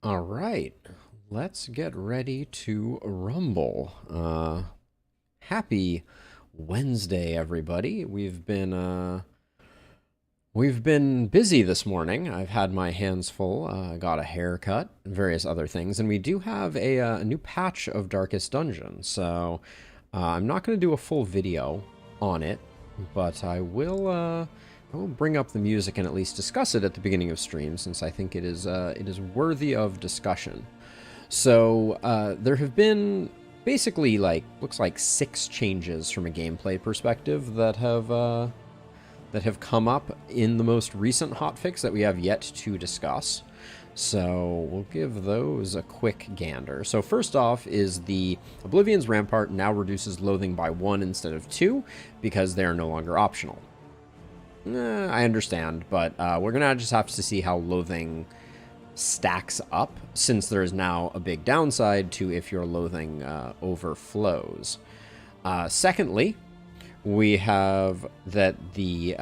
All right, let's get ready to rumble. Happy Wednesday, everybody. We've been busy this morning. I've had my hands full. Got a haircut, various other things, and we do have a new patch of Darkest Dungeon. So I'm not going to do a full video on it, but I will bring up the music and at least discuss it at the beginning of stream, since I think it is worthy of discussion. So there have been basically looks like 6 changes from a gameplay perspective that have come up in the most recent hotfix that we have yet to discuss. So we'll give those a quick gander. So first off is the Oblivion's Rampart now reduces loathing by 1 instead of 2 because they are no longer optional. I understand, but we're going to just have to see how loathing stacks up, since there is now a big downside to if your loathing overflows. Secondly, we have that the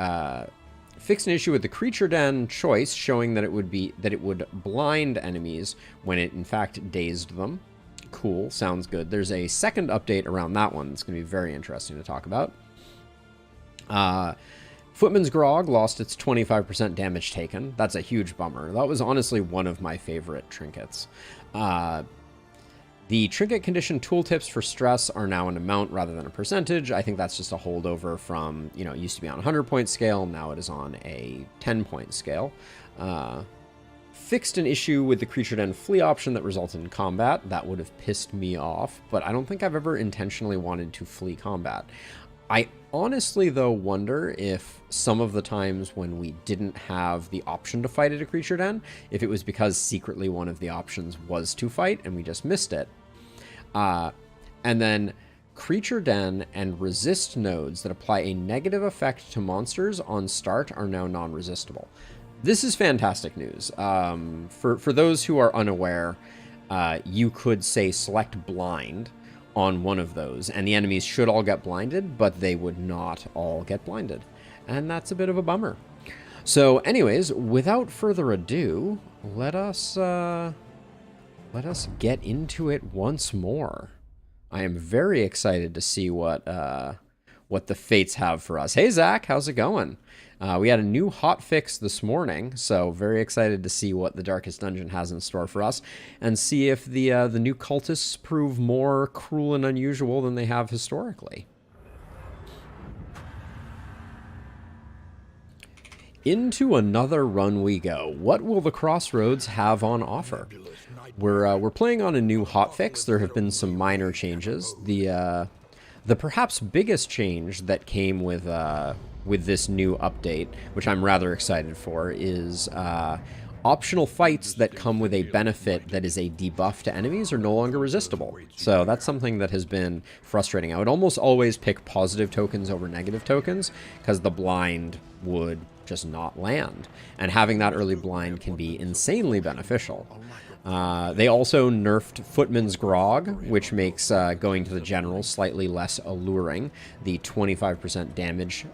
fixed an issue with the creature den choice, showing that it would blind enemies when it in fact dazed them. Cool, sounds good. There's a second update around that one that's going to be very interesting to talk about. Footman's Grog lost its 25% damage taken. That's a huge bummer. That was honestly one of my favorite trinkets. The trinket condition tooltips for stress are now an amount rather than a percentage. I think that's just a holdover from, it used to be on a 100-point scale. Now it is on a 10-point scale. Fixed an issue with the creature den flee option that resulted in combat. That would have pissed me off, but I don't think I've ever intentionally wanted to flee combat. I honestly, though, wonder if some of the times when we didn't have the option to fight at a creature den, if it was because secretly one of the options was to fight and we just missed it. And then creature den and resist nodes that apply a negative effect to monsters on start are now non-resistible. This is fantastic news. For those who are unaware, you could say select blind on one of those, and the enemies should all get blinded, but they would not all get blinded. And that's a bit of a bummer. So anyways, without further ado, let us get into it once more. I am very excited to see what the fates have for us. Hey Zach, how's it going? We had a new hotfix this morning, so very excited to see what the Darkest Dungeon has in store for us, and see if the new cultists prove more cruel and unusual than they have historically. Into another run we go. What will the Crossroads have on offer? We're playing on a new hotfix. There have been some minor changes. The perhaps biggest change that came with this new update, which I'm rather excited for, is optional fights that come with a benefit that is a debuff to enemies are no longer resistible. So that's something that has been frustrating. I would almost always pick positive tokens over negative tokens, because the blind would just not land. And having that early blind can be insanely beneficial. They also nerfed Footman's Grog, which makes going to the general slightly less alluring. The 25% damage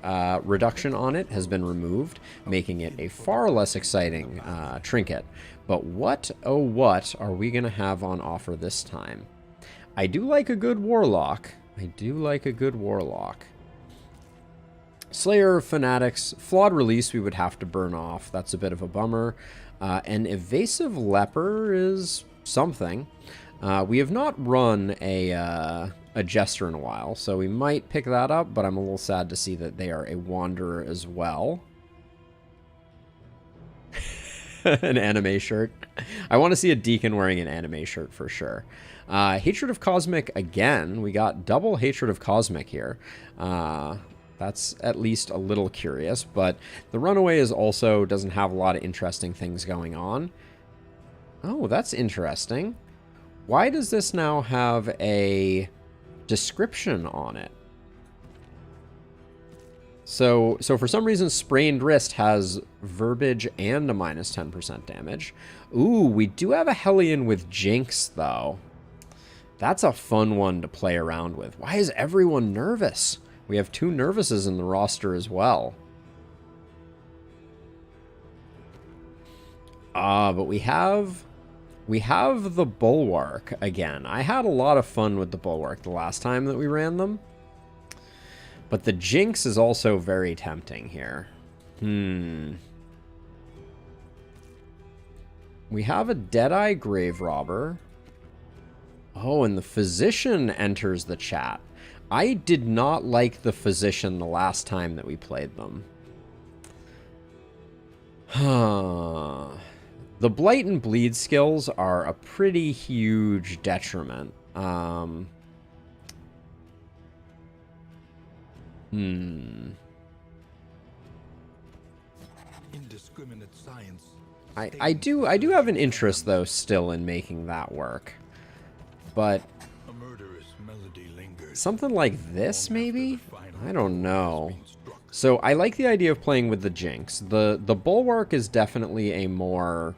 reduction on it has been removed, making it a far less exciting trinket. But what, oh what, are we going to have on offer this time? I do like a good Warlock. Slayer of Fanatics, flawed release we would have to burn off. That's a bit of a bummer. An Evasive Leper is something. We have not run a Jester in a while, so we might pick that up, but I'm a little sad to see that they are a Wanderer as well. An anime shirt. I want to see a Deacon wearing an anime shirt for sure. Hatred of Cosmic again. We got double Hatred of Cosmic here. That's at least a little curious, but the Runaway also doesn't have a lot of interesting things going on. Oh, that's interesting. Why does this now have a description on it? So for some reason, Sprained Wrist has verbiage and a minus 10% damage. Ooh, we do have a Hellion with Jinx, though. That's a fun one to play around with. Why is everyone nervous? We have 2 Nervouses in the roster as well. But we have We have the Bulwark again. I had a lot of fun with the Bulwark the last time that we ran them. But the Jinx is also very tempting here. We have a Deadeye Grave Robber. Oh, and the Physician enters the chat. I did not like the Physician the last time that we played them. The Blight and Bleed skills are a pretty huge detriment. Indiscriminate science. I do have an interest though still in making that work. But A murderous melody lingers. something like this maybe? I don't know. So I like the idea of playing with the Jinx. The Bulwark is definitely a more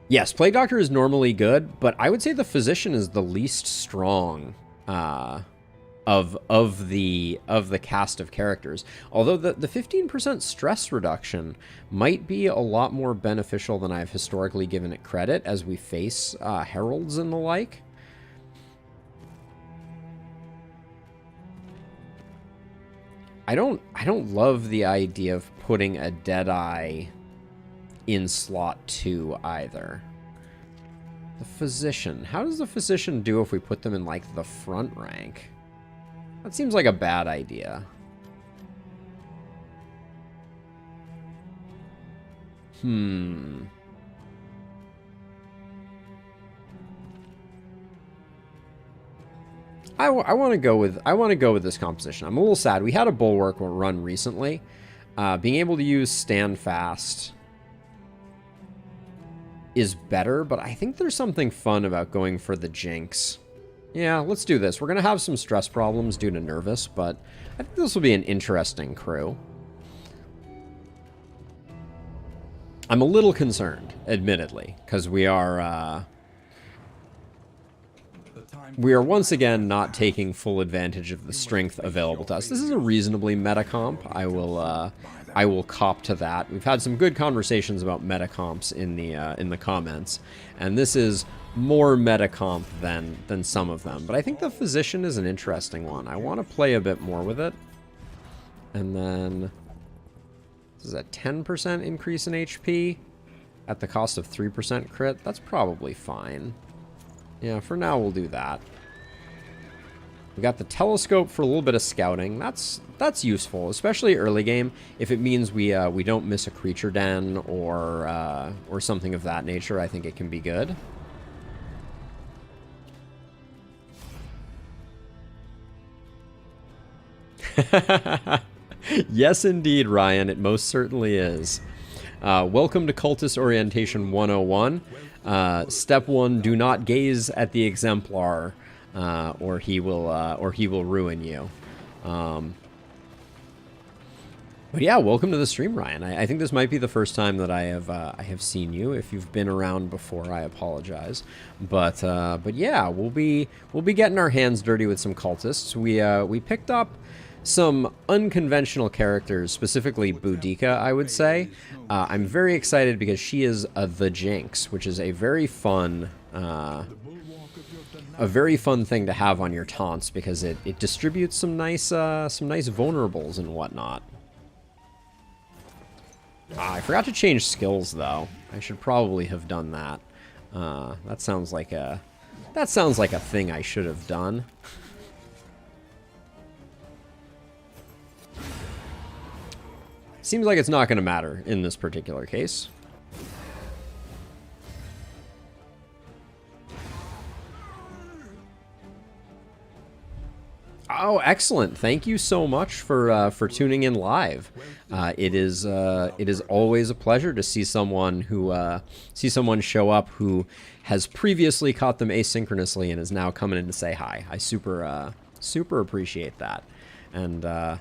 yes, Plague Doctor is normally good, but I would say the Physician is the least strong of the cast of characters. Although the 15% stress reduction might be a lot more beneficial than I've historically given it credit as we face heralds and the like. I don't love the idea of putting a Deadeye in slot 2 either. The Physician. How does the Physician do if we put them in like the front rank? That seems like a bad idea. I want to go with this composition. I'm a little sad. We had a Bulwark run recently. Being able to use Stand Fast is better, but I think there's something fun about going for the Jinx. Yeah, let's do this. We're going to have some stress problems due to Nervous, but I think this will be an interesting crew. I'm a little concerned, admittedly, because we are once again not taking full advantage of the strength available to us. This is a reasonably meta comp. I will cop to that. We've had some good conversations about meta comps in the comments, and this is more meta comp than some of them. But I think the Physician is an interesting one. I want to play a bit more with it. And then this is a 10% increase in HP at the cost of 3% crit. That's probably fine. Yeah, for now we'll do that. We got the Telescope for a little bit of scouting. That's useful, especially early game. If it means we don't miss a creature den or something of that nature, I think it can be good. Yes, indeed, Ryan. It most certainly is. Welcome to Cultist Orientation 101. Step 1: do not gaze at the exemplar, or he will ruin you. But yeah, welcome to the stream, Ryan. I think this might be the first time that I have seen you. If you've been around before, I apologize. But yeah, we'll be getting our hands dirty with some cultists. We picked up some unconventional characters, specifically Boudica, I would say. I'm very excited because she is the Jinx, which is a very fun thing to have on your taunts because it distributes some nice vulnerables and whatnot. I forgot to change skills though. I should probably have done that. That sounds like a thing I should have done. Seems like it's not going to matter in this particular case. Oh, excellent! Thank you so much for tuning in live. It is always a pleasure to see someone show up who has previously caught them asynchronously and is now coming in to say hi. I super appreciate that, and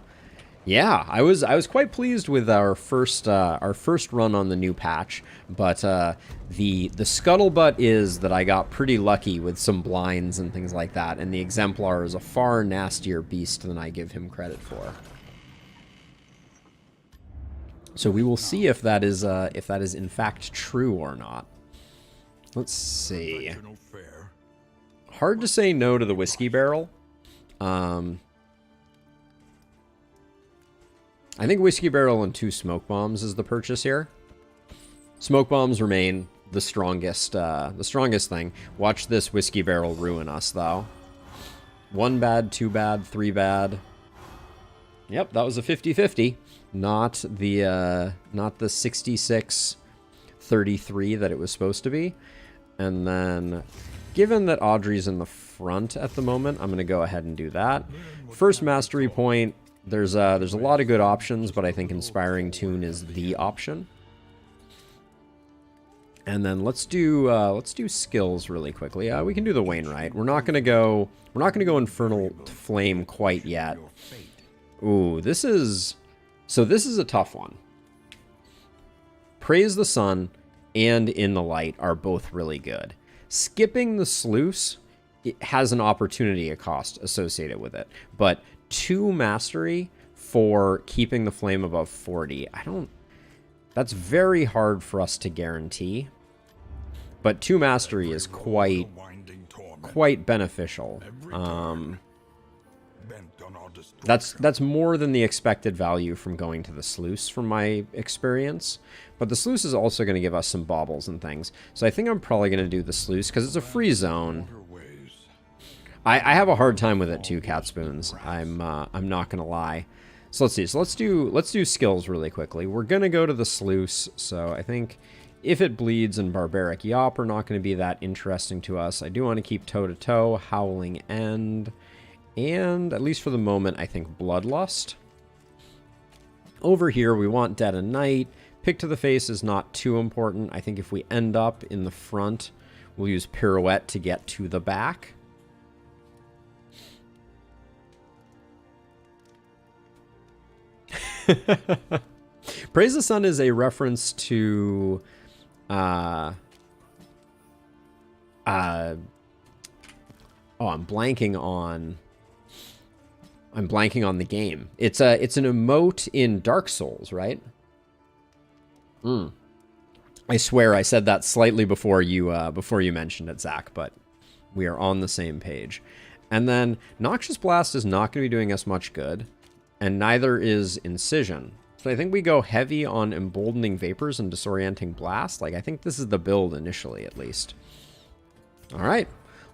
yeah, I was quite pleased with our first run on the new patch, but the scuttlebutt is that I got pretty lucky with some blinds and things like that, and the Exemplar is a far nastier beast than I give him credit for. So we will see if that is in fact true or not. Let's see. Conventional fare. Hard to say no to the whiskey barrel. I think whiskey barrel and 2 smoke bombs is the purchase here. Smoke bombs remain the strongest thing. Watch this whiskey barrel ruin us, though. 1 bad, 2 bad, 3 bad. Yep, that was a 50-50. Not the 66-33 that it was supposed to be. And then, given that Audrey's in the front at the moment, I'm going to go ahead and do that. First mastery point. There's a lot of good options, but I think Inspiring Tune is the option. And then let's do skills really quickly. We can do the Wainwright. We're not gonna go Infernal Flame quite yet. Ooh, this is a tough one. Praise the Sun and In the Light are both really good. Skipping the Sluice, it has an opportunity cost associated with it, but 2 mastery for keeping the flame above 40. That's very hard for us to guarantee. But 2 mastery is quite beneficial. That's more than the expected value from going to the Sluice from my experience. But the Sluice is also going to give us some baubles and things. So I think I'm probably going to do the Sluice because it's a free zone. I have a hard time with it too, Cat Spoons. I'm not going to lie. So let's see. So let's do skills really quickly. We're going to go to the Sluice. So I think if it bleeds and Barbaric Yawp are not going to be that interesting to us. I do want to keep Toe-to-Toe, Howling End, and at least for the moment, I think Bloodlust. Over here, we want Dead of Night. Pick to the face is not too important. I think if we end up in the front, we'll use Pirouette to get to the back. Praise the Sun is a reference to oh, I'm blanking on the game. It's an emote in Dark Souls, right? I swear I said that slightly before you mentioned it, Zach, but we are on the same page. And then Noxious Blast is not going to be doing us much good, and neither is Incision. So I think we go heavy on Emboldening Vapors and Disorienting Blast. Like, I think this is the build initially, at least. All right,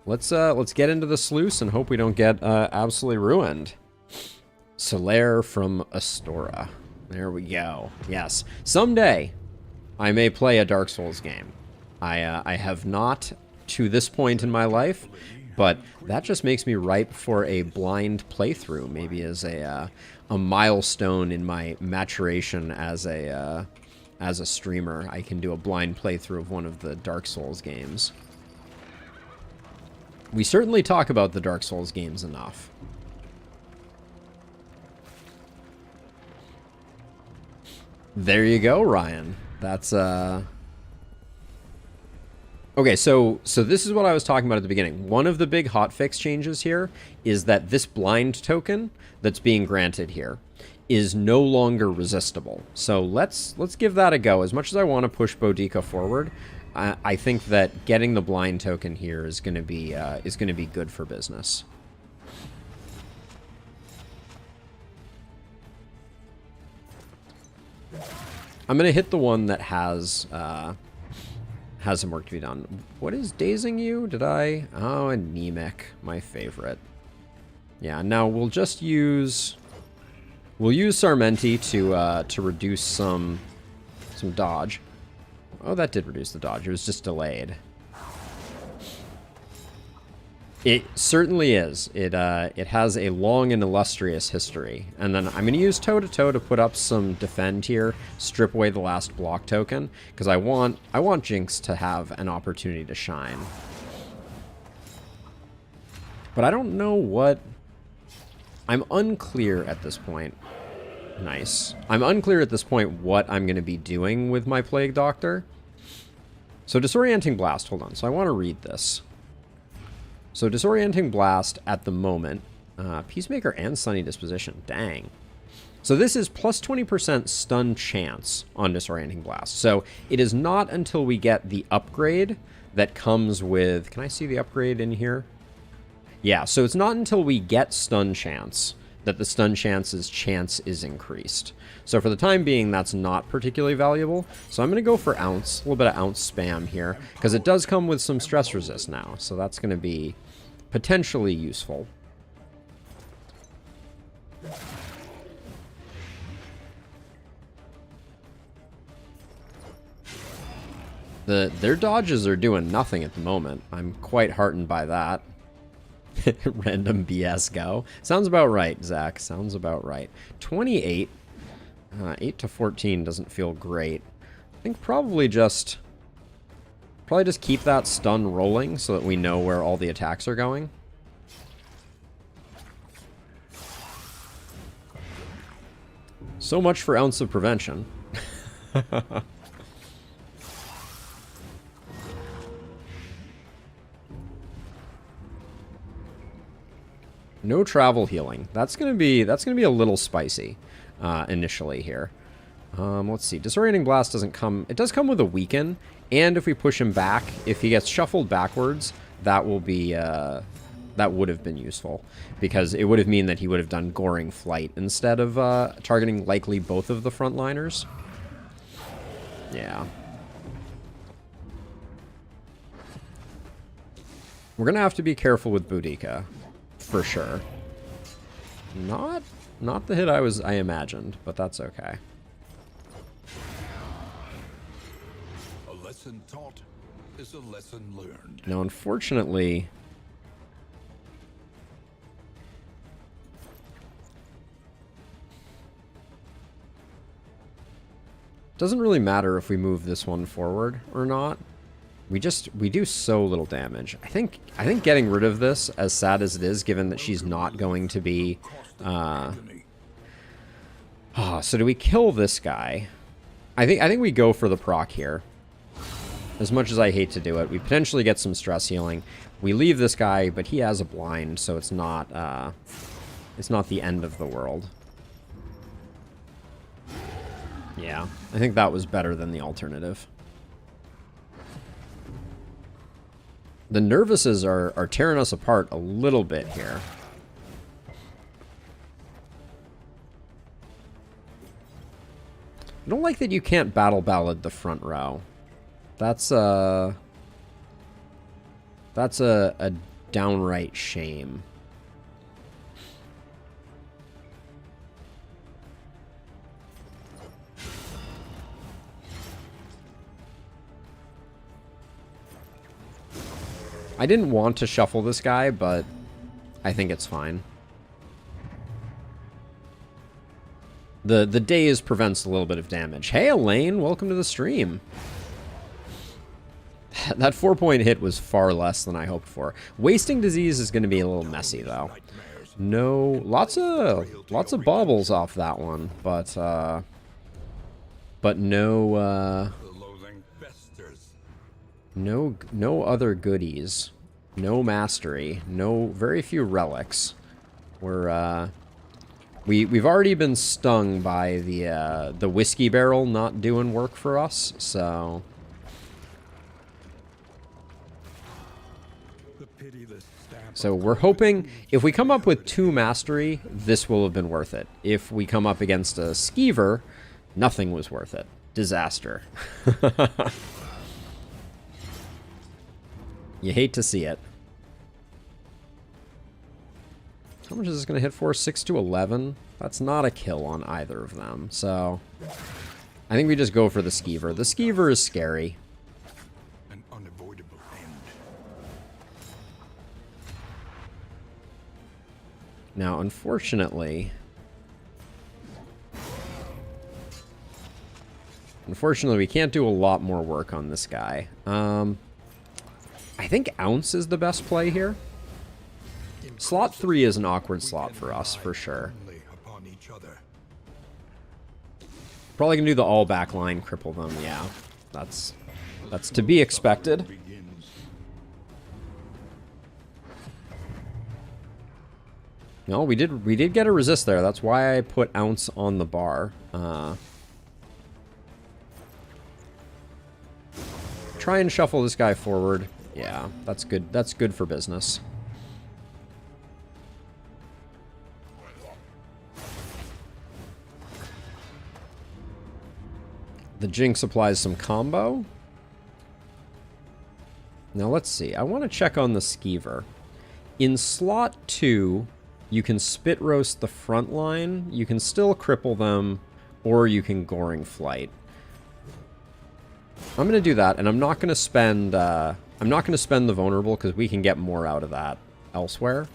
let's get into the Sluice and hope we don't get absolutely ruined. Solaire from Astora. There we go. Yes, someday I may play a Dark Souls game. I have not to this point in my life, but that just makes me ripe for a blind playthrough, maybe as a milestone in my maturation as a streamer. I can do a blind playthrough of one of the Dark Souls games. We certainly talk about the Dark Souls games enough. There you go, Ryan. That's okay, so this is what I was talking about at the beginning. One of the big hotfix changes here is that this blind token that's being granted here is no longer resistible. So let's give that a go. As much as I want to push Boudica forward, I think that getting the blind token here is going to be good for business. I'm going to hit the one that has some work to be done. What is dazing you? Did I? Oh, anemic, my favorite. Yeah, now we'll just use Sarmenti to reduce some dodge. Oh, that did reduce the dodge. It was just delayed. It certainly is. It has a long and illustrious history. And then I'm going to use Toe-to-Toe to put up some defend here, strip away the last block token, because I want Jinx to have an opportunity to shine. But I don't know what... I'm unclear at this point. Nice. I'm unclear at this point what I'm going to be doing with my Plague Doctor. So Disorienting Blast, hold on. So I want to read this. So Disorienting Blast at the moment, Peacemaker and Sunny Disposition, dang. So this is plus 20% stun chance on Disorienting Blast. So it is not until we get the upgrade that comes with... Can I see the upgrade in here? Yeah, so it's not until we get stun chance that the stun chance's chance is increased. So for the time being, that's not particularly valuable. So I'm going to go for ounce, a little bit of ounce spam here, because it does come with some stress resist now. So that's going to be potentially useful. Their dodges are doing nothing at the moment. I'm quite heartened by that. Random BS go. Sounds about right, Zach. Sounds about right. 28. 8 to 14 doesn't feel great. I think probably just keep that stun rolling so that we know where all the attacks are going. So much for ounce of prevention. No travel healing. That's gonna be a little spicy initially here. Let's see. Disorienting Blast doesn't come. It does come with a weaken, and if we push him back, if he gets shuffled backwards, that will be that would have been useful because it would have mean that he would have done Goring Flight instead of targeting likely both of the frontliners. Yeah. We're gonna have to be careful with Boudica. For sure. Not the hit I imagined, but that's okay. A lesson taught is a lesson learned. Now, unfortunately, doesn't really matter if we move this one forward or not. We do so little damage. I think getting rid of this, as sad as it is, given that she's not going to be... so do we kill this guy? I think we go for the proc here. As much as I hate to do it, we potentially get some stress healing. We leave this guy, but he has a blind, so it's not the end of the world. Yeah, I think that was better than the alternative. The Nervuses are tearing us apart a little bit here. I don't like that you can't battle ballad the front row. That's a downright shame. I didn't want to shuffle this guy, but I think it's fine. The daze prevents a little bit of damage. Hey, Elaine, welcome to the stream. That 4-point hit was far less than I hoped for. Wasting Disease is going to be a little messy, though. No, lots of baubles off that one, but no, no other goodies. No mastery. No, very few relics. We've already been stung by the whiskey barrel not doing work for us, so. So we're hoping if we come up with 2 mastery, this will have been worth it. If we come up against a skeever, nothing was worth it. Disaster. You hate to see it. How much is this going to hit for? 6 to 11? That's not a kill on either of them. So I think we just go for the skeever. The skeever is scary. An unavoidable end. Now, unfortunately, we can't do a lot more work on this guy. I think Ounce is the best play here. Slot 3 is an awkward slot for us, for sure. Probably gonna do the all back line, cripple them. Yeah, that's to be expected. No, we did get a resist there. That's why I put ounce on the bar. Try and shuffle this guy forward. Yeah, that's good. That's good for business. The Jinx applies some combo. Now let's see. I want to check on the Skeever. In slot 2, you can spit roast the front line. You can still cripple them, or you can Goring Flight. I'm going to do that, and I'm not going to spend the vulnerable because we can get more out of that elsewhere.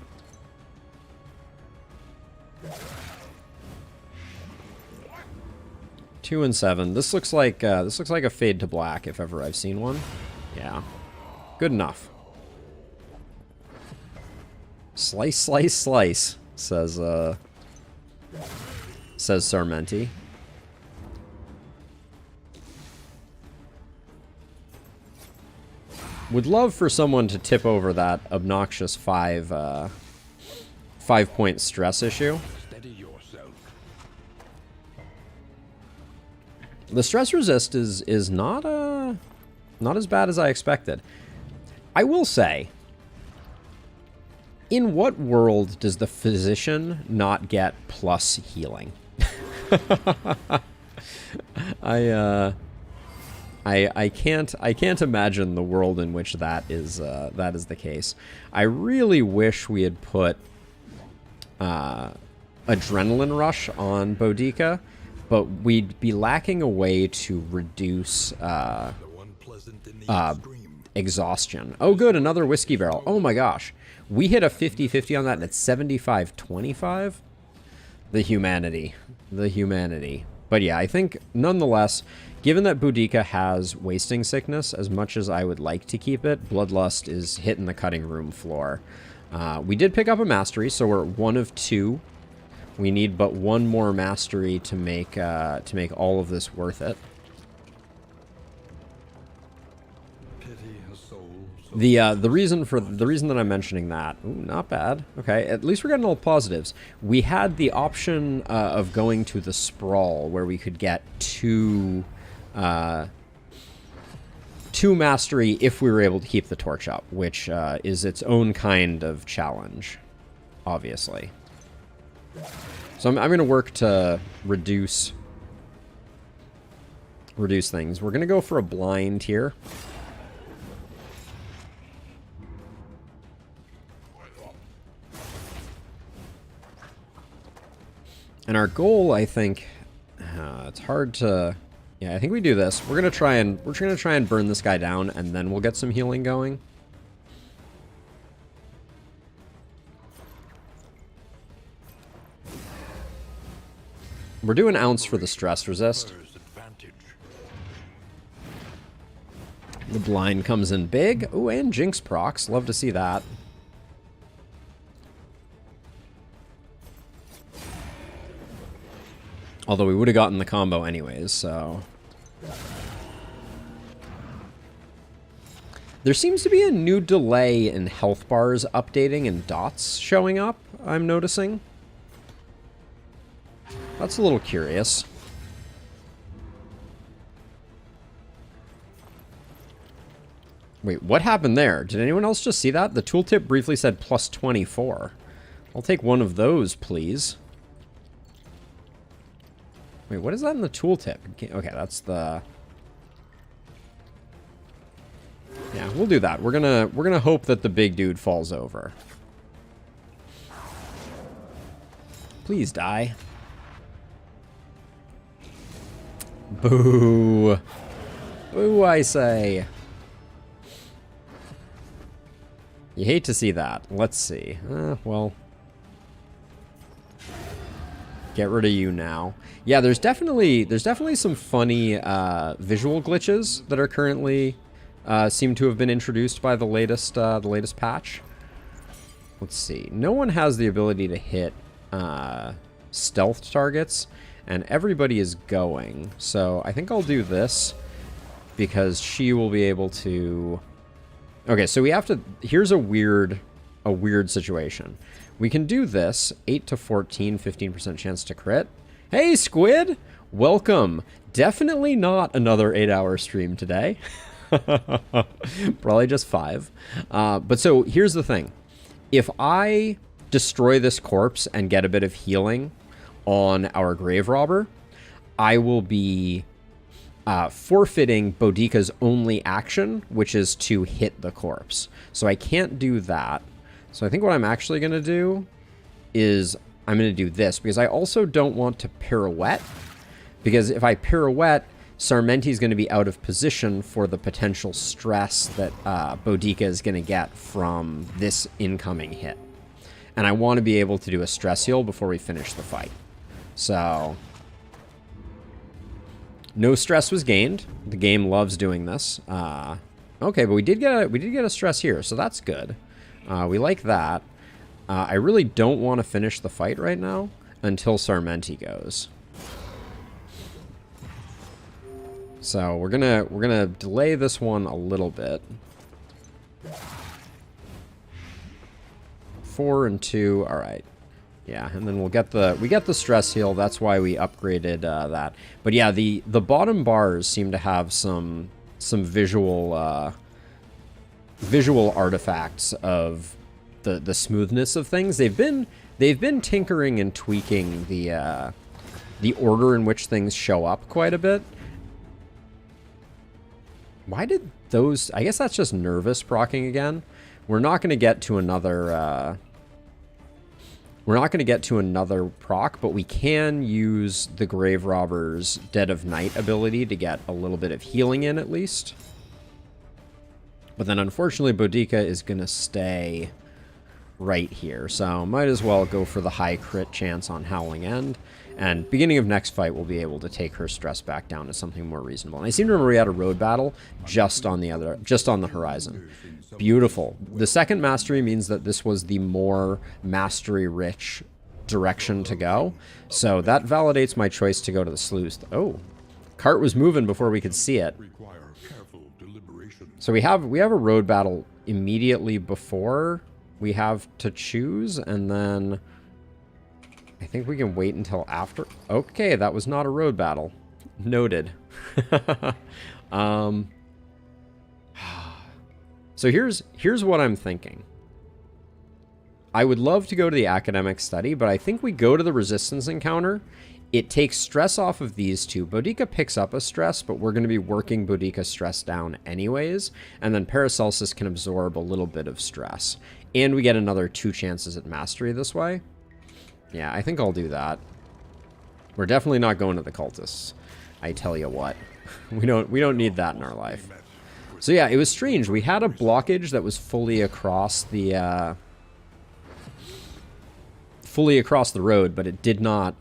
Two and 7. This looks like a fade to black if ever I've seen one. Yeah, good enough. Slice, slice, slice, says Sarmenti. Would love for someone to tip over that obnoxious 5-point stress issue. Steady yourself. The stress resist is not as bad as I expected. I will say, in what world does the physician not get plus healing? I can't imagine the world in which that is the case. I really wish we had put Adrenaline Rush on Boudica, but we'd be lacking a way to reduce exhaustion. Oh good, another whiskey barrel. Oh my gosh. We hit a 50-50 on that and it's 75-25. The humanity. The humanity. But yeah, I think nonetheless, given that Boudica has wasting sickness, as much as I would like to keep it, Bloodlust is hitting the cutting room floor. We did pick up a mastery, so we're 1 of 2. We need but 1 more mastery to make all of this worth it. The reason that I'm mentioning that, ooh, not bad. Okay, at least we're getting all positives. We had the option of going to the sprawl where we could get 2 mastery if we were able to keep the torch up, which is its own kind of challenge, obviously. So I'm going to work to reduce things. We're going to go for a blind here. And our goal, I think, it's hard to, yeah, I think we do this. We're gonna try and burn this guy down, and then we'll get some healing going. We're doing ounce for the stress resist. The blind comes in big. Ooh, and Jinx procs. Love to see that. Although we would have gotten the combo anyways, so... There seems to be a new delay in health bars updating and dots showing up, I'm noticing. That's a little curious. Wait, what happened there? Did anyone else just see that? The tooltip briefly said plus 24. I'll take one of those, please. Wait, what is that in the tooltip? Okay, that's the... Yeah, we'll do that. We're gonna hope that the big dude falls over. Please die. Boo. Boo, I say. You hate to see that. Let's see. Well... Get rid of you now. Yeah, there's definitely some funny visual glitches that are currently seem to have been introduced by the latest patch. Let's see. No one has the ability to hit stealth targets, and everybody is going. So I think I'll do this because she will be able to. Okay, so we have to. Here's a weird a weird situation. We can do this. 8 to 14, 15% chance to crit. Hey, Squid! Welcome. Definitely not another 8-hour stream today. Probably just 5. But so here's the thing. If I destroy this corpse and get a bit of healing on our grave robber, I will be forfeiting Boudica's only action, which is to hit the corpse. So I can't do that. So I think what I'm actually going to do is I'm going to do this, because I also don't want to pirouette, because if I pirouette, Sarmenti is going to be out of position for the potential stress that Boudica is going to get from this incoming hit. And I want to be able to do a stress heal before we finish the fight. So no stress was gained. The game loves doing this. Okay, but we did get a stress here, so that's good. We like that. I really don't want to finish the fight right now until Sarmenti goes. So we're gonna delay this one a little bit. 4 and 2. All right. Yeah, and then we get the stress heal. That's why we upgraded that. But yeah, the bottom bars seem to have some visual artifacts of the smoothness of things. They've been tinkering and tweaking the order in which things show up quite a bit. Why did those... I guess that's just nervous proccing again. We're not going to get to another... we're not going to get to another proc, but we can use the Grave Robber's Dead of Night ability to get a little bit of healing in, at least. But then, unfortunately, Boudica is going to stay right here. So, might as well go for the high crit chance on Howling End. And beginning of next fight, we'll be able to take her stress back down to something more reasonable. And I seem to remember we had a road battle just on the horizon. Beautiful. The second mastery means that this was the more mastery-rich direction to go. So that validates my choice to go to the sleuth. Oh, cart was moving before we could see it. So we have a road battle immediately before we have to choose, and then I think we can wait until after. Okay, that was not a road battle. Noted. So here's what I'm thinking. I would love to go to the academic study, but I think we go to the resistance encounter. It takes stress off of these two. Boudica picks up a stress, but we're going to be working Boudica's stress down anyways. And then Paracelsus can absorb a little bit of stress. And we get another 2 chances at mastery this way. Yeah, I think I'll do that. We're definitely not going to the cultists. I tell you what. We don't need that in our life. So yeah, it was strange. We had a blockage that was fully across the road, but it did not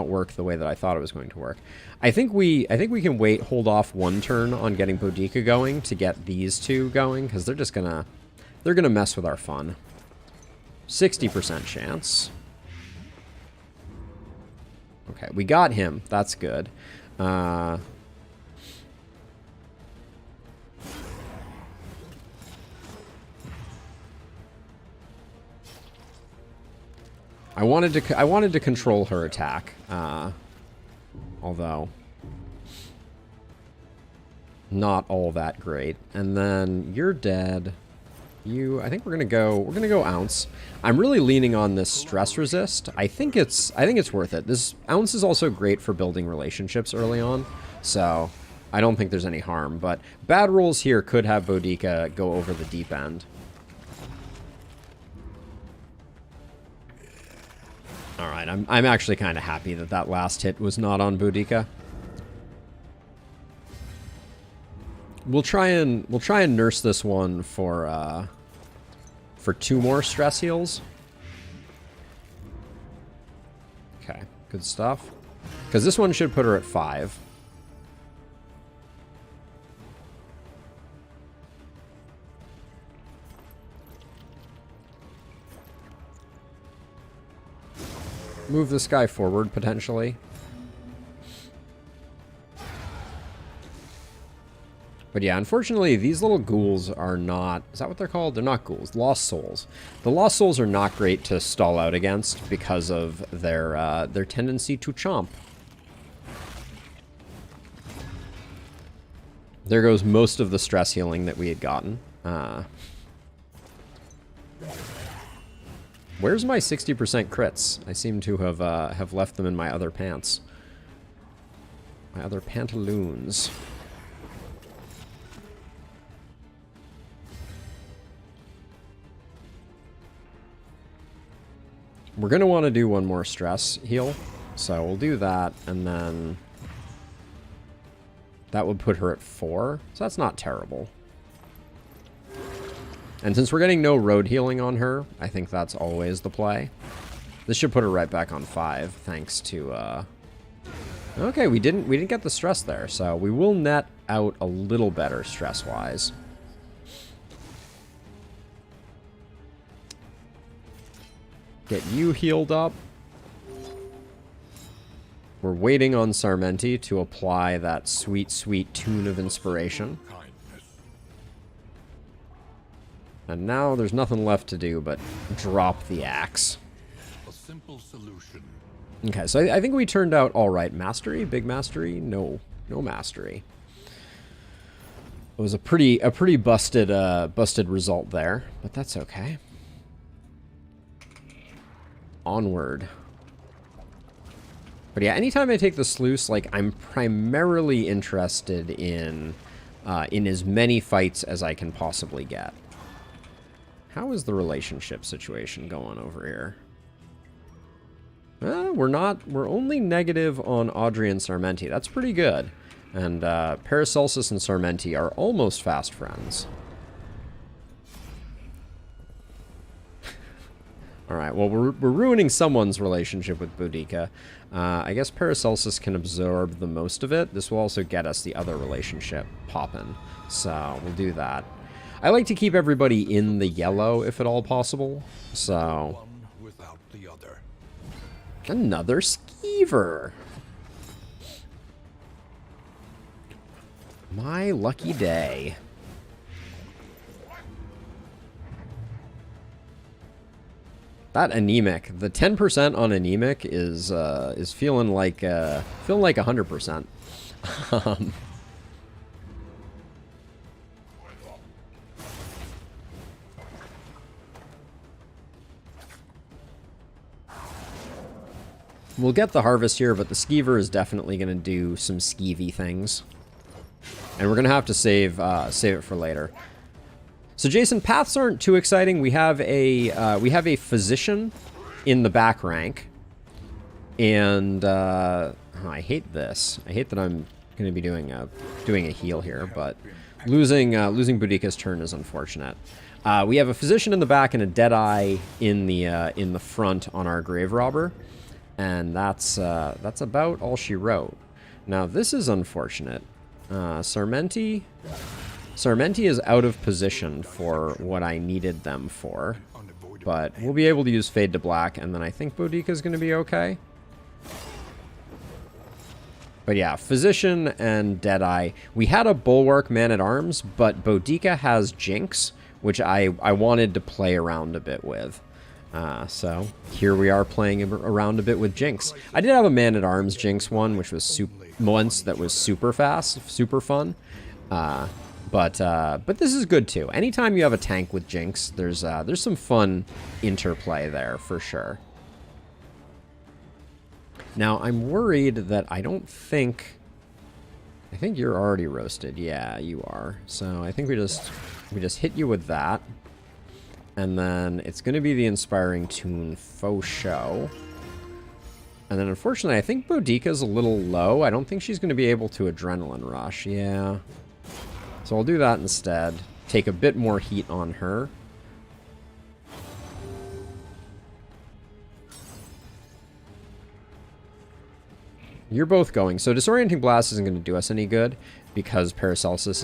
work the way that I thought it was going to work. I think we can hold off 1 turn on getting Boudica going to get these 2 going, because they're gonna mess with our fun. 60% chance. Okay, we got him. That's good. I wanted to control her attack, although not all that great. And then you're dead. I think we're gonna go ounce. I'm really leaning on this stress resist. I think it's worth it. This ounce is also great for building relationships early on, so I don't think there's any harm. But bad rolls here could have Boudica go over the deep end. All right, I'm actually kind of happy that that last hit was not on Boudica. We'll try and nurse this one for 2 more stress heals. Okay, good stuff. Because this one should put her at 5. Move this guy forward potentially. But yeah, unfortunately, these little ghouls are not... Is that what they're called? They're not ghouls. Lost souls. The lost souls are not great to stall out against because of their tendency to chomp. There goes most of the stress healing that we had gotten. Where's my 60% crits? I seem to have left them in my other pants. My other pantaloons. We're going to want to do one more stress heal. So we'll do that, and then that would put her at 4. So that's not terrible. And since we're getting no road healing on her, I think that's always the play. This should put her right back on 5, thanks to... Okay, we didn't get the stress there, so we will net out a little better stress-wise. Get you healed up. We're waiting on Sarmenti to apply that sweet, sweet tune of inspiration. And now there's nothing left to do but drop the axe. A simple solution. Okay, so I think we turned out all right. Mastery? Big mastery? No. No mastery. It was a pretty busted result there, but that's okay. Onward. But yeah, anytime I take the sluice, like, I'm primarily interested in as many fights as I can possibly get. How is the relationship situation going over here? We're only negative on Audrey and Sarmenti. That's pretty good. And Paracelsus and Sarmenti are almost fast friends. Alright, well, we're ruining someone's relationship with Boudica. I guess Paracelsus can absorb the most of it. This will also get us the other relationship poppin'. So, we'll do that. I like to keep everybody in the yellow, if at all possible. So... One without the other. Another skeever. My lucky day. That anemic, the 10% on anemic is feeling like 100%. We'll get the harvest here, but the skeever is definitely going to do some skeevy things, and we're going to have to save it for later. So, Jason, paths aren't too exciting. We have a physician in the back rank, and I hate this. I hate that I'm going to be doing a heal here, but losing Boudica's turn is unfortunate. We have a physician in the back and a Deadeye in the front on our grave robber, and that's about all she wrote. Now, this is unfortunate. Sarmenti is out of position for what I needed them for, but we'll be able to use Fade to Black, and then I think Boudica's going to be okay. But yeah, Physician and Deadeye. We had a Bulwark Man-at-Arms, but Boudica has Jinx, which I wanted to play around a bit with. So here we are playing around a bit with Jinx. I did have a Man-at-Arms Jinx one, which was that was super fast, super fun. But this is good too. Anytime you have a tank with Jinx, there's some fun interplay there for sure. Now I'm worried that I think you're already roasted. Yeah, you are. So I think we just hit you with that, and then it's going to be the Inspiring Tune faux show. And then unfortunately, I think Boudica's a little low. I don't think she's going to be able to Adrenaline Rush. Yeah. So I'll do that instead. Take a bit more heat on her. You're both going. So Disorienting Blast isn't going to do us any good because Paracelsus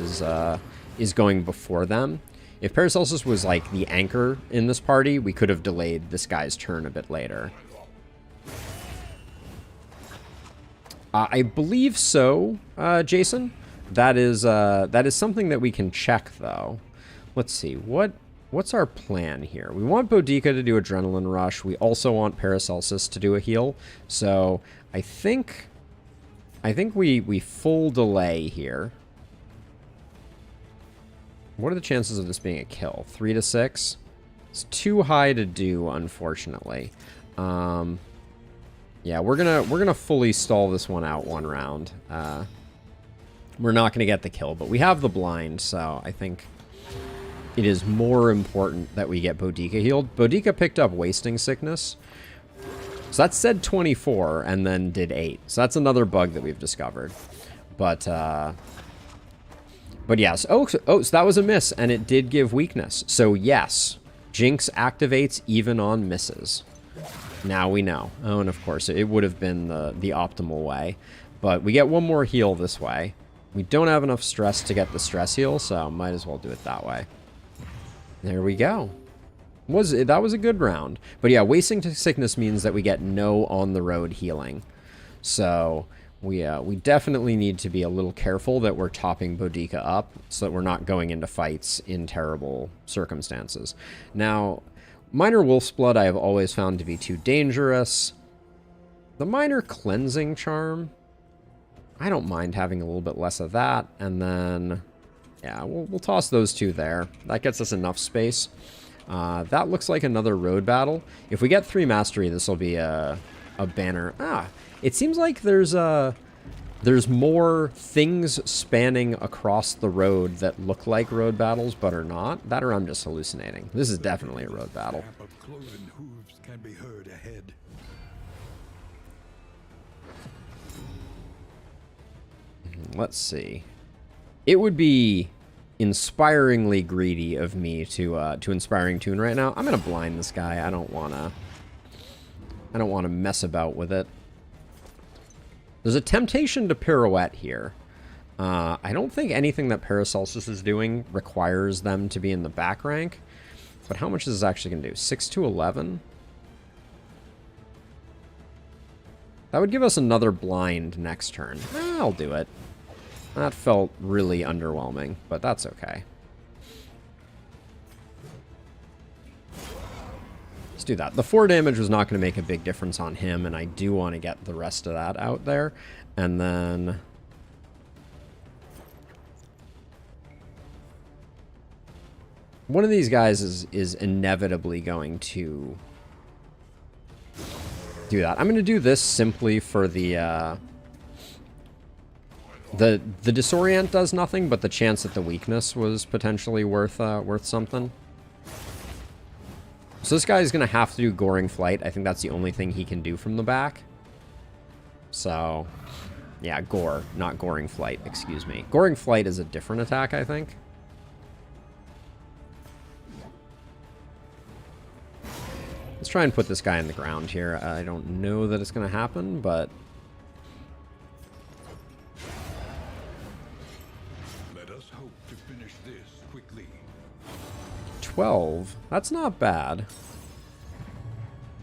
is going before them. If Paracelsus was like the anchor in this party, we could have delayed this guy's turn a bit later. I believe so, Jason. That is something that we can check, though. Let's see. What's our plan here? We want Boudica to do Adrenaline Rush. We also want Paracelsus to do a heal. So I think we full delay here. What are the chances of this being a kill? 3 to 6? It's too high to do, unfortunately. Yeah, we're gonna fully stall this one out one round. We're not gonna get the kill, but we have the blind, so I think it is more important that we get Boudica healed. Boudica picked up Wasting Sickness. So that said 24 and then did 8. So that's another bug that we've discovered. But yes. Oh, so that was a miss, and it did give weakness. So yes, Jinx activates even on misses. Now we know. Oh, and of course, it would have been the optimal way. But we get one more heal this way. We don't have enough stress to get the stress heal, so might as well do it that way. There we go. That was a good round. But yeah, Wasting Sickness means that we get no on-the-road healing. So we definitely need to be a little careful that we're topping Boudica up so that we're not going into fights in terrible circumstances. Now, Minor Wolf's Blood I have always found to be too dangerous. The Minor Cleansing Charm, I don't mind having a little bit less of that. And then, yeah, we'll toss those two there. That gets us enough space. That looks like another road battle. If we get 3 mastery, this will be a banner. It seems like there's more things spanning across the road that look like road battles but are not. That or I'm just hallucinating. This is definitely a road battle. Tap of cloven hooves can be heard ahead. Let's see. It would be inspiringly greedy of me to Inspiring Tune right now. I'm gonna blind this guy. I don't wanna mess about with it. There's a temptation to pirouette here. I don't think anything that Paracelsus is doing requires them to be in the back rank. But how much is this actually going to do? 6 to 11? That would give us another blind next turn. I'll do it. That felt really underwhelming, but that's okay. Let's do that. The 4 damage was not going to make a big difference on him, and I do want to get the rest of that out there. And then one of these guys is inevitably going to do that. I'm going to do this simply for the disorient does nothing, but the chance that the weakness was potentially worth something. So this guy is going to have to do Goring Flight. I think that's the only thing he can do from the back. So, yeah, Gore, not Goring Flight, excuse me. Goring Flight is a different attack, I think. Let's try and put this guy in the ground here. I don't know that it's going to happen, but... Let us hope to finish this quickly. 12. That's not bad.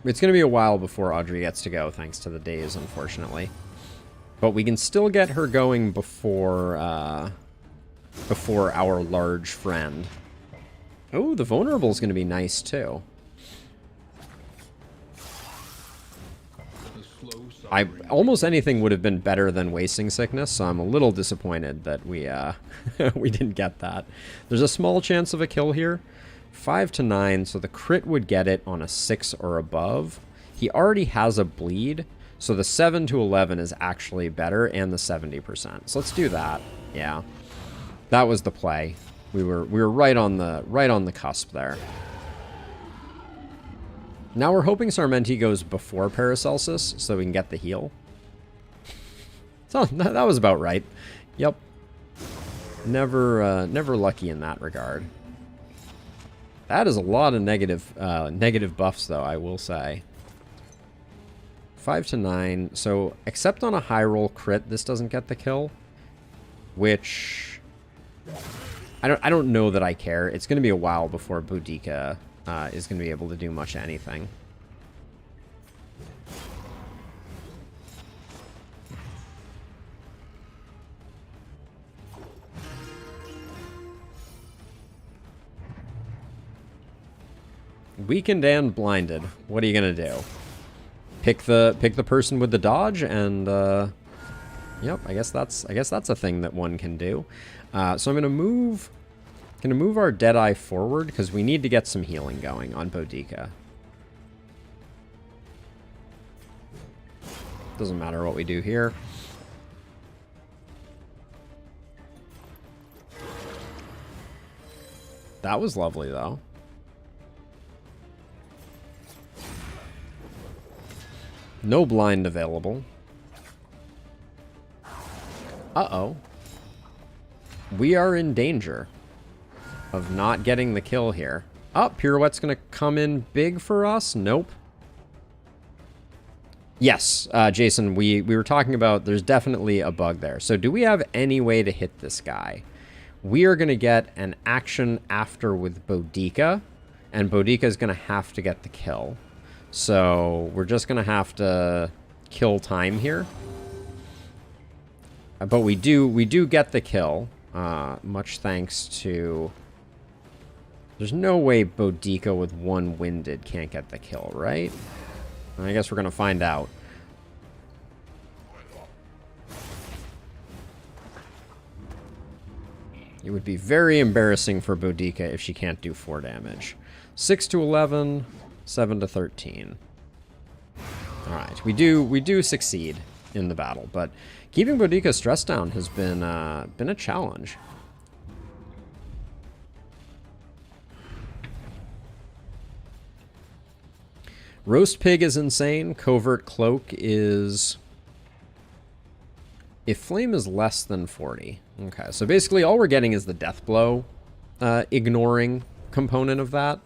It's going to be a while before Audrey gets to go, thanks to the days, unfortunately. But we can still get her going before our large friend. Oh, the vulnerable is going to be nice, too. Almost anything would have been better than Wasting Sickness, so I'm a little disappointed that we we didn't get that. There's a small chance of a kill here. 5 to 9, so the crit would get it on a 6 or above. He already has a bleed, so the 7 to 11 is actually better, and the 70%. So let's do that. Yeah, that was the play. We were right on the cusp there. Now we're hoping Sarmenti goes before Paracelsus so we can get the heal. So that was about right. Yep. Never lucky in that regard. That is a lot of negative buffs, though, I will say. 5 to 9. So, except on a high roll crit, this doesn't get the kill. Which... I don't know that I care. It's going to be a while before Boudica is going to be able to do much anything. Weakened and blinded. What are you gonna do? Pick the person with the dodge, and yep, I guess that's a thing that one can do. So I'm gonna move our Deadeye forward because we need to get some healing going on Boudica. Doesn't matter what we do here. That was lovely, though. No blind available. Uh-oh. We are in danger of not getting the kill here. Oh, Pirouette's going to come in big for us? Nope. Yes, Jason, we were talking about there's definitely a bug there. So do we have any way to hit this guy? We are going to get an action after with Boudica, and Boudica is going to have to get the kill. So we're just going to have to kill time here. But we do get the kill, much thanks to... There's no way Boudica with one winded can't get the kill, right? I guess we're going to find out. It would be very embarrassing for Boudica if she can't do 4 damage. 6 to 11, 7 to 13. Alright, we do succeed in the battle, but keeping Boudica's stress down has been a challenge. Roast Pig is insane. Covert Cloak is... If Flame is less than 40. Okay, so basically all we're getting is the Death Blow ignoring component of that.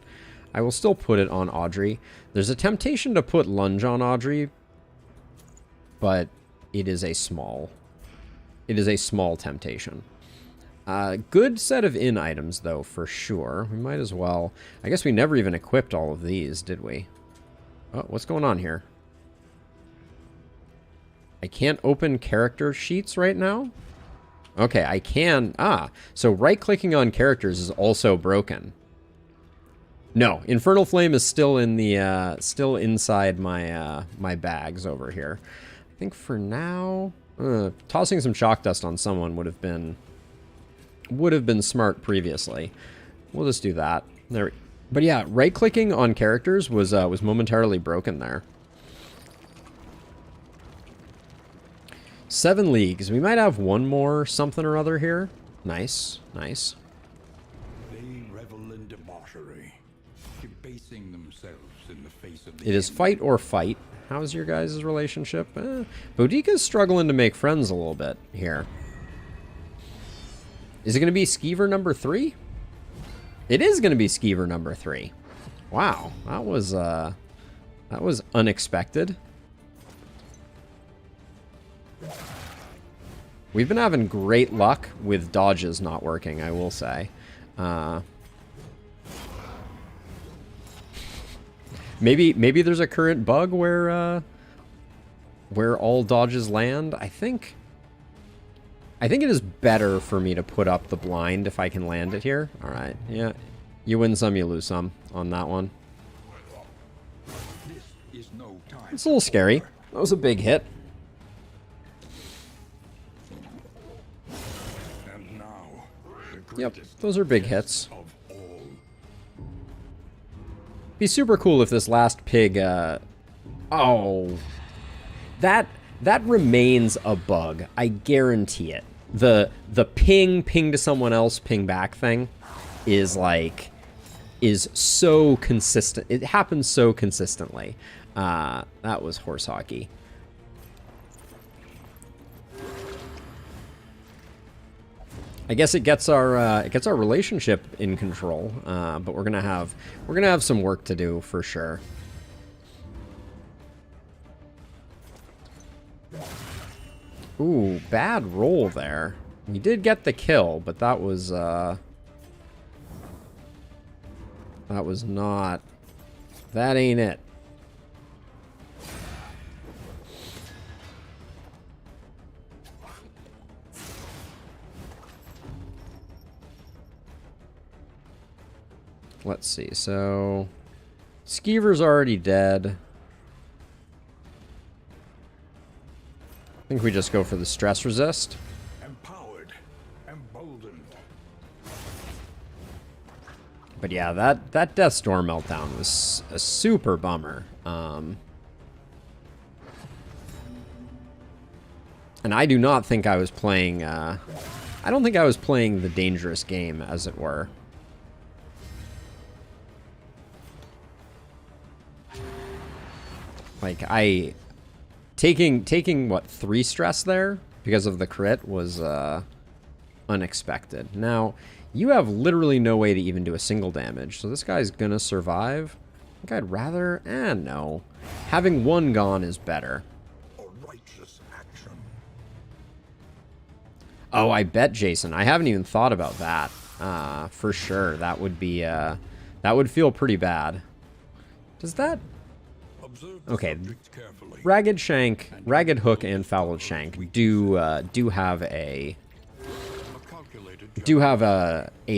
I will still put it on Audrey. There's a temptation to put Lunge on Audrey, but it is a small temptation. Good set of in items, though, for sure. We might as well... I guess we never even equipped all of these, did we? Oh, what's going on here? I can't open character sheets right now? Okay, I can... so right-clicking on characters is also broken. No, Infernal Flame is still in the, still inside my, my bags over here. I think for now... tossing some shock dust on someone would have been smart previously. We'll just do that. There. But yeah, right-clicking on characters was momentarily broken there. 7 leagues. We might have one more something or other here. Nice, nice. They revel in debauchery, debasing themselves in the face of the It is fight or fight. How's your guys' relationship? Boudica's struggling to make friends a little bit here. Is it going to be Skeever number 3? It is going to be Skeever number 3. Wow, that was unexpected. We've been having great luck with dodges not working, I will say. Maybe there's a current bug where all dodges land. I think it is better for me to put up the blind if I can land it here. All right, yeah, you win some, you lose some on that one. It's a little scary. That was a big hit. Yep, those are big hits. Be super cool if this last pig, oh. That remains a bug. I guarantee it. The ping to someone else, ping back thing is so consistent. It happens so consistently. That was horse hockey. I guess it gets our relationship in control, but we're gonna have some work to do for sure. Ooh, bad roll there. We did get the kill, but that was not. That ain't it. Let's see, so Skeever's already dead. I think we just go for the stress resist. Empowered, emboldened. But yeah, that Death's Door meltdown was a super bummer. And I do not think I was playing, I don't think I was playing the dangerous game, as it were. Like, taking what, 3 stress there because of the crit was, unexpected. Now, you have literally no way to even do a single damage, so this guy's gonna survive. I think I'd rather, no. Having 1 gone is better. Oh, I bet, Jason. I haven't even thought about that. For sure. That would be, that would feel pretty bad. Does that... Okay. Ragged Shank, Ragged Hook, and Fouled Shank do have a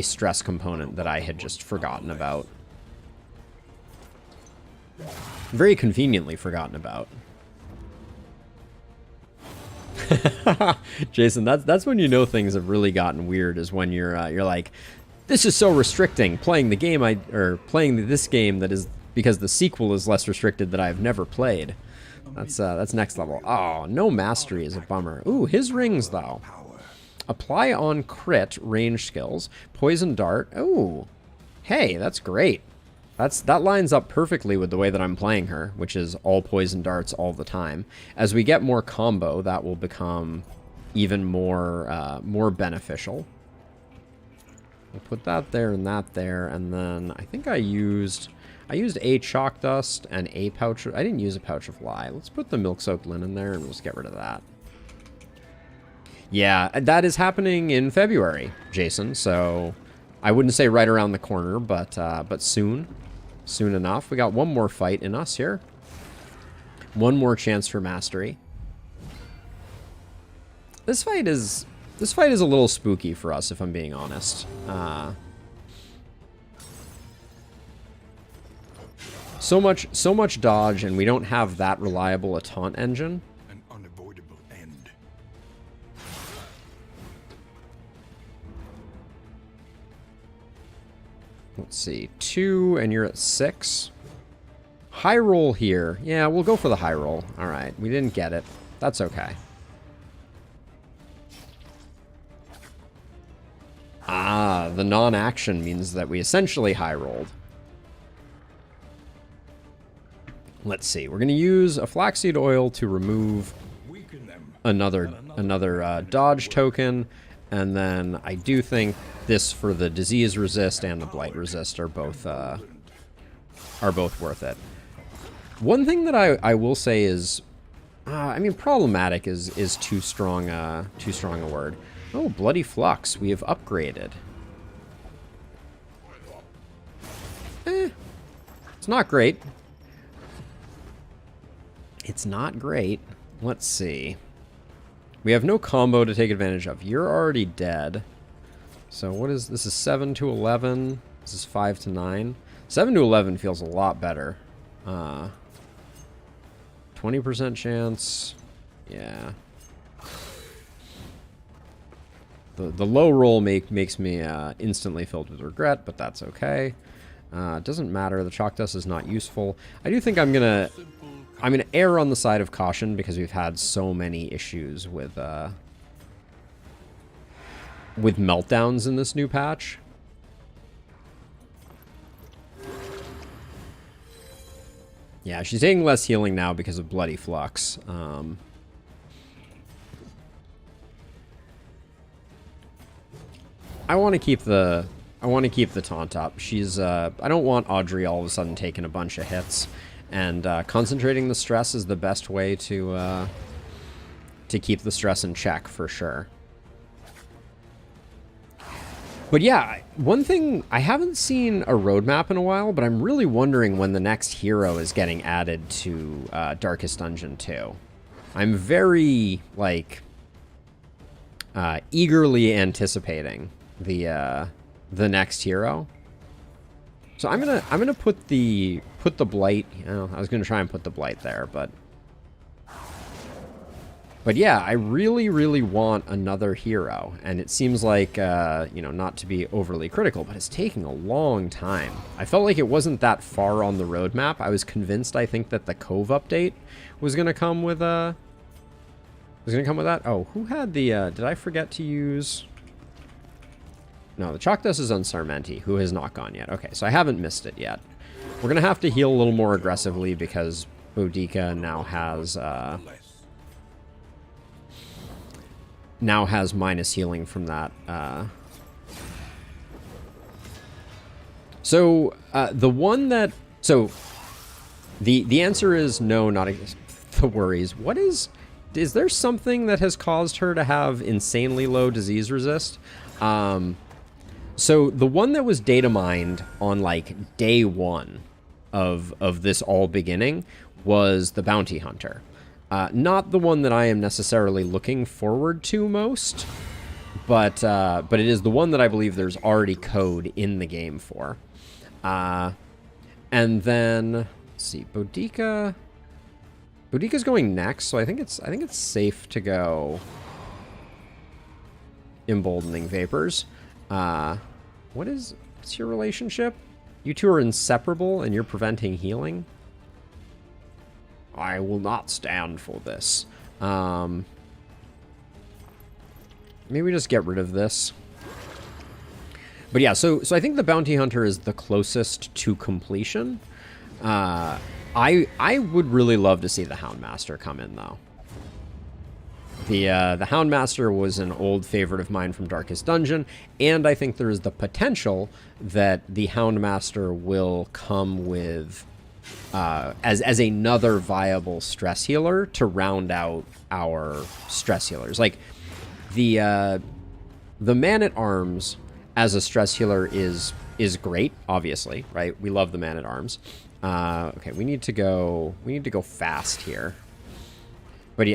stress component that I had just forgotten about. Very conveniently forgotten about. Jason, that's when you know things have really gotten weird, is when you're like, this is so restricting. Playing the game playing this game that is because the sequel is less restricted that I've never played. That's next level. Oh, no mastery is a bummer. Ooh, his rings though. Apply on crit range skills. Poison dart. Ooh, hey, that's great. That lines up perfectly with the way that I'm playing her, which is all poison darts all the time. As we get more combo, that will become even more beneficial. We'll put that there, and then I think I used a chalk dust and a pouch. I didn't use a pouch of lye. Let's put the milk-soaked linen there, and we'll just get rid of that. Yeah, that is happening in February, Jason. So I wouldn't say right around the corner, but soon. Soon enough. We got 1 more fight in us here. 1 more chance for mastery. This fight is a little spooky for us, if I'm being honest. So much dodge, and we don't have that reliable a taunt engine. An unavoidable end. Let's see, 2, and you're at 6. High roll here. Yeah, we'll go for the high roll. All right, we didn't get it. That's okay. Ah, the non-action means that we essentially high rolled. Let's see. We're going to use a flaxseed oil to remove another dodge token. And then I do think this for the disease resist and the blight resist are both worth it. One thing that I will say is, I mean, problematic is too strong a word. Oh, bloody flux. We have upgraded. It's not great. It's not great. Let's see. We have no combo to take advantage of. You're already dead. So what is this? Is 7 to 11. This is 5 to 9. 7 to 11 feels a lot better. 20% chance. Yeah. The low roll makes me instantly filled with regret, but that's okay. It doesn't matter. The chalk dust is not useful. I do think I'm gonna err on the side of caution because we've had so many issues with meltdowns in this new patch. Yeah, she's taking less healing now because of bloody flux. I want to keep the taunt up. She's I don't want Audrey all of a sudden taking a bunch of hits, and concentrating the stress is the best way to keep the stress in check for sure. But yeah, one thing, I haven't seen a roadmap in a while, but I'm really wondering when the next hero is getting added to Darkest Dungeon 2. I'm very, like, eagerly anticipating the next hero. So I'm gonna put the blight. I was gonna try and put the blight there, but yeah, I really want another hero, and it seems like not to be overly critical, but it's taking a long time. I felt like it wasn't that far on the roadmap. I was convinced. I think that the Cove update was gonna come with that. Oh, who had the? Did I forget to use? No, the chalk dust is on Sarmenti, who has not gone yet. Okay, so I haven't missed it yet. We're going to have to heal a little more aggressively because Boudica now has minus healing from that. So the answer is no, not the worries. Is there something that has caused her to have insanely low disease resist? So the one that was data mined on like day one of this all beginning was the bounty hunter. Not the one that I am necessarily looking forward to most, but it is the one that I believe there's already code in the game for. And then let's see, Boudica's going next, so I think it's safe to go Emboldening Vapors. What's your relationship? You two are inseparable and you're preventing healing? I will not stand for this. Maybe we just get rid of this. But yeah, so I think the Bounty Hunter is the closest to completion. I would really love to see the Houndmaster come in, though. The Houndmaster was an old favorite of mine from Darkest Dungeon, and I think there is the potential that the Houndmaster will come with as another viable stress healer to round out our stress healers. Like the Man-at-Arms as a stress healer is great, obviously, right? We love the Man-at-Arms. Okay, we need to go fast here. But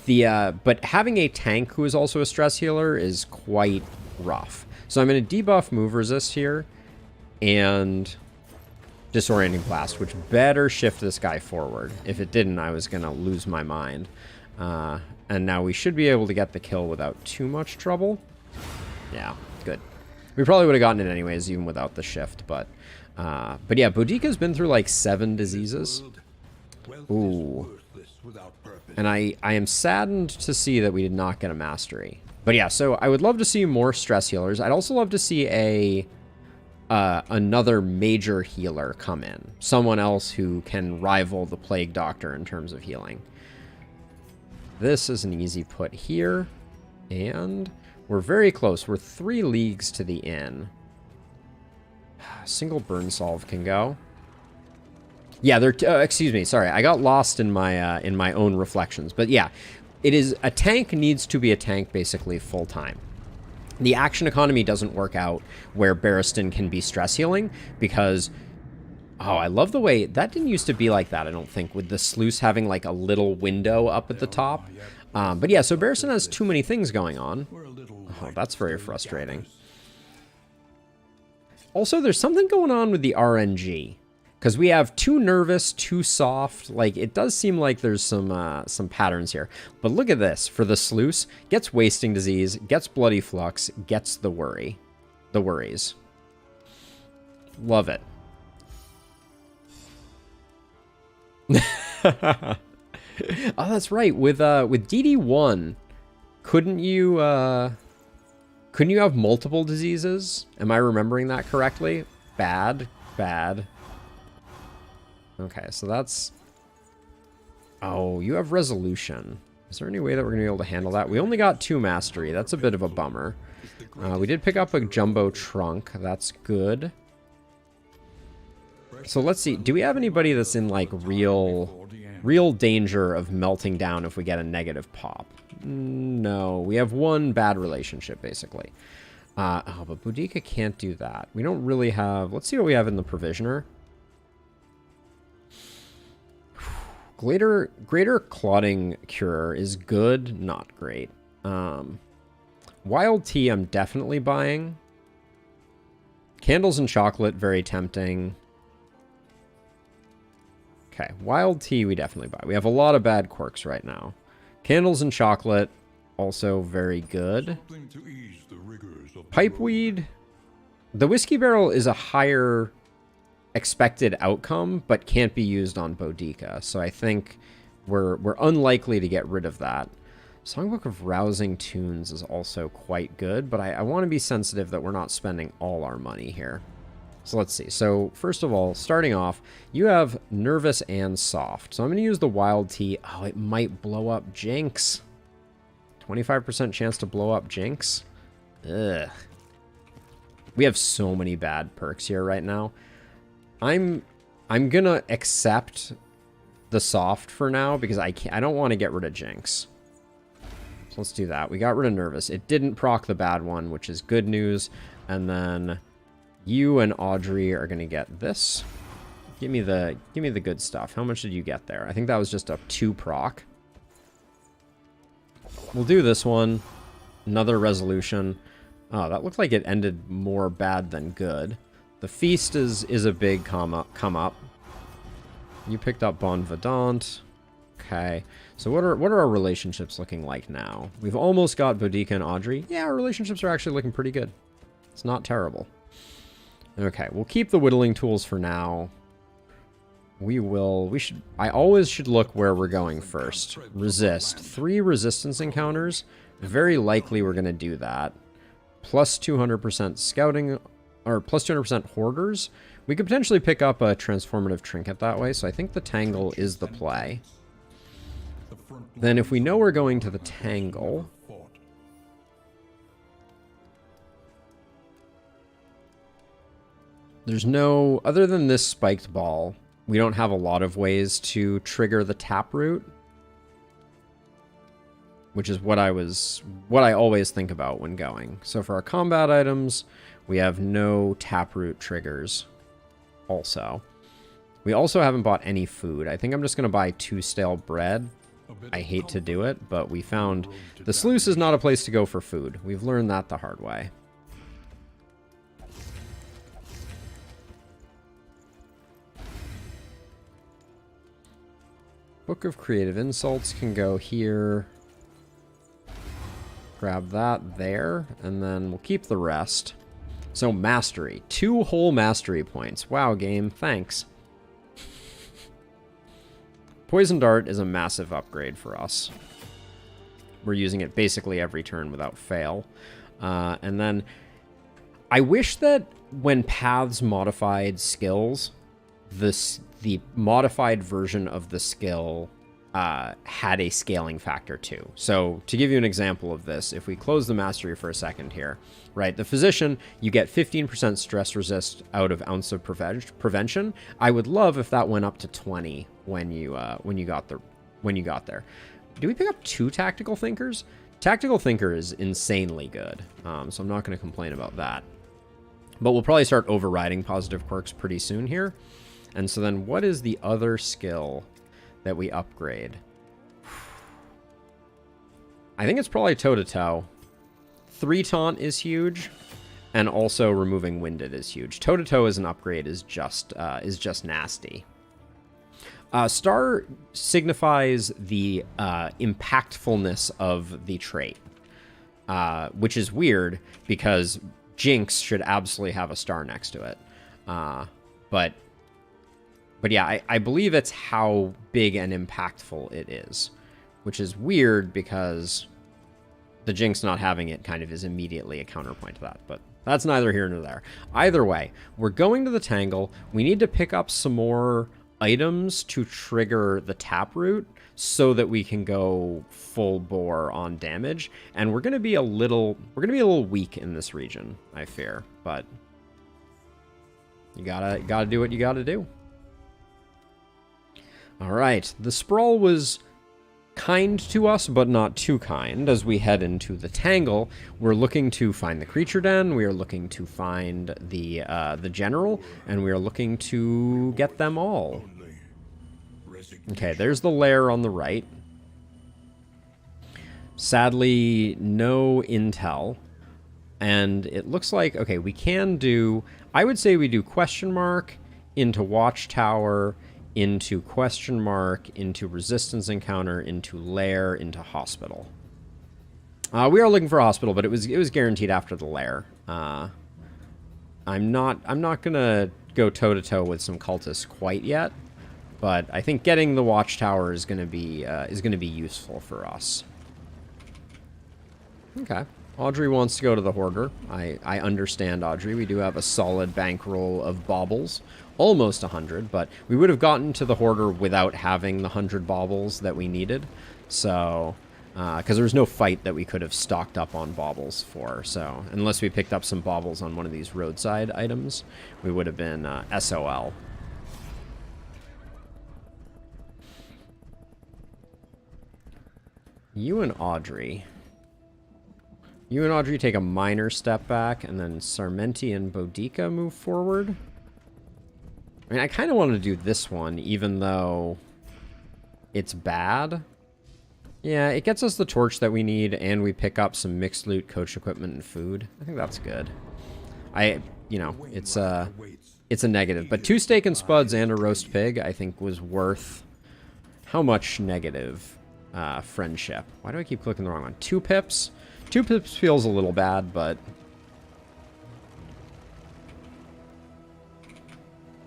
yeah, but having a tank who is also a stress healer is quite rough. So I'm going to debuff move resist here and disorienting blast, which better shift this guy forward. If it didn't, I was going to lose my mind. And now we should be able to get the kill without too much trouble. Yeah, good. We probably would have gotten it anyways, even without the shift. But yeah, Boudica's been through like 7 diseases. Ooh. And I am saddened to see that we did not get a mastery. But yeah, so I would love to see more stress healers. I'd also love to see another major healer come in. Someone else who can rival the Plague Doctor in terms of healing. This is an easy put here. And we're very close. We're 3 leagues to the inn. Single burn solve can go. Yeah, excuse me. Sorry, I got lost in my own reflections. But yeah, it is a tank needs to be a tank basically full time. The action economy doesn't work out where Barristan can be stress healing because, oh, I love the way that didn't used to be like that. I don't think, with the sluice having like a little window up at the top. But yeah, so Barristan has too many things going on. Oh, that's very frustrating. Also, there's something going on with the RNG. Because we have too nervous, too soft. Like, it does seem like there's some patterns here. But look at this. For the sluice, gets wasting disease, gets bloody flux, gets the worries. Love it. Oh, that's right. With DD1, couldn't you have multiple diseases? Am I remembering that correctly? Bad. Okay, so that's... Oh, you have resolution. Is there any way that we're going to be able to handle that? We only got 2 mastery. That's a bit of a bummer. We did pick up a jumbo trunk. That's good. So let's see. Do we have anybody that's in, like, real danger of melting down if we get a negative pop? No. We have 1 bad relationship, basically. Oh, but Boudica can't do that. We don't really have... Let's see what we have in the Provisioner. Greater Clotting Cure is good, not great. Wild Tea I'm definitely buying. Candles and Chocolate, very tempting. Okay, wild tea we definitely buy. We have a lot of bad quirks right now. Candles and chocolate, also very good. Something to ease the rigors of the road. Pipeweed. The whiskey barrel is a higher expected outcome, but can't be used on Boudica. So I think we're unlikely to get rid of that. Songbook of Rousing Tunes is also quite good, but I want to be sensitive that we're not spending all our money here. So let's see. So first of all, starting off, you have nervous and soft. So I'm going to use the wild tea. Oh, it might blow up Jinx. 25% chance to blow up Jinx. Ugh. We have so many bad perks here right now. I'm going to accept the soft for now because I don't want to get rid of Jinx. So let's do that. We got rid of nervous. It didn't proc the bad one, which is good news. And then you and Audrey are going to get this. Give me the good stuff. How much did you get there? I think that was just a 2 proc. We'll do this one. Another resolution. Oh, that looked like it ended more bad than good. The feast is a big come up. You picked up Bon Vedant. Okay. So what are our relationships looking like now? We've almost got Boudica and Audrey. Yeah, our relationships are actually looking pretty good. It's not terrible. Okay, we'll keep the whittling tools for now. I always should look where we're going first. Resist. 3 resistance encounters. Very likely we're going to do that. Plus 200% scouting, or plus 200% hoarders. We could potentially pick up a transformative trinket that way, so I think the Tangle is the play. Then if we know we're going to the Tangle, there's no, other than this spiked ball, we don't have a lot of ways to trigger the taproot, which is what I always think about when going. So for our combat items, we have no taproot triggers also. We also haven't bought any food. I think I'm just going to buy 2 stale bread. I hate to do it, but we found the sluice is not a place to go for food. We've learned that the hard way. Book of Creative Insults can go here. Grab that there, and then we'll keep the rest. So Mastery. 2 whole Mastery points. Wow, game. Thanks. Poison Dart is a massive upgrade for us. We're using it basically every turn without fail. And then I wish that when paths modified skills, the modified version of the skill had a scaling factor too. So to give you an example of this, if we close the mastery for a second here, right? The physician, you get 15% stress resist out of ounce of prevention. I would love if that went up to 20 when you got there. Do we pick up 2 tactical thinkers? Tactical thinker is insanely good, so I'm not going to complain about that. But we'll probably start overriding positive quirks pretty soon here. And so then what is the other skill that we upgrade? I think it's probably toe-to-toe. 3 taunt is huge, and also removing winded is huge. Toe-to-toe as an upgrade is just nasty. Star signifies the impactfulness of the trait, which is weird because Jinx should absolutely have a star next to it. But yeah, I believe it's how big and impactful it is, which is weird because the Jinx not having it kind of is immediately a counterpoint to that. But that's neither here nor there. Either way, we're going to the Tangle. We need to pick up some more items to trigger the taproot so that we can go full bore on damage. And we're going to be a little weak in this region, I fear. But you gotta do what you gotta do. All right, the Sprawl was kind to us, but not too kind. As we head into the Tangle, we're looking to find the creature den, we are looking to find the general, and we are looking to get them all. Okay, there's the lair on the right. Sadly, no intel. And it looks like, okay, we can do, I would say we do question mark into watchtower, into question mark, into resistance encounter, into lair, into hospital. We are looking for a hospital, but it was guaranteed after the lair. I'm not gonna go toe to toe with some cultists quite yet, but I think getting the watchtower is gonna be useful for us. Okay. Audrey wants to go to the Hoarder. I understand, Audrey. We do have a solid bankroll of baubles. Almost 100, but we would have gotten to the Hoarder without having the 100 baubles that we needed. So, because there was no fight that we could have stocked up on baubles for. So, unless we picked up some baubles on one of these roadside items, we would have been SOL. You and Audrey take a minor step back, and then Sarmenti and Boudica move forward. I mean, I kind of want to do this one, even though it's bad. Yeah, it gets us the torch that we need, and we pick up some mixed loot, coach equipment, and food. I think that's good. It's a negative. But 2 steak and spuds and a roast pig, I think, was worth how much negative friendship? Why do I keep clicking the wrong one? 2 pips? 2 pips feels a little bad, but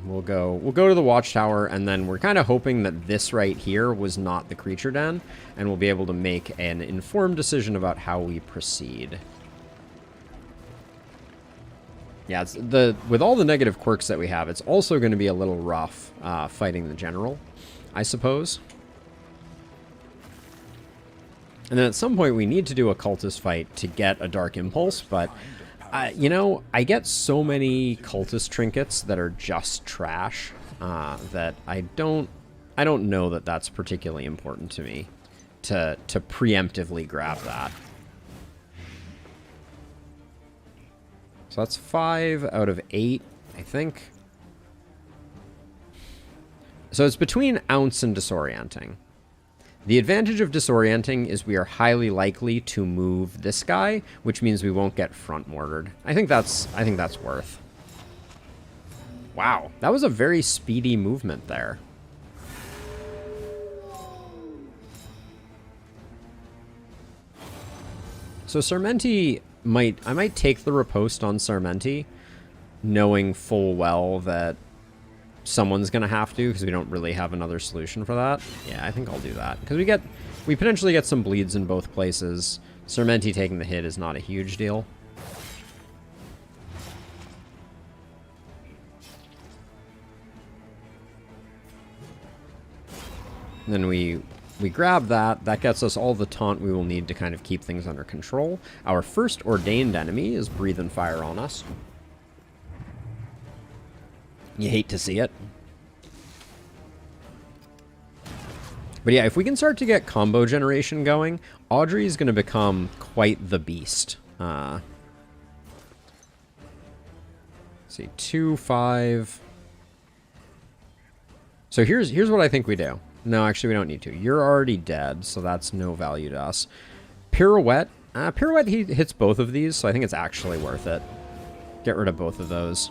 we'll go to the watchtower, and then we're kind of hoping that this right here was not the creature den, and we'll be able to make an informed decision about how we proceed. Yeah, with all the negative quirks that we have, it's also going to be a little rough fighting the general, I suppose. And then at some point we need to do a cultist fight to get a dark impulse, but I get so many cultist trinkets that are just trash that I don't know that that's particularly important to me to preemptively grab that. So that's 5 out of 8, I think. So it's between ounce and disorienting. The advantage of disorienting is we are highly likely to move this guy, which means we won't get front mortared. I think that's worth. Wow, that was a very speedy movement there. So Sarmenti I might take the riposte on Sarmenti, knowing full well that someone's gonna have to, because we don't really have another solution for that. Yeah, I think I'll do that, because we potentially get some bleeds in both places. Sarmenti taking the hit is not a huge deal. And then we grab that. That gets us all the taunt we will need to kind of keep things under control. Our first ordained enemy is breathing fire on us. You hate to see it. But yeah, if we can start to get combo generation going, Audrey's going to become quite the beast. Let's see, 2, 5. So here's what I think we do. No, actually, we don't need to. You're already dead, so that's no value to us. Pirouette. Pirouette, he hits both of these, so I think it's actually worth it. Get rid of both of those.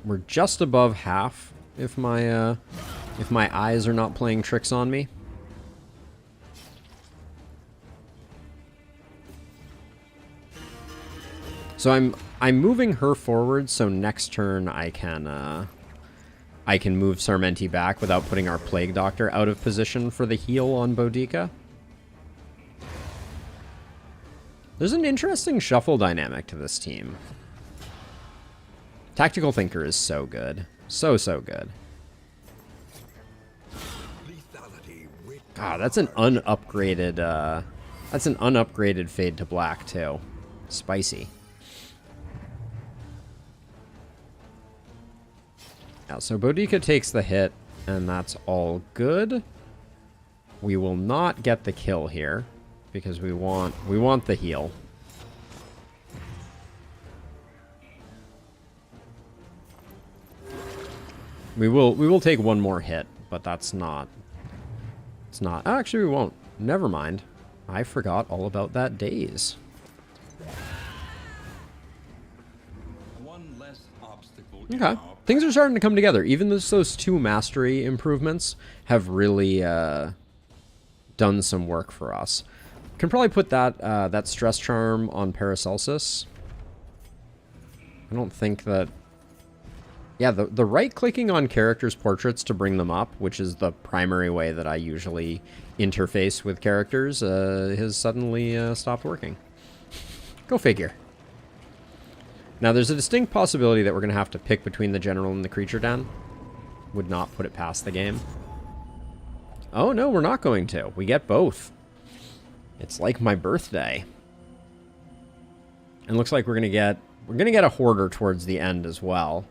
We're just above half if my eyes are not playing tricks on me. So I'm moving her forward, so next turn I can move Sarmenti back without putting our Plague Doctor out of position for the heal on Boudica. There's an interesting shuffle dynamic to this team. Tactical Thinker is so good. So good. Ah, that's an unupgraded Fade to Black too. Spicy. Yeah, so Boudica takes the hit, and that's all good. We will not get the kill here because we want the heal. We will take one more hit, but that's not. It's not. Actually, we won't. Never mind. I forgot all about that daze. One less obstacle. Okay. Things are starting to come together. Even those 2 mastery improvements have really done some work for us. Can probably put that that stress charm on Paracelsus. I don't think that... Yeah, the right-clicking on characters' portraits to bring them up, which is the primary way that I usually interface with characters, has suddenly stopped working. Go figure. Now, there's a distinct possibility that we're going to have to pick between the general and the creature den. Would not put it past the game. Oh, no, we're not going to. We get both. It's like my birthday. And looks like we're going to get a hoarder towards the end as well.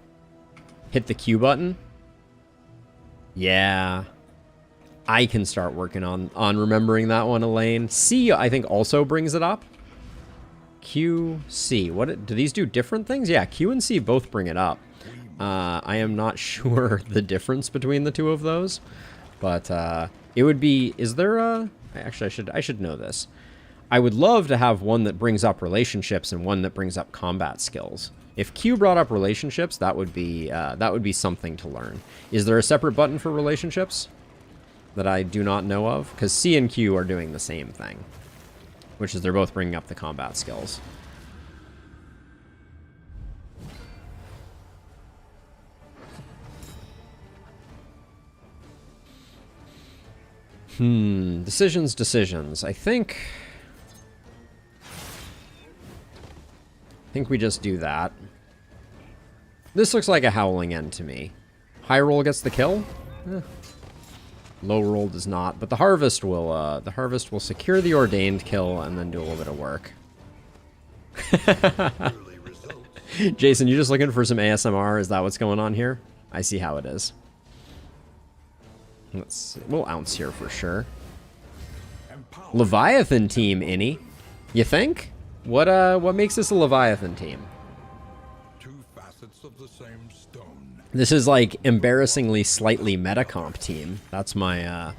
Hit the Q button. Yeah. I can start working on remembering that one, Elaine. C, I think, also brings it up. Q, C. What do these do different things? Yeah, Q and C both bring it up. I am not sure the difference between the 2 of those. But it would be... Is there a... Actually, I should know this. I would love to have one that brings up relationships and one that brings up combat skills. If Q brought up relationships, that would be something to learn. Is there a separate button for relationships that I do not know of? Because C and Q are doing the same thing, which is they're both bringing up the combat skills. Decisions. I think we just do that. This looks like a howling end to me. High roll gets the kill. Low roll does not, but the harvest will secure the ordained kill and then do a little bit of work. Jason, you just looking for some ASMR? Is that what's going on here? I see how it is. Let's see. We'll ounce here for sure. Leviathan team, Innie. You think? What makes this a Leviathan team? 2 facets of the same stone. This is like embarrassingly slightly metacomp team. That's my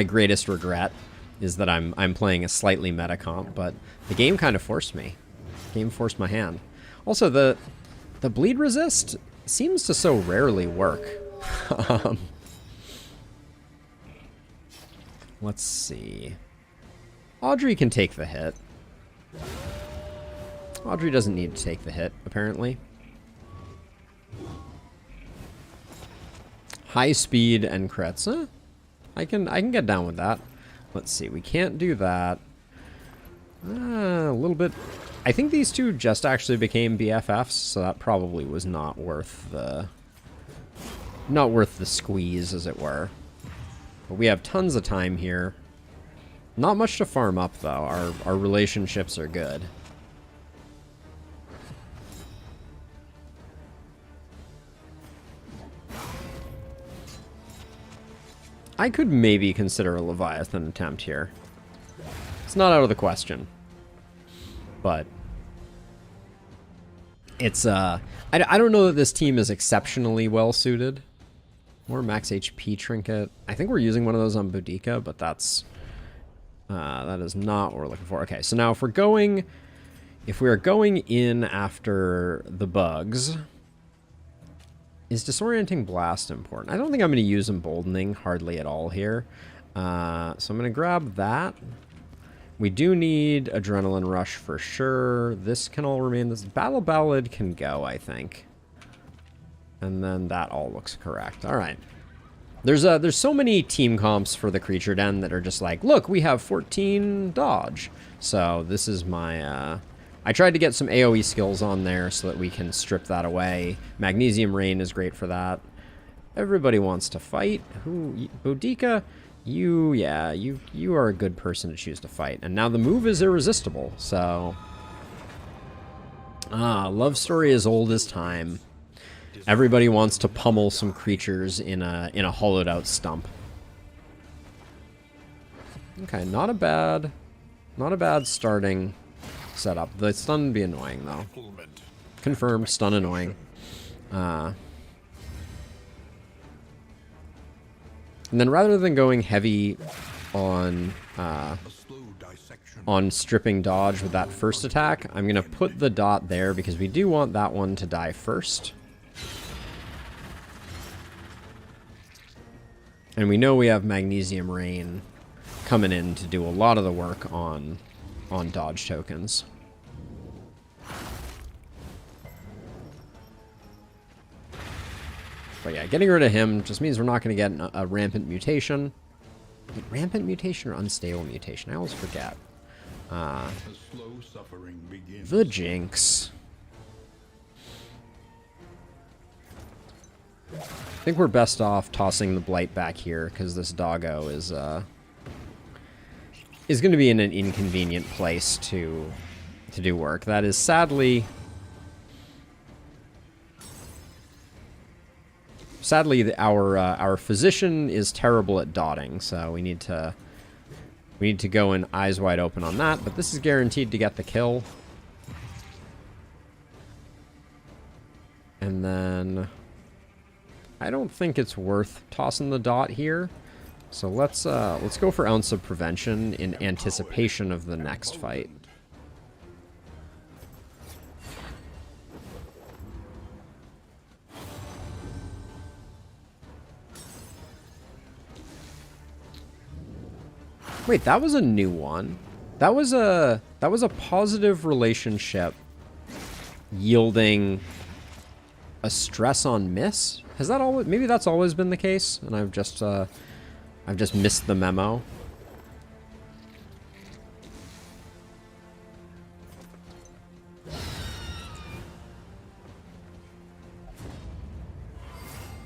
greatest regret, is that I'm playing a slightly metacomp, but the game kind of forced me. The game forced my hand. Also, the bleed resist seems to so rarely work. Let's see. Audrey can take the hit. Audrey doesn't need to take the hit, apparently. High speed and crits. I can get down with that. Let's see. We can't do that. A little bit. I think these 2 just actually became BFFs, so that probably was not worth the squeeze, as it were. But we have tons of time here. Not much to farm up, though. Our relationships are good. I could maybe consider a Leviathan attempt here. It's not out of the question. But it's, I don't know that this team is exceptionally well suited. More max HP trinket. I think we're using one of those on Boudica, but that is not what we're looking for. Okay, so now if we are going in after the bugs, is Disorienting Blast important? I don't think I'm going to use Emboldening hardly at all here. So I'm going to grab that. We do need Adrenaline Rush for sure. This can all remain. This Battle Ballad can go, I think. And then that all looks correct. All right. There's so many team comps for the Creature Den that are just like, look, we have 14 dodge. So this is my... I tried to get some AoE skills on there so that we can strip that away. Magnesium Rain is great for that. Everybody wants to fight. Who? Boudica, you are a good person to choose to fight. And now the move is irresistible, so... love story as old as time. Everybody wants to pummel some creatures in a hollowed out stump. Okay, not a bad starting setup. The stun would be annoying though. Confirmed, stun annoying. And then rather than going heavy on A slow dissection. on stripping dodge with that first attack. I'm going to put the dot there because we do want that one to die first. And we know we have Magnesium Rain coming in to do a lot of the work on dodge tokens. But yeah, getting rid of him just means we're not going to get a rampant mutation. Rampant mutation or unstable mutation? I always forget. The slow suffering begins. The Jinx. I think we're best off tossing the Blight back here because this doggo is going to be in an inconvenient place to do work. That is sadly our physician is terrible at dotting, so we need to go in eyes wide open on that. But this is guaranteed to get the kill. And then I don't think it's worth tossing the dot here. So let's go for Ounce of Prevention in anticipation of the next fight. Wait, that was a new one. That was a positive relationship yielding a stress on miss. Has that always, maybe that's always been the case, and I've just missed the memo.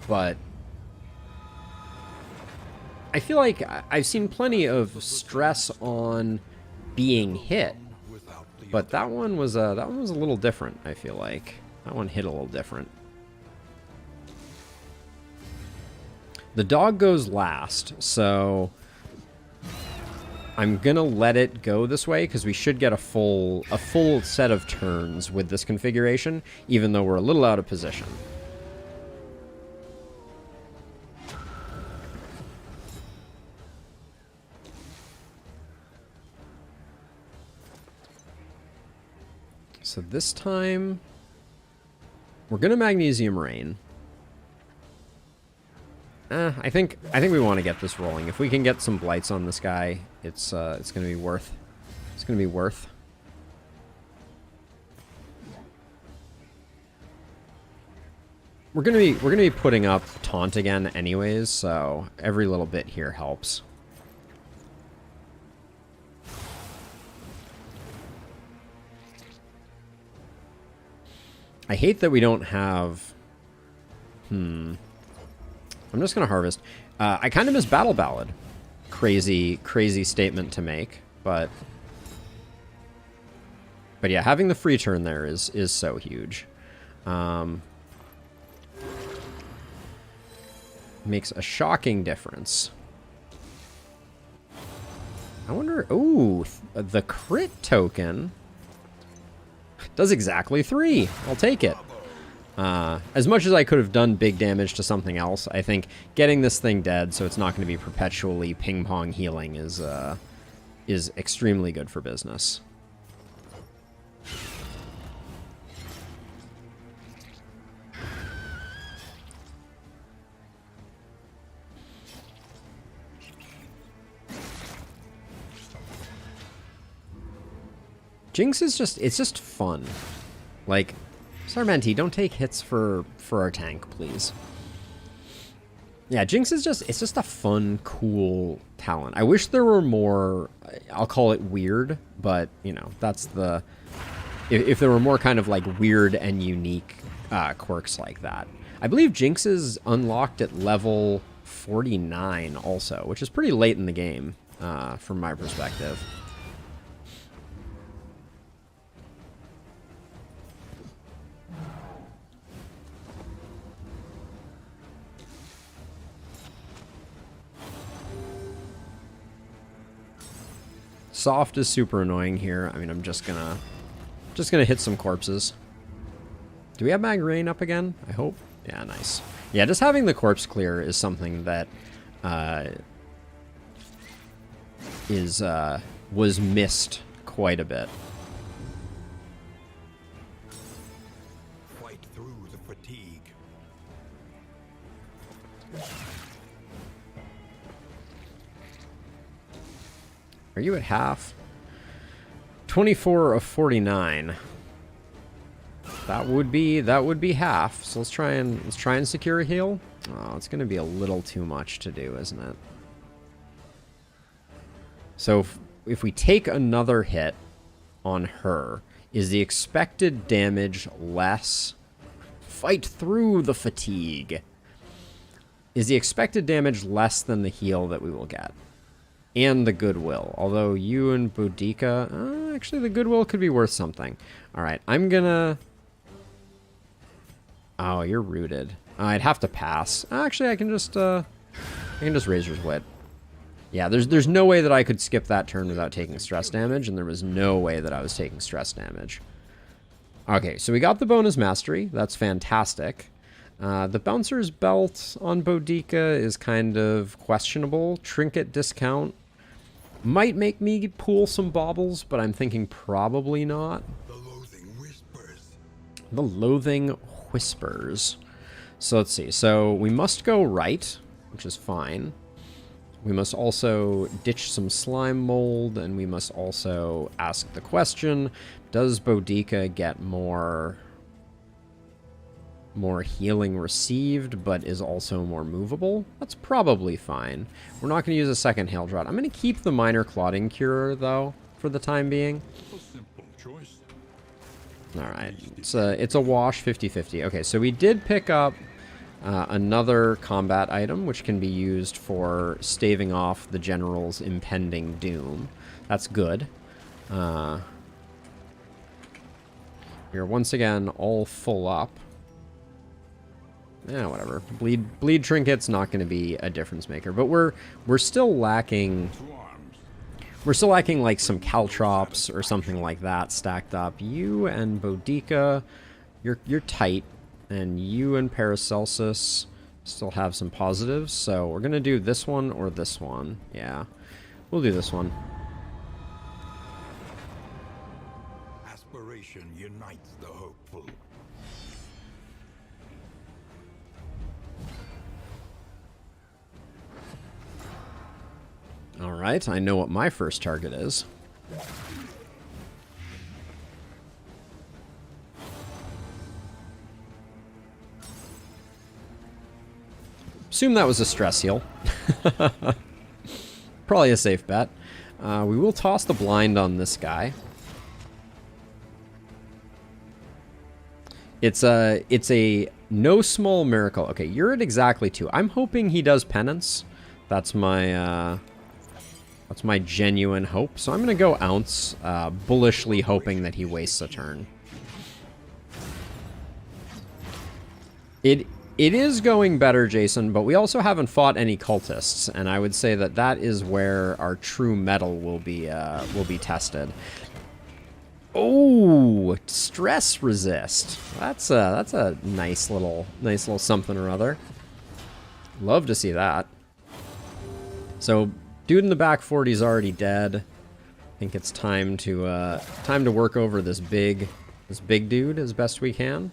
But I feel like I've seen plenty of stress on being hit, but that one was a little different. I feel like that one hit a little different. The dog goes last, so I'm gonna let it go this way because we should get a full set of turns with this configuration, even though we're a little out of position. So this time we're gonna Magnesium Rain. I think we want to get this rolling. If we can get some blights on this guy, it's gonna be worth. It's gonna be worth. We're gonna be putting up taunt again, anyways. So every little bit here helps. I hate that we don't have. I'm just going to harvest. I kind of miss Battle Ballad. Crazy statement to make, but yeah, having the free turn there is so huge. Makes a shocking difference. I wonder. Ooh, the crit token does exactly 3. I'll take it. As much as I could have done big damage to something else, I think getting this thing dead so it's not going to be perpetually ping-pong healing is extremely good for business. Jinx is it's just fun. Like, Sarmenti, don't take hits for our tank, please. Yeah, Jinx is it's just a fun, cool talent. I wish there were more, I'll call it weird, but, you know, that's the... If there were more kind of, like, weird and unique quirks like that. I believe Jinx is unlocked at level 49 also, which is pretty late in the game, from my perspective. Soft is super annoying here. I mean, I'm just gonna hit some corpses. Do we have Mag Rain up again? I hope. Yeah, nice. Yeah, just having the corpse clear is something that is was missed quite a bit. Fight through the fatigue. Are you at half? 24 of 49. That would be half. So let's try and secure a heal. Oh, it's going to be a little too much to do, isn't it? So if we take another hit on her, is the expected damage less? Fight through the fatigue. Is the expected damage less than the heal that we will get? And the goodwill. Although you and Boudica... actually, the goodwill could be worth something. Alright, I'm gonna... Oh, you're rooted. I'd have to pass. Actually, I can just Razor's Wit. Yeah, there's no way that I could skip that turn without taking stress damage, and there was no way that I was taking stress damage. Okay, so we got the bonus mastery. That's fantastic. The Bouncer's Belt on Boudica is kind of questionable. Trinket discount might make me pool some baubles, but I'm thinking probably not. The loathing whispers. The loathing whispers. So let's see. So we must go right, which is fine. We must also ditch some slime mold, and we must also ask the question, does Boudica get more healing received, but is also more movable? That's probably fine. We're not going to use a second Hail Drought. I'm going to keep the Minor Clotting Cure, though, for the time being. A simple choice. Alright, it's a wash 50-50. Okay, so we did pick up another combat item, which can be used for staving off the General's impending doom. That's good. We are once again all full up. Yeah, whatever. Bleed Trinket's not going to be a difference maker, but we're still lacking... We're still lacking, like, some Caltrops or something like that stacked up. You and Boudica, you're tight. And you and Paracelsus still have some positives. So we're going to do this one or this one. Yeah, we'll do this one. Aspiration unites the hopeful. All right, I know what my first target is. Assume that was a stress heal. Probably a safe bet. We will toss the blind on this guy. It's a no small miracle. Okay, you're at exactly 2. I'm hoping he does penance. That's my genuine hope. So I'm gonna go ounce, bullishly hoping that he wastes a turn. It is going better, Jason, but we also haven't fought any cultists, and I would say that that is where our true metal will be tested. Oh, stress resist. That's a nice little something or other. Love to see that. So, dude in the back 40 is already dead. I think it's time to work over this big dude as best we can.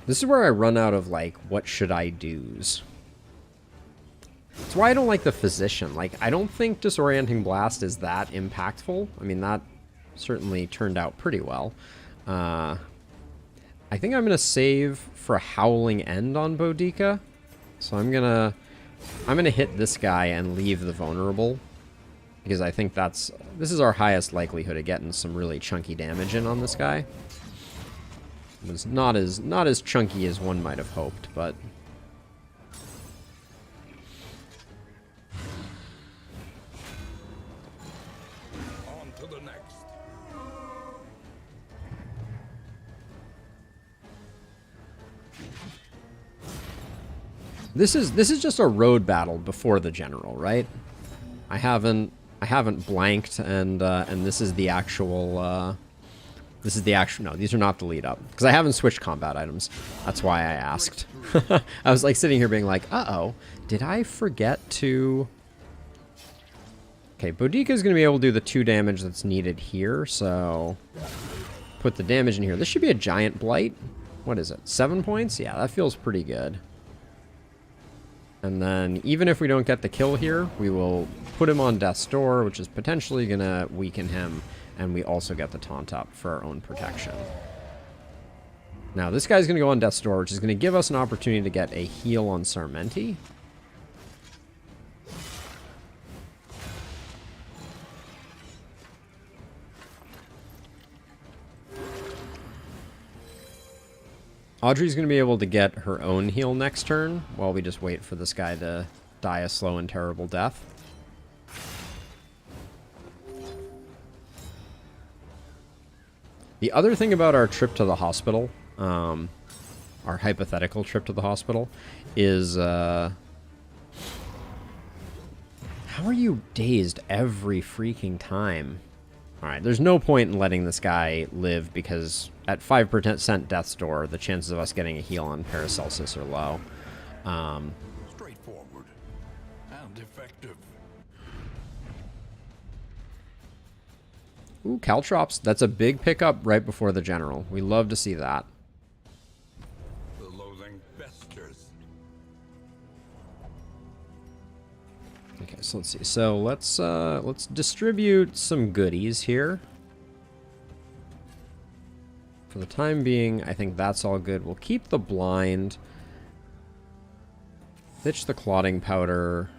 This is where I run out of, like, what should I do's. That's why I don't like the Physician. Like, I don't think Disorienting Blast is that impactful. I mean, that certainly turned out pretty well. I think I'm going to save for a Howling End on Boudica. So I'm going to hit this guy and leave the Vulnerable. Because I think this is our highest likelihood of getting some really chunky damage in on this guy. It was not as chunky as one might have hoped, but On to the next. this is just a road battle before the general, right? I haven't blanked, and this is the actual This is the actual... No, these are not the lead up. Because I haven't switched combat items. That's why I asked. I was like sitting here being like, uh-oh, did I forget to... Okay, Boudica is going to be able to do the 2 damage that's needed here, so... Put the damage in here. This should be a giant blight. What is it? 7 points? Yeah, that feels pretty good. And then, even if we don't get the kill here, we will put him on Death's Door, which is potentially going to weaken him. And we also get the taunt up for our own protection. Now, this guy's going to go on Death's Door, which is going to give us an opportunity to get a heal on Sarmenti. Audrey's going to be able to get her own heal next turn, while we just wait for this guy to die a slow and terrible death. The other thing about our trip to the hospital, our hypothetical trip to the hospital, is, how are you dazed every freaking time? Alright, there's no point in letting this guy live, because at 5% Death's Door, the chances of us getting a heal on Paracelsus are low. Straightforward and effective. Ooh, Caltrops. That's a big pickup right before the General. We love to see that. The loathing festers. Okay, so let's see. So let's distribute some goodies here. For the time being, I think that's all good. We'll keep the blind. Ditch the clotting powder.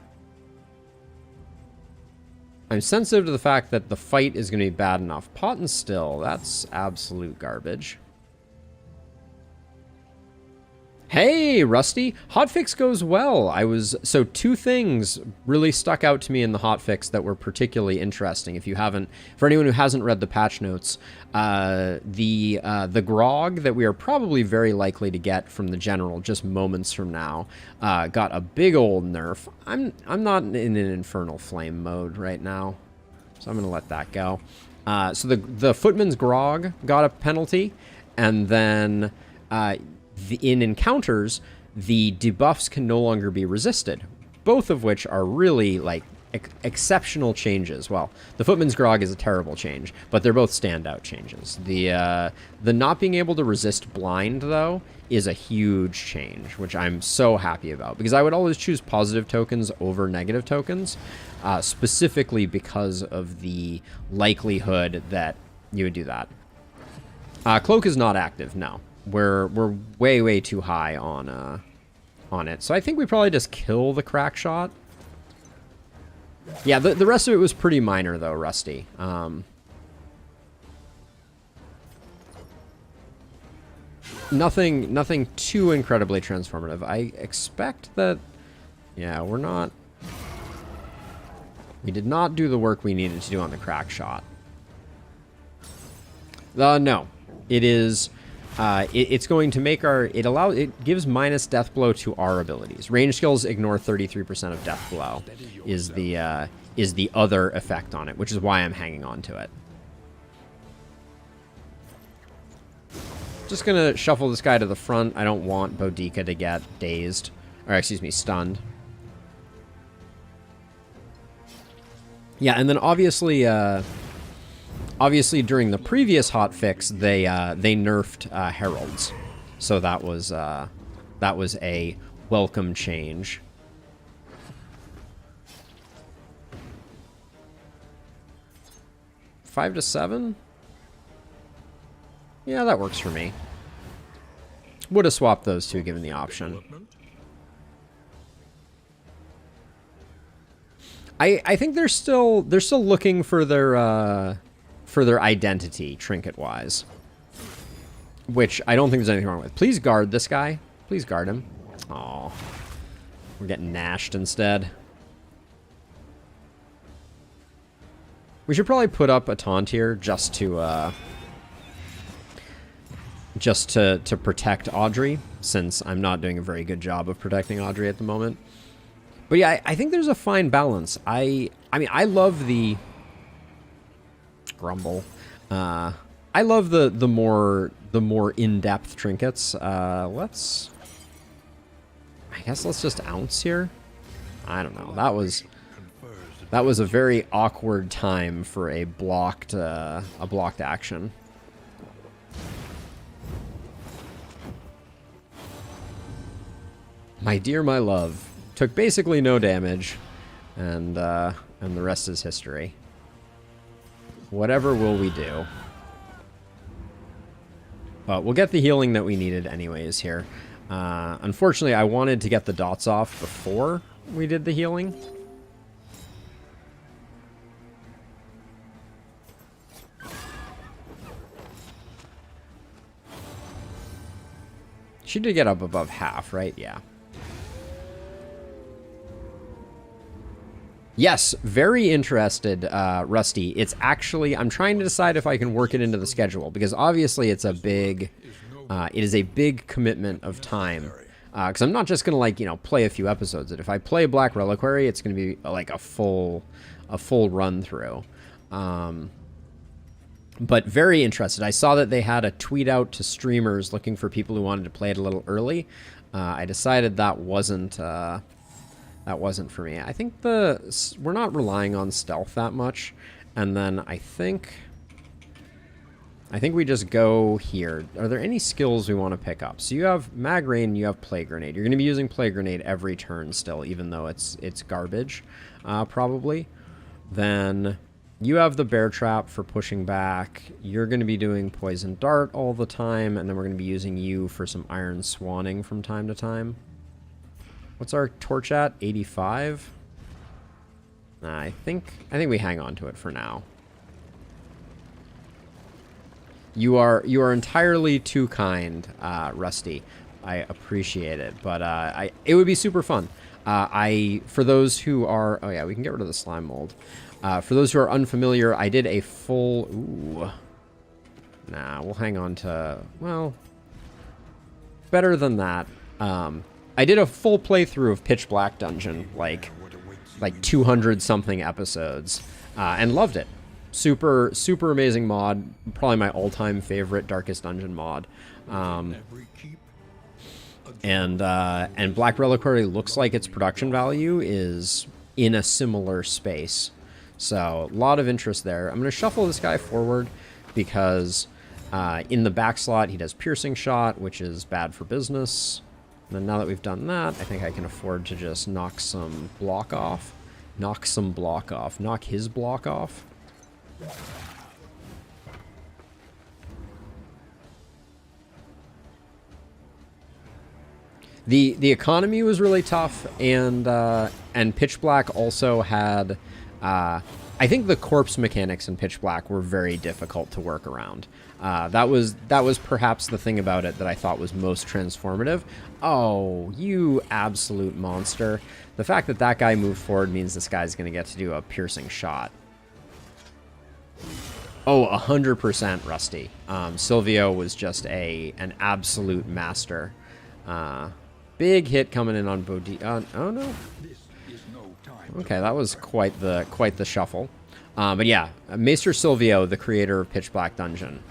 I'm sensitive to the fact that the fight is going to be bad enough. Pot and Still, that's absolute garbage. Hey, Rusty! Hotfix goes well. So 2 things really stuck out to me in the hotfix that were particularly interesting. For anyone who hasn't read the patch notes, the grog that we are probably very likely to get from the General just moments from now, got a big old nerf. I'm not in an Infernal Flame mode right now, so I'm gonna let that go. So the Footman's Grog got a penalty, and then in encounters, the debuffs can no longer be resisted, both of which are really, like, exceptional changes. Well, the Footman's Grog is a terrible change, but they're both standout changes. The not being able to resist blind, though, is a huge change, which I'm so happy about, because I would always choose positive tokens over negative tokens, specifically because of the likelihood that you would do that. Cloak is not active, no. We're way too high on it. So I think we probably just kill the crack shot. Yeah, the rest of it was pretty minor though, Rusty. Nothing too incredibly transformative. I expect that, yeah, we did not do the work we needed to do on the crack shot. No, it is. It's going to make it gives minus death blow to our abilities. Range skills ignore 33% of death blow is the other effect on it, which is why I'm hanging on to it. Just gonna shuffle this guy to the front. I don't want Boudica to get dazed, or excuse me, stunned. Yeah, and then obviously during the previous hotfix, they nerfed heralds, so that was a welcome change. Five to 7? Yeah, that works for me. Would have swapped those two given the option. I think they're still looking for their identity, trinket-wise. Which I don't think there's anything wrong with. Please guard this guy. Please guard him. Aw. We're getting nashed instead. We should probably put up a taunt here just to protect Audrey, since I'm not doing a very good job of protecting Audrey at the moment. But yeah, I think there's a fine balance. I mean, I love the... Grumble. I I love the more in-depth trinkets. I guess let's just ounce here. I don't know. That was a very awkward time for a blocked action. My dear, my love, took basically no damage, and the rest is history. Whatever will we do? But we'll get the healing that we needed anyways here. Unfortunately, I wanted to get the dots off before we did the healing. She did get up above half, right? Yeah. Yes, very interested, Rusty. It's actually, I'm trying to decide if I can work it into the schedule, because obviously it's a big, it is a big commitment of time. Because I'm not just going to, like, you know, play a few episodes. If I play Black Reliquary, it's going to be, like, a full run through. But very interested. I saw that they had a tweet out to streamers looking for people who wanted to play it a little early. I decided that wasn't for me. I think we're not relying on stealth that much. And then I think we just go here. Are there any skills we want to pick up? So you have Mag Rain, you have Plague Grenade. You're going to be using Plague Grenade every turn still, even though it's garbage, probably. Then you have the Bear Trap for pushing back. You're going to be doing Poison Dart all the time, and then we're going to be using you for some Iron Swanning from time to time. What's our torch at? 85? I think we hang on to it for now. You are entirely too kind, Rusty. I appreciate it, but it would be super fun. For those who are, oh yeah, we can get rid of the slime mold. For those who are unfamiliar, I did a full, nah, we'll hang on to, well, better than that. I did a full playthrough of Pitch Black Dungeon, like 200 something episodes, and loved it. Super amazing mod. Probably my all-time favorite Darkest Dungeon mod. And Black Reliquary looks like its production value is in a similar space. So a lot of interest there. I'm going to shuffle this guy forward because in the back slot he does Piercing Shot, which is bad for business. And then now that we've done that, I think I can afford to just knock some block off. Knock some block off. Knock his block off. The economy was really tough, and Pitch Black also had, I think the corpse mechanics in Pitch Black were very difficult to work around. That was perhaps the thing about it that I thought was most transformative. Oh, you absolute monster! The fact that that guy moved forward means this guy's going to get to do a piercing shot. Oh, 100% Rusty. Silvio was just an absolute master. Big hit coming in on Bodica. Oh no. Okay, that was quite the shuffle. But yeah, Maester Silvio, the creator of Pitch Black Dungeon,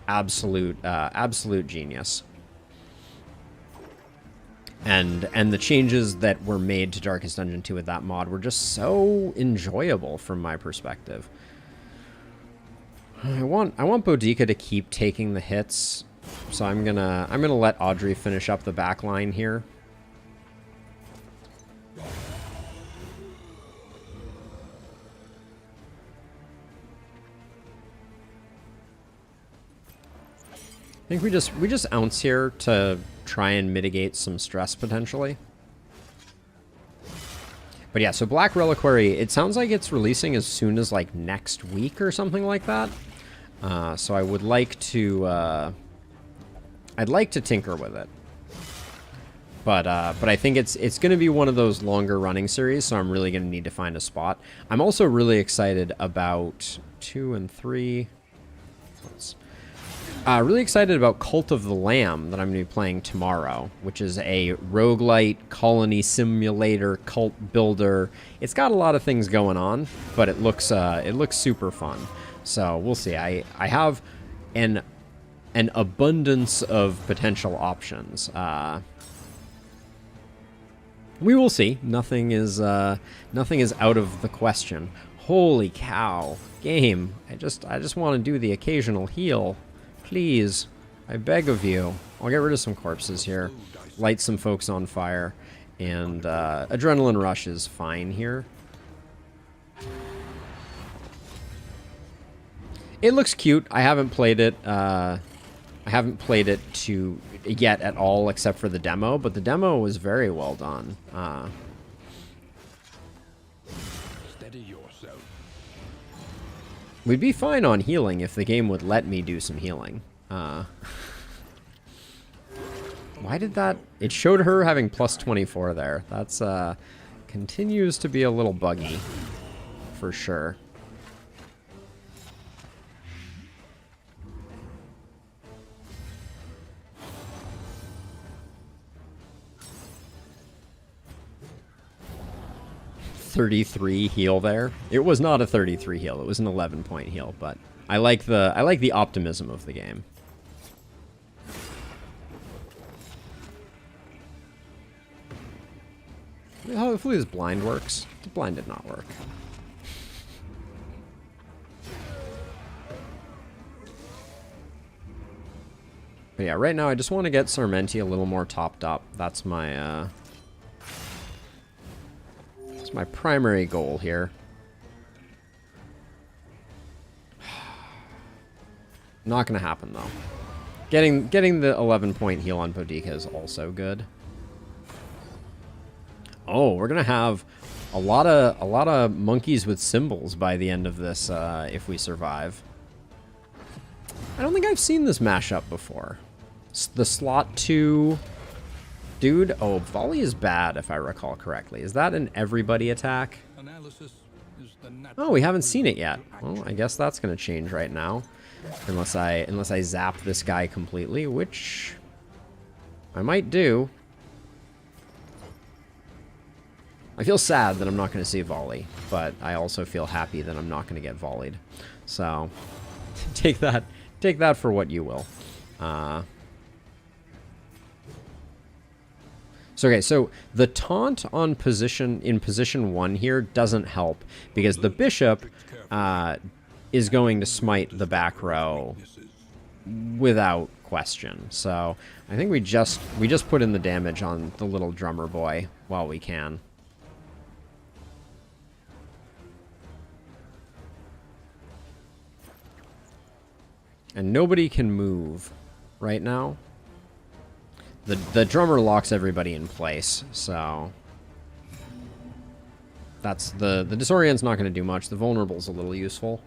absolute genius. And the changes that were made to Darkest Dungeon 2 with that mod were just so enjoyable from my perspective. I want Bodica to keep taking the hits, so I'm gonna let Audrey finish up the back line here. I think we just ounce here to try and mitigate some stress potentially. But yeah, so Black Reliquary, it sounds like it's releasing as soon as like next week or something like that. So I would like to, I'd like to tinker with it. But I think it's going to be one of those longer running series, so I'm really going to need to find a spot. I'm also really excited about 2 and 3. Really excited about Cult of the Lamb that I'm going to be playing tomorrow, which is a roguelite colony simulator cult builder. It's got a lot of things going on, but it looks super fun. So we'll see. I have an abundance of potential options. We will see. Nothing is out of the question. Holy cow, game! I just want to do the occasional heal, please. I beg of you. I'll get rid of some corpses here, light some folks on fire, and adrenaline rush is fine here. It looks cute. I haven't played it. I haven't played it yet at all, except for the demo. But the demo was very well done. Steady yourself. We'd be fine on healing if the game would let me do some healing. Why did that? It showed her having plus 24 there. That's continues to be a little buggy, for sure. .33 heal there. It was not a 33 heal. It was an 11-point heal, but I like the optimism of the game. Hopefully this blind works. The blind did not work. But yeah, right now I just want to get Sarmenti a little more topped up. That's my my primary goal here. Not gonna happen though. Getting the 11-point heal on Boudica is also good. Oh, we're gonna have a lot of monkeys with symbols by the end of this if we survive. I don't think I've seen this mashup before. The slot 2 dude. Oh, volley is bad if I recall correctly. Is that an everybody attack? Analysis is the Oh, we haven't seen it yet. Well, I guess that's gonna change right now, unless I zap this guy completely, which I might do. I feel sad that I'm not going to see volley, but I also feel happy that I'm not going to get volleyed. So, take that for what you will. So the taunt on position 1 here doesn't help because the bishop is going to smite the back row without question. So I think we just put in the damage on the little drummer boy while we can. And nobody can move right now. The drummer locks everybody in place, so that's the Disorient's not going to do much. The Vulnerable's a little useful.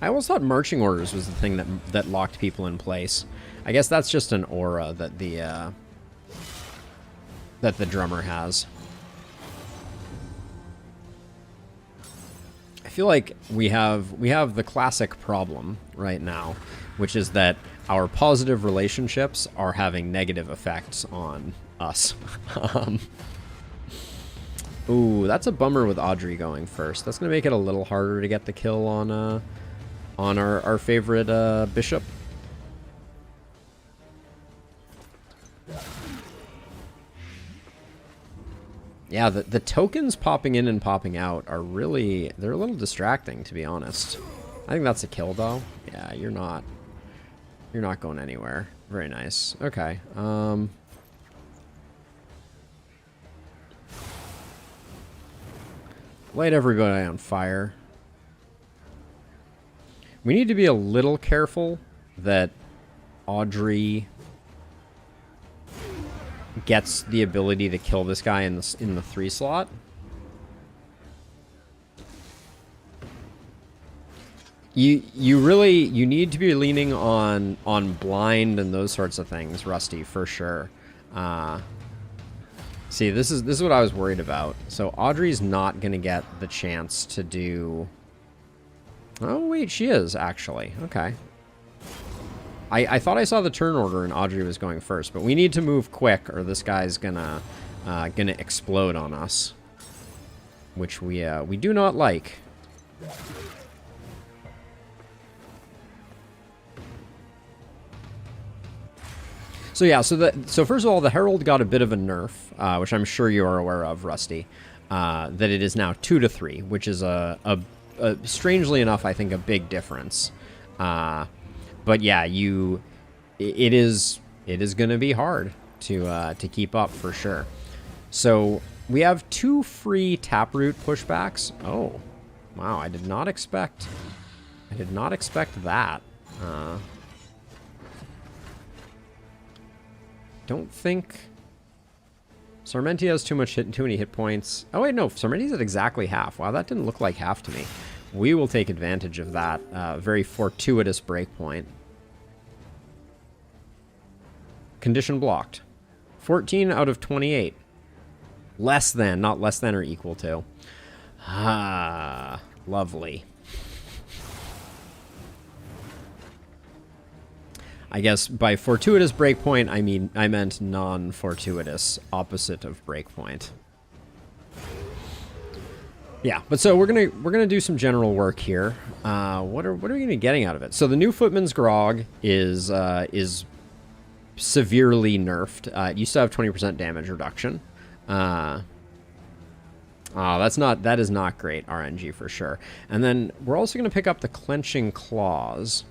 I always thought marching orders was the thing that locked people in place. I guess that's just an aura that the drummer has. I feel like we have the classic problem right now, which is that our positive relationships are having negative effects on us. Ooh, that's a bummer with Audrey going first. That's going to make it a little harder to get the kill on our favorite bishop. Yeah, the tokens popping in and popping out are really, they're a little distracting, to be honest. I think that's a kill, though. Yeah, you're not going anywhere. Very nice. Okay. Light everybody on fire. We need to be a little careful that Audrey gets the ability to kill this guy in the 3 slot. You need to be leaning on blind and those sorts of things, Rusty, for sure. See, this is what I was worried about. So Audrey's not gonna get the chance to do. Oh wait, she is actually. Okay. I thought I saw the turn order and Audrey was going first, but we need to move quick or this guy's gonna explode on us, which we do not like. So yeah, so first of all, the Herald got a bit of a nerf, which I'm sure you are aware of, Rusty. That it is now 2 to 3, which is a strangely enough, I think, a big difference. But yeah, it is going to be hard to keep up for sure. So we have 2 free Taproot pushbacks. Oh, wow! I did not expect that. Don't think Sarmenti has too many hit points. Oh wait, no, Sarmenti's at exactly half. Wow, that didn't look like half to me. We will take advantage of that very fortuitous breakpoint. Condition blocked. 14 out of 28. Less than, not less than or equal to. Ah, lovely. I guess by fortuitous breakpoint, I meant non-fortuitous, opposite of breakpoint. Yeah, but so we're gonna do some general work here. What are we gonna be getting out of it? So the new Footman's Grog is severely nerfed. It used to have 20% damage reduction. That is not great RNG for sure. And then we're also gonna pick up the Clenching Claws,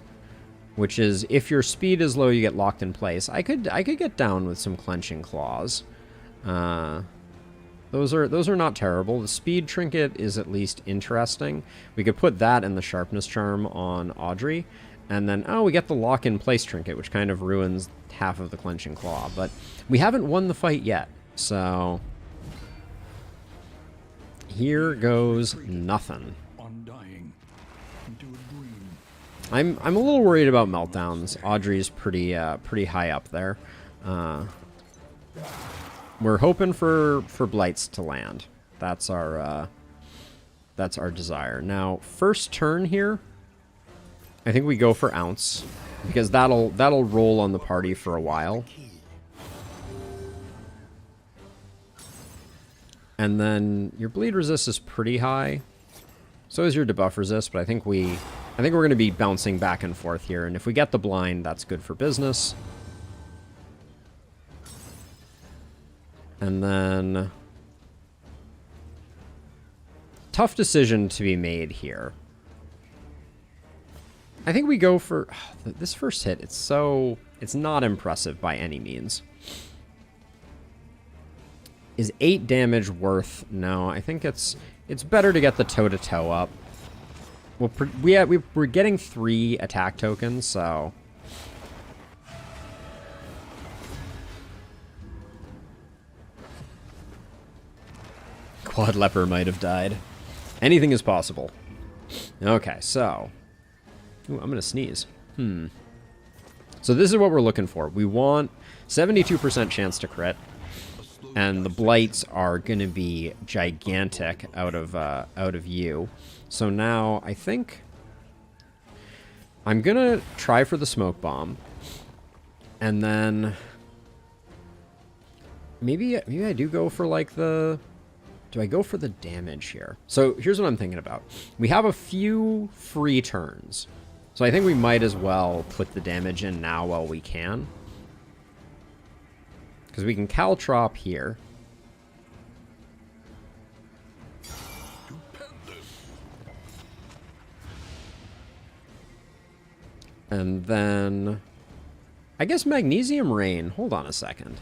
which is if your speed is low, you get locked in place. I could get down with some Clenching Claws. Those are not terrible. The speed trinket is at least interesting. We could put that and the sharpness charm on Audrey, and then we get the lock in place trinket, which kind of ruins half of the Clenching Claw. But we haven't won the fight yet, so here goes nothing. I'm a little worried about meltdowns. Audrey's pretty high up there. We're hoping for blights to land. That's our desire. Now, first turn here, I think we go for Ounce, because that'll roll on the party for a while. And then your bleed resist is pretty high. So is your debuff resist, but I think we're going to be bouncing back and forth here, and if we get the blind, that's good for business. And then tough decision to be made here. I think we go for this first hit. It's not impressive by any means. Is 8 damage worth? No, I think it's better to get the toe-to-toe up. Well, we're getting 3 attack tokens, so Quad Leper might have died. Anything is possible. Okay, so ooh, I'm gonna sneeze. So this is what we're looking for. We want 72% chance to crit, and the blights are gonna be gigantic out of you. So now I think I'm gonna try for the smoke bomb, and then maybe I do go for like the. Do I go for the damage here? So here's what I'm thinking about. We have a few free turns, so I think we might as well put the damage in now while we can, because we can caltrop here. And then I guess Magnesium Rain. Hold on a second.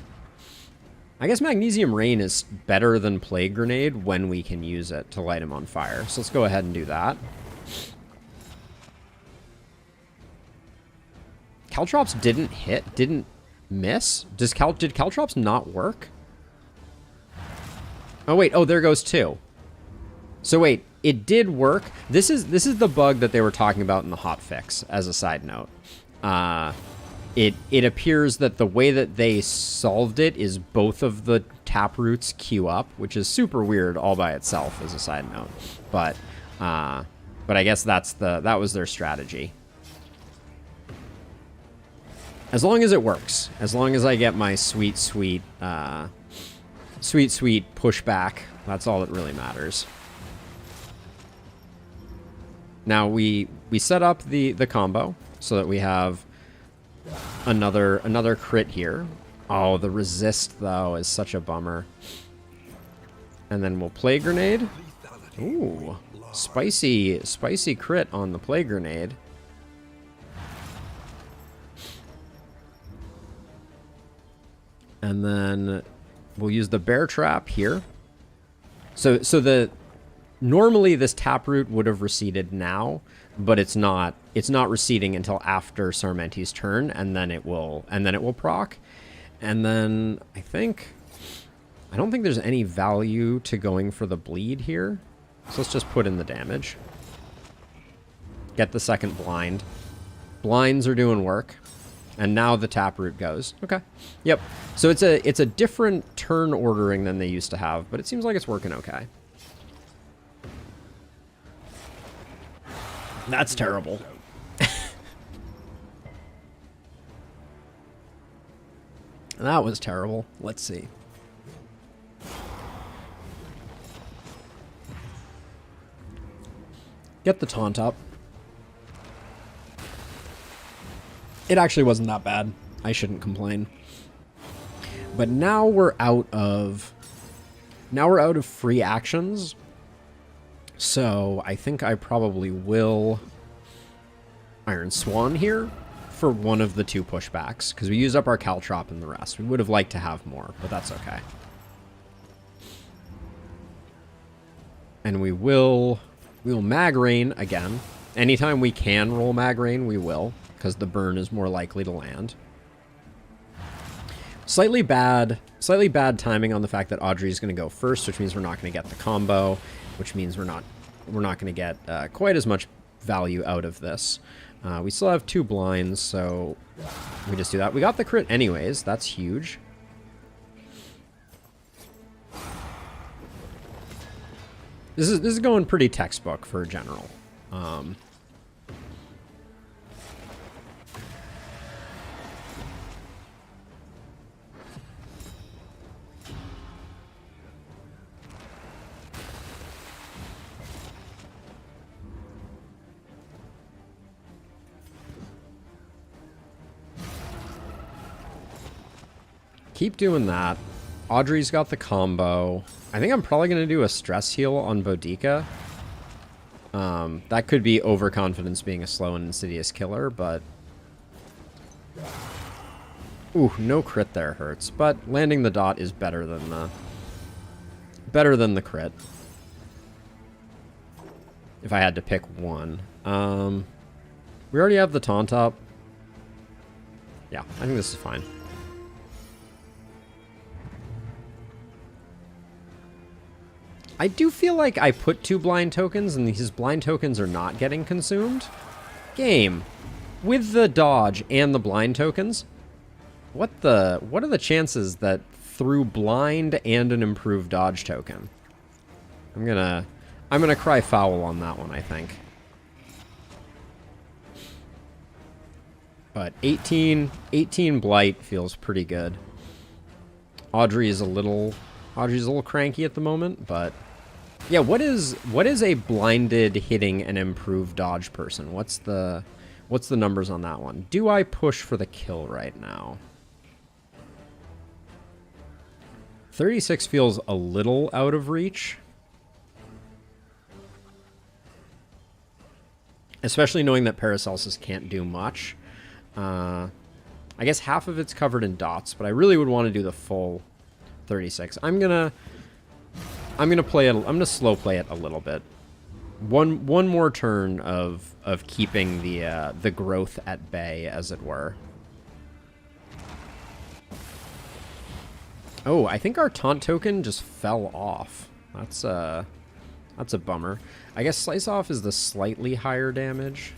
I guess Magnesium Rain is better than Plague Grenade when we can use it to light him on fire. So let's go ahead and do that. Caltrops didn't miss? Did Caltrops not work? Oh wait, there goes 2. So wait, it did work. This is the bug that they were talking about in the hotfix, as a side note. It appears that the way that they solved it is both of the taproots queue up, which is super weird all by itself, as a side note. But I guess that was their strategy. As long as it works, as long as I get my sweet pushback, that's all that really matters. Now we set up the combo so that we have another crit here. Oh, the resist, though, is such a bummer. And then we'll Plague Grenade. Ooh, spicy crit on the Plague Grenade. And then we'll use the Bear Trap here. So normally this Taproot would have receded now, but it's not receding until after Sarmenti's turn, and then it will proc. And then I don't think there's any value to going for the bleed here. So let's just put in the damage. Get the second blind. Blinds are doing work. And now the Taproot goes. Okay. Yep. So it's a different turn ordering than they used to have, but it seems like it's working okay. That's terrible. That was terrible. Let's see. Get the taunt up. It actually wasn't that bad. I shouldn't complain. But now we're out of free actions. So I think I probably will Iron Swan here for one of the two pushbacks, because we use up our Caltrop and the rest. We would have liked to have more, but that's okay. And we'll Mag Rain again. Anytime we can roll Mag Rain, we will, because the burn is more likely to land. Slightly bad timing on the fact that Audrey's going to go first, which means we're not going to get the combo, which means we're not going to get quite as much value out of this. We still have 2 blinds, so we just do that. We got the crit anyways. That's huge. This is going pretty textbook for general. Keep doing that. Audrey's got the combo. I think I'm probably going to do a stress heal on Boudica. That could be overconfidence being a slow and insidious killer, but... Ooh, no crit there hurts. But landing the dot is better than the crit. If I had to pick one. We already have the taunt up. Yeah, I think this is fine. I do feel like I put 2 blind tokens and these blind tokens are not getting consumed. Game. With the dodge and the blind tokens, what are the chances that through blind and an improved dodge token? I'm gonna cry foul on that one, I think. But 18 blight feels pretty good. Audrey's a little cranky at the moment, but yeah, what is a blinded hitting an improved dodge person? What's the numbers on that one? Do I push for the kill right now? 36 feels a little out of reach. Especially knowing that Paracelsus can't do much. I guess half of it's covered in dots, but I really would want to do the full 36. I'm gonna slow play it a little bit. One more turn of keeping the growth at bay, as it were. Oh, I think our taunt token just fell off. That's a bummer. I guess Slice Off is the slightly higher damage.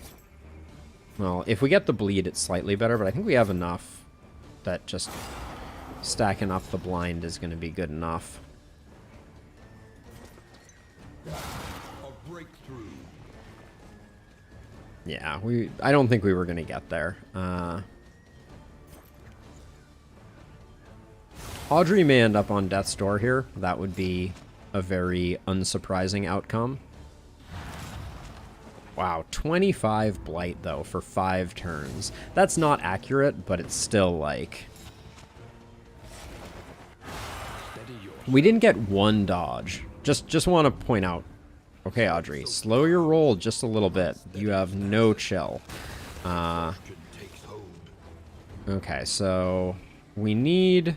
Well, if we get the bleed, it's slightly better, but I think we have enough that just stacking up the blind is going to be good enough. A breakthrough. Yeah, I don't think we were going to get there. Audrey may end up on death's door here. That would be a very unsurprising outcome. Wow, 25 blight, though, for 5 turns. That's not accurate, but it's still, like... We didn't get 1 dodge. Just want to point out. Okay, Audrey, slow your roll just a little bit. You have no chill. Okay, so... We need...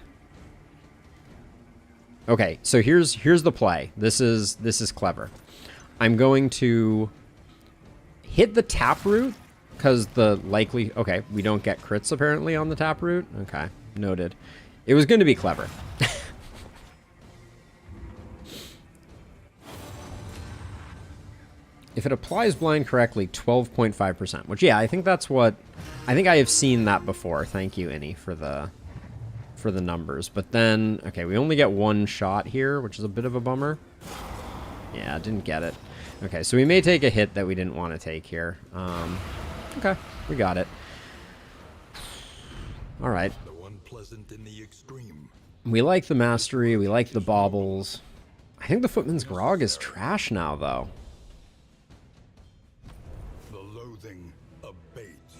Okay, so here's the play. This is clever. I'm going to... hit the taproot, because the likely... Okay, we don't get crits, apparently, on the taproot. Okay, noted. It was going to be clever. If it applies blind correctly, 12.5%. Which, yeah, I think that's what... I think I have seen that before. Thank you, Innie, for the numbers. But then... Okay, we only get 1 shot here, which is a bit of a bummer. Yeah, didn't get it. Okay, so we may take a hit that we didn't want to take here. Okay, we got it. All right. We like the mastery. We like the baubles. I think the Footman's Grog is trash now, though. The loathing abates.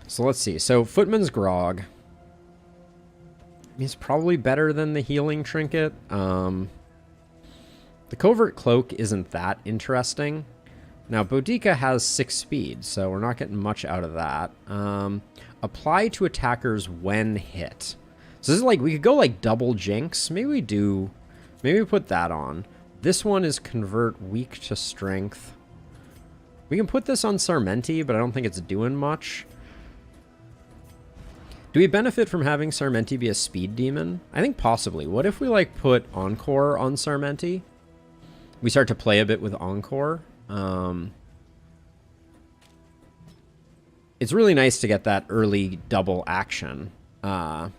So let's see. So Footman's Grog is probably better than the healing trinket. The Covert Cloak isn't that interesting. Now, Boudica has 6 speed, so we're not getting much out of that. Apply to attackers when hit. So this is like, we could go like double Jinx. Maybe we do. Maybe we put that on. This one is convert weak to strength. We can put this on Sarmenti, but I don't think it's doing much. Do we benefit from having Sarmenti be a speed demon? I think possibly. What if we like put Encore on Sarmenti? We start to play a bit with Encore. It's really nice to get that early double action. I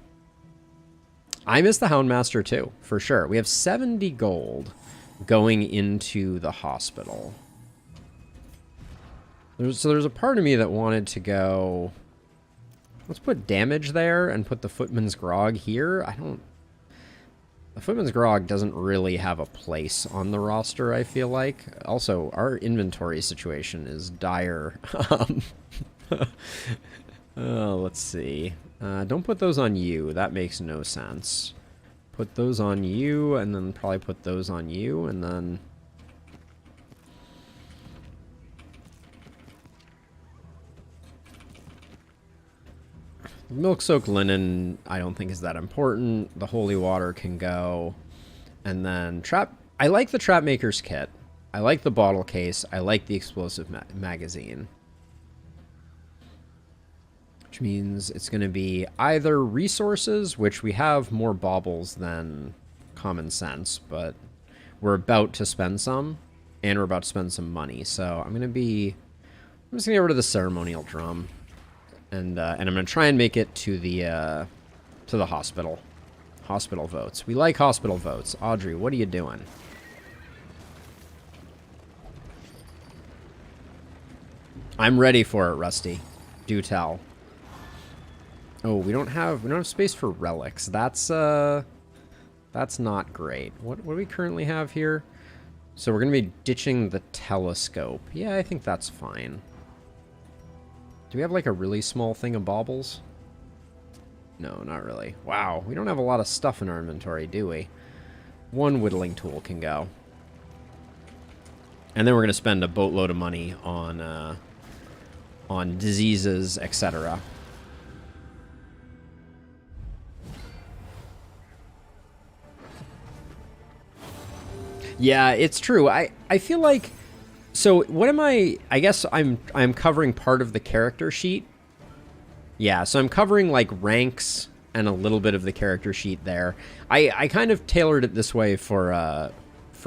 miss the Houndmaster too, for sure. We have 70 gold going into the hospital. So there's a part of me that wanted to go... Let's put damage there and put the Footman's Grog here. The Footman's Grog doesn't really have a place on the roster, I feel like. Also, our inventory situation is dire. Let's see. Don't put those on you. That makes no sense. Put those on you, and then probably put those on you, and then... Milk-soaked linen, I don't think is that important. The holy water can go. And then trap... I like the Trapmaker's kit. I like the bottle case. I like the explosive magazine. Which means it's going to be either resources, which we have more baubles than common sense, but we're about to spend some, and we're about to spend some money. So I'm just going to get rid of the ceremonial drum. And I'm going to try and make it to the hospital. Hospital votes. We like hospital votes. Audrey, what are you doing? I'm ready for it, Rusty. Do tell. Oh, we don't have space for relics. That's not great. What do we currently have here? So we're going to be ditching the telescope. Yeah, I think that's fine. Do we have like a really small thing of baubles? No, not really. Wow, we don't have a lot of stuff in our inventory, do we? 1 whittling tool can go. And then we're going to spend a boatload of money on diseases, etc. Yeah, it's true. I feel like... So, what am I guess I'm covering part of the character sheet. Yeah, so I'm covering, like, ranks and a little bit of the character sheet there. I kind of tailored it this way for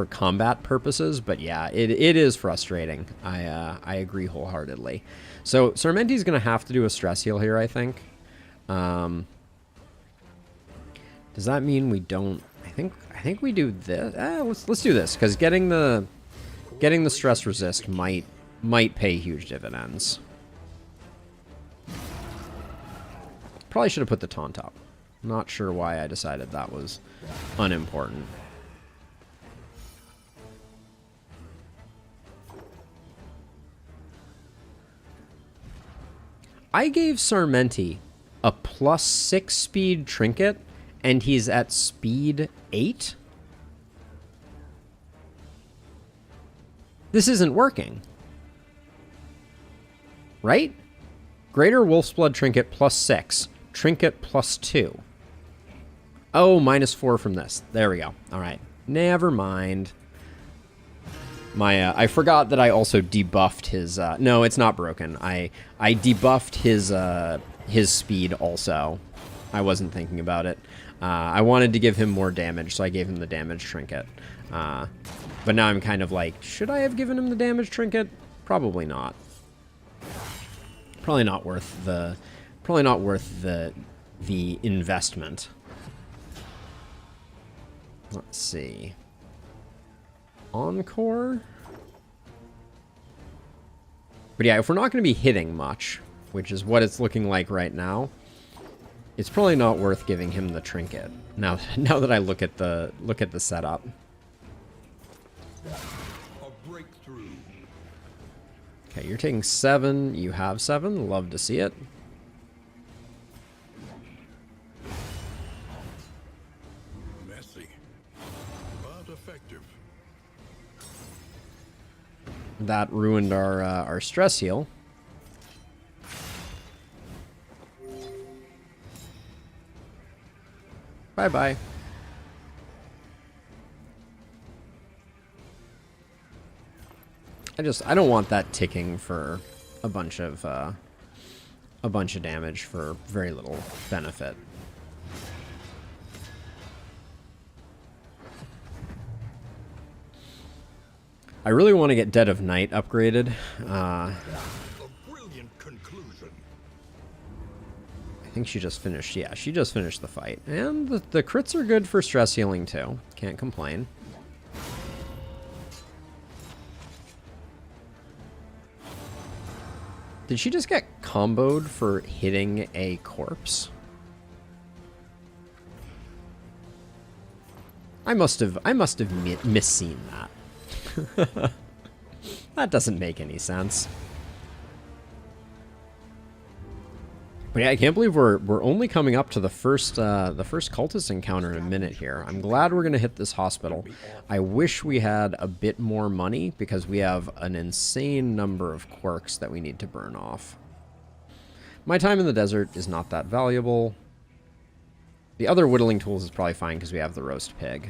combat purposes, but yeah, it is frustrating. I agree wholeheartedly. So, Sarmenti's going to have to do a stress heal here, I think. Does that mean we don't... I think we do this. Let's do this, because getting the stress resist might pay huge dividends. Probably should have put the taunt up. Not sure why I decided that was unimportant. I gave Sarmenti a +6 speed trinket, and he's at speed 8? This isn't working. Right? Greater Wolf's Blood trinket +6. Trinket +2. Oh, -4 from this. There we go. All right. Never mind. I forgot that I also debuffed his... no, it's not broken. I debuffed his speed also. I wasn't thinking about it. I wanted to give him more damage, so I gave him the damage trinket. But now I'm kind of like, should I have given him the damage trinket? Probably not. Probably not worth the investment. Let's see. Encore? But yeah, if we're not going to be hitting much, which is what it's looking like right now, it's probably not worth giving him the trinket. Now that I look at the setup. A breakthrough. Okay, you're taking 7. You have 7. Love to see it. Messy, but effective. That ruined our stress heal. Bye-bye. I don't want that ticking for a bunch of damage for very little benefit. I really want to get Dead of Night upgraded. A brilliant conclusion. I think she just finished. Yeah, she just finished the fight. And the crits are good for stress healing too. Can't complain. Did she just get comboed for hitting a corpse? I must have misseen that. That doesn't make any sense. But yeah, I can't believe we're only coming up to the first cultist encounter in a minute here. I'm glad we're gonna hit this hospital. I wish we had a bit more money because we have an insane number of quirks that we need to burn off. My time in the desert is not that valuable. The other whittling tools is probably fine because we have the roast pig.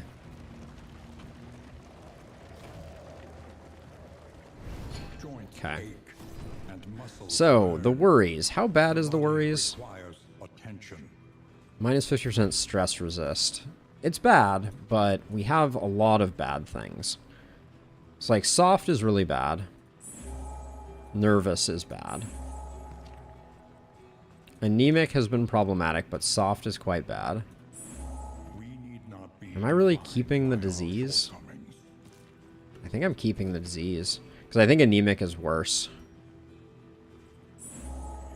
Okay. So, the worries. How bad is the worries? Minus 50% stress resist. It's bad, but we have a lot of bad things. It's like soft is really bad. Nervous is bad. Anemic has been problematic, but soft is quite bad. Am I really keeping the disease? I think I'm keeping the disease. Because I think anemic is worse.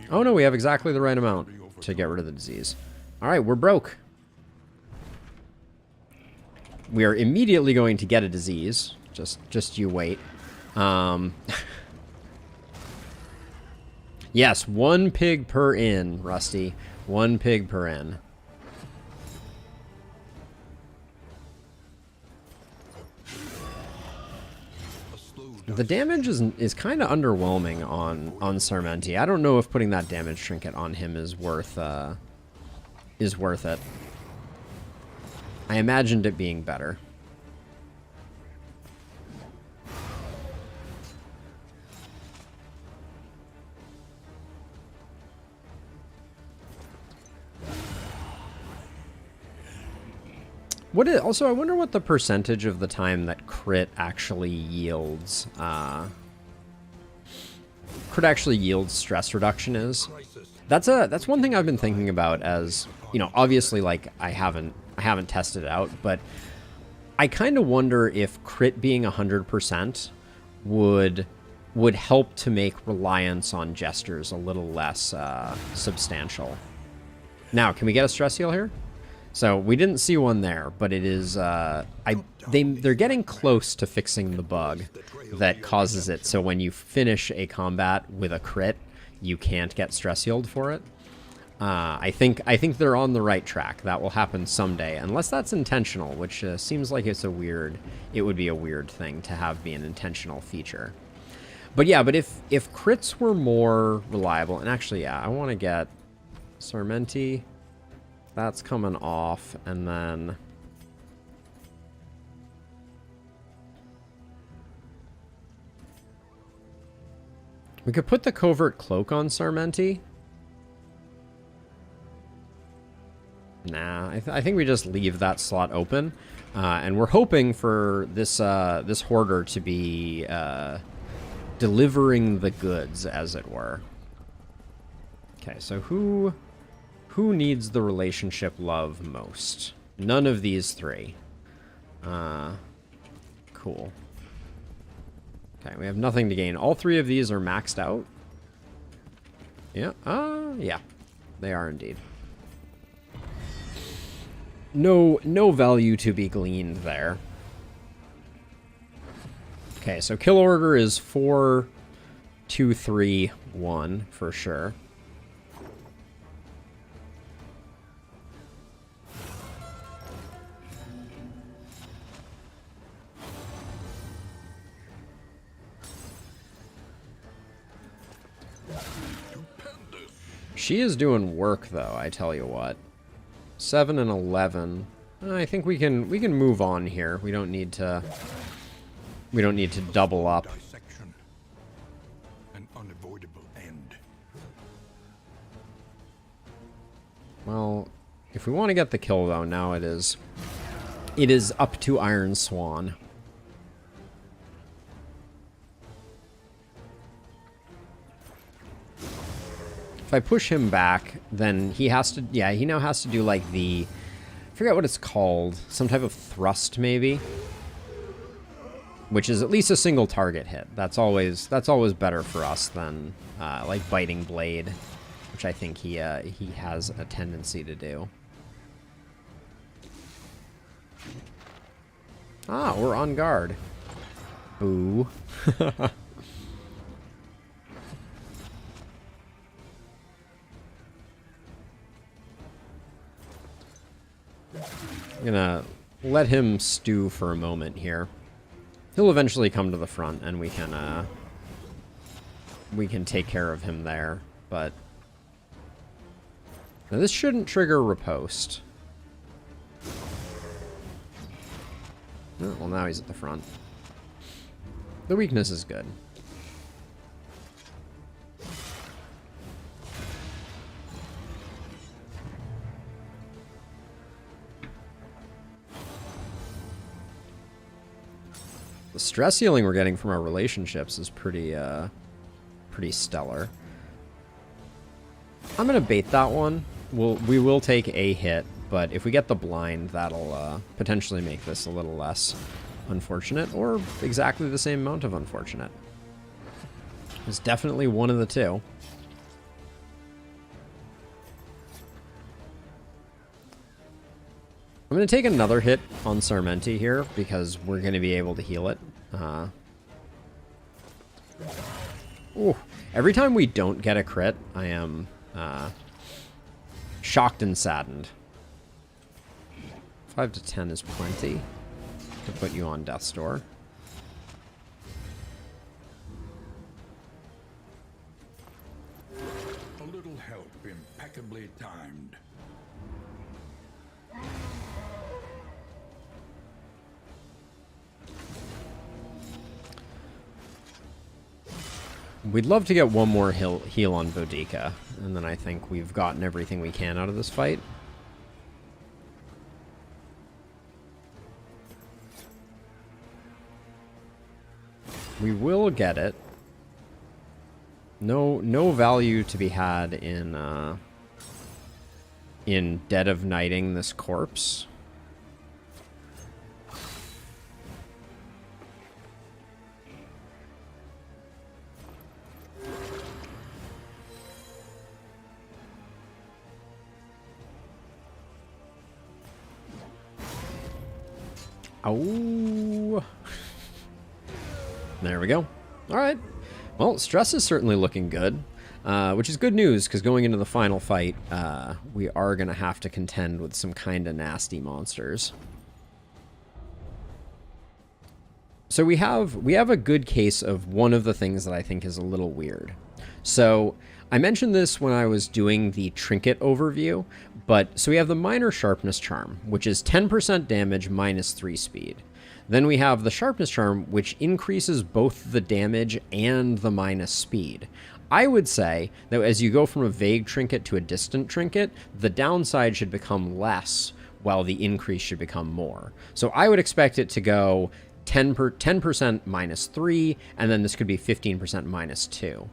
Oh no, we have exactly the right amount to get rid of the disease. Alright, we're broke. We are immediately going to get a disease. Just you wait. Yes, 1 pig per inn, Rusty. 1 pig per inn. The damage is kind of underwhelming on Sarmenti. I don't know if putting that damage trinket on him is worth it. I imagined it being better. Also, I wonder what the percentage of the time that crit actually yields stress reduction is. That's one thing I've been thinking about, as you know, obviously, like I haven't tested it out, but I kind of wonder if crit being 100% would help to make reliance on gestures a little less substantial. Now, can we get a stress heal here? So we didn't see one there, but it is they're getting close to fixing the bug that causes it. So when you finish a combat with a crit, you can't get stress healed for it. I think they're on the right track. That will happen someday, unless that's intentional, which seems like it would be a weird thing to have be an intentional feature. But yeah, but if crits were more reliable, and actually, yeah, I want to get Sarmenti. That's coming off, and then we could put the Covert Cloak on Sarmenti. Nah, I think we just leave that slot open, and we're hoping for this this Hoarder to be delivering the goods, as it were. Okay, so who needs the relationship love most? None of these three. Cool. Okay, we have nothing to gain. All three of these are maxed out. Yeah. Yeah, they are indeed. No value to be gleaned there. Okay, so kill order is 4, 2, 3, 1 for sure. She is doing work though, I tell you what. 7 and 11. I think we can move on here. We don't need to double up. Dissection. An unavoidable end. Well, if we want to get the kill though, now it is up to Iron Swan. If I push him back, then he has to, yeah, he now has to do like the, I forget what it's called, some type of thrust maybe, which is at least a single target hit. That's always better for us than like Biting Blade, which I think he has a tendency to do. Ah, we're on guard. Boo. I'm gonna let him stew for a moment here. He'll eventually come to the front, and we can take care of him there. But now this shouldn't trigger riposte. Oh, well, now he's at the front. The weakness is good. The stress healing we're getting from our relationships is pretty stellar. I'm gonna bait that one. We will take a hit, but if we get the blind, that'll potentially make this a little less unfortunate, or exactly the same amount of unfortunate. It's definitely one of the two. I'm going to take another hit on Sarmenti here, because we're going to be able to heal it. Ooh. Every time we don't get a crit, I am shocked and saddened. 5 to 10 is plenty to put you on Death's Door. A little help impeccably timed. We'd love to get one more heal on Boudica, and then I think we've gotten everything we can out of this fight. We will get it. No value to be had in Dead of Nighting this corpse. Oh, there we go. All right. Well, stress is certainly looking good. which is good news because going into the final fight, we are going to have to contend with some kind of nasty monsters. So we have a good case of one of the things that I think is a little weird. So I mentioned this when I was doing the trinket overview, but so we have the minor sharpness charm, which is 10% damage minus 3 speed. Then we have the sharpness charm, which increases both the damage and the minus speed. I would say that as you go from a vague trinket to a distant trinket, the downside should become less while the increase should become more. So I would expect it to go 10% minus 3, and then this could be 15% minus 2.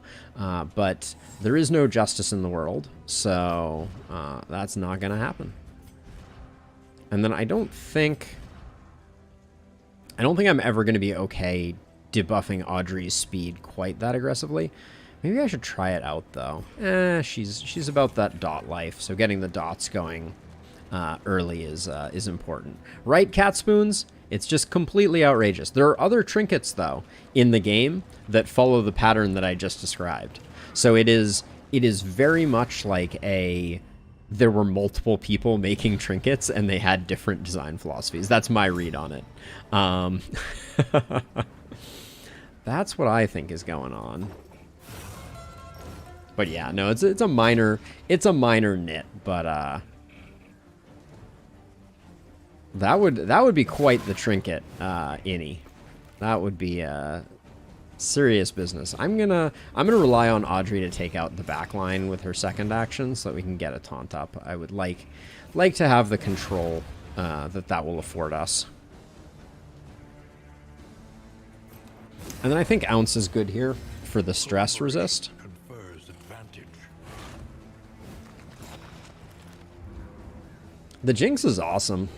But there is no justice in the world, so that's not going to happen. And then I don't think I'm ever going to be okay debuffing Audrey's speed quite that aggressively. Maybe I should try it out, though. She's about that dot life, so getting the dots going early is important. Right, cat spoons? It's just completely outrageous. There are other trinkets, though, in the game that follow the pattern that I just described. So it is very much like there were multiple people making trinkets and they had different design philosophies. That's my read on it. That's what I think is going on. But yeah, no, it's a minor nit, but that would be quite the trinket, Innie. That would be serious business. I'm gonna rely on Audrey to take out the back line with her second action so that we can get a taunt up. I would like to have the control that will afford us. And then I think Ounce is good here for the stress resist. The Jinx is awesome.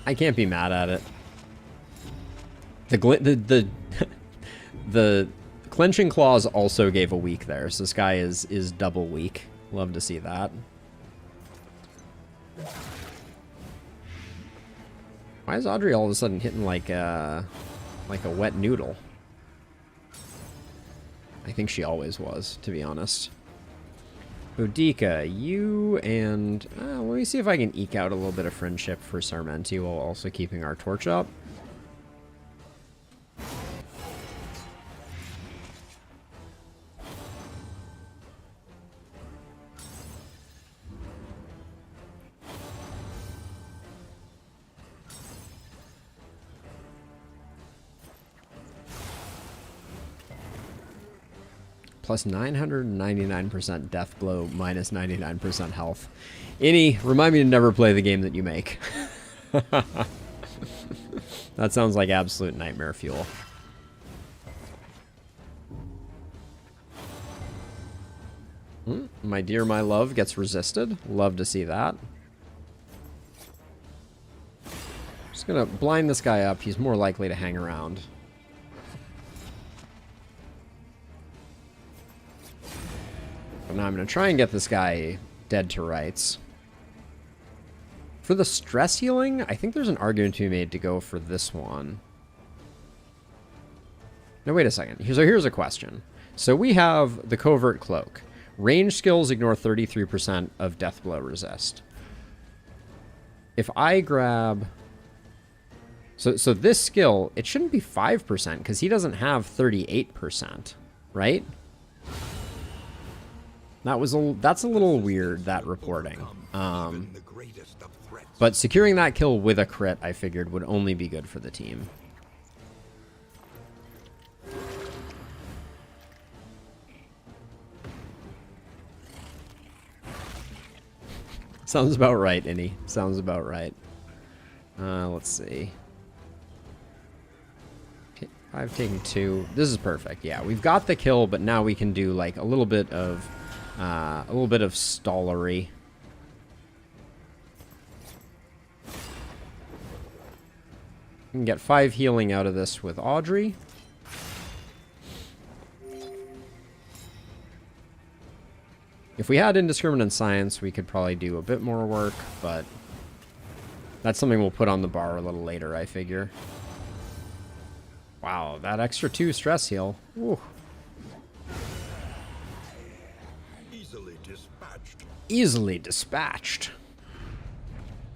I can't be mad at it. The clenching claws also gave a weak there, so this guy is double weak. Love to see that. Why is Audrey all of a sudden hitting like a wet noodle? I think she always was, to be honest. Boudica, you and... let me see if I can eke out a little bit of friendship for Sarmenti while also keeping our torch up. Plus 999% death blow, minus 99% health. Innie, remind me to never play the game that you make. That sounds like absolute nightmare fuel. My dear, my love gets resisted. Love to see that. Just gonna blind this guy up. He's more likely to hang around. But now I'm going to try and get this guy dead to rights. For the stress healing, I think there's an argument to be made to go for this one. Now, wait a second. So here's a question. So we have the Covert Cloak. Range skills ignore 33% of death blow resist. If I grab... So this skill, it shouldn't be 5% because he doesn't have 38%, right? That's a little weird, that reporting. But securing that kill with a crit, I figured, would only be good for the team. Sounds about right, Innie. Sounds about right. Let's see. I've taken 2. This is perfect. Yeah, we've got the kill, but now we can do like a little bit of stallery. We can get 5 healing out of this with Audrey. If we had Indiscriminate Science, we could probably do a bit more work, but that's something we'll put on the bar a little later, I figure. Wow, that extra 2 stress heal. Ooh. dispatched. Easily dispatched.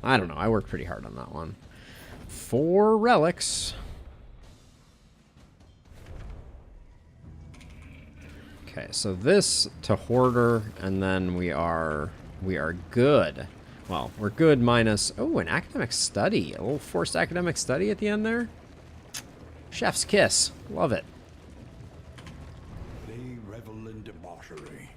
I don't know. I worked pretty hard on that one. 4 relics. Okay, so this to Hoarder, and then we are good. Well, we're good minus... Oh, an academic study. A little forced academic study at the end there. Chef's kiss. Love it. They revel in debauchery,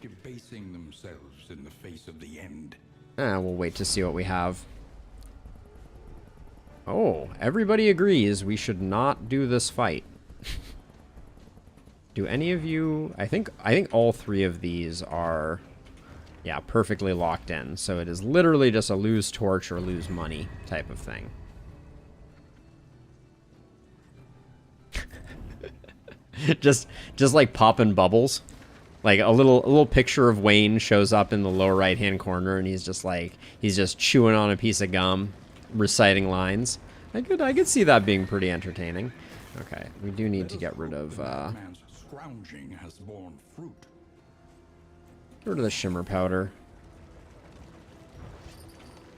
debasing themselves in the face of the end. We'll wait to see what we have. Oh, everybody agrees we should not do this fight. Do any of you... I think all 3 of these are... Yeah, perfectly locked in. So it is literally just a lose torch or lose money type of thing. just like popping bubbles. Like a little picture of Wayne shows up in the lower right hand corner, and he's just chewing on a piece of gum, reciting lines. I could see that being pretty entertaining. Okay, we do need to get rid of Man's scrounging has borne fruit. get rid of the shimmer powder.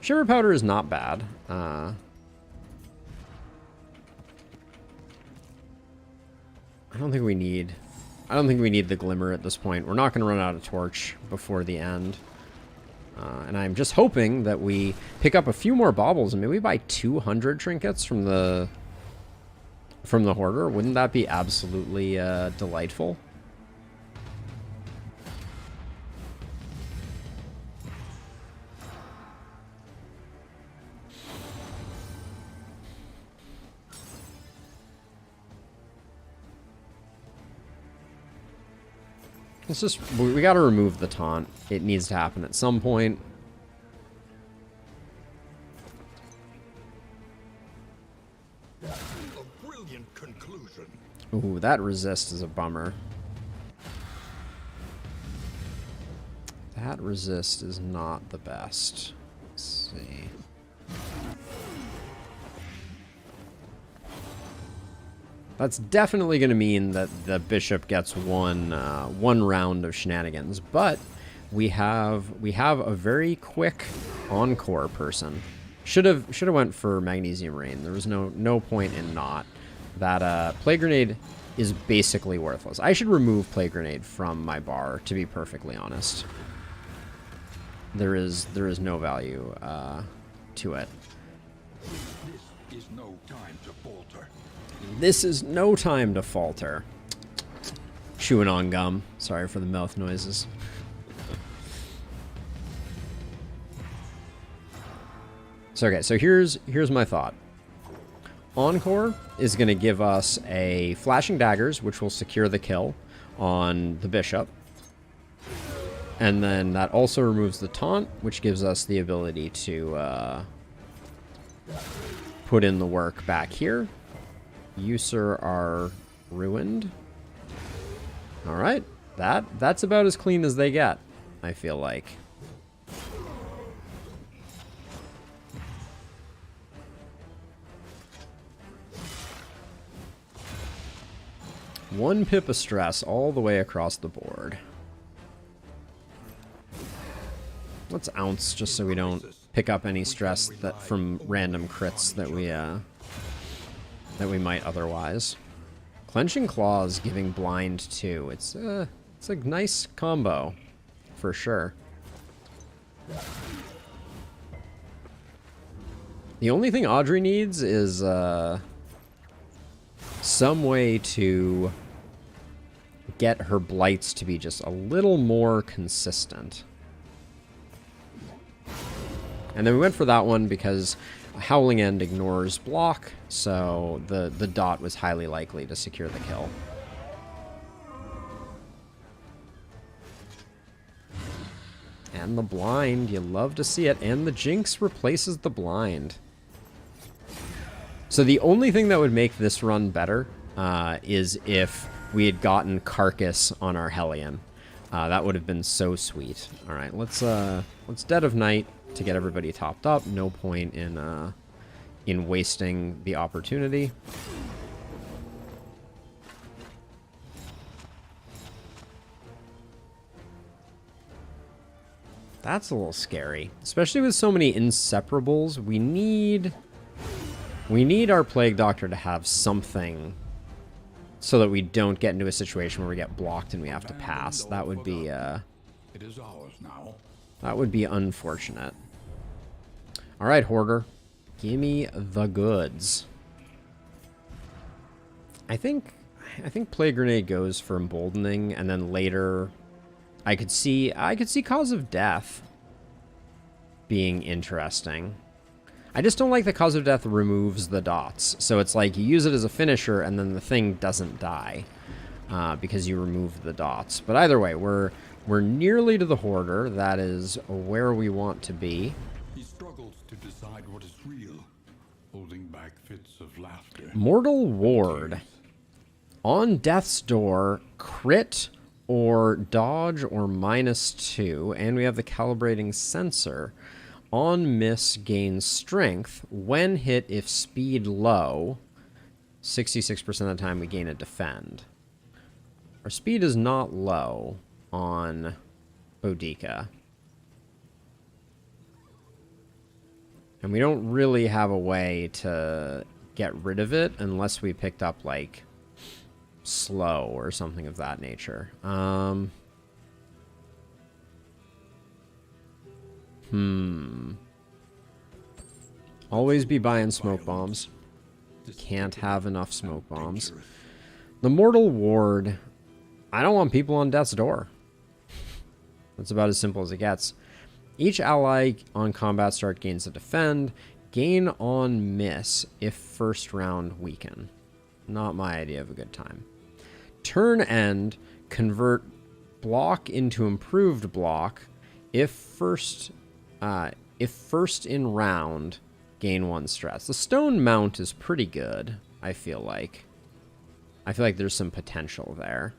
Shimmer powder is not bad. I don't think we need the glimmer at this point. We're not going to run out of torch before the end. And I'm just hoping that we pick up a few more baubles and maybe buy 200 trinkets from the hoarder. Wouldn't that be absolutely delightful? It's just, we gotta remove the taunt. It needs to happen at some point. A brilliant conclusion. Ooh, that resist is a bummer. That resist is not the best. Let's see. That's definitely going to mean that the bishop gets one round of shenanigans, but we have a very quick encore person. Should have went for magnesium rain. There was no point in not. That plague grenade is basically worthless. I should remove plague grenade from my bar, to be perfectly honest. There is no value to it. This is no time to falter. This is no time to falter. Chewing on gum. Sorry for the mouth noises. So okay, so here's my thought. Encore is going to give us a flashing daggers, which will secure the kill on the bishop. And then that also removes the taunt, which gives us the ability to put in the work back here. You, sir, are ruined. All right, that's about as clean as they get, I feel like. One pip of stress all the way across the board. Let's ounce just so we don't pick up any stress that from random crits that we might otherwise. Clenching Claws giving blind too. It's a nice combo for sure. The only thing Audrey needs is some way to get her blights to be just a little more consistent. And then we went for that one because Howling End ignores block, so the dot was highly likely to secure the kill. And the blind, you love to see it, and the Jinx replaces the blind. So the only thing that would make this run better is if we had gotten Carcass on our Hellion. That would have been so sweet. All right, let's Dead of Night to get everybody topped up. No point in wasting the opportunity. That's a little scary. Especially with so many inseparables. We need our Plague Doctor to have something so that we don't get into a situation where we get blocked and we have to pass. That would be it is ours now. that would be unfortunate. All right, Hoarder. Gimme the goods. I think Plague Grenade goes for emboldening, and then later I could see Cause of Death being interesting. I just don't like the Cause of Death removes the dots. So it's like you use it as a finisher and then the thing doesn't die because you remove the dots. But either way, we're nearly to the Hoarder. That is where we want to be. He struggles to decide what is real, holding back fits of laughter. Mortal Ward. On Death's Door, crit or dodge or -2. And we have the calibrating sensor. On miss, gains strength. When hit, if speed low, 66% of the time we gain a defend. Our speed is not low on Boudica. And we don't really have a way to get rid of it unless we picked up, like, slow or something of that nature. Always be buying smoke bombs. Can't have enough smoke bombs. The Mortal Ward. I don't want people on Death's Door. That's about as simple as it gets. Each ally on combat start gains a defend. Gain on miss if first round weaken. Not my idea of a good time. Turn end. Convert block into improved block. If first in round, gain 1 stress. The stone mount is pretty good, I feel like. I feel like there's some potential there.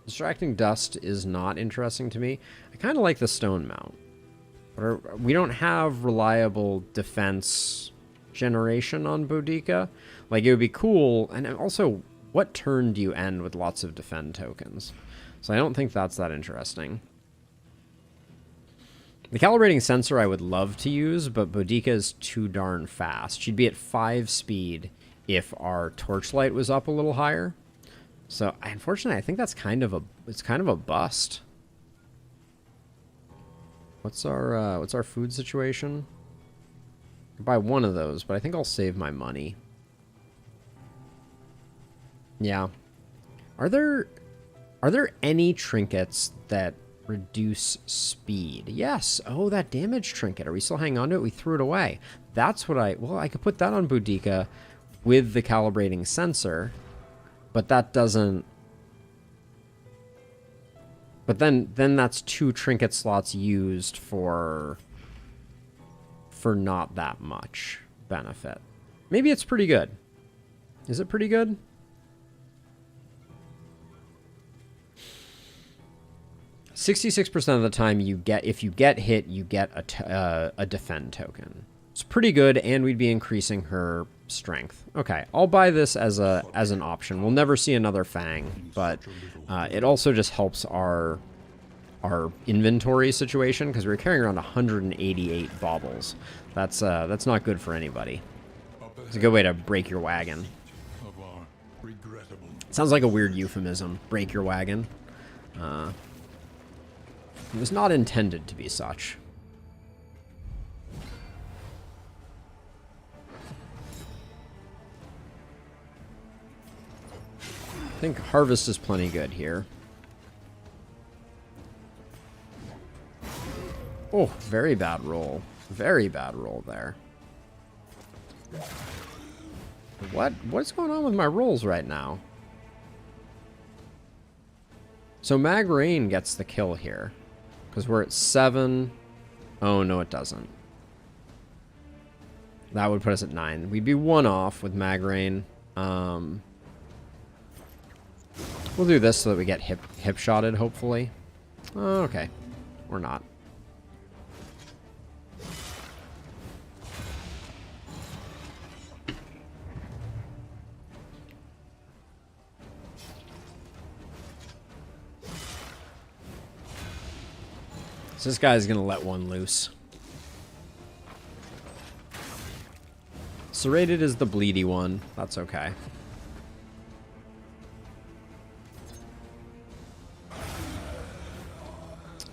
Distracting Dust is not interesting to me. I kind of like the stone mount. But we don't have reliable defense generation on Boudica. Like, it would be cool. And also, what turn do you end with lots of defend tokens? So I don't think that's that interesting. The calibrating sensor I would love to use, but Boudica is too darn fast. She'd be at 5 speed if our torchlight was up a little higher. So unfortunately, I think that's kind of a bust. What's our food situation? I'll buy one of those, but I think I'll save my money. Yeah. Are there any trinkets that reduce speed? Yes. Oh, that damage trinket. Are we still hanging on to it? We threw it away. That's what I could put that on Boudica with the calibrating sensor, but that doesn't. But then that's 2 trinket slots used for not that much benefit. Maybe it's pretty good. Is it pretty good? %66% of the time if you get hit, you get a defend token. It's pretty good, and we'd be increasing her strength. Okay, I'll buy this as an option. We'll never see another Fang, but it also just helps our inventory situation because we're carrying around 188 baubles. That's not good for anybody. It's a good way to break your wagon. Sounds like a weird euphemism. Break your wagon. It was not intended to be such. I think Harvest is plenty good here. Oh, very bad roll. Very bad roll there. What's going on with my rolls right now? So Mag Rain gets the kill here. Because we're at 7. Oh, no, it doesn't. That would put us at 9. We'd be 1 off with Mag Rain. We'll do this so that we get hip-shotted, hopefully. Oh, okay. Or not. So this guy's gonna let one loose. Serrated is the bleedy one. That's okay.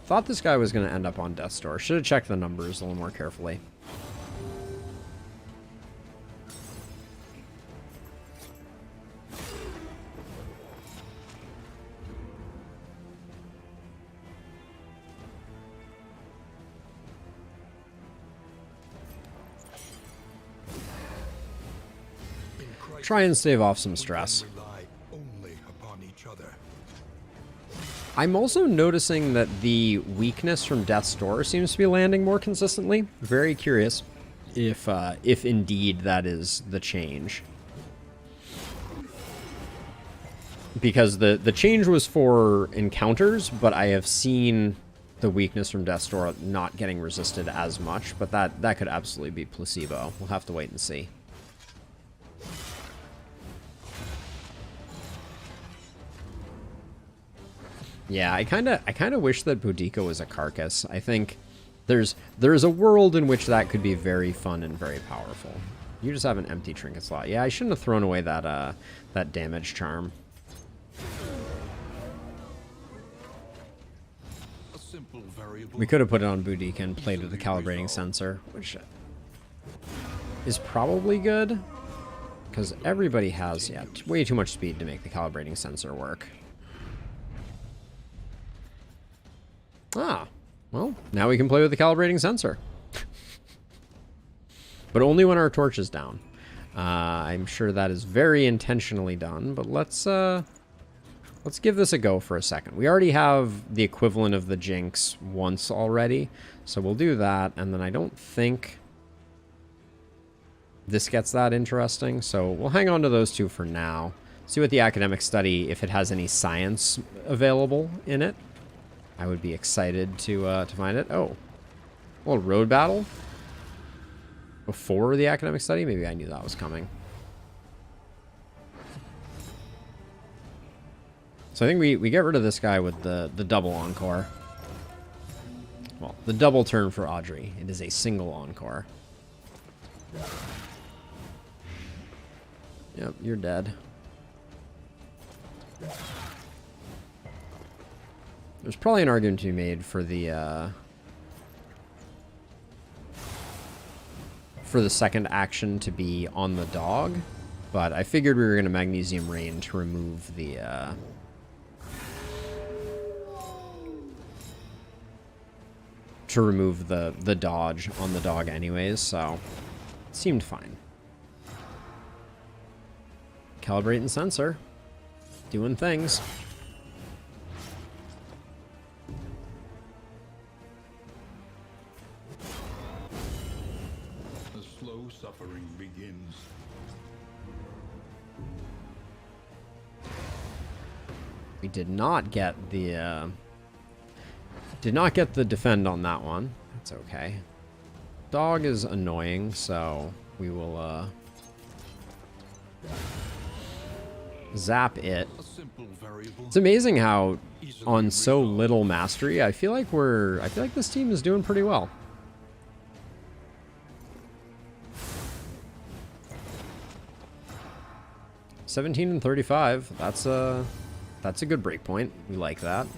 Thought this guy was going to end up on Death's Door. Should have checked the numbers a little more carefully. Try and stave off some stress. I'm also noticing that the weakness from Death's Door seems to be landing more consistently. Very curious if indeed that is the change. Because the change was for encounters, but I have seen the weakness from Death's Door not getting resisted as much, but that could absolutely be placebo. We'll have to wait and see. Yeah, I kind of wish that Boudica was a Carcass. I think there's a world in which that could be very fun and very powerful. You just have an empty trinket slot. Yeah, I shouldn't have thrown away that that damage charm. We could have put it on Boudica and played with the calibrating sensor, which is probably good because everybody has way too much speed to make the calibrating sensor work. Ah, well, now we can play with the calibrating sensor. But only when our torch is down. I'm sure that is very intentionally done, but let's give this a go for a second. We already have the equivalent of the Jinx once already, so we'll do that, and then I don't think this gets that interesting, so we'll hang on to those two for now. See what the academic study, if it has any science available in it. I would be excited to find it. Oh, a little road battle before the academic study. Maybe I knew that was coming. So I think we get rid of this guy with the double encore. Well, the double turn for Audrey. It is a single encore. Yep, you're dead. There's probably an argument to be made for the second action to be on the dog, but I figured we were going to Magnesium Rain to remove the dodge on the dog anyways, so it seemed fine. Calibrating sensor, doing things. Suffering begins. We did not get the defend on that one. That's okay. Dog is annoying, so we will zap it. It's amazing how on so little mastery, I feel like this team is doing pretty well. 17 and 35. That's a good break point. We like that.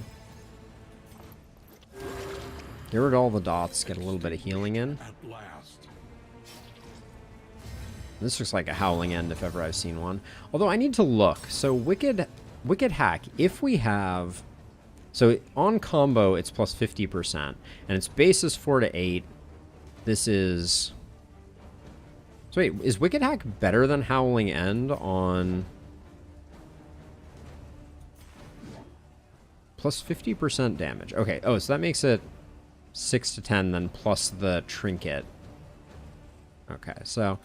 Get rid of all the dots. Get a little bit of healing in. This looks like a howling end if ever I've seen one. Although I need to look. So Wicked Hack. If we have, so on combo it's plus 50%, and its base is 4 to 8. This is. So wait, is Wicked Hack better than Howling End on plus 50% damage? Okay, oh, so that makes it 6 to 10 then plus the trinket. Okay, so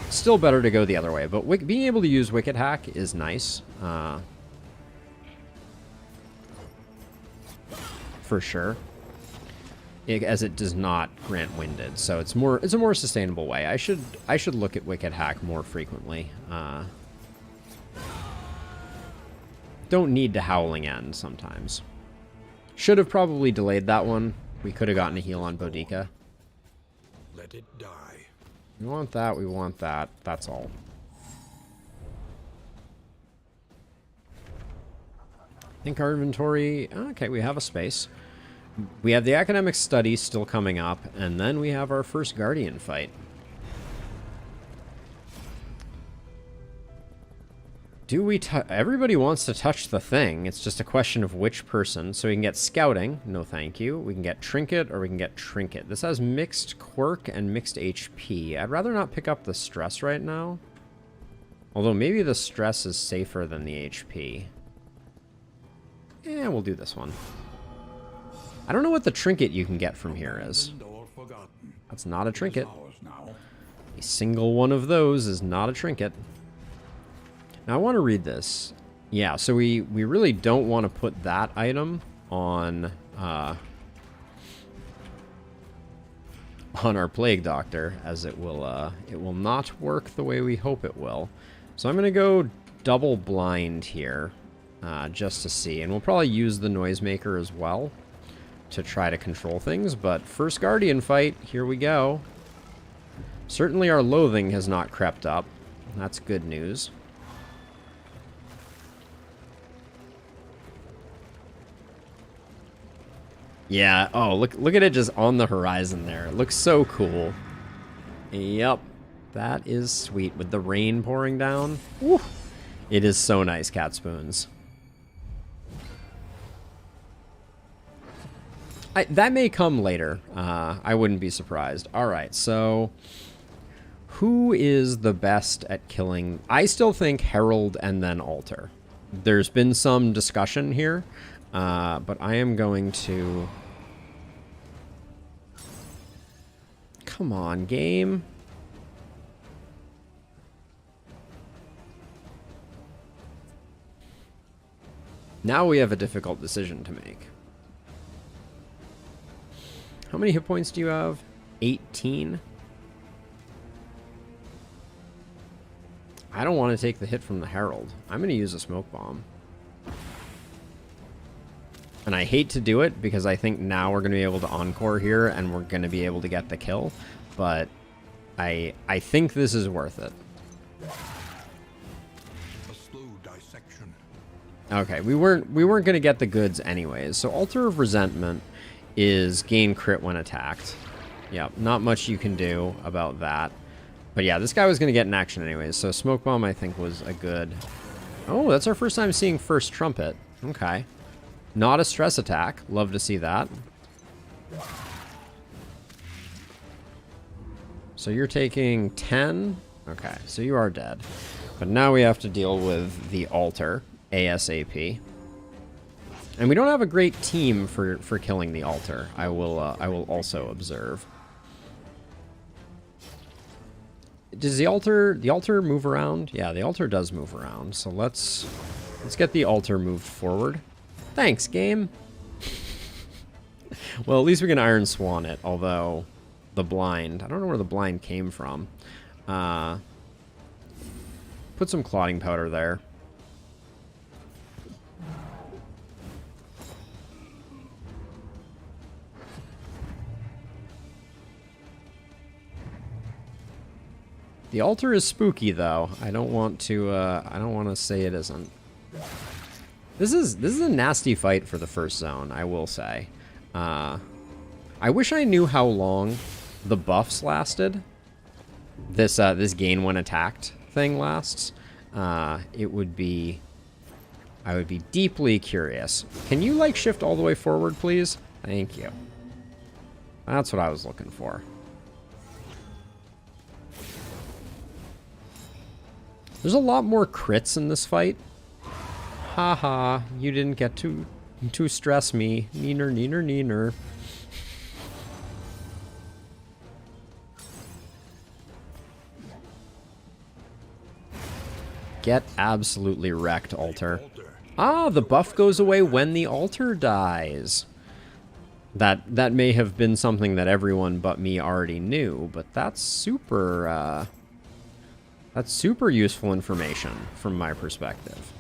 still better to go the other way, but being able to use Wicked Hack is nice. For sure. As it does not grant winded, so it's a more sustainable way. I should look at Wicked Hack more frequently. Don't need to Howling End sometimes. Should have probably delayed that one. We could have gotten a heal on Boudica. Let it die. We want that, we want that. That's all. I think our inventory... Okay, we have a space. We have the academic study still coming up, and then we have our first Guardian fight. Do we everybody wants to touch the thing. It's just a question of which person. So we can get Scouting. No thank you. We can get Trinket, or we can get Trinket. This has mixed quirk and mixed HP. I'd rather not pick up the stress right now. Although maybe the stress is safer than the HP. Yeah, we'll do this one. I don't know what the trinket you can get from here is. That's not a trinket. A single one of those is not a trinket. Now I want to read this. Yeah, so we really don't want to put that item on our Plague Doctor, as it will not work the way we hope it will. So I'm going to go double blind here, just to see. And we'll probably use the Noisemaker as well to try to control things. But first Guardian fight, here we go. Certainly our loathing has not crept up. That's good news. Yeah, oh, look at it just on the horizon there. It looks so cool. Yep, that is sweet with the rain pouring down. Woo. It is so nice, Cat Spoons. That may come later. I wouldn't be surprised. All right, so who is the best at killing? I still think Herald and then Altar. There's been some discussion here, but I am going to... Come on, game. Now we have a difficult decision to make. How many hit points do you have? 18? I don't want to take the hit from the Herald. I'm going to use a smoke bomb. And I hate to do it because I think now we're going to be able to encore here and we're going to be able to get the kill. But I think this is worth it. A slow dissection. Okay, we weren't going to get the goods anyways. So Altar of Resentment is gain crit when attacked. Yep, not much you can do about that. But yeah, this guy was going to get in action anyways. So Smoke Bomb I think was a good... Oh, that's our first time seeing First Trumpet. Okay. Not a stress attack. Love to see that. So you're taking 10? Okay, so you are dead. But now we have to deal with the Altar, ASAP. And we don't have a great team for killing the Altar. I will also observe. Does the altar move around? Yeah, the Altar does move around. So let's get the Altar moved forward. Thanks, game. Well, at least we can Iron Swan it, although the blind... I don't know where the blind came from. Put some clotting powder there. The Altar is spooky, though. I don't want to say it isn't. This is a nasty fight for the first zone, I will say. I wish I knew how long the buffs lasted. This gain when attacked thing lasts. I would be deeply curious. Can you like shift all the way forward, please? Thank you. That's what I was looking for. There's a lot more crits in this fight. Haha, you didn't get to stress me. Neener, neener, neener. Get absolutely wrecked, Altar. Ah, the buff goes away when the Altar dies. That may have been something that everyone but me already knew, but that's super useful information from my perspective.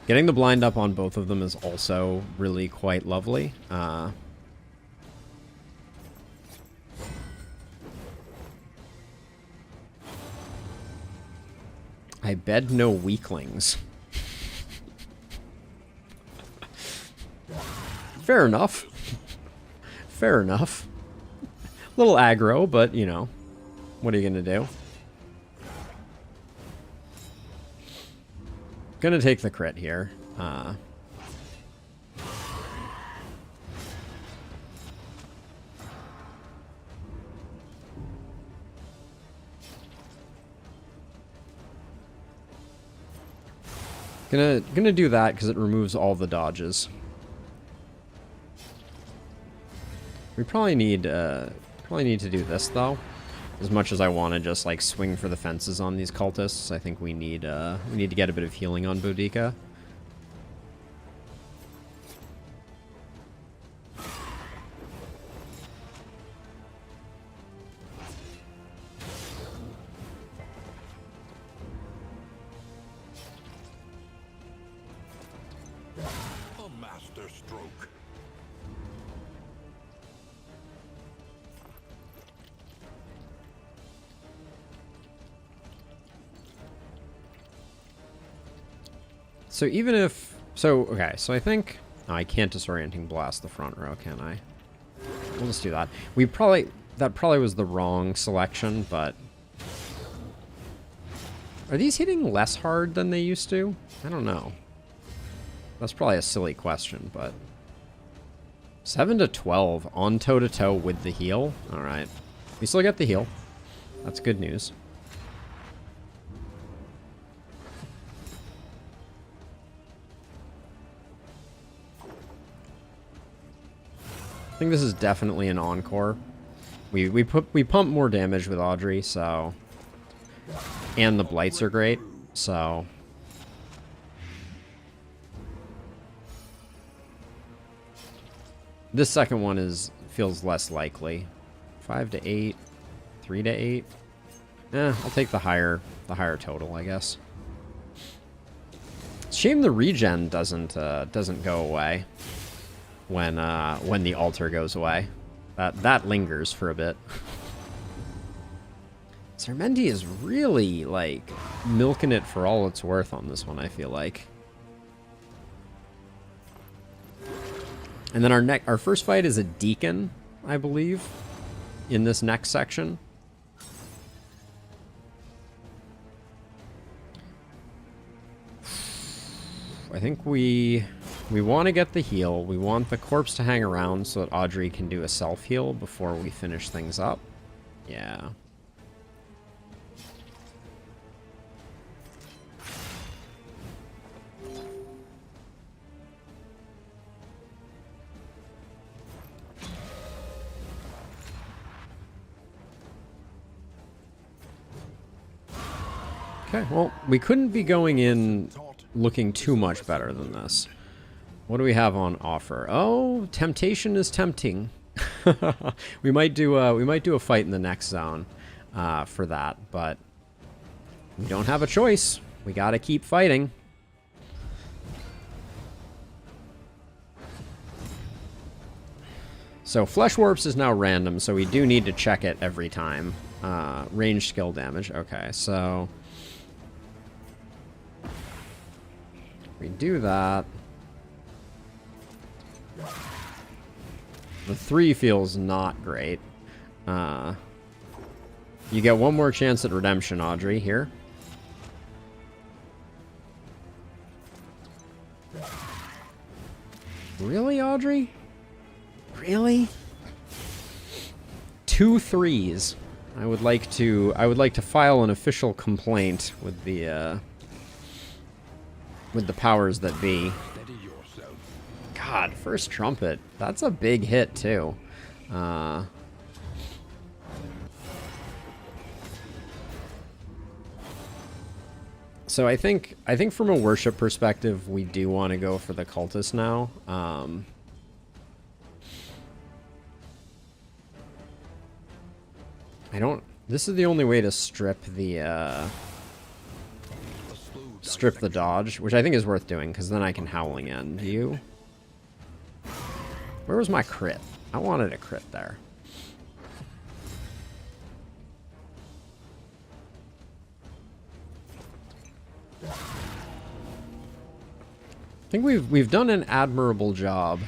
Getting the blind up on both of them is also really quite lovely. I bed no weaklings. Fair enough. Fair enough. Little aggro, but, you know, what are you gonna do? Gonna take the crit here. Gonna do that because it removes all the dodges. We probably need to do this though. As much as I want to just like swing for the fences on these cultists, I think we need to get a bit of healing on Boudica. A master stroke. So even if... So, okay, so I think... Oh, I can't disorienting blast the front row, can I? We'll just do that. That probably was the wrong selection, but... Are these hitting less hard than they used to? I don't know. That's probably a silly question, but... 7 to 12 on toe-to-toe with the heal? Alright. We still get the heal. That's good news. I think this is definitely an encore. We pump more damage with Audrey, so... And the blights are great, so... This second one feels less likely. 5 to 8, 3 to 8. I'll take the higher total, I guess. Shame the regen doesn't go away when the altar goes away. That lingers for a bit. Sermendi is really like milking it for all it's worth on this one, I feel like. And then our first fight is a deacon, I believe, in this next section. I think we want to get the heal. We want the corpse to hang around so that Audrey can do a self-heal before we finish things up. Yeah. Okay, well, we couldn't be going in looking too much better than this. What do we have on offer? Oh, temptation is tempting. we might do a fight in the next zone for that, but we don't have a choice. We gotta keep fighting. So Flesh Warps is now random, so we do need to check it every time. Range skill damage. Okay, so we do that. The 3 feels not great. You get one more chance at redemption, Audrey, here. Really, Audrey? Really? 2 3s. I would like to file an official complaint with the powers that be. God, first trumpet. That's a big hit too. So I think from a worship perspective, we do want to go for the cultist now. This is the only way to strip the strip the dodge, which I think is worth doing, because then I can Howling End you. Where was my crit? I wanted a crit there. I think we've done an admirable job.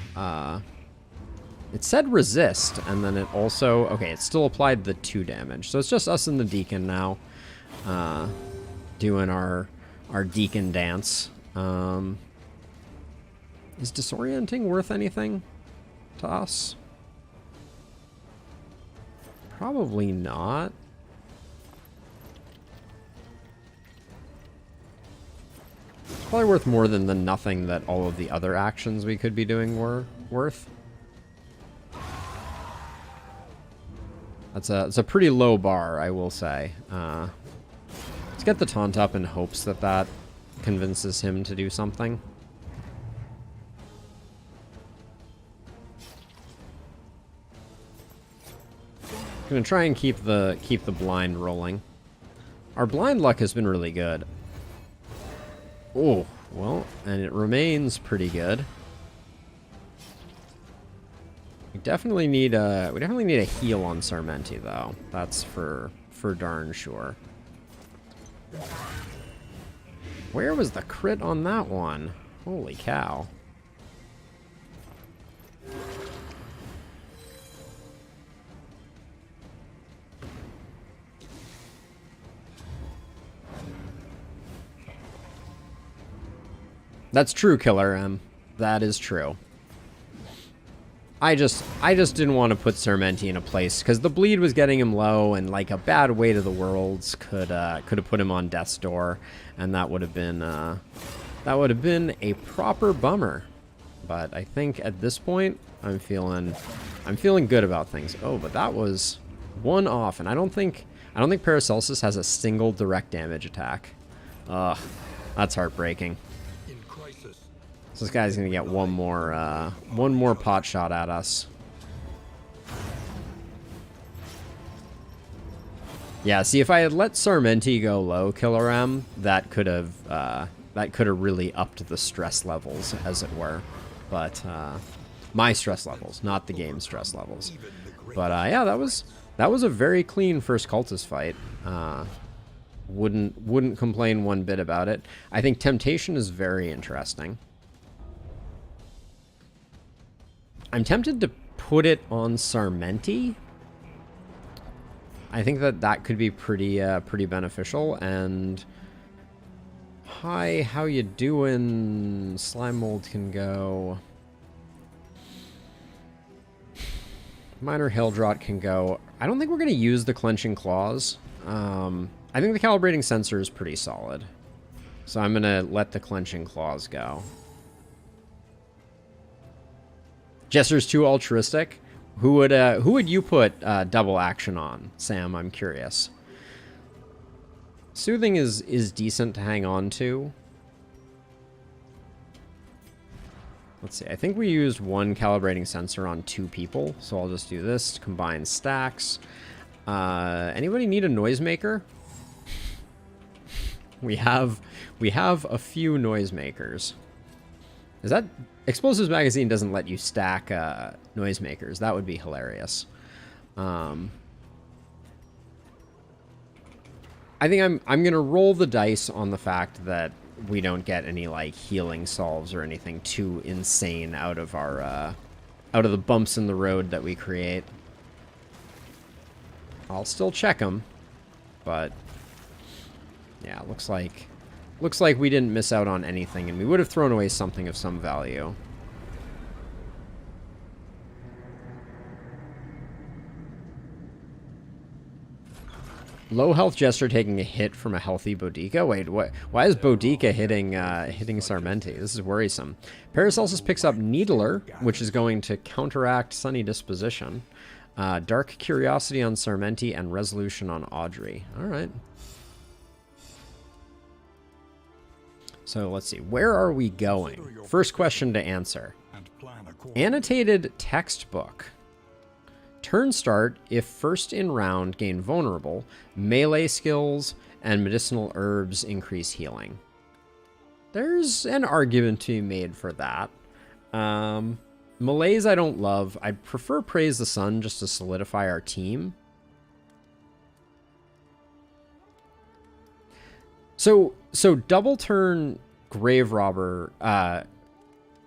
It said resist, and then it also... Okay, it still applied the 2 damage. So it's just us and the Deacon now. Doing our Deacon dance. Is disorienting worth anything to us? Probably not. It's probably worth more than the nothing that all of the other actions we could be doing were worth. It's a pretty low bar, I will say. Let's get the taunt up in hopes that that convinces him to do something. I'm gonna try and keep the blind rolling. Our blind luck has been really good. Oh, well, and it remains pretty good. We definitely need a heal on Sarmenti though. That's for darn sure. Where was the crit on that one? Holy cow. That's true, Killer M. That is true. I just didn't want to put Sarmenti in a place because the bleed was getting him low, and like a bad Weight of the Worlds could have put him on death's door, and that would have been a proper bummer. But I think at this point I'm feeling good about things. Oh, but that was one off, and I don't think Paracelsus has a single direct damage attack. Ugh, that's heartbreaking. So this guy's gonna get one more pot shot at us. Yeah, see, if I had let Sarmenti go low, Killer M, that could have really upped the stress levels, as it were. But my stress levels, not the game's stress levels. But yeah, that was a very clean first Cultist fight. Wouldn't complain one bit about it. I think Temptation is very interesting. I'm tempted to put it on Sarmenti. I think that could be pretty beneficial. And hi, how you doing? Slime Mold can go. Minor Haildrot can go. I don't think we're going to use the Clenching Claws. I think the Calibrating Sensor is pretty solid. So I'm going to let the Clenching Claws go. Jester's too altruistic. Who would you put double action on, Sam? I'm curious. Soothing is decent to hang on to. Let's see. I think we used one calibrating sensor on 2 people, so I'll just do this. Combine stacks. Anybody need a noisemaker? We have a few noisemakers. Is that... Explosives Magazine doesn't let you stack noisemakers. That would be hilarious. I think I'm gonna roll the dice on the fact that we don't get any like healing solves or anything too insane out of the bumps in the road that we create. I'll still check them, but yeah, looks like we didn't miss out on anything, and we would have thrown away something of some value. Low health Jester taking a hit from a healthy Boudica? Wait, what? Why is Boudica hitting Sarmenti? This is worrisome. Paracelsus picks up Needler, which is going to counteract Sunny Disposition. Dark Curiosity on Sarmenti and Resolution on Audrey. All right. So let's see, where are we going? First question to answer. Annotated textbook. Turn start, if first in round, gain vulnerable. Melee skills and medicinal herbs increase healing. There's an argument to be made for that. Malaise I don't love. I'd prefer Praise the Sun just to solidify our team. So double turn Grave Robber.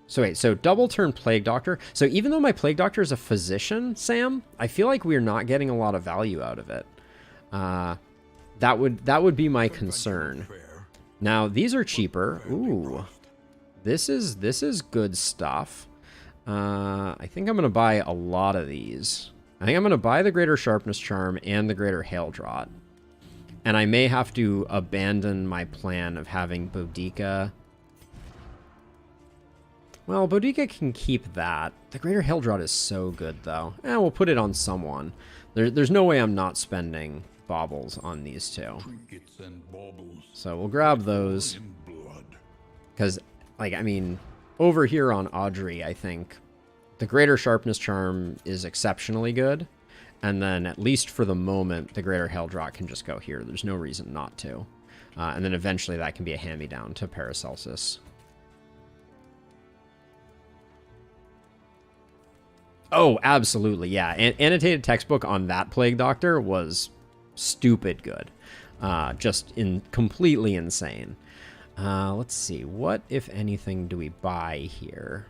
So double turn Plague Doctor. So even though my Plague Doctor is a physician, Sam, I feel like we're not getting a lot of value out of it. That would be my concern. Now these are cheaper. Ooh, this is good stuff. I think I'm gonna buy a lot of these. I think I'm gonna buy the Greater Sharpness Charm and the Greater Hail Draught. And I may have to abandon my plan of having Boudica. Well, Boudica can keep that. The Greater Hail Draught is so good, though. We'll put it on someone. There's no way I'm not spending baubles on these two. So we'll grab those. Because, like, I mean, over here on Audrey, I think the Greater Sharpness Charm is exceptionally good. And then, at least for the moment, the Greater Hail Draught can just go here. There's no reason not to. And then eventually that can be a hand-me-down to Paracelsus. Oh, absolutely, yeah. Annotated textbook on that Plague Doctor was stupid good. Just completely insane. Let's see. What, if anything, do we buy here?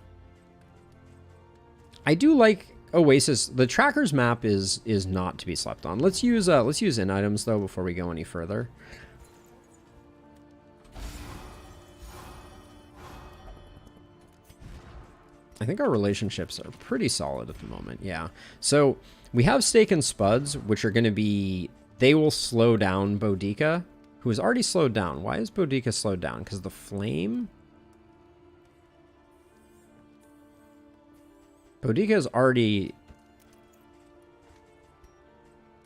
I do like Oasis. The Trackers map is not to be slept on. Let's use in items though before we go any further. I think our relationships are pretty solid at the moment. Yeah. So we have Steak and Spuds, which are going to be, they will slow down Boudica, who is already slowed down. Why is Boudica slowed down? Because the flame. Boudica is already...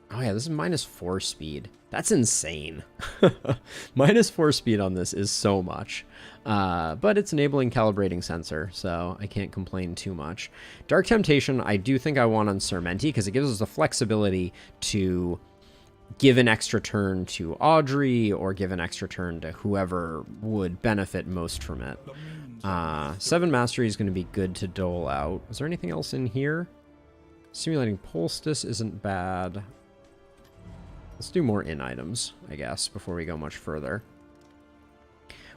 Oh yeah, this is -4 speed. That's insane. -4 speed on this is so much. But it's enabling calibrating sensor, so I can't complain too much. Dark Temptation, I do think I want on Sermenti, because it gives us the flexibility to give an extra turn to Audrey, or give an extra turn to whoever would benefit most from it. 7 Mastery is going to be good to dole out. Is there anything else in here? Simulating Poultice isn't bad. Let's do more in items, I guess, before we go much further.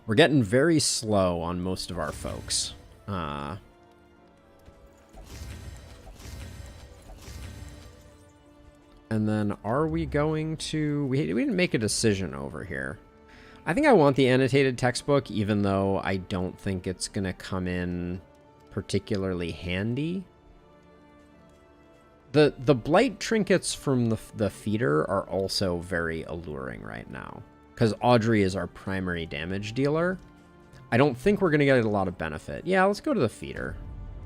We're getting very slow on most of our folks. And then are we going to... We didn't make a decision over here. I think I want the annotated textbook, even though I don't think it's going to come in particularly handy. The blight trinkets from the feeder are also very alluring right now, because Audrey is our primary damage dealer. I don't think we're going to get a lot of benefit. Yeah, let's go to the feeder.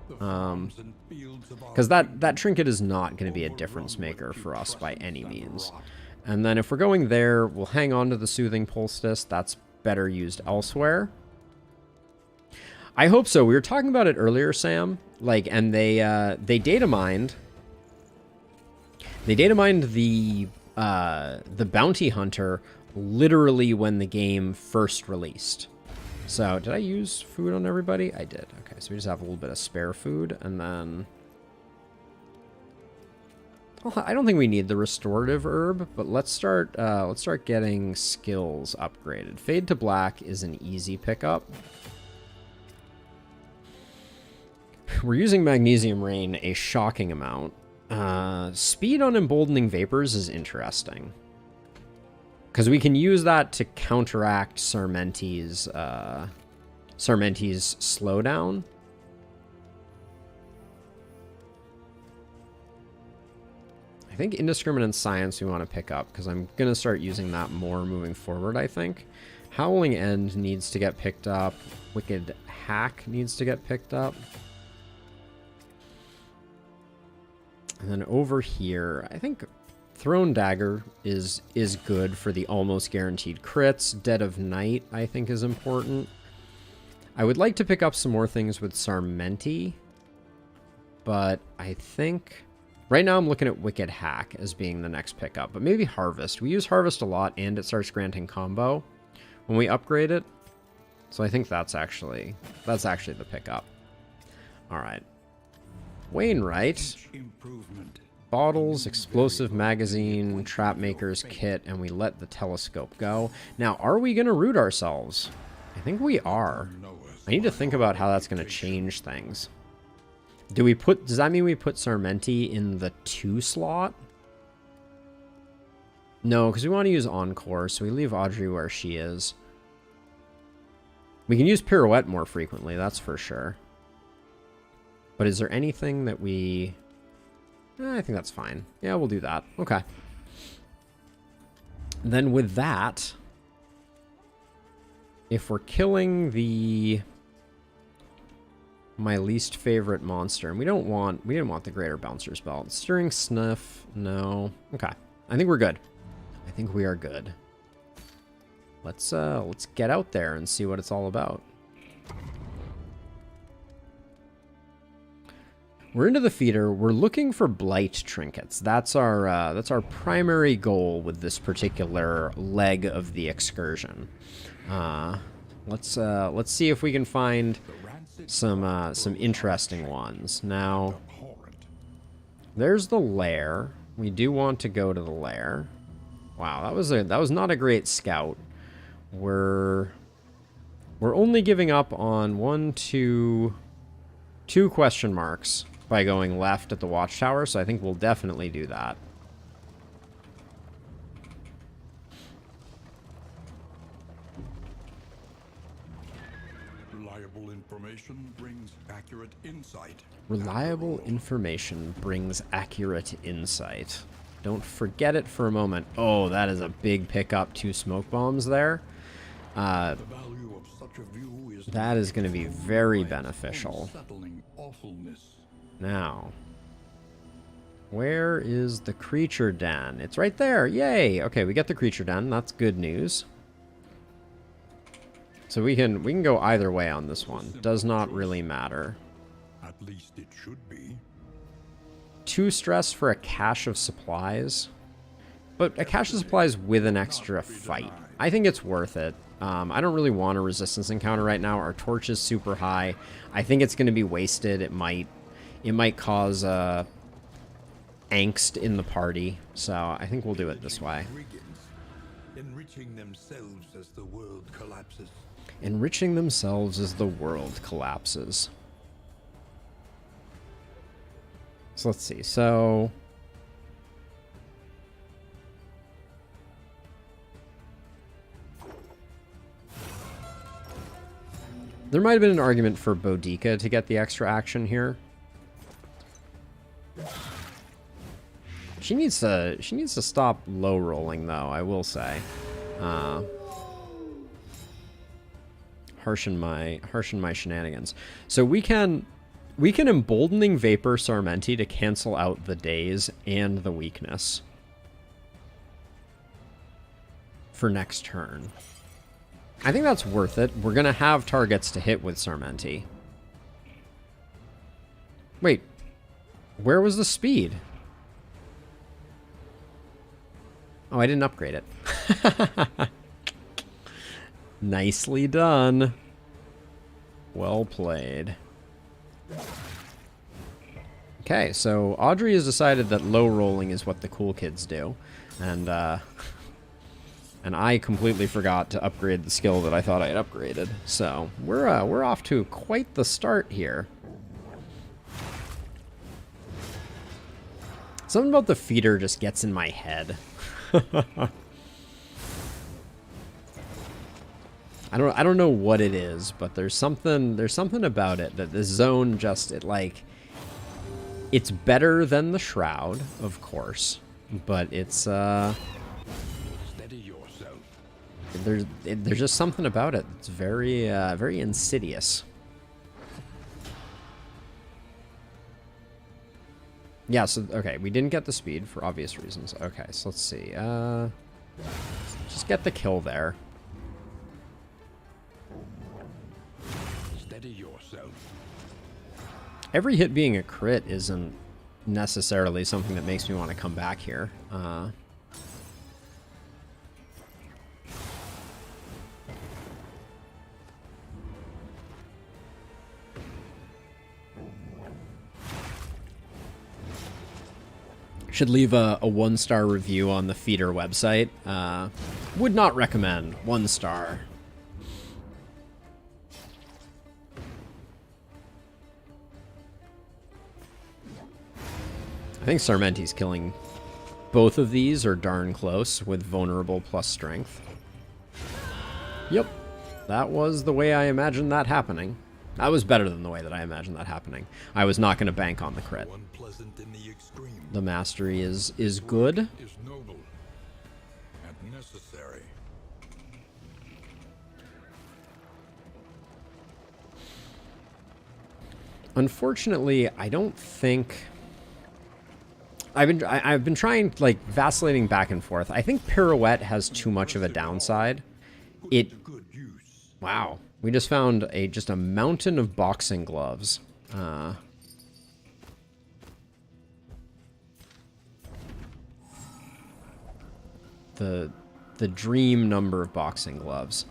Because that trinket is not going to be a difference maker for us by any means. And then if we're going there, we'll hang on to the Soothing Poultice. That's better used elsewhere. I hope so. We were talking about it earlier, Sam. Like, and they data mined. They data mined the Bounty Hunter literally when the game first released. So, did I use food on everybody? I did. Okay, so we just have a little bit of spare food, and then... Well, I don't think we need the restorative herb, but let's start getting skills upgraded. Fade to Black is an easy pickup. We're using Magnesium Rain a shocking amount. Speed on Emboldening Vapors is interesting, because we can use that to counteract Sarmenti's slowdown. I think Indiscriminate Science we want to pick up, because I'm going to start using that more moving forward, I think. Howling End needs to get picked up. Wicked Hack needs to get picked up. And then over here, I think Thrown Dagger is good for the almost guaranteed crits. Dead of Night, I think, is important. I would like to pick up some more things with Sarmenti, but I think... Right now I'm looking at Wicked Hack as being the next pickup, but maybe Harvest. We use Harvest a lot, and it starts granting combo when we upgrade it. So I think that's actually the pickup. All right. Wainwright. Improvement. Bottles, explosive magazine, trap maker's kit, and we let the telescope go. Now, are we going to root ourselves? I think we are. I need to think about how that's going to change things. Does that mean we put Sarmenti in the 2 slot? No, because we want to use Encore, so we leave Audrey where she is. We can use Pirouette more frequently, that's for sure. But is there anything that we... I think that's fine. Yeah, we'll do that. Okay. Then with that, if we're killing my least favorite monster, and we didn't want the Greater Bouncer's Belt. Stirring Sniff, no. Okay. I think we're good. I think we are good. Let's get out there and see what it's all about. We're into the feeder. We're looking for blight trinkets. That's our primary goal with this particular leg of the excursion. Let's see if we can find some interesting ones. Now, there's the lair. We do want to go to the lair. Wow, that was not a great scout. We're only giving up on two question marks by going left at the watchtower, so I think we'll definitely do that. Reliable information brings accurate insight. Reliable information brings accurate insight. Don't forget it for a moment. Oh, that is a big pickup. 2 smoke bombs there. The value of such a view is That is going to be very beneficial. unsettling awfulness. Now, where is the creature den? It's right there. Yay. Okay, we get the creature den. That's good news. So we can go either way on this one. Does not really matter. At least it should be. 2 stress for a cache of supplies. But a cache of supplies with an extra fight. I think it's worth it. I don't really want a resistance encounter right now. Our torch is super high. I think it's going to be wasted. It might cause angst in the party. So I think we'll do it this way. Enriching themselves as the world collapses. Enriching themselves as the world collapses. So let's see. So there might have been an argument for Boudica to get the extra action here. She needs to stop low rolling though, I will say. Harshen my shenanigans. So we can Emboldening Vapor Sarmenti to cancel out the daze and the weakness for next turn. I think that's worth it. We're going to have targets to hit with Sarmenti. Wait, where was the speed? Oh, I didn't upgrade it. Nicely done. Well played. Okay, so Audrey has decided that low rolling is what the cool kids do, and I completely forgot to upgrade the skill that I thought I had upgraded. So we're off to quite the start here. Something about the feeder just gets in my head. I don't know what it is, but there's something about it that this zone just it's better than the Shroud, of course, but it's Steady yourself. there's just something about it. It's very very insidious. Yeah, so okay, we didn't get the speed for obvious reasons. Okay, so let's see. Just get the kill there. Steady yourself. Every hit being a crit isn't necessarily something that makes me want to come back here. Should leave a 1-star review on the feeder website. Would not recommend. 1 star. I think Sarmenti's killing both of these are darn close with vulnerable plus strength. Yep. That was the way I imagined that happening. That was better than the way that I imagined that happening. I was not going to bank on the crit. The mastery is good. Is noble and necessary. Unfortunately, I don't think I've been trying, like, vacillating back and forth. I think Pirouette has too much of a downside. Wow. We just found just a mountain of boxing gloves. The dream number of boxing gloves.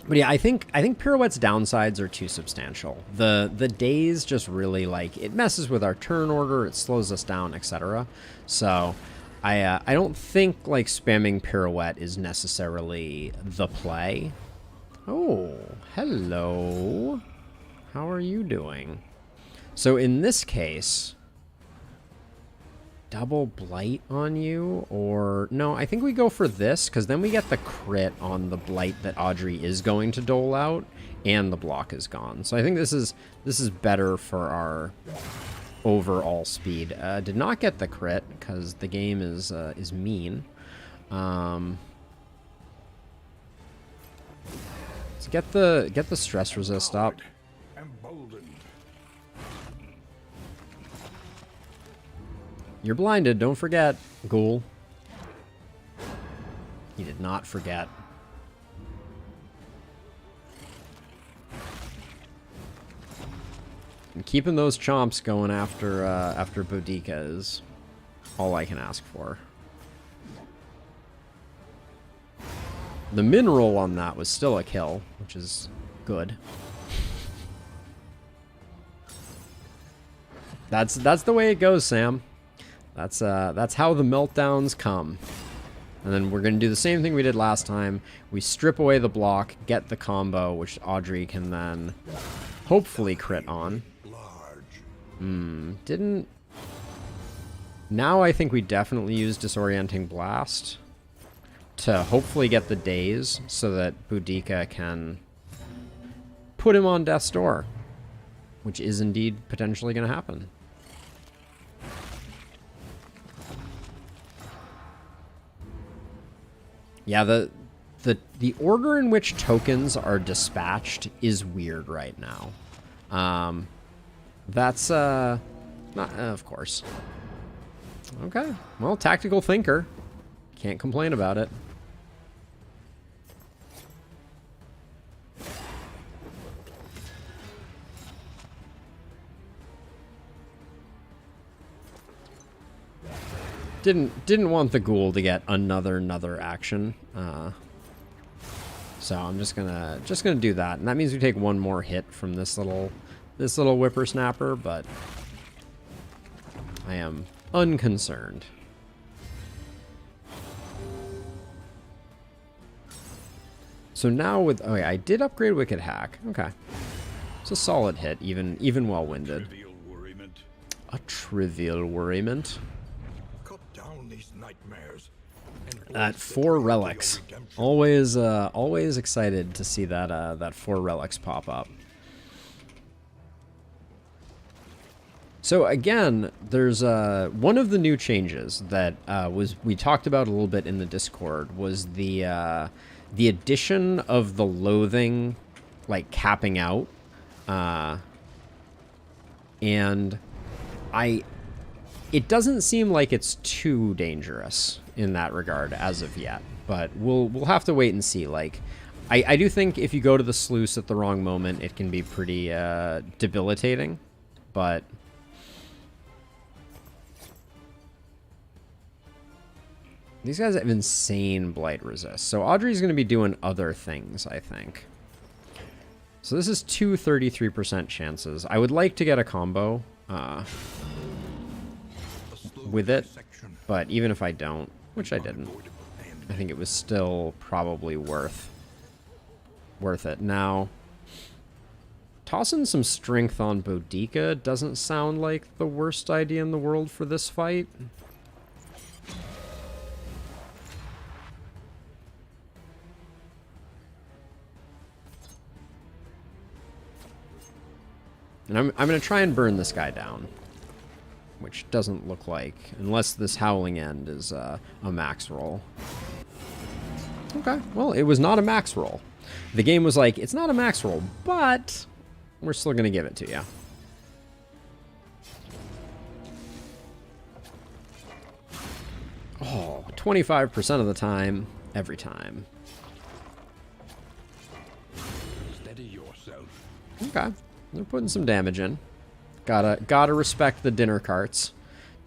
But yeah, I think Pirouette's downsides are too substantial. The days just really, like, it messes with our turn order, it slows us down, etc. So I don't think, like, spamming Pirouette is necessarily the play. Oh, hello. How are you doing? So in this case, double blight on you, or no, I think we go for this, because then we get the crit on the blight that Audrey is going to dole out, and the block is gone. So I think this is better for our overall speed. Did not get the crit because the game is mean. Let's get the stress resist up. You're blinded, don't forget, ghoul. He did not forget. And keeping those chomps going after Boudica is all I can ask for. The mineral on that was still a kill, which is good. That's the way it goes, Sam. That's how the meltdowns come. And then we're going to do the same thing we did last time. We strip away the block, get the combo, which Audrey can then hopefully crit on. Didn't... Now I think we definitely use Disorienting Blast to hopefully get the daze so that Boudica can put him on death's door, which is indeed potentially going to happen. Yeah, the order in which tokens are dispatched is weird right now. That's not of course. Okay, well, tactical thinker. Can't complain about it. Didn't want the ghoul to get another action, so I'm just gonna do that, and that means we take one more hit from this little whippersnapper, but I am unconcerned. So now with I did upgrade Wicked Hack. Okay, it's a solid hit, even while winded. A trivial worriment. At 4 relics. Always excited to see that 4 relics pop up. So again, there's one of the new changes that we talked about a little bit in the Discord was the addition of the loathing, like, capping out, and it doesn't seem like it's too dangerous in that regard as of yet, but we'll have to wait and see. Like, I do think if you go to the sluice at the wrong moment, it can be pretty debilitating, but these guys have insane blight resist. So Audrey's going to be doing other things, I think. So this is 33% chances. I would like to get a combo. with it, but even if I don't, which I didn't, I think it was still probably worth it. Now, tossing some strength on Boudica doesn't sound like the worst idea in the world for this fight. And I'm going to try and burn this guy down, which doesn't look like, unless this Howling End is a max roll. Okay, well, it was not a max roll. The game was like, it's not a max roll, but we're still going to give it to you. Oh, 25% of the time, every time. Steady yourself. Okay. They're putting some damage in. Gotta respect the dinner carts.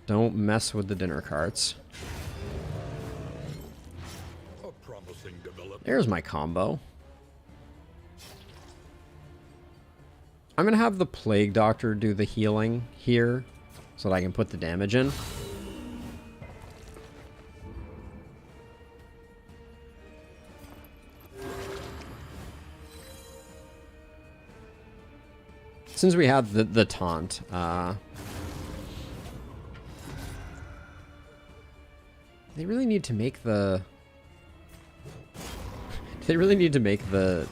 Don't mess with the dinner carts. A promising development. There's my combo. I'm gonna have the Plague Doctor do the healing here so that I can put the damage in. Since we had the taunt, they really need to make the. They really need to make the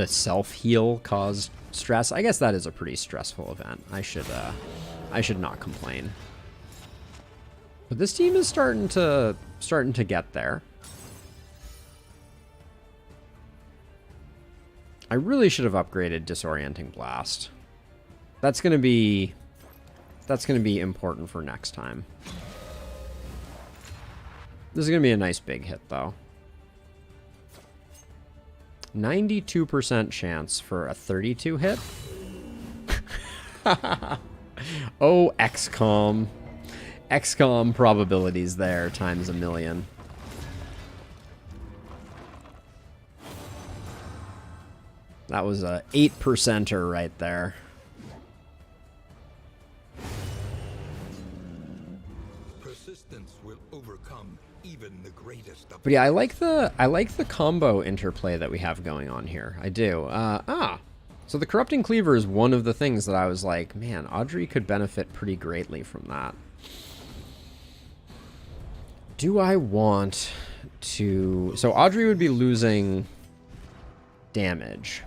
self heal cause stress. I guess that is a pretty stressful event. I should not complain. But this team is starting to get there. I really should have upgraded Disorienting Blast. That's gonna be important for next time. This is gonna be a nice big hit though. 92% chance for a 32 hit. Oh, XCOM. XCOM probabilities there times 1,000,000. That was a 8%er right there. Persistence will overcome even the greatest of. But yeah, I like the combo interplay that we have going on here. I do. So the Corrupting Cleaver is one of the things that I was like, man, Audrey could benefit pretty greatly from that. Do I want to... So Audrey would be losing damage.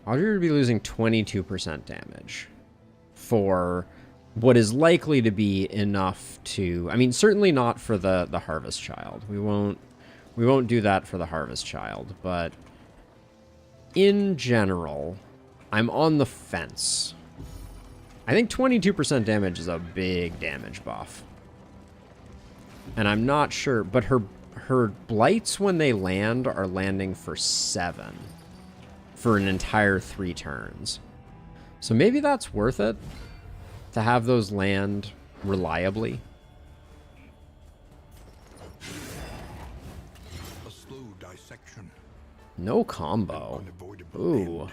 Audrey would be losing 22% damage for what is likely to be enough to... I mean, certainly not for the Harvest Child. We won't do that for the Harvest Child, but in general, I'm on the fence. I think 22% damage is a big damage buff. And I'm not sure, but her blights when they land are landing for 7. For an entire 3 turns. So maybe that's worth it to have those land reliably. A slow dissection. No combo. Ooh.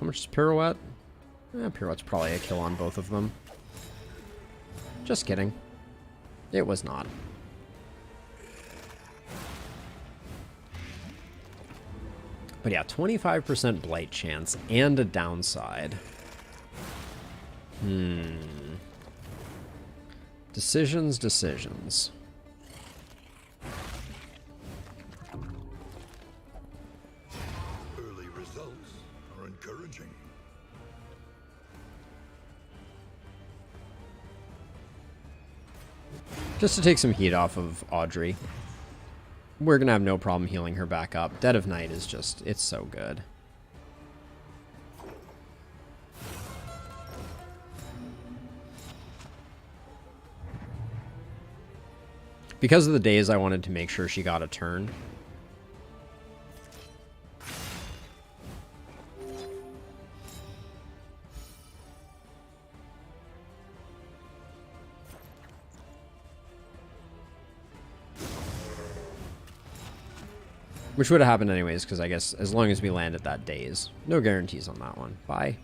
How much is Pirouette? Pirouette's probably a kill on both of them. Just kidding. It was not. But yeah, 25% blight chance and a downside. Decisions. Early results are encouraging. Just to take some heat off of Audrey. We're going to have no problem healing her back up. Dead of Night is just, it's so good. Because of the days, I wanted to make sure she got a turn. Which would have happened anyways, because I guess as long as we land at that days. No guarantees on that one. Bye.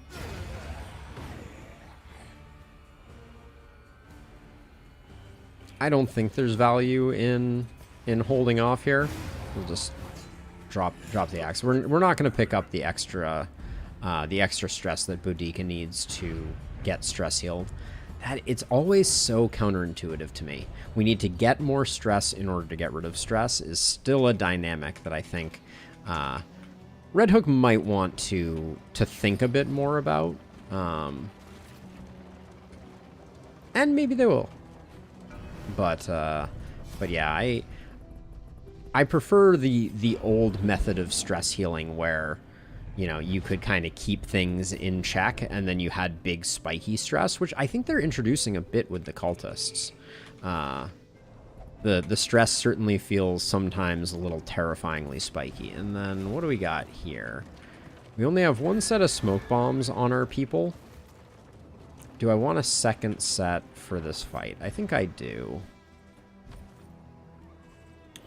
I don't think there's value in holding off here. We'll just drop the axe. We're not going to pick up the extra stress that Boudica needs to get stress healed. It's always so counterintuitive to me. We need to get more stress in order to get rid of stress is still a dynamic that I think Red Hook might want to think a bit more about. And maybe they will. But yeah, I prefer the old method of stress healing where, you know, you could kind of keep things in check and then you had big spiky stress, which I think they're introducing a bit with the cultists. The stress certainly feels sometimes a little terrifyingly spiky. And then what do we got here? We only have one set of smoke bombs on our people. Do I want a second set for this fight? I think I do.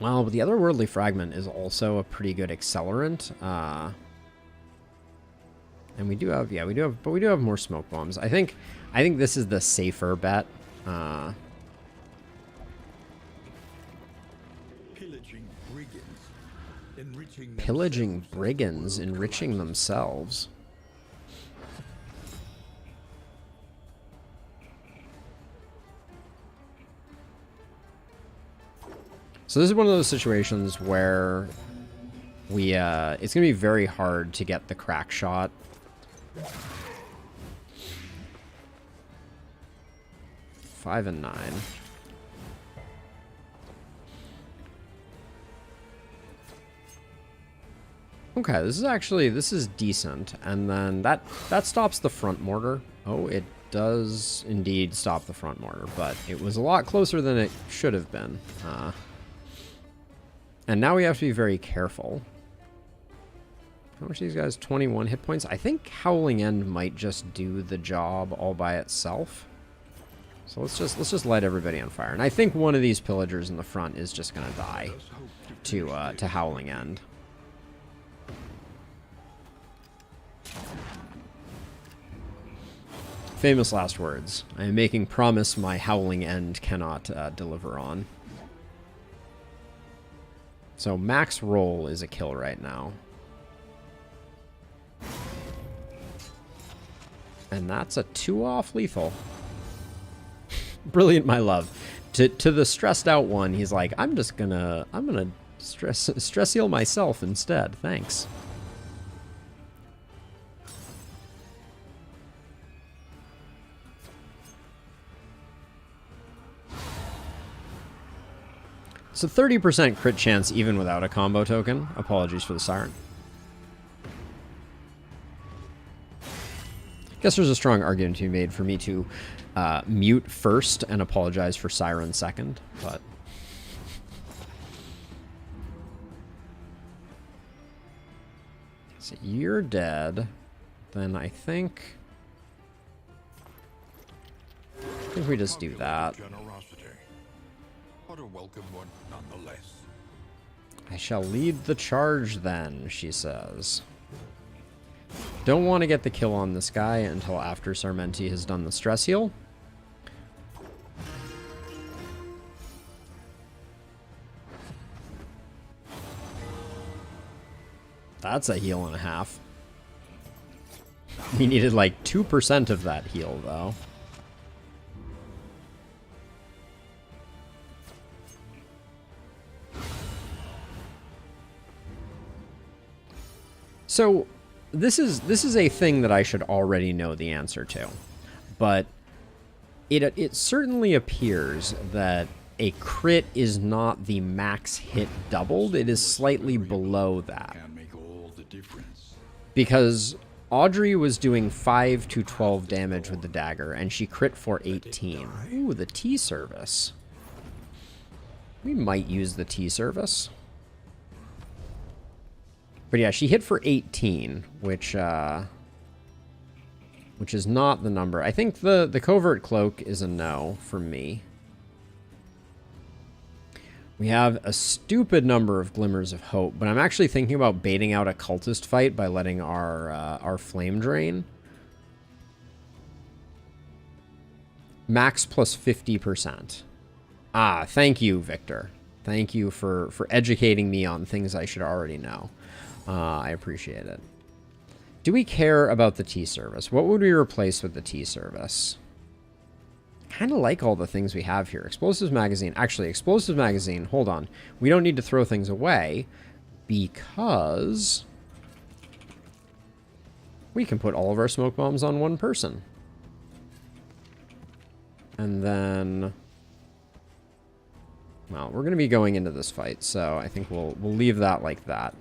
Well, but the otherworldly fragment is also a pretty good accelerant. And we do have, yeah, we do have more smoke bombs. I think this is the safer bet. Pillaging brigands, enriching themselves. So this is one of those situations where we, it's going to be very hard to get the crack shot. 5 and 9. Okay, this is decent. And then that stops the front mortar. Oh, it does indeed stop the front mortar, but it was a lot closer than it should have been. And now we have to be very careful. How much are these guys? 21 hit points. I think Howling End might just do the job all by itself. So let's just light everybody on fire. And I think one of these pillagers in the front is just gonna die to Howling End. Famous last words. I am making promise my Howling End cannot deliver on. So max roll is a kill right now. And that's a 2-off lethal. Brilliant, my love. To the stressed out one, he's like, I'm gonna stress heal myself instead. Thanks. It's a 30% crit chance even without a combo token. Apologies for the siren. Guess there's a strong argument to be made for me to mute first and apologize for siren second, but... So you're dead. Then I think we just do that. What a welcome one, nonetheless. I shall lead the charge then, she says. Don't want to get the kill on this guy until after Sarmenti has done the stress heal. That's a heal and a half. We needed like 2% of that heal, though. So this is a thing that I should already know the answer to, but it certainly appears that a crit is not the max hit doubled. It is slightly below that. Can make all the difference. Because Audrey was doing 5 to 12 damage with the dagger, and she crit for 18. Ooh, the T service. We might use the T service. But yeah, she hit for 18, which is not the number. I think the covert cloak is a no for me. We have a stupid number of glimmers of hope, but I'm actually thinking about baiting out a cultist fight by letting our flame drain. Max plus 50%. Ah, thank you, Victor. Thank you for educating me on things I should already know. I appreciate it. Do we care about the tea service? What would we replace with the tea service? Kind of like all the things we have here. Explosives magazine. Actually, explosives magazine. Hold on. We don't need to throw things away because we can put all of our smoke bombs on one person. And then, well, we're going to be going into this fight, so I think we'll leave that like that.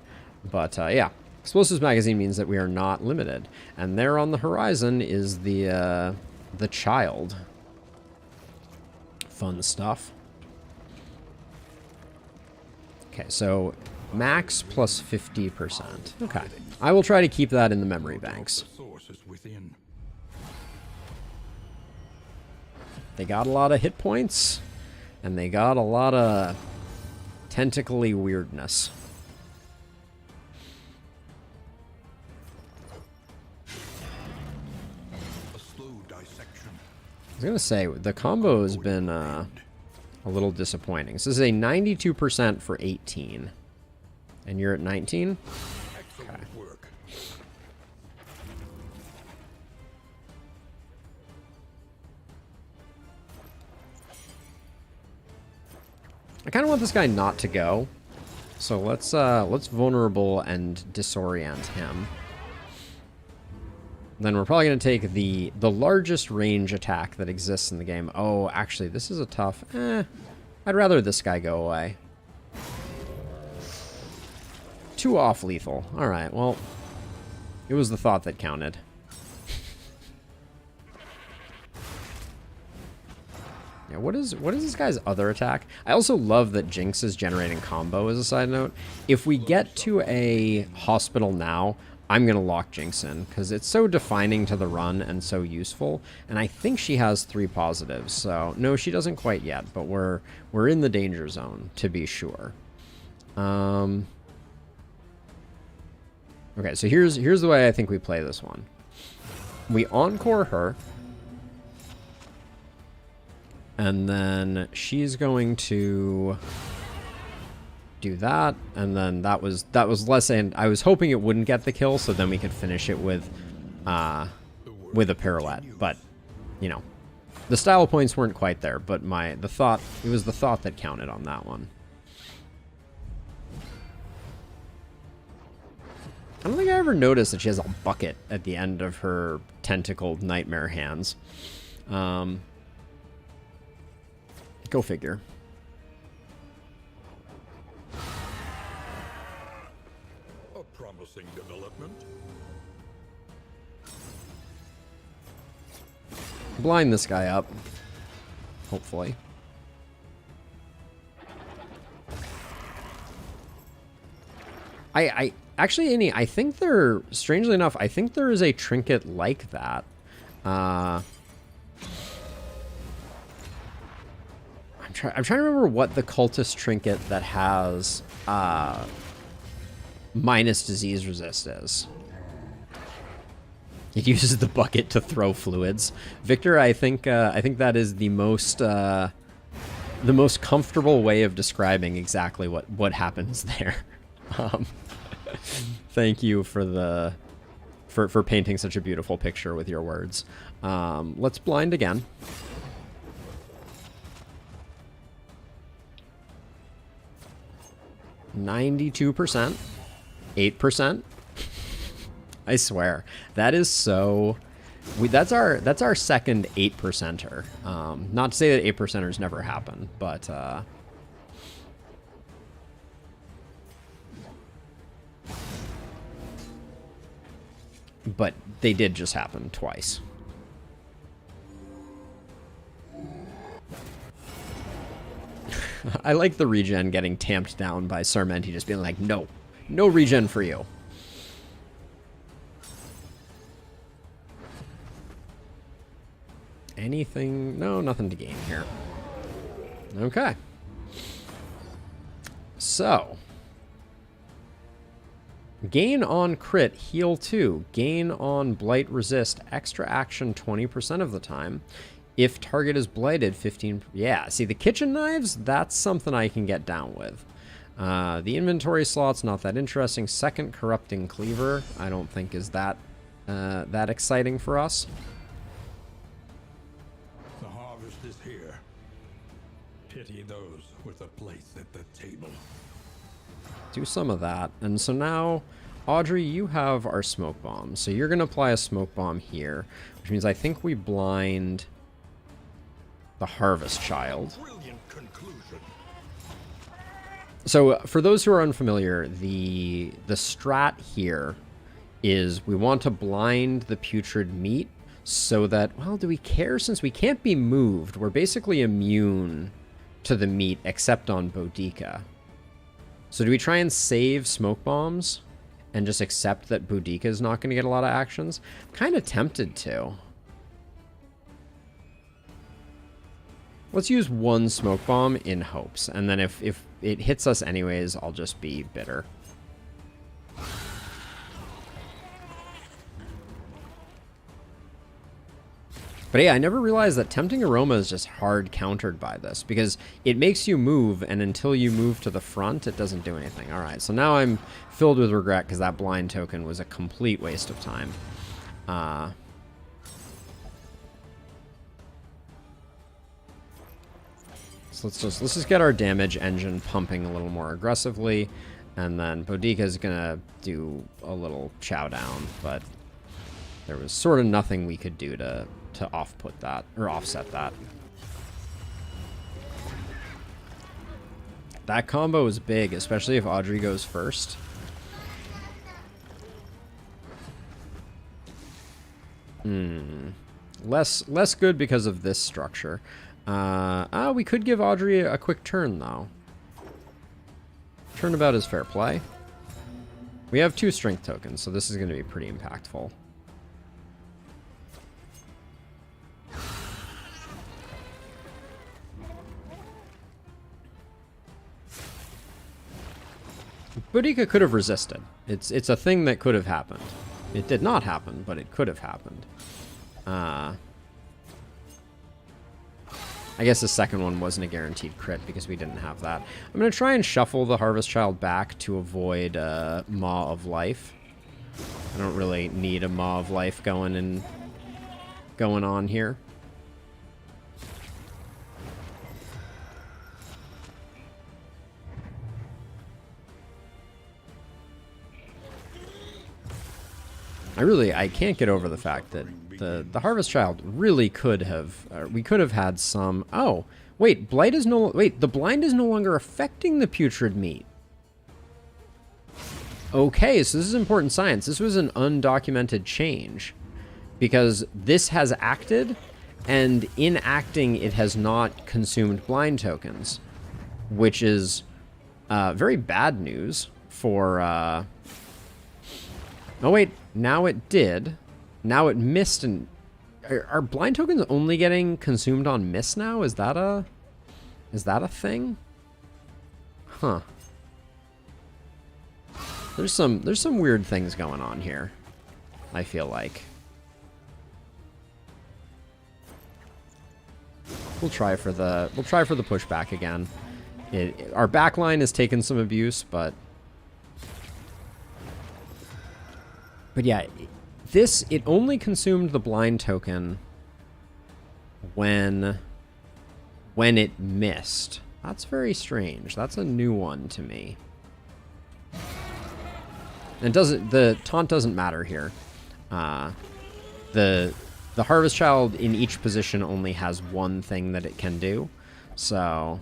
But yeah, explosives magazine means that we are not limited. And there on the horizon is the child. Fun stuff. Okay, so max plus 50%. Okay. I will try to keep that in the memory banks. They got a lot of hit points, and they got a lot of tentacly weirdness. I was going to say, the combo has been a little disappointing. So this is a 92% for 18. And you're at 19? Okay. I kind of want this guy not to go. So let's vulnerable and disorient him. Then we're probably going to take the largest range attack that exists in the game. Oh, actually, this is a tough... I'd rather this guy go away. Too off-lethal. Alright, well, it was the thought that counted. Yeah, what is this guy's other attack? I also love that Jinx is generating combo as a side note. If we get to a hospital now, I'm going to lock Jinx in, because it's so defining to the run and so useful. And I think she has 3 positives, so no, she doesn't quite yet, but we're in the danger zone, to be sure. Okay, so here's the way I think we play this one. We encore her, and then she's going to do that, and then that was less, and I was hoping it wouldn't get the kill, so then we could finish it with a pirouette. But you know, the style points weren't quite there, but it was the thought that counted on that one. I don't think I ever noticed that she has a bucket at the end of her tentacled nightmare hands. Go figure. Development. Blind this guy up, hopefully. I actually, Annie, I think there, strangely enough, I think there is a trinket like that. I'm trying to remember what the cultist trinket that has minus disease resist is. It uses the bucket to throw fluids. Victor, I think that is the most comfortable way of describing exactly what happens there. Thank you for painting such a beautiful picture with your words. Let's blind again. %, 8%. I swear, that is so. That's our second 8%er. Not to say that 8%ers never happen, but they did just happen twice. I like the regen getting tamped down by Sarmenti just being like, no regen for you. Anything? No, nothing to gain here. Okay. So, gain on crit, heal 2. Gain on blight resist, extra action 20% of the time. If target is blighted, 15... Yeah, see, the kitchen knives, that's something I can get down with. The inventory slot's not that interesting. Second corrupting cleaver, I don't think is that exciting for us. The harvest is here. Pity those with a place at the table. Do some of that. And so now, Audrey, you have our smoke bomb. So you're going to apply a smoke bomb here, which means I think we blind the Harvest Child. Brilliant conclusion. So for those who are unfamiliar, the strat here is we want to blind the putrid meat so that, well, do we care? Since we can't be moved, we're basically immune to the meat except on Boudica. So do we try and save smoke bombs and just accept that Boudica is not going to get a lot of actions? I'm kind of tempted to. Let's use one smoke bomb in hopes, and then if it hits us anyways, I'll just be bitter. But yeah, I never realized that Tempting Aroma is just hard countered by this, because it makes you move, and until you move to the front, it doesn't do anything. Alright, so now I'm filled with regret, because that blind token was a complete waste of time. So let's just get our damage engine pumping a little more aggressively, and then Boudica is gonna do a little chow down, but there was sort of nothing we could do to off-put that, or offset that. That combo is big, especially if Audrey goes first. Less good because of this structure. We could give Audrey a quick turn, though. Turnabout is fair play. We have 2 strength tokens, so this is going to be pretty impactful. Boudica could have resisted. It's a thing that could have happened. It did not happen, but it could have happened. I guess the second one wasn't a guaranteed crit because we didn't have that. I'm going to try and shuffle the Harvest Child back to avoid Maw of Life. I don't really need a Maw of Life going on here. I can't get over the fact that the Harvest Child really could have, we could have had some, oh, wait, the blind is no longer affecting the putrid meat. Okay, so this is important science. This was an undocumented change because this has acted, and in acting, it has not consumed blind tokens, which is very bad news for, oh wait, now it did. Now it missed, and are blind tokens only getting consumed on miss now? Is that a thing? Huh. There's some weird things going on here, I feel like. We'll try for the pushback again. Our backline has taken some abuse, but yeah, it only consumed the blind token when it missed. That's very strange. That's a new one to me. And the taunt doesn't matter here. The Harvest Child in each position only has one thing that it can do. So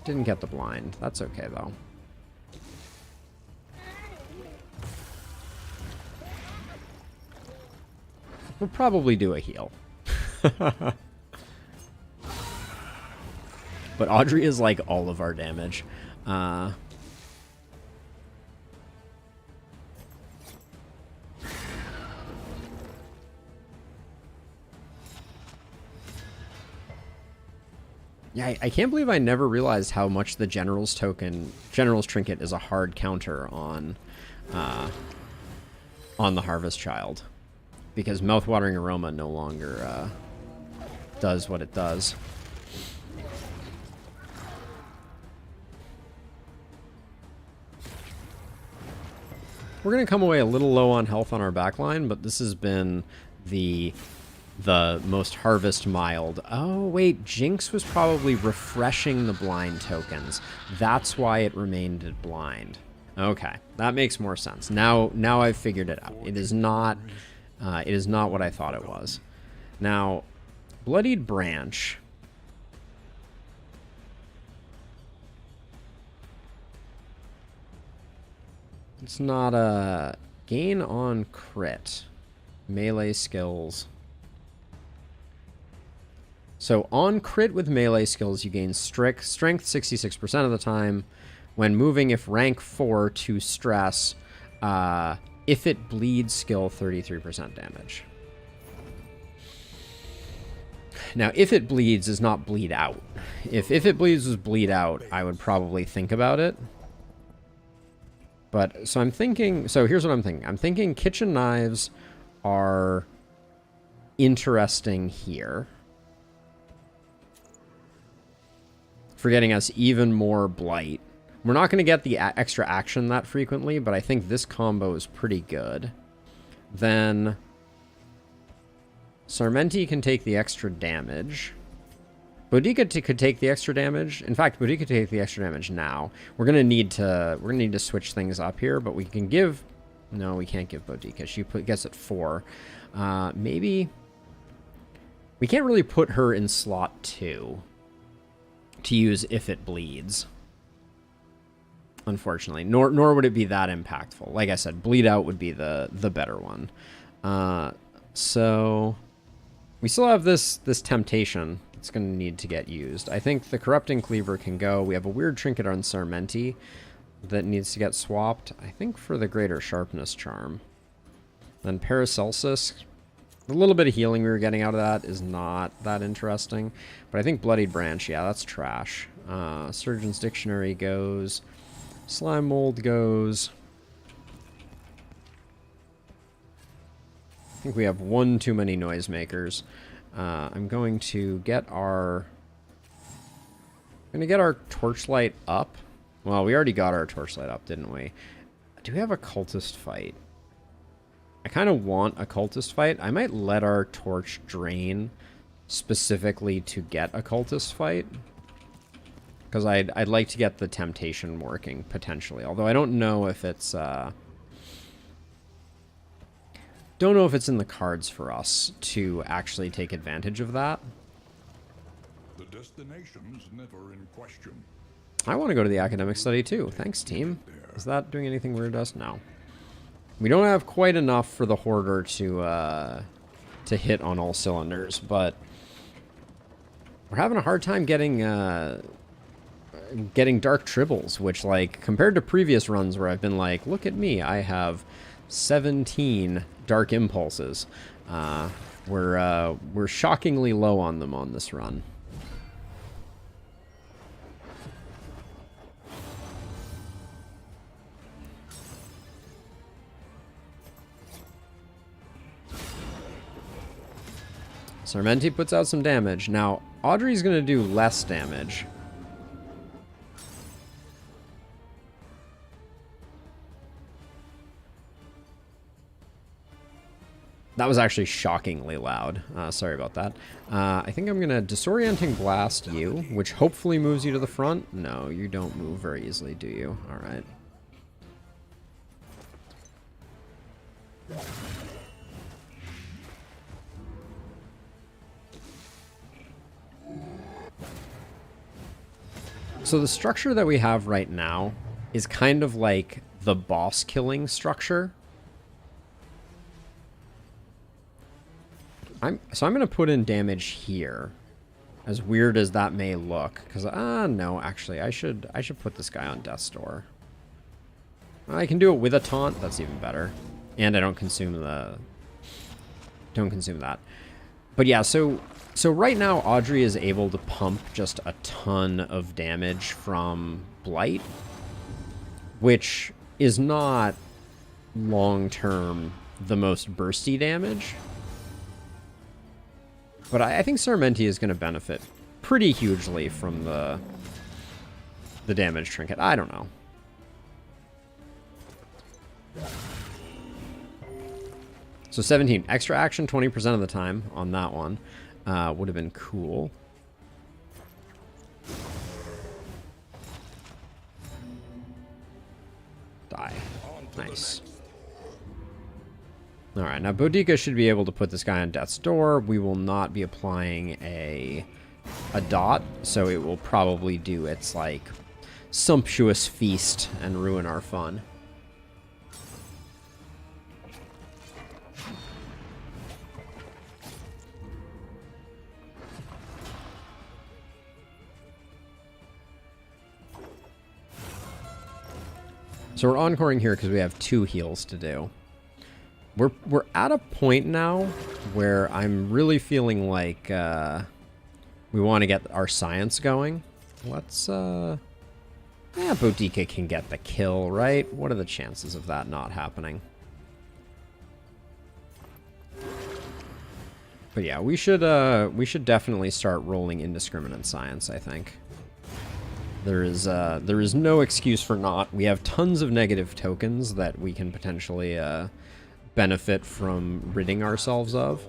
didn't get the blind. That's okay though. We'll probably do a heal. But Audrey is like all of our damage. Yeah, I can't believe I never realized how much the General's Trinket is a hard counter on the Harvest Child. Because Mouthwatering Aroma no longer does what it does. We're going to come away a little low on health on our backline, but this has been the most harvest mild. Oh, wait, Jinx was probably refreshing the blind tokens. That's why it remained at blind. Okay, that makes more sense. Now I've figured it out. It is not what I thought it was. Now, Bloodied Branch. It's not a gain on crit. Melee skills. So on crit with melee skills, you gain strength 66% of the time. When moving, if rank 4 to stress, if it bleeds, skill 33% damage. Now, if it bleeds is not bleed out. If it bleeds was bleed out, I would probably think about it. But, so I'm thinking, so here's what I'm thinking. I'm thinking kitchen knives are interesting here. For getting us even more blight. We're not going to get the extra action that frequently, but I think this combo is pretty good. Then Sarmenti can take the extra damage. Boudica could take the extra damage. In fact, Boudica could take the extra damage now. We're gonna need to switch things up here, but we can give. No, we can't give Boudica. She gets it 4. Maybe we can't really put her in slot 2 to use if it bleeds. Unfortunately, nor would it be that impactful. Like I said, bleed out would be the better one. So we still have this temptation. It's going to need to get used. I think the Corrupting Cleaver can go. We have a weird trinket on Sarmenti that needs to get swapped. I think for the Greater Sharpness Charm. Then Paracelsus. The little bit of healing we were getting out of that is not that interesting. But I think Bloodied Branch, yeah, that's trash. Surgeon's Dictionary goes. Slime Mold goes. I think we have one too many noisemakers. I'm going to get our torchlight up. Well, we already got our torchlight up, didn't we? Do we have a cultist fight? I kind of want a cultist fight. I might let our torch drain specifically to get a cultist fight. Because I'd like to get the temptation working, potentially. Although I don't know if it's... Don't know if it's in the cards for us to actually take advantage of that. The destination's never in question. I want to go to the academic study too. Thanks, team. Is that doing anything weird to us? No. We don't have quite enough for the Hoarder to hit on all cylinders, but we're having a hard time getting Dark Tribbles, which, like, compared to previous runs where I've been like, look at me, I have 17 Dark Impulses. We're shockingly low on them on this run. Sarmenti puts out some damage. Now, Audrey's going to do less damage. That was actually shockingly loud. Sorry about that. I think I'm going to Disorienting Blast you, which hopefully moves you to the front. No, you don't move very easily, do you? All right. So the structure that we have right now is kind of like the boss killing structure. I'm going to put in damage here, as weird as that may look, because no, actually I should put this guy on Death's Door. I can do it with a taunt. That's even better, and I don't consume that. But yeah, so right now Audrey is able to pump just a ton of damage from Blight, which is not long-term the most bursty damage. But I think Sarmenti is going to benefit pretty hugely from the damage trinket. I don't know. So 17. Extra action 20% of the time on that one. Would have been cool. Die. Nice. Alright, now Boudica should be able to put this guy on death's door. We will not be applying a dot, so it will probably do its, like, sumptuous feast and ruin our fun. So we're encoring here because we have 2 heals to do. We're at a point now where I'm really feeling like we want to get our science going. Let's yeah, Boudica can get the kill, right? What are the chances of that not happening? But yeah, we should definitely start rolling indiscriminate science, I think. There is no excuse for not. We have tons of negative tokens that we can potentially benefit from ridding ourselves of.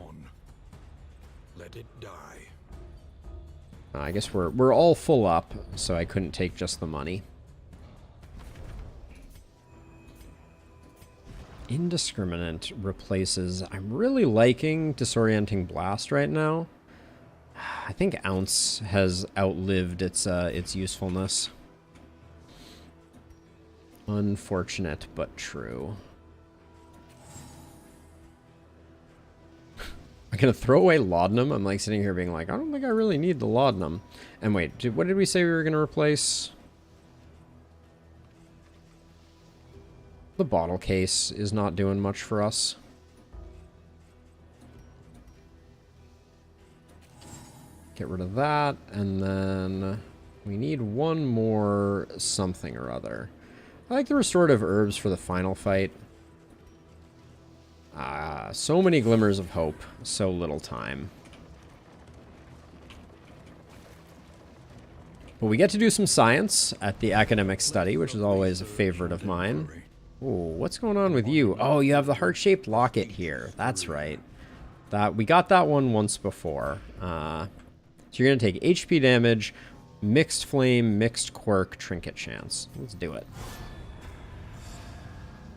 Let it die. I guess we're all full up, so I couldn't take just the money. Indiscriminate replaces... I'm really liking Disorienting Blast right now. I think Ounce has outlived its usefulness. Unfortunate, but true. I'm gonna throw away Laudanum. I'm like sitting here being like, I don't think I really need the Laudanum. And wait, what did we say we were gonna replace? The bottle case is not doing much for us. Get rid of that, and then we need one more something or other. I like the restorative herbs for the final fight. So many glimmers of hope, so little time. But we get to do some science at the academic study, which is always a favorite of mine. Ooh, what's going on with you? Oh, you have the heart-shaped locket here. That's right. We got that one once before. So you're going to take HP damage, mixed flame, mixed quirk, trinket chance. Let's do it.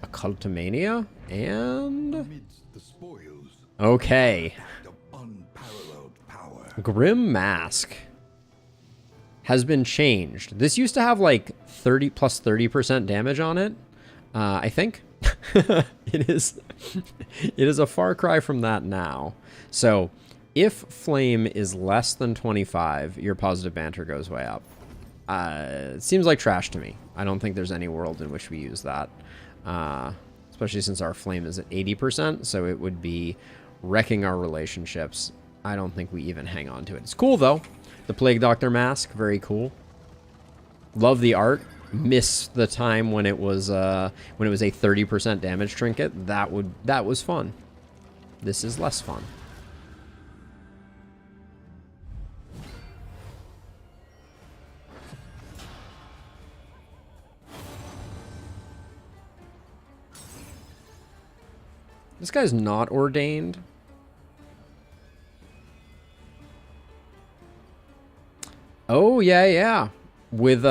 A Cultomania, and... Amidst the spoils, okay. of unparalleled power. Grim Mask has been changed. This used to have like 30 plus 30% damage on it, I think. It is a far cry from that now. So if flame is less than 25, your positive banter goes way up. It seems like trash to me. I don't think there's any world in which we use that. Especially since our flame is at 80%, so it would be wrecking our relationships. I don't think we even hang on to it. It's cool, though. The Plague Doctor mask, very cool. Love the art. Miss the time when it was a 30% damage trinket. That was fun. This is less fun. This guy's not ordained. Oh, yeah. With,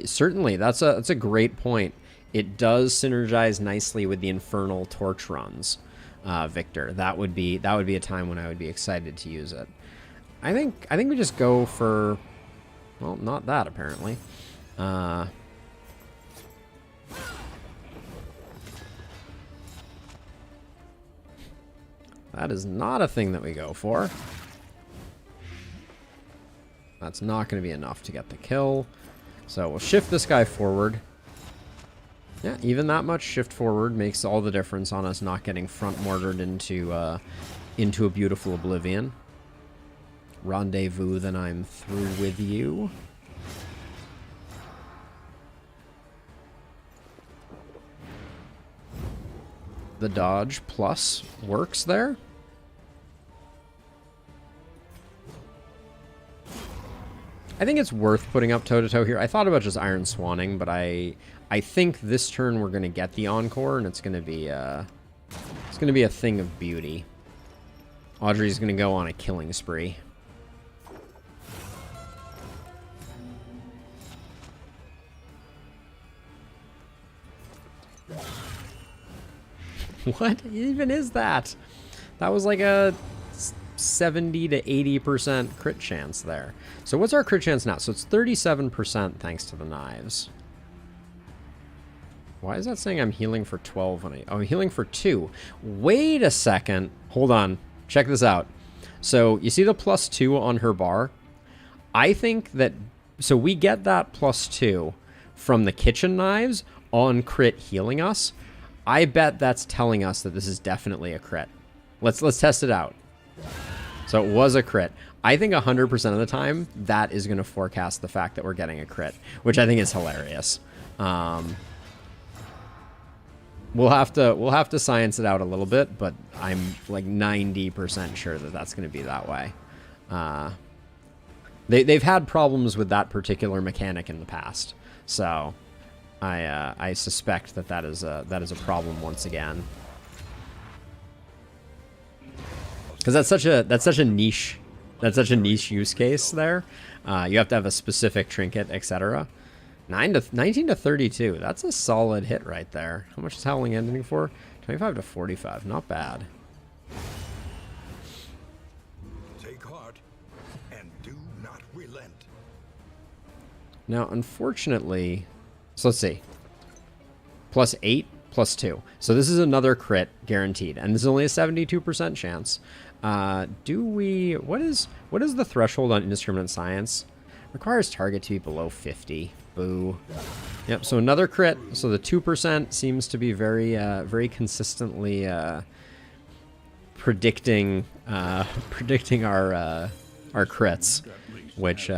certainly, that's a great point. It does synergize nicely with the Infernal Torch runs, Victor. That would be a time when I would be excited to use it. I think we just go for, well, not that, apparently. That is not a thing that we go for. That's not going to be enough to get the kill. So we'll shift this guy forward. Yeah, even that much shift forward makes all the difference on us not getting front mortared into a beautiful oblivion. rendezvous, then I'm through with you. The dodge plus works there. I think it's worth putting up toe-to-toe here. I thought about just Iron Swanning, but I think this turn we're going to get the Encore, and it's going to be a thing of beauty. Audrey's going to go on a killing spree. What even is that? That was like a 70 to 80% crit chance there. So what's our crit chance now? So it's 37% thanks to the knives. Why is that saying I'm healing for 12 when I'm healing for 2? Wait a second. Hold on. Check this out. So you see the +2 on her bar? I think that, so we get that +2 from the kitchen knives on crit healing us. I bet that's telling us that this is definitely a crit. Let's test it out. So it was a crit. I think 100% of the time that is going to forecast the fact that we're getting a crit, which I think is hilarious. We'll have to science it out a little bit, but I'm like 90% sure that that's going to be that way. They've had problems with that particular mechanic in the past, so I suspect that is a problem once again. Because that's such a niche use case there. You have to have a specific trinket, etc. 19 to 32. That's a solid hit right there. How much is Howling ending for? 25 to 45. Not bad. Take heart and do not relent. Now, unfortunately, so let's see. +8, +2. So this is another crit guaranteed, and this is only a 72% chance. What is the threshold on indiscriminate science? Requires target to be below 50. Boo. Yep, so another crit. So the 2% seems to be very consistently predicting our crits, which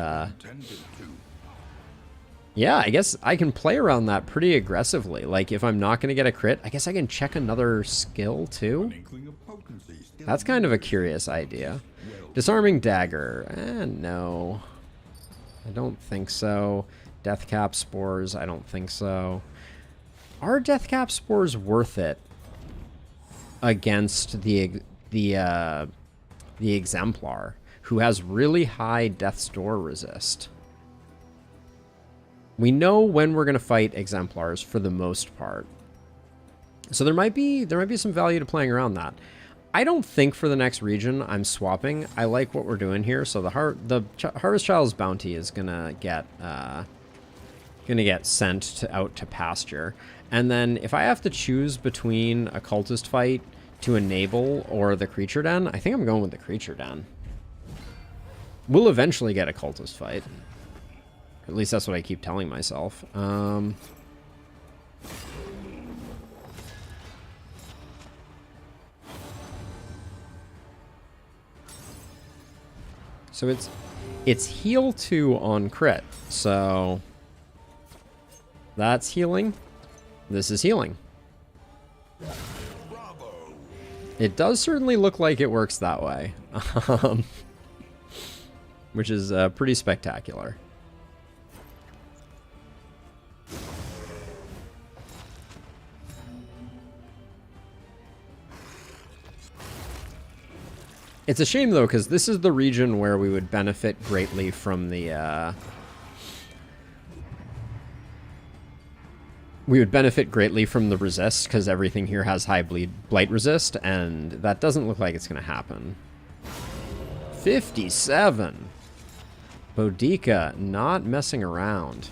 yeah, I guess I can play around that pretty aggressively. Like if I'm not going to get a crit, I guess I can check another skill too. That's kind of a curious idea. Disarming Dagger. No. I don't think so. Deathcap Spores. I don't think so. Are Deathcap Spores worth it against the Exemplar, who has really high Death's Door resist? We know when we're going to fight Exemplars for the most part. So there might be some value to playing around that. I don't think for the next region I'm swapping. I like what we're doing here. So the Harvest Child's Bounty is gonna get sent out to pasture, and then if I have to choose between a cultist fight to enable or the creature den, I think I'm going with the creature den. We'll eventually get a cultist fight. At least that's what I keep telling myself. So it's heal 2 on crit. So that's healing. This is healing. Bravo. It does certainly look like it works that way. Which is pretty spectacular. It's a shame, though, because this is the region where we would benefit greatly from the, resist, because everything here has high blight resist, and that doesn't look like it's going to happen. 57! Boudica, not messing around.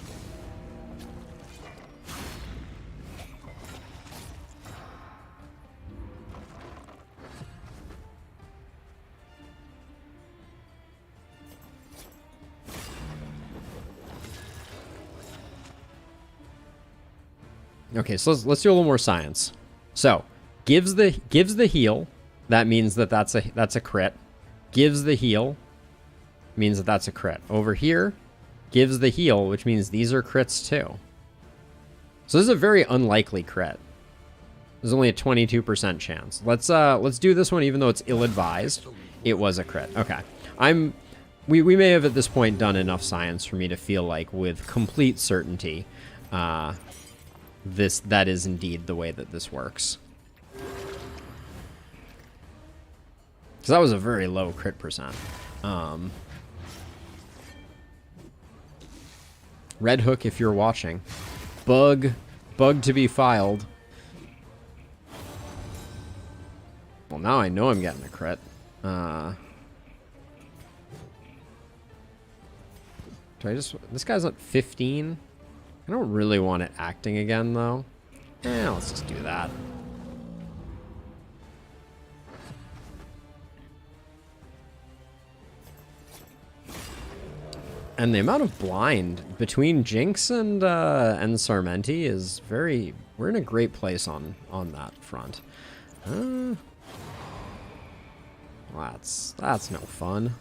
Okay, so let's do a little more science. So, gives the heal. That means that's a crit. Gives the heal. means that that's a crit. Over here, gives the heal, which means these are crits too. So this is a very unlikely crit. There's only a 22% chance. Let's do this one, even though it's ill-advised. It was a crit. Okay. We may have at this point done enough science for me to feel like with complete certainty that is indeed the way that this works. So that was a very low crit percent. Red Hook, if you're watching. Bug to be filed. Well, now I know I'm getting a crit. This guy's at 15. I don't really want it acting again, though. Let's just do that. And the amount of blind between Jinx and Sarmenti is very... We're in a great place on that front. That's no fun.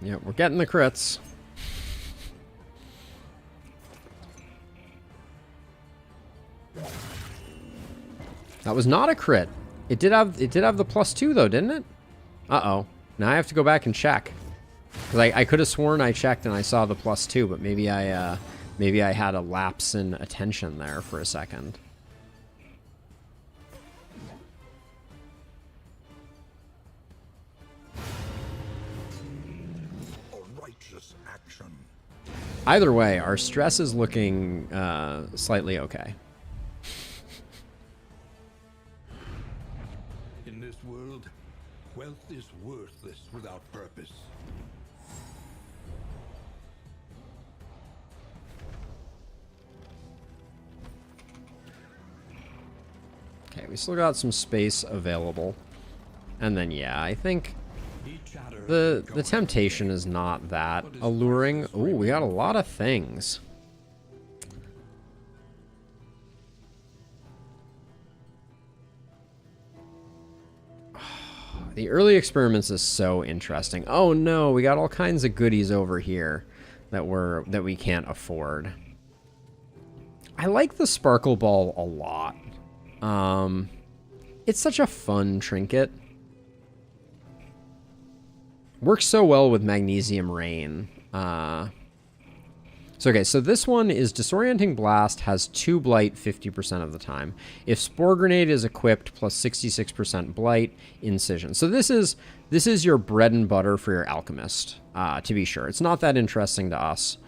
Yeah, we're getting the crits. That was not a crit. It did have the +2 though, didn't it? Uh-oh. Now I have to go back and check. Because I could have sworn I checked and I saw the +2, but maybe I had a lapse in attention there for a second. A righteous action. Either way, our stress is looking slightly okay. In this world, wealth is worthless without purpose. Okay, we still got some space available. And then, yeah, I think the temptation is not that alluring. Ooh, we got a lot of things. The early experiments is so interesting. Oh no, we got all kinds of goodies over here that we can't afford. I like the sparkle ball a lot. It's such a fun trinket. Works so well with Magnesium Rain. So this one is Disorienting Blast, has 2 Blight 50% of the time. If Spore Grenade is equipped, plus 66% Blight, Incision. So this is your bread and butter for your Alchemist, to be sure. It's not that interesting to us.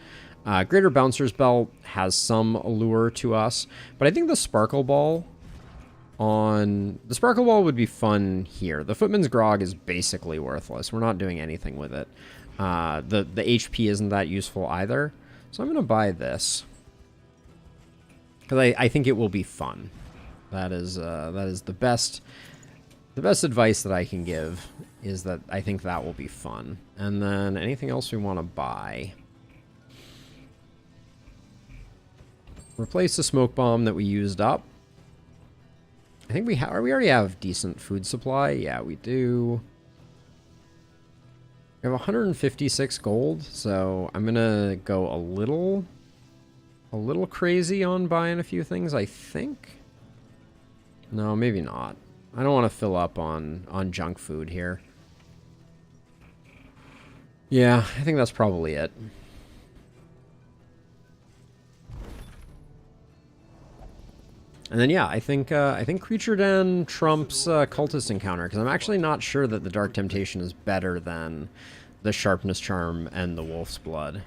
Greater Bouncer's Belt has some allure to us, but I think the Sparkle Ball would be fun here. The Footman's Grog is basically worthless. We're not doing anything with it. The HP isn't that useful either. So I'm going to buy this. Because I think it will be fun. That is the best advice that I can give, is that I think that will be fun. And then anything else we want to buy? Replace the smoke bomb that we used up. I think we already have decent food supply. Yeah, we do. We have 156 gold, so I'm gonna go a little crazy on buying a few things, I think. No, maybe not. I don't want to fill up on junk food here. Yeah, I think that's probably it. And then yeah, I think Creature Den trumps Cultist Encounter, because I'm actually not sure that the Dark Temptation is better than the Sharpness Charm and the Wolf's Blood.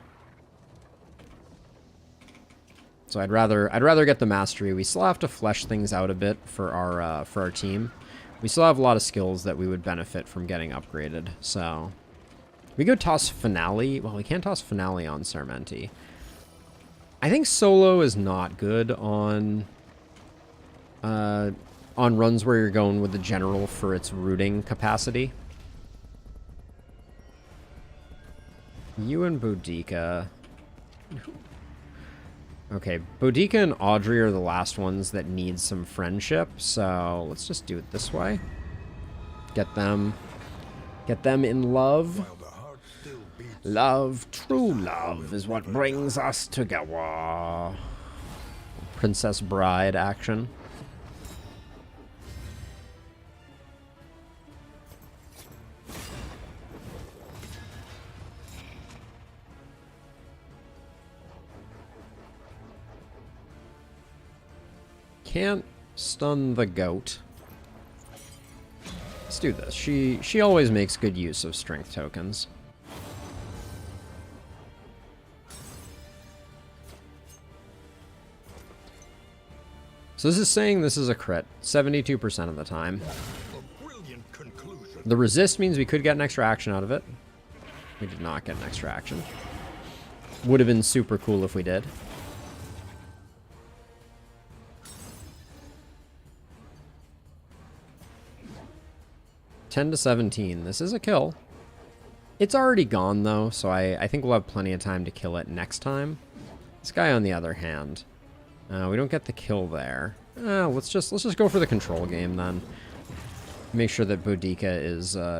So I'd rather get the Mastery. We still have to flesh things out a bit for our team. We still have a lot of skills that we would benefit from getting upgraded. So we go toss Finale. Well, we can't toss Finale on Sarmenti. I think solo is not good on runs where you're going with the general for its rooting capacity. You and Boudica. Okay, Boudica and Audrey are the last ones that need some friendship, so let's just do it this way. Get them in love. While the heart still beats, Love, true love, is what brings us together. Princess Bride action. Can't stun the goat. Let's do this. She always makes good use of strength tokens. So this is saying this is a crit 72% of the time. a brilliant conclusion. The resist means we could get an extra action out of it. We did not get an extra action. Would have been super cool if we did. (10 to 17). This is a kill. It's already gone though, so I think we'll have plenty of time to kill it next time. This guy, on the other hand, we don't get the kill there. Let's just go for the control game then. Make sure that Boudica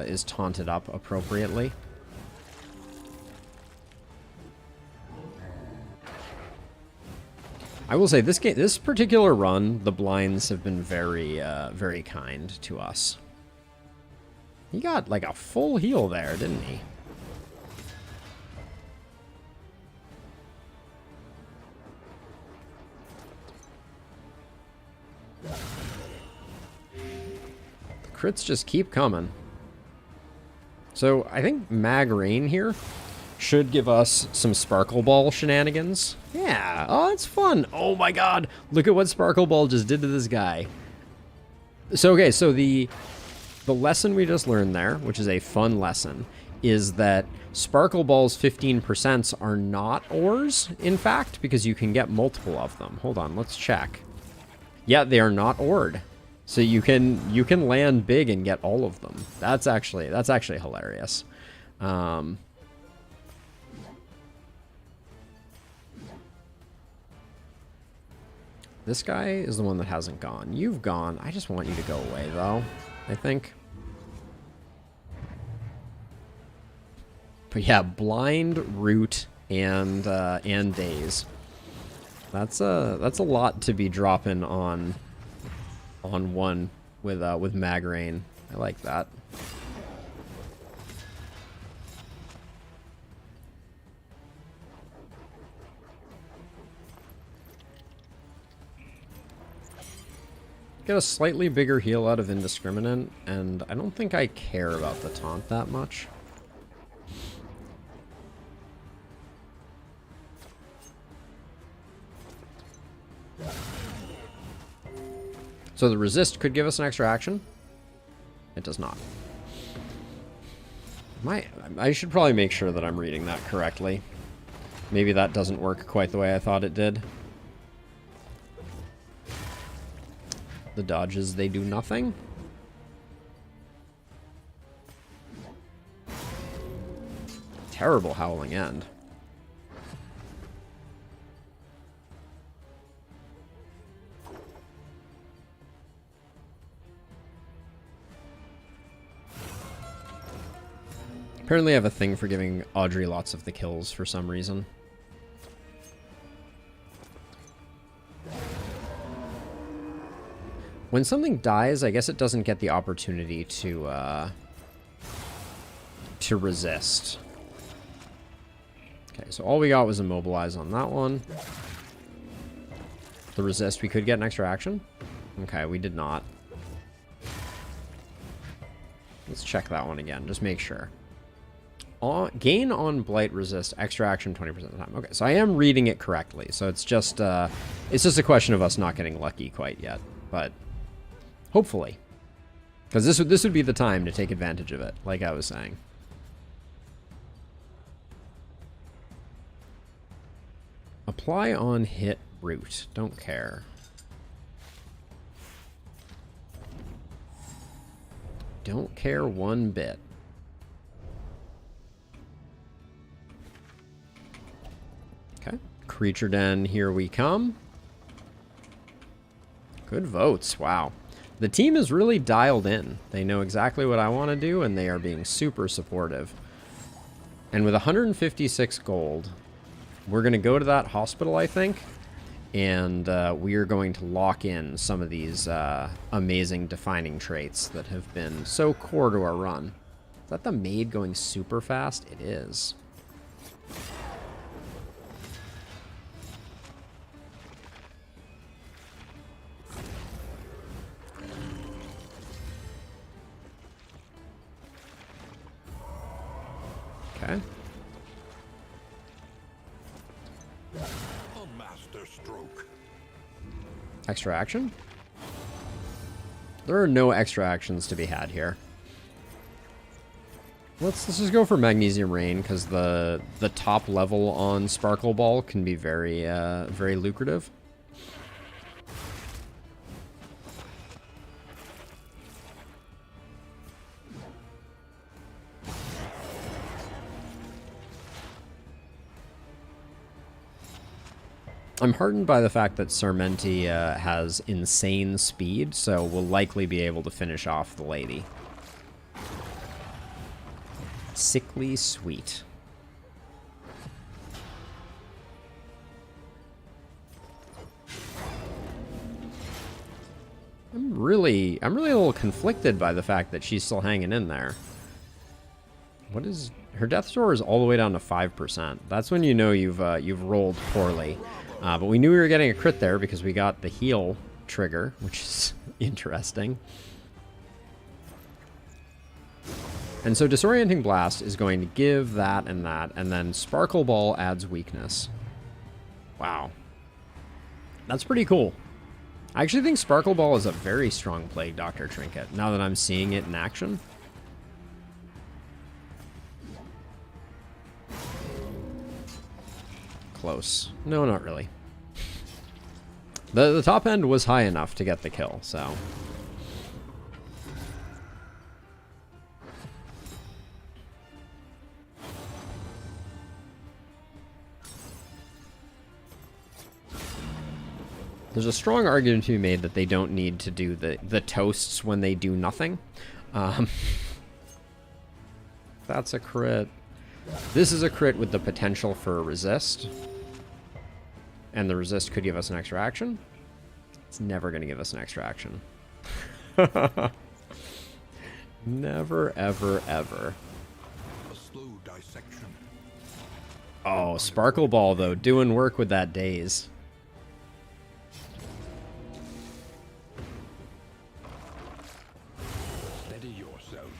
is taunted up appropriately. I will say this particular run, the blinds have been very very kind to us. He got like a full heal there, didn't he? The crits just keep coming. So I think Mag Rain here should give us some Sparkle Ball shenanigans. Yeah, oh, that's fun. Oh my god, look at what Sparkle Ball just did to this guy. So, okay, so the lesson we just learned there, which is a fun lesson, is that Sparkle Ball's 15% are not ores, in fact, because you can get multiple of them. Hold on, let's check. Yeah, they are not ored. So you can land big and get all of them. That's actually hilarious. This guy is the one that hasn't gone. You've gone. I just want you to go away, though, I think. But yeah, blind, root, and daze. That's a lot to be dropping on one with Mag Rain. I like that. Get a slightly bigger heal out of Indiscriminate, and I don't think I care about the taunt that much. So the resist could give us an extra action. It does not. I should probably make sure that I'm reading that correctly. Maybe that doesn't work quite the way I thought it did. The dodges, they do nothing. Terrible Howling End. Apparently I have a thing for giving Audrey lots of the kills for some reason. When something dies, I guess it doesn't get the opportunity to resist. Okay, so all we got was Immobilize on that one. The resist, we could get an extra action. Okay, we did not. Let's check that one again, just make sure. Gain on Blight resist, extra action 20% of the time. Okay, so I am reading it correctly. So it's just a question of us not getting lucky quite yet, but hopefully, because this would be the time to take advantage of it, like I was saying. Apply on hit root. Don't care. Don't care one bit. Creature Den, here we come. Good votes, wow. The team is really dialed in. They know exactly what I want to do, and they are being super supportive. And with 156 gold, we're going to go to that hospital, I think, and we are going to lock in some of these amazing defining traits that have been so core to our run. Is that the maid going super fast? It is. Okay. A master stroke. Extra action? There are no extra actions to be had here. Let's just go for Magnesium Rain, because the top level on Sparkle Ball can be very very lucrative. I'm heartened by the fact that Sarmenti has insane speed, so we'll likely be able to finish off the lady. Sickly sweet. I'm really a little conflicted by the fact that she's still hanging in there. What is her death score is all the way down to 5%. That's when you know you've rolled poorly. But we knew we were getting a crit there because we got the heal trigger, which is interesting. And so Disorienting Blast is going to give that, and then Sparkle Ball adds weakness. Wow. That's pretty cool. I actually think Sparkle Ball is a very strong Plague Doctor trinket, now that I'm seeing it in action. Close. No, not really. The top end was high enough to get the kill, so... There's a strong argument to be made that they don't need to do the toasts when they do nothing. That's a crit. This is a crit with the potential for a resist. And the resist could give us an extra action. It's never going to give us an extra action. Never, ever, ever. A slow dissection. Oh, Sparkle Ball, though, doing work with that daze. Steady yourself.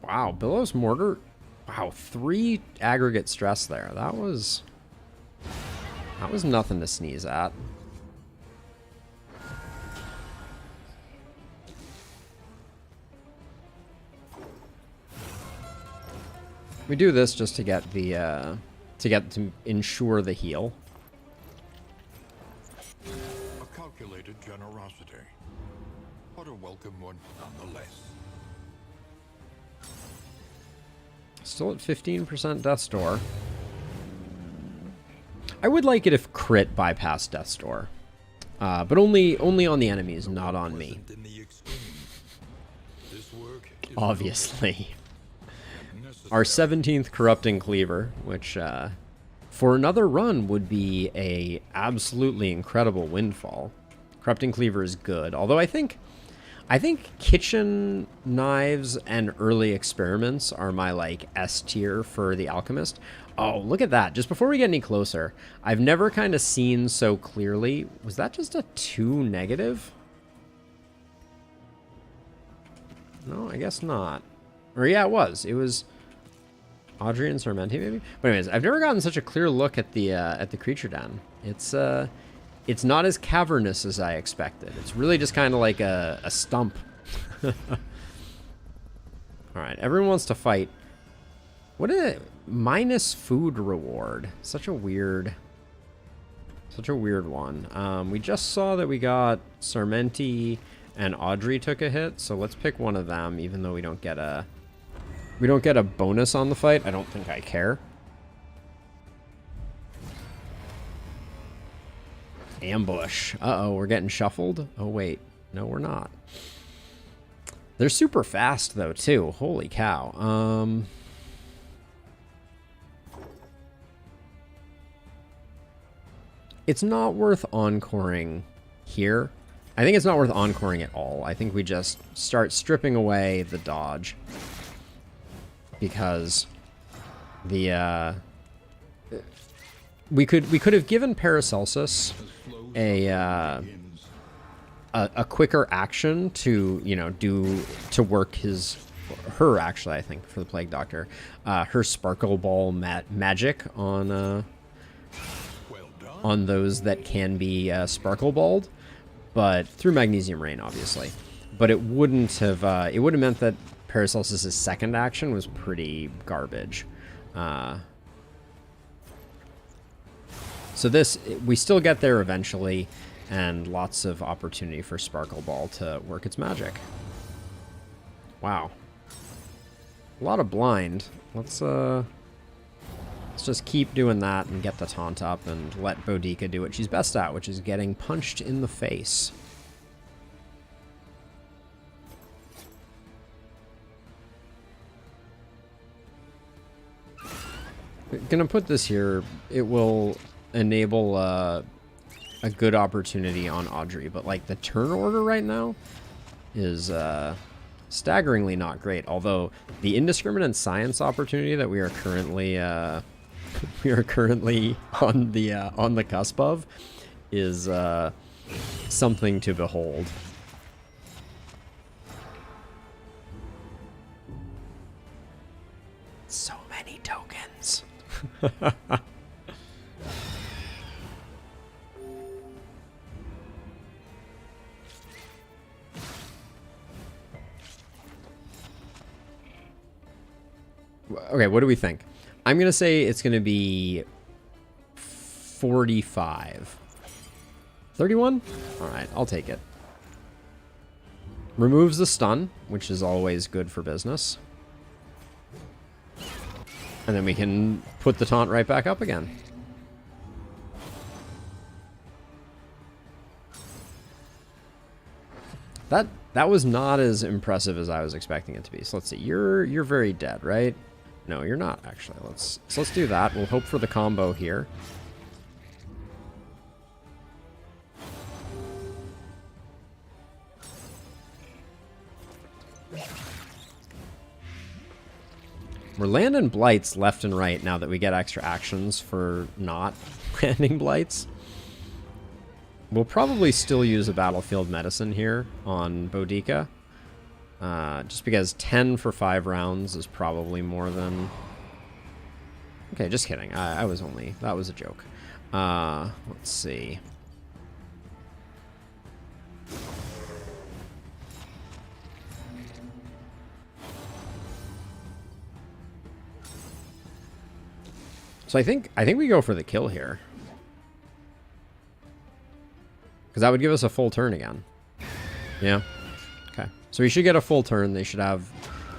Wow, Billow's Mortar. Wow, 3 aggregate stress there. That was nothing to sneeze at. We do this just to get the to ensure the heal. A calculated generosity, but a welcome one nonetheless. Still at 15% Death's Door. I would like it if crit bypassed Death's Door. But only on the enemies, not on me. Obviously. Our 17th Corrupting Cleaver, which for another run would be a absolutely incredible windfall. Corrupting Cleaver is good, although I think kitchen knives and early experiments are my, like, S tier for the alchemist. Oh, look at that. Just before we get any closer, I've never kind of seen so clearly. Was that just a 2 negative? No, I guess not. Or yeah, it was. It was Audrey and Sarmenti, maybe? But anyways, I've never gotten such a clear look at the creature den. It's not as cavernous as I expected. It's really just kind of like a stump. Alright, everyone wants to fight. What is it? Minus food reward. Such a weird one. We just saw that we got Sarmenti and Audrey took a hit, so let's pick one of them, even though we don't get a bonus on the fight. I don't think I care. Ambush. Uh-oh, we're getting shuffled? Oh, wait. No, we're not. They're super fast, though, too. Holy cow. It's not worth encoring here. I think it's not worth encoring at all. I think we just start stripping away the dodge. Because the, we could have given Paracelsus a quicker action to, you know, to work her actually, I think, for the Plague Doctor, her Sparkle Ball magic on those that can be Sparkle Balled, but through Magnesium Rain, obviously. But it wouldn't have meant that Paracelsus' second action was pretty garbage. So this, we still get there eventually, and lots of opportunity for Sparkle Ball to work its magic. Wow. A lot of blind. Let's just keep doing that and get the taunt up and let Boudica do what she's best at, which is getting punched in the face. Gonna put this here. It will enable a good opportunity on Audrey, but like the turn order right now is staggeringly not great. Although the indiscriminate science opportunity that we are currently on the cusp of is something to behold. So many tokens. Okay, what do we think? I'm going to say it's going to be 45. 31? All right, I'll take it. Removes the stun, which is always good for business. And then we can put the taunt right back up again. That was not as impressive as I was expecting it to be. So let's see. You're very dead, right? No, you're not actually. Let's do that. We'll hope for the combo here. We're landing blights left and right now that we get extra actions for not landing blights. We'll probably still use a battlefield medicine here on Boudica. Just because 10 for 5 rounds is probably more than... Okay, just kidding. That was a joke. Let's see. So I think we go for the kill here. Because that would give us a full turn again. Yeah. Okay. So we should get a full turn. They should have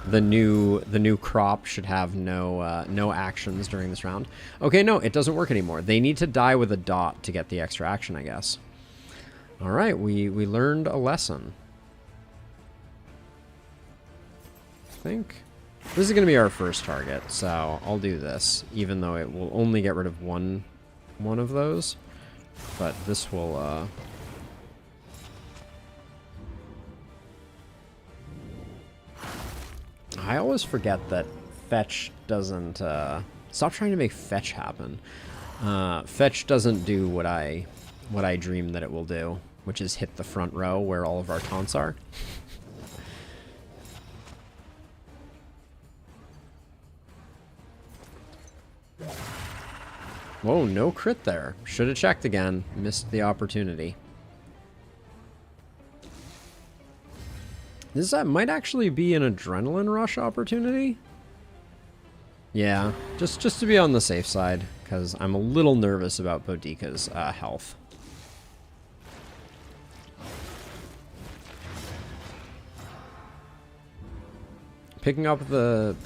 the new crop should have no actions during this round. Okay, no, it doesn't work anymore. They need to die with a dot to get the extra action, I guess. All right, we learned a lesson. I think this is going to be our first target, so I'll do this, even though it will only get rid of one of those. But this will... I always forget that fetch doesn't... Stop trying to make fetch happen. Fetch doesn't do what I dream that it will do, which is hit the front row where all of our taunts are. Whoa, no crit there. Should have checked again. Missed the opportunity. This might actually be an adrenaline rush opportunity. Yeah, just to be on the safe side, because I'm a little nervous about Boudica's health. Picking up the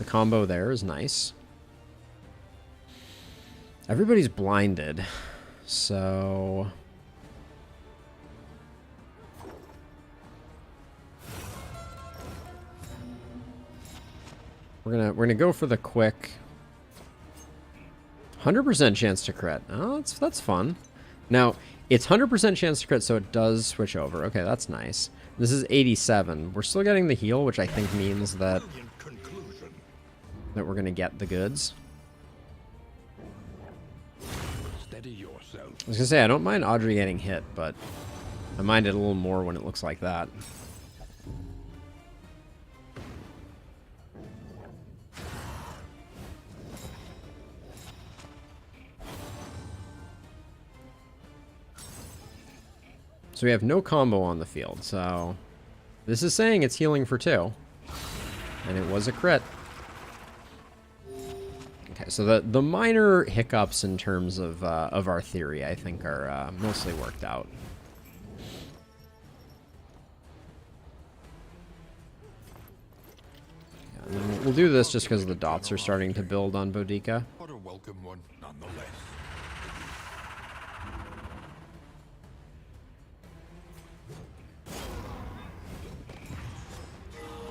combo there is nice. Everybody's blinded, So we're gonna go for the quick 100% chance to crit. Oh, that's fun. Now, it's 100% chance to crit, so it does switch over. Okay, that's nice. This is 87. We're still getting the heal, which I think means that we're going to get the goods. Steady yourself. I was going to say, I don't mind Audrey getting hit, but I mind it a little more when it looks like that. So we have no combo on the field, so this is saying it's healing for 2. And it was a crit. Okay, so the minor hiccups in terms of our theory, I think, are mostly worked out. Yeah, and then we'll do this just because the dots are starting to build on Boudica. What a welcome one, nonetheless.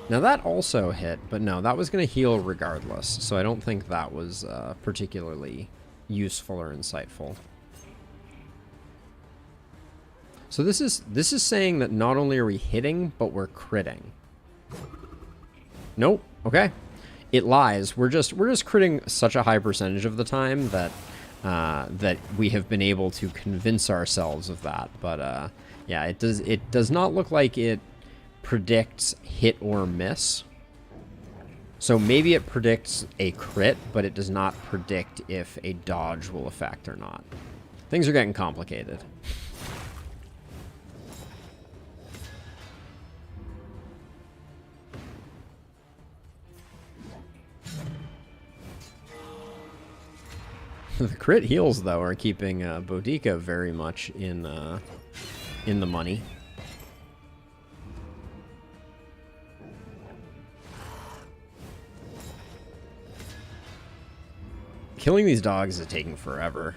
Now that also hit, but no, that was going to heal regardless, so I don't think that was particularly useful or insightful. So this is saying that not only are we hitting, but we're critting. Nope. Okay. It lies. We're just critting such a high percentage of the time that that we have been able to convince ourselves of that. But yeah, it does not look like it predicts hit or miss. So maybe it predicts a crit, but it does not predict if a dodge will affect or not. Things are getting complicated. The crit heals, though, are keeping Boudica very much in the money. Killing these dogs is taking forever.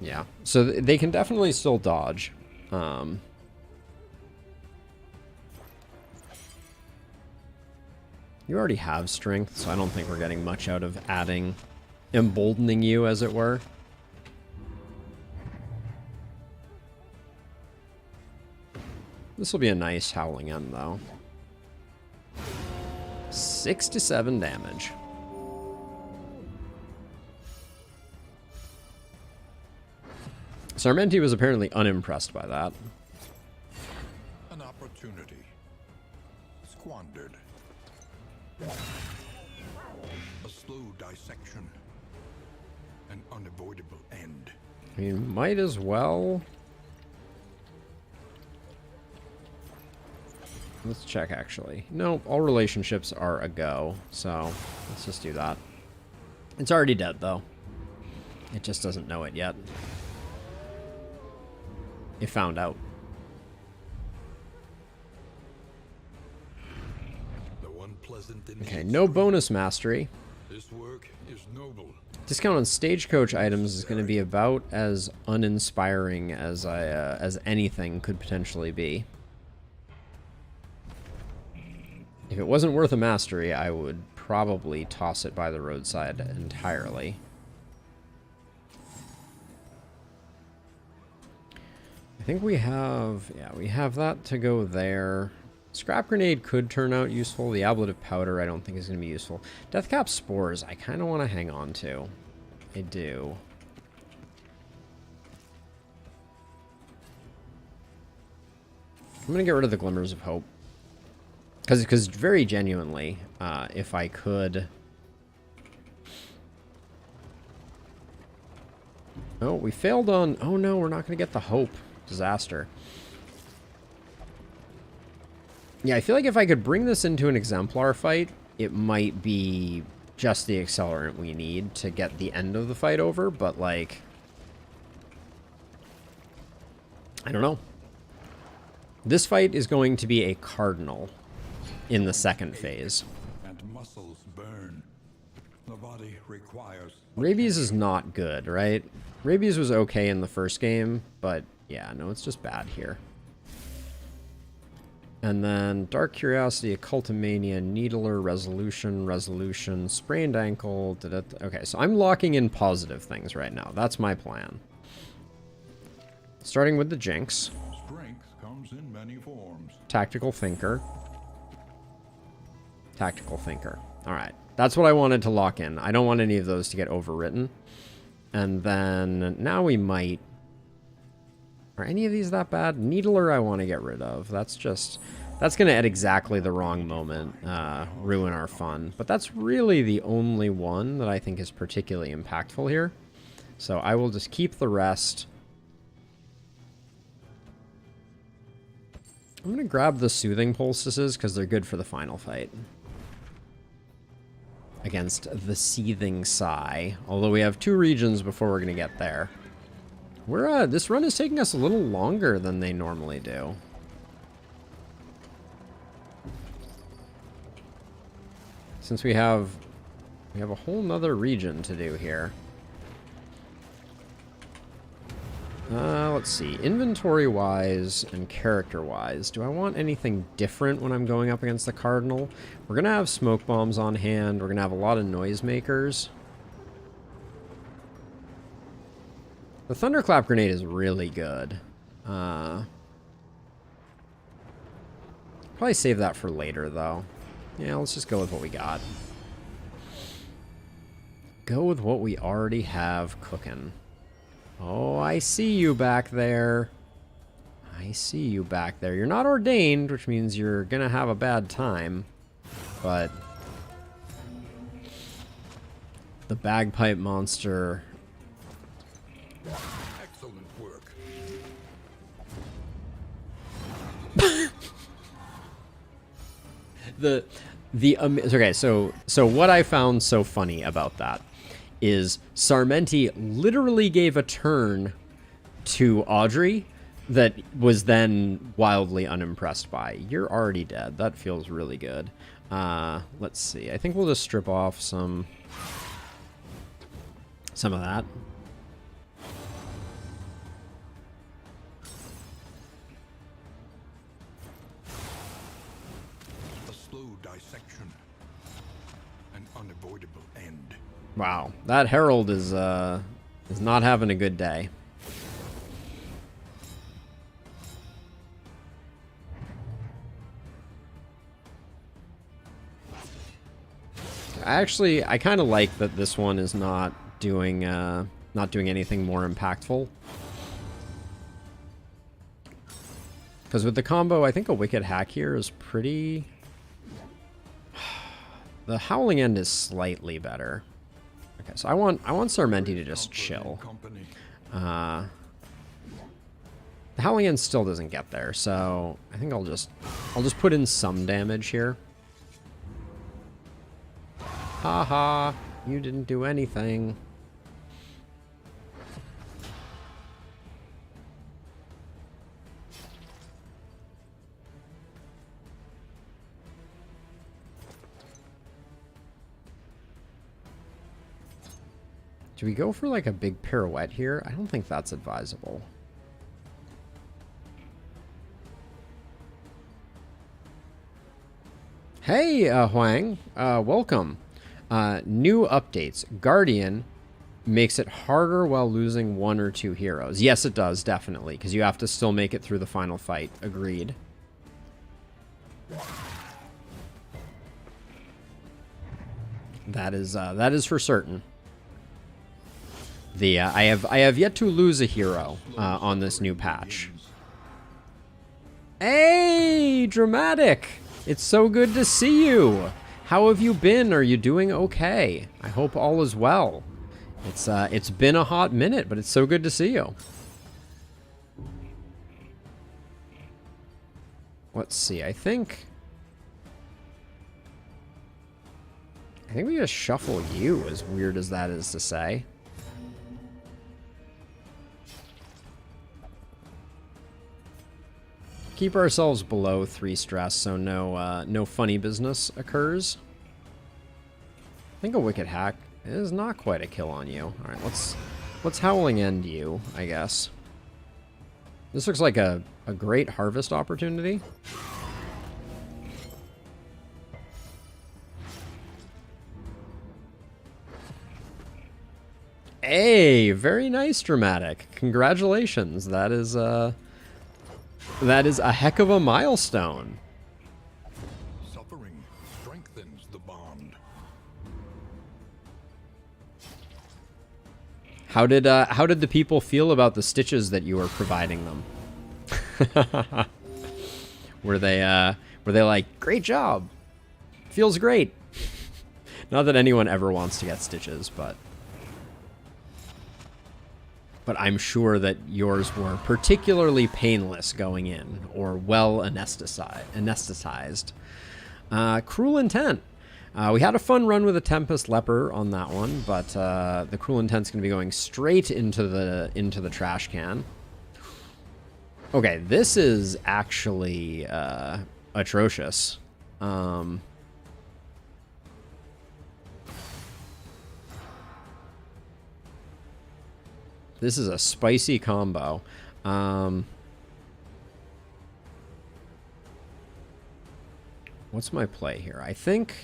Yeah, so they can definitely still dodge. You already have strength, so I don't think we're getting much out of adding, emboldening you, as it were. This will be a nice howling end, though. 6 to 7 damage. Sarmenti was apparently unimpressed by that. An opportunity squandered. A slow dissection. An unavoidable end. I mean, might as well. Let's check, actually. No, all relationships are a go, so let's just do that. It's already dead, though. It just doesn't know it yet. It found out. Okay, no bonus mastery. This work is noble. Discount on stagecoach items is going to be about as uninspiring as as anything could potentially be. If it wasn't worth a mastery, I would probably toss it by the roadside entirely. I think we have, yeah, we have that to go there. Scrap grenade could turn out useful. The ablative powder I don't think is going to be useful. Deathcap spores I kind of want to hang on to. I do. I'm going to get rid of the glimmers of hope. Because very genuinely, if I could... Oh, we failed on... Oh no, we're not going to get the hope. Disaster. Yeah, I feel like if I could bring this into an exemplar fight, it might be just the accelerant we need to get the end of the fight over, but, like, I don't know. This fight is going to be a cardinal in the second phase. And muscles burn. The body requires... Rabies is not good, right? Rabies was okay in the first game, but yeah, no, it's just bad here. And then Dark Curiosity, Occultomania, Needler, Resolution, Sprained Ankle. Okay, so I'm locking in positive things right now. That's my plan. Starting with the Jinx. Strength comes in many forms. Tactical Thinker. Tactical Thinker. Alright. That's what I wanted to lock in. I don't want any of those to get overwritten. And then now we might... Are any of these that bad? Needler I want to get rid of. That's just... That's going to, at exactly the wrong moment, ruin our fun. But that's really the only one that I think is particularly impactful here. So I will just keep the rest. I'm going to grab the Soothing Poultices because they're good for the final fight. Against the Seething Sigh. Although we have 2 regions before we're going to get there. This run is taking us a little longer than they normally do. Since we have a whole nother region to do here. Let's see. Inventory-wise and character-wise, do I want anything different when I'm going up against the Cardinal? We're going to have smoke bombs on hand. We're going to have a lot of noisemakers. The Thunderclap Grenade is really good. Probably save that for later, though. Yeah, let's just go with what we got. Go with what we already have cooking. Oh, I see you back there. I see you back there. You're not ordained, which means you're gonna have a bad time. But the bagpipe monster... Excellent work. Okay, so what I found so funny about that is Sarmenti literally gave a turn to Audrey that was then wildly unimpressed by. You're already dead. That feels really good. Let's see. I think we'll just strip off some of that. Dissection. An unavoidable end. Wow, that Herald is not having a good day. I kind of like that this one is not doing anything more impactful. Because with the combo, I think a Wicked Hack here is pretty... The Howling End is slightly better. Okay, so I want Sarmenti to just chill. The Howling End still doesn't get there, so I think I'll just put in some damage here. Haha, you didn't do anything. Do we go for like a big pirouette here? I don't think that's advisable. Hey, Huang. Welcome. New updates. Guardian makes it harder while losing 1 or 2 heroes. Yes, it does, definitely, because you have to still make it through the final fight. Agreed. That is for certain. I have yet to lose a hero on this new patch. Hey, Dramatic! It's so good to see you. How have you been? Are you doing okay? I hope all is well. It's been a hot minute, but it's so good to see you. Let's see. I think think we just shuffle you, as weird as that is to say. Keep ourselves below 3 stress so no funny business occurs. I think a Wicked Hack is not quite a kill on you. Alright, let's Howling End you, I guess. This looks like a great harvest opportunity. Hey, very nice, Dramatic. Congratulations. That is a heck of a milestone. Suffering strengthens the bond. How did the people feel about the stitches that you were providing them? Were they like, great job, feels great? Not that anyone ever wants to get stitches, but I'm sure that yours were particularly painless going in, or well anesthetized. Cruel Intent. We had a fun run with a Tempest Leper on that one, but the Cruel Intent's going to be going straight into the trash can. Okay, this is actually atrocious. This is a spicy combo. What's my play here? I think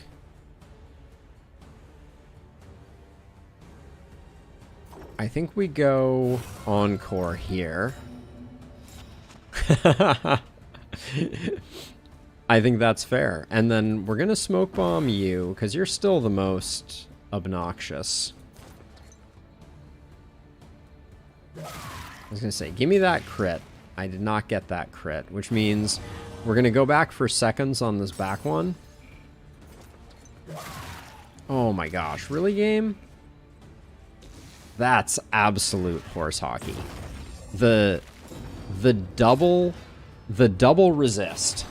we go Encore here. I think that's fair. And then we're going to Smoke Bomb you, because you're still the most obnoxious. I was going to say, give me that crit. I did not get that crit, which means we're going to go back for seconds on this back one. Oh my gosh, really, game? That's absolute horse hockey. The double resist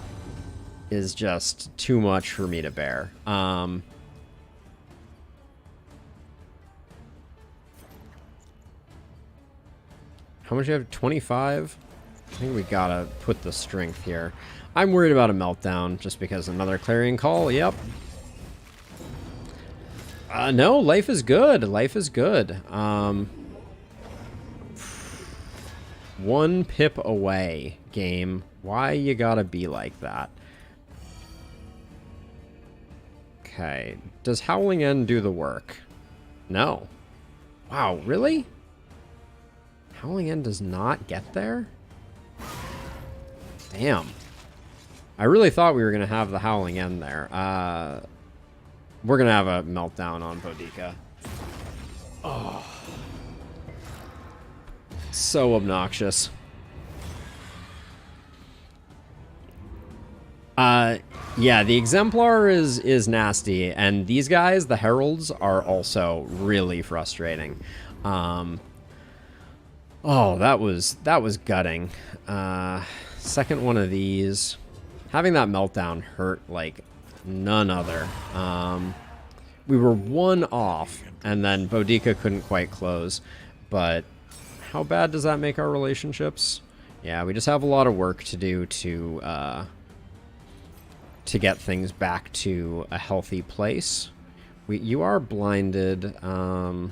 is just too much for me to bear. How much do you have? 25? I think we gotta put the strength here. I'm worried about a meltdown just because another clarion call. Yep. No, life is good. Life is good. 1 pip away, game. Why you gotta be like that? Okay. Does Howling End do the work? No. Wow, really? Howling End does not get there? Damn. I really thought we were going to have the Howling End there. We're going to have a meltdown on Boudica. Oh. So obnoxious. Yeah, the Exemplar is nasty, and these guys, the Heralds, are also really frustrating. Oh, that was gutting. Second one of these. Having that meltdown hurt like none other. We were 1 off, and then Boudica couldn't quite close. But how bad does that make our relationships? Yeah, we just have a lot of work to do to get things back to a healthy place. You are blinded. I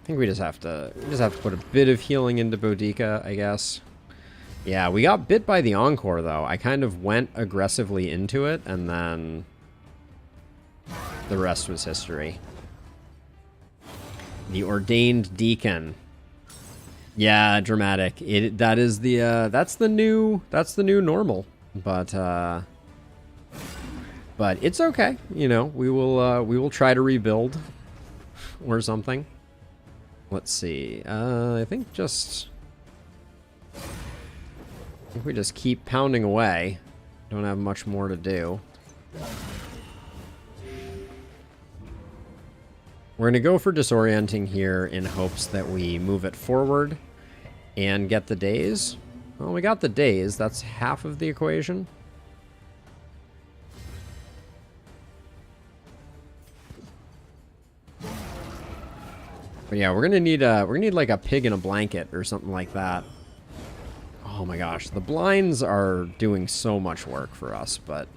think we just have to put a bit of healing into Boudica, I guess. Yeah, we got bit by the Encore, though. I kind of went aggressively into it, and then the rest was history. The Ordained Deacon. Yeah, dramatic. That is the that's the new normal. But it's okay. You know, we will try to rebuild or something. Let's see. I think we just keep pounding away. Don't have much more to do. We're going to go for Disorienting here in hopes that we move it forward and get the daze. Well, we got the daze. That's half of the equation. But yeah, we're gonna need like a pig in a blanket or something like that. Oh my gosh, the blinds are doing so much work for us, but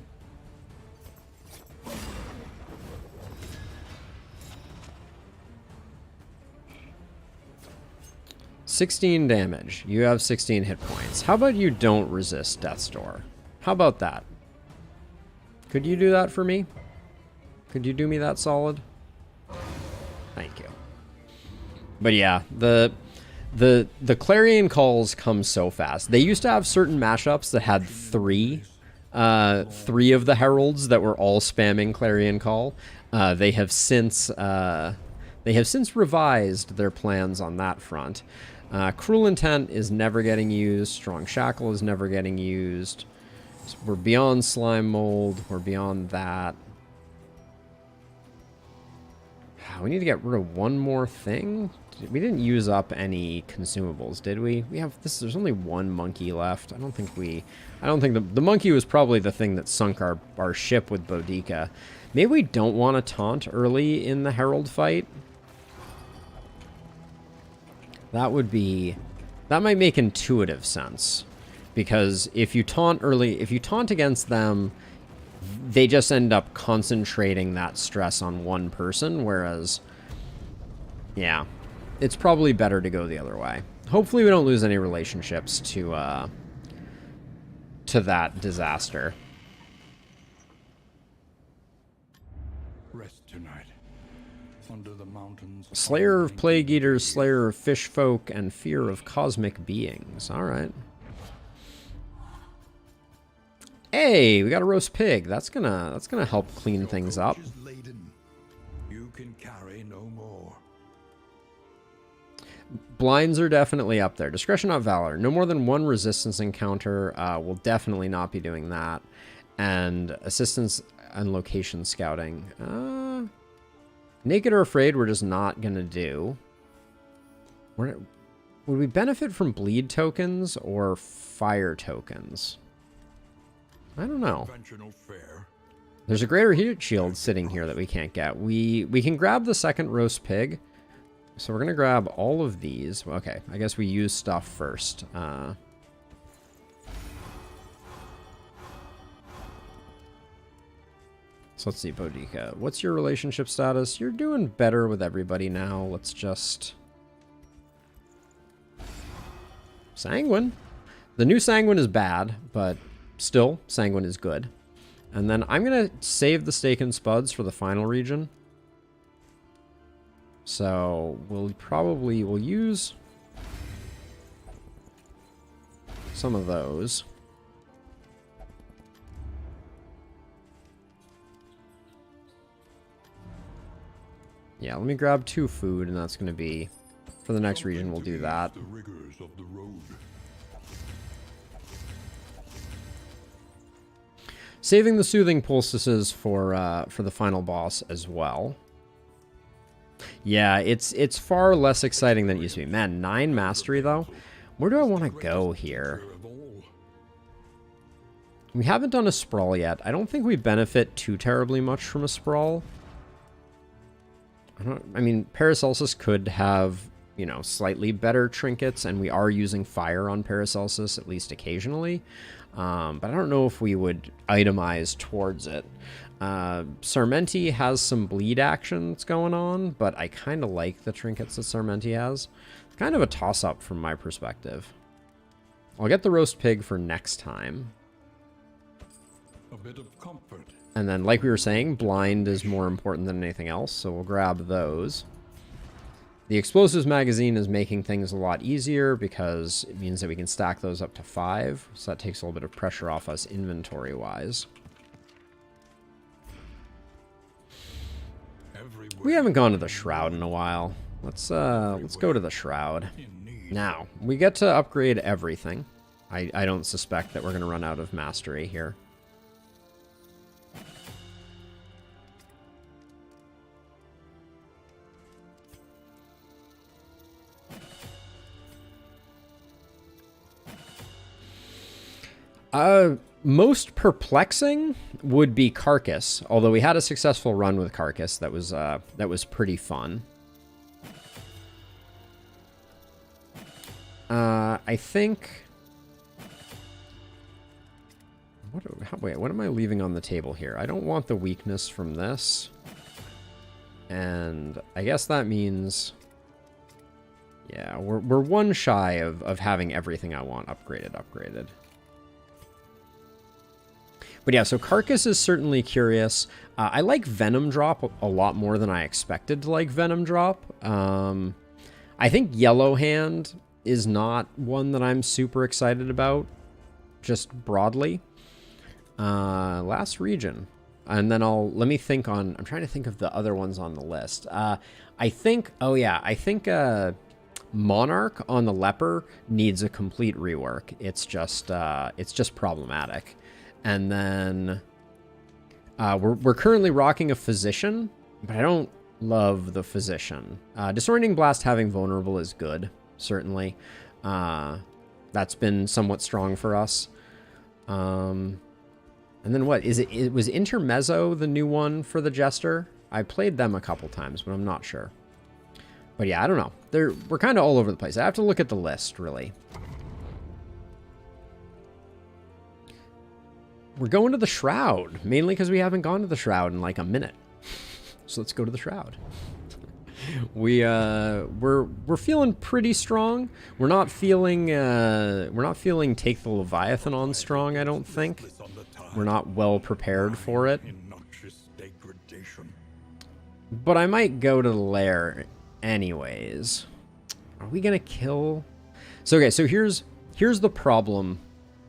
16 damage. You have 16 hit points. How about you don't resist Death's Door? How about that? Could you do that for me? Could you do me that solid? Thank you. But yeah, the Clarion Calls come so fast. They used to have certain mashups that had three of the heralds that were all spamming Clarion Call. They have since revised their plans on that front. Cruel Intent is never getting used. Strong Shackle is never getting used. So we're beyond Slime Mold. We're beyond that. We need to get rid of one more thing. We didn't use up any consumables, did we? We have this. There's only one monkey left. I don't think the monkey was probably the thing that sunk our ship with Boudica. Maybe we don't want to taunt early in the Herald fight. That might make intuitive sense, because if you taunt early, if you taunt against them, they just end up concentrating that stress on one person, whereas, yeah, it's probably better to go the other way. Hopefully we don't lose any relationships to that disaster. Rest tonight. Under the mountains. Slayer of Plague Eaters, Slayer of Fish Folk, and Fear of Cosmic Beings. Alright. Hey, we got a roast pig. That's gonna help clean things up. You can carry no more. Blinds are definitely up there. Discretion, not valor. No more than one resistance encounter. We'll definitely not be doing that. And assistance and location scouting. Naked or Afraid, we're just not gonna do. Would we benefit from bleed tokens or fire tokens? I don't know. There's a greater heat shield sitting here that we can't get. We can grab the second roast pig. So we're going to grab all of these. Okay, I guess we use stuff first. So let's see, Boudica. What's your relationship status? You're doing better with everybody now. Let's just... Sanguine. The new Sanguine is bad, but... Still, Sanguine is good. And then I'm going to save the Steak and Spuds for the final region. So we'll use some of those. Yeah, let me grab 2 food, and that's going to be... For the next region, we'll do that. Saving the Soothing Poultices for the final boss as well. Yeah, it's far less exciting than it used to be. Man, 9 mastery though. Where do I want to go here? We haven't done a sprawl yet. I don't think we benefit too terribly much from a sprawl. I mean, Paracelsus could have, you know, slightly better trinkets, and we are using fire on Paracelsus at least occasionally. But I don't know if we would itemize towards it. Sarmenti has some bleed actions going on, but I kind of like the trinkets that Sarmenti has. It's kind of a toss-up from my perspective. I'll get the roast pig for next time. A bit of comfort. And then, like we were saying, blind is more important than anything else, so we'll grab those. The explosives magazine is making things a lot easier because it means that we can stack those up to 5. So that takes a little bit of pressure off us inventory-wise. We haven't gone to the Shroud in a while. Let's go to the Shroud. Now, we get to upgrade everything. I don't suspect that we're going to run out of mastery here. Most perplexing would be Carcass, although we had a successful run with Carcass that was pretty fun. I think... Wait, what am I leaving on the table here? I don't want the weakness from this. And I guess that means... Yeah, we're one shy of having everything I want upgraded. But yeah, so Carcass is certainly curious. I like Venom Drop a lot more than I expected to like Venom Drop. I think Yellow Hand is not one that I'm super excited about, just broadly. Last region. And then let me think on, I'm trying to think of the other ones on the list. I think Monarch on the Leper needs a complete rework. It's just problematic. And then we're currently rocking a Physician, but I don't love the Physician. Disorienting Blast having Vulnerable is good, certainly. That's been somewhat strong for us. And then what? It was Intermezzo the new one for the Jester? I played them a couple times, but I'm not sure. But yeah, I don't know. We're kind of all over the place. I have to look at the list, really. We're going to the Shroud, mainly because we haven't gone to the Shroud in like a minute. So let's go to the Shroud. We're feeling pretty strong. We're not feeling Take the Leviathan on strong, I don't think. We're not well prepared for it. But I might go to the lair anyways. Are we gonna kill? So okay, so here's the problem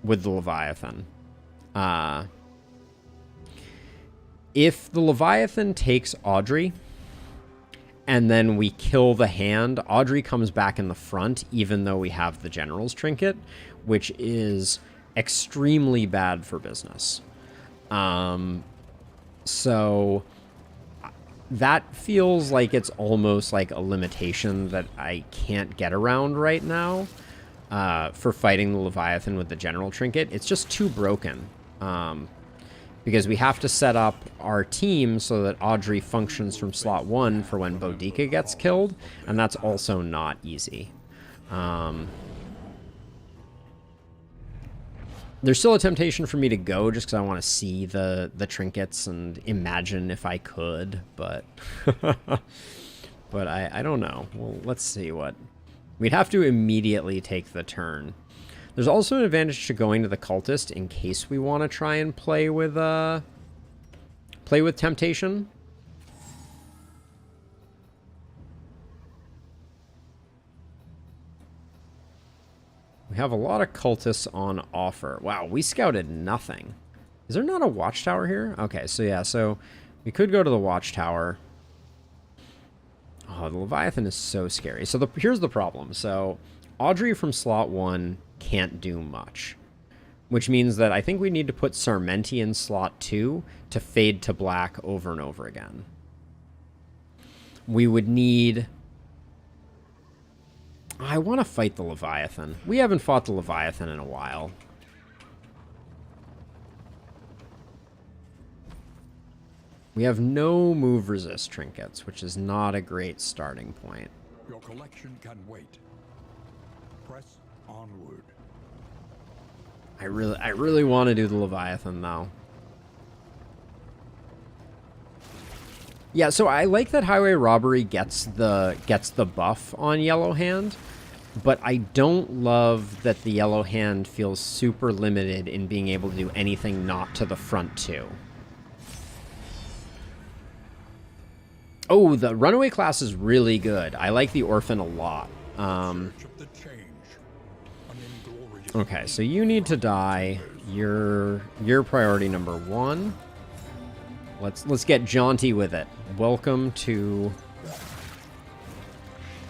with the Leviathan. If the Leviathan takes Audrey and then we kill the hand, Audrey comes back in the front even though we have the General's Trinket, which is extremely bad for business. So that feels like it's almost like a limitation that I can't get around right now for fighting the Leviathan with the General Trinket. It's just too broken. Because we have to set up our team so that Audrey functions from slot 1 for when Boudica gets killed, and that's also not easy. There's still a temptation for me to go just because I want to see the trinkets and imagine if I could, but but I don't know. Well, let's see what... We'd have to immediately take the turn. There's also an advantage to going to the Cultist in case we want to try and play with Temptation. We have a lot of Cultists on offer. Wow, we scouted nothing. Is there not a Watchtower here? Okay, so yeah, so we could go to the Watchtower. Oh, the Leviathan is so scary. So here's the problem. So Audrey from slot 1 can't do much, which means that I think we need to put Sarmenti in slot 2 to fade to black over and over again. We would need... I want to fight the Leviathan. We haven't fought the Leviathan in a while. We have no move resist trinkets, which is not a great starting point. Your collection can wait. Press onward. I really want to do the Leviathan though. Yeah, so I like that Highway Robbery gets the buff on Yellow Hand, but I don't love that the Yellow Hand feels super limited in being able to do anything not to the front two. Oh, the Runaway class is really good. I like the Orphan a lot. Okay, so you need to die. You're priority number 1. Let's get jaunty with it. Welcome to...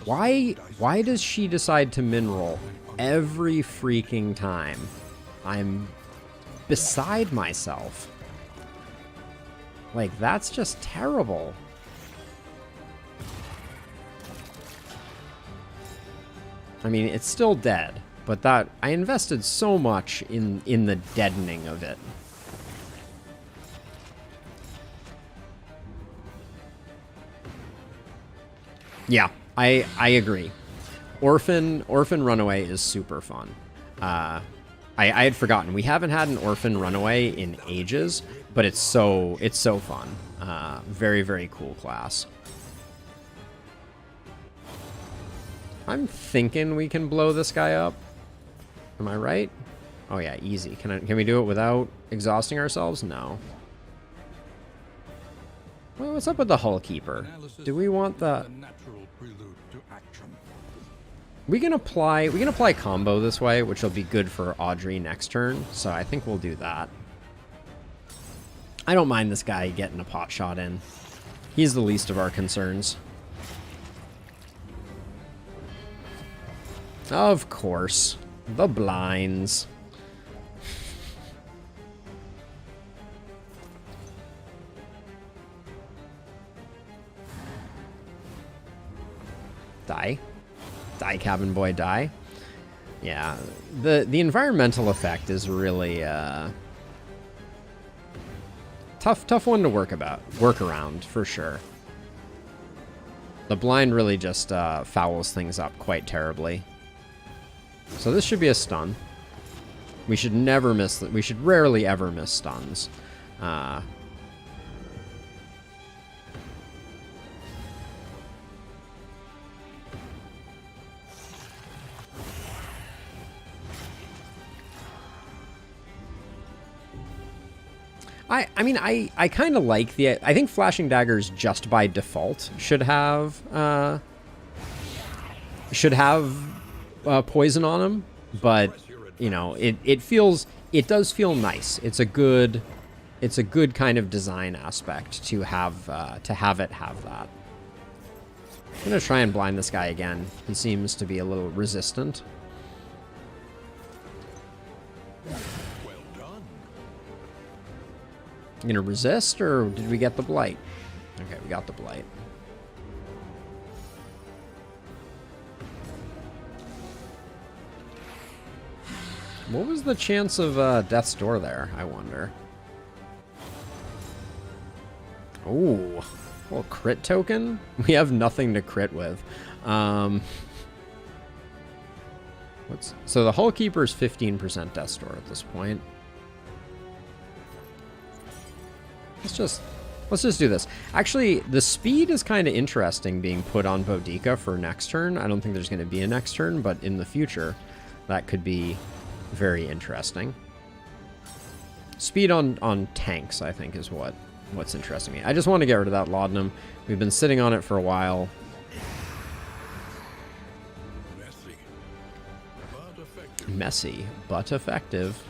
Why does she decide to min-roll every freaking time? I'm beside myself. Like, that's just terrible. I mean, it's still dead, but that I invested so much in the deadening of it. Yeah, I agree. Orphan Runaway is super fun. I had forgotten. We haven't had an Orphan Runaway in ages, but it's so fun. Very, very cool class. I'm thinking we can blow this guy up. Am I right? Oh yeah, easy. Can we do it without exhausting ourselves? No. Well, what's up with the Hull Keeper? Do we want the... We can apply combo this way, which will be good for Audrey next turn, so I think we'll do that. I don't mind this guy getting a pot shot in. He's the least of our concerns. Of course. The blinds. Die. Die, cabin boy, die. Yeah, the environmental effect is really tough one to work around for sure. The blind really just fouls things up quite terribly. So this should be a stun. We should never miss. We should rarely ever miss stuns. I mean, I kind of like the... I think Flashing Daggers just by default should have poison on them, but you know, it does feel nice. It's a good kind of design aspect to have it have that. I'm gonna try and blind this guy again. He seems to be a little resistant. You gonna resist, or did we get the blight? Okay, we got the blight. What was the chance of Death's Door there, I wonder? Ooh, well, crit token? We have nothing to crit with. So the Hull Keeper's 15% Death's Door at this point. Let's just do this. Actually, the speed is kind of interesting being put on Boudica for next turn. I don't think there's going to be a next turn, but in the future, that could be very interesting. Speed on tanks, I think, is what's interesting me. I just want to get rid of that Laudanum. We've been sitting on it for a while. Messy, but effective.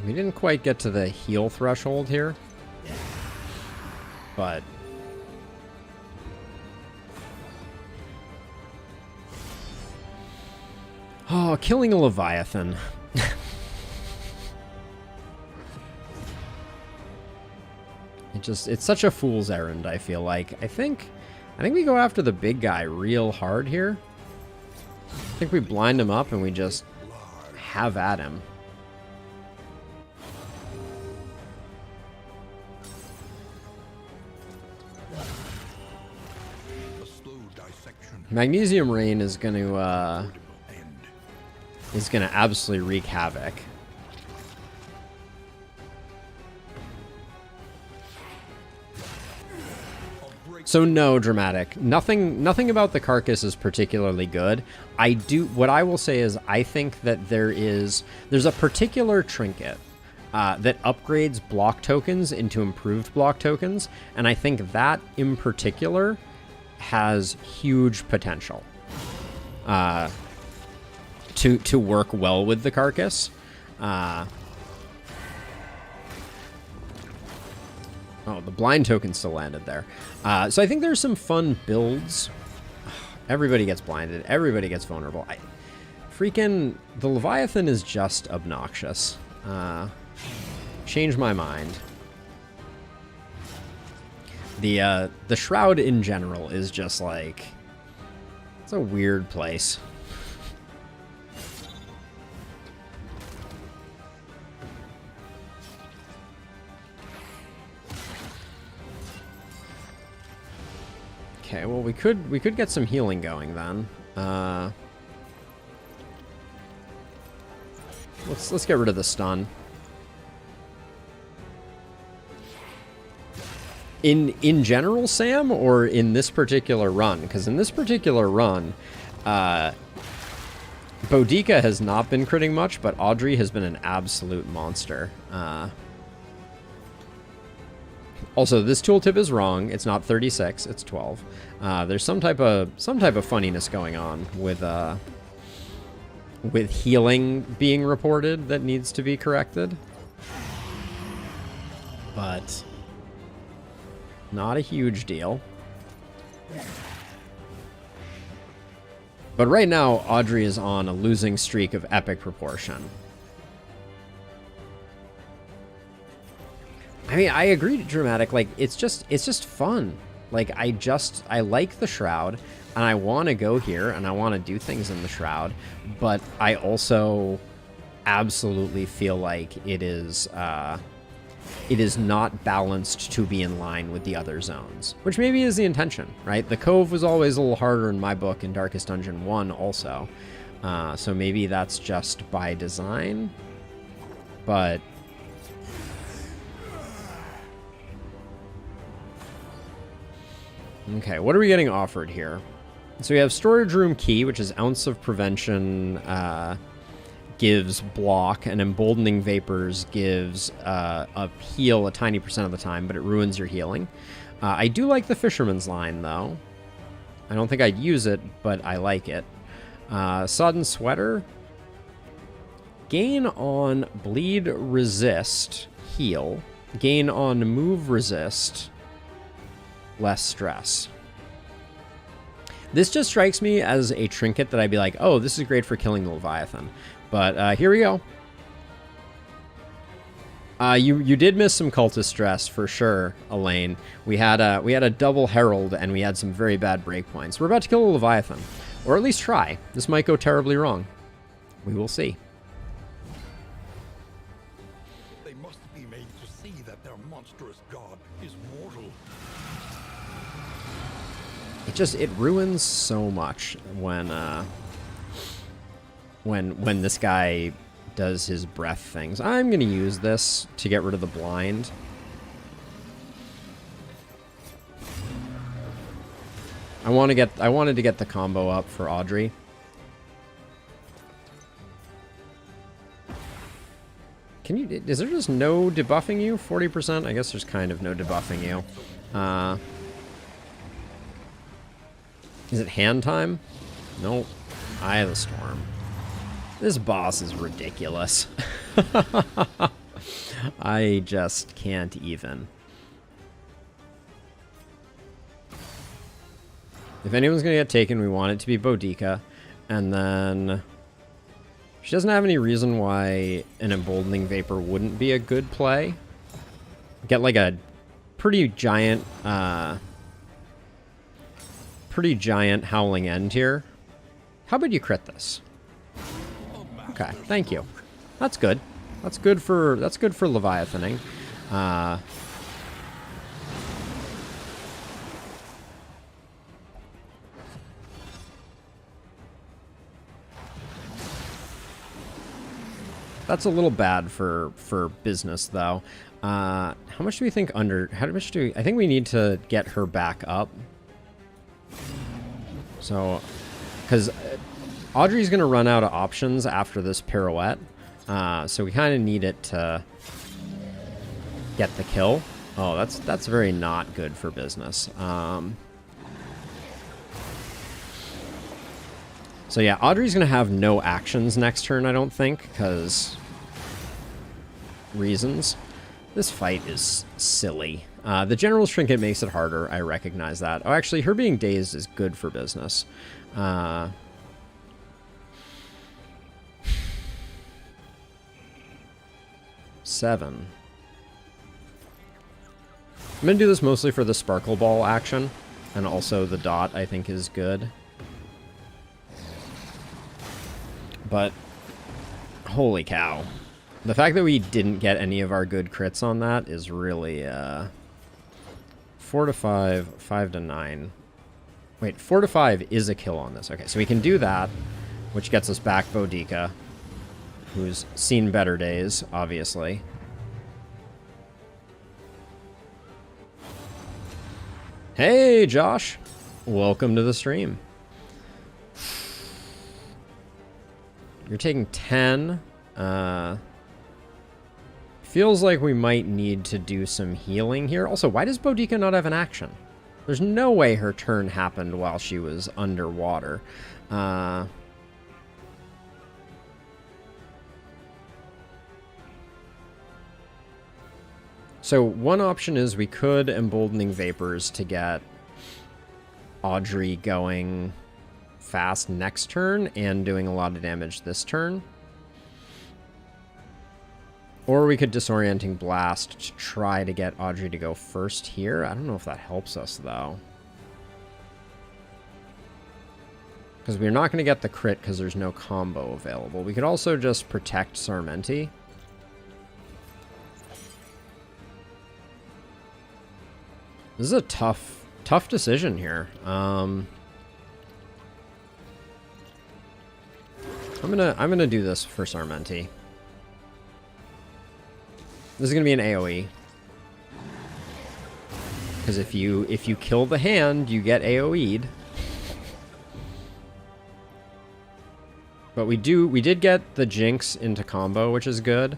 We didn't quite get to the heal threshold here, but oh, killing a Leviathan. It's such a fool's errand, I feel like. I think we go after the big guy real hard here. I think we blind him up and we just have at him. Magnesium Rain is going to absolutely wreak havoc. So no, Dramatic. Nothing about the carcass is particularly good. What I will say is I think that there's a particular trinket that upgrades block tokens into improved block tokens, and I think that in particular has huge potential to work well with the carcass. Oh, the blind token still landed there. So I think there's some fun builds. Everybody gets blinded. Everybody gets vulnerable. The Leviathan is just obnoxious. Change my mind. The Shroud in general is just like... It's a weird place. Okay, well we could get some healing going then. Let's get rid of the stun. In general, Sam, or in this particular run? Because in this particular run, Boudica has not been critting much, but Audrey has been an absolute monster. Also, this tooltip is wrong. It's not 36, it's 12. There's some type of funniness going on with healing being reported that needs to be corrected. But not a huge deal. But right now, Audrey is on a losing streak of epic proportion. I mean, I agree to Dramatic. Like, it's just fun. Like, I like the Shroud, and I want to go here, and I want to do things in the Shroud, but I also absolutely feel like it is not balanced to be in line with the other zones, which maybe is the intention, right? The Cove was always a little harder in my book in Darkest Dungeon 1 also, so maybe that's just by design, but... Okay, what are we getting offered here? So we have Storage Room Key, which is Ounce of Prevention, gives block, and Emboldening Vapors gives a heal a tiny percent of the time, but it ruins your healing. I do like the Fisherman's Line, though. I don't think I'd use it, but I like it. Sodden Sweater. Gain on Bleed Resist, heal. Gain on Move Resist, less stress. This just strikes me as a trinket that I'd be like, oh, this is great for killing the Leviathan. But here we go. You did miss some cultist stress for sure, Elaine. We had a double herald and we had some very bad breakpoints. We're about to kill a Leviathan, or at least try. This might go terribly wrong. We will see. They must be made to see that their monstrous god is mortal. It ruins so much when this guy does his breath things. I'm gonna use this to get rid of the blind. I wanted to get the combo up for Audrey. Is there just no debuffing you? 40%? I guess there's kind of no debuffing you. Is it hand time? Nope. Eye of the Storm. This boss is ridiculous. I just can't even. If anyone's gonna get taken, we want it to be Boudica. And then... she doesn't have any reason why an Emboldening Vapor wouldn't be a good play. Get like a pretty giant Howling End here. How about you crit this? Okay, thank you. That's good. That's good for Leviathaning. That's a little bad for business though. How much do we think under? How much do we? I think we need to get her back up. So, because Audrey's going to run out of options after this pirouette. So we kind of need it to get the kill. Oh, that's very not good for business. So yeah, Audrey's going to have no actions next turn, I don't think, because reasons. This fight is silly. The General's Trinket makes it harder, I recognize that. Oh, actually, her being dazed is good for business. 7. I'm going to do this mostly for the Sparkle Ball action, and also the dot I think is good. But, holy cow. The fact that we didn't get any of our good crits on that is really, 4 to 5, 5 to 9. Wait, 4 to 5 is a kill on this. Okay, so we can do that, which gets us back Boudica, who's seen better days, obviously. Hey, Josh. Welcome to the stream. You're taking 10. Feels like we might need to do some healing here. Also, why does Boudica not have an action? There's no way her turn happened while she was underwater. So one option is we could Emboldening Vapors to get Audrey going fast next turn and doing a lot of damage this turn. Or we could Disorienting Blast to try to get Audrey to go first here. I don't know if that helps us, though. Because we're not going to get the crit because there's no combo available. We could also just protect Sarmenti. This is a tough decision here. I'm gonna do this for Sarmenti. This is gonna be an AoE. Because if you kill the hand, you get AoE'd. But we did get the Jinx into combo, which is good.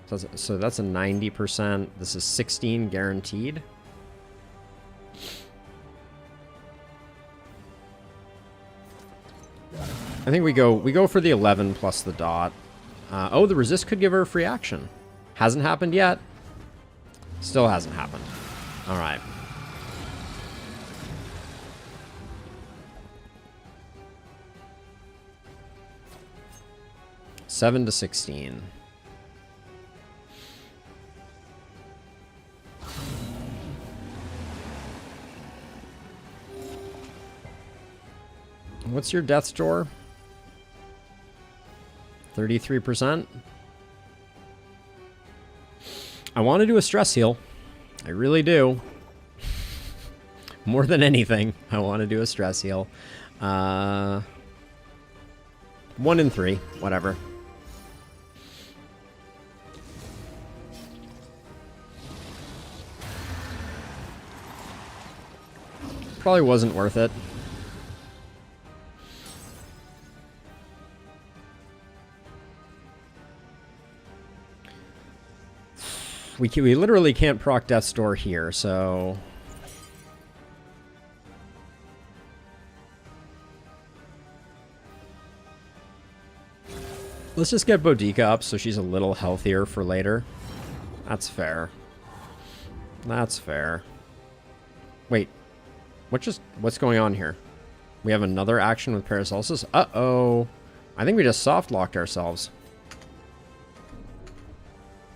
So that's a 90%. This is 16 guaranteed. I think we go for the 11 plus the dot. Oh, the resist could give her a free action. Hasn't happened yet. Still hasn't happened. All right. $7 to 16. What's your death's door? 33%. I want to do a stress heal. I really do. More than anything, I want to do a stress heal. 1 in 3, whatever. Probably wasn't worth it. We literally can't proc Death's Door here, so... Let's just get Boudica up so she's a little healthier for later. That's fair. That's fair. Wait. What's going on here? We have another action with Paracelsus? Uh-oh. I think we just soft-locked ourselves.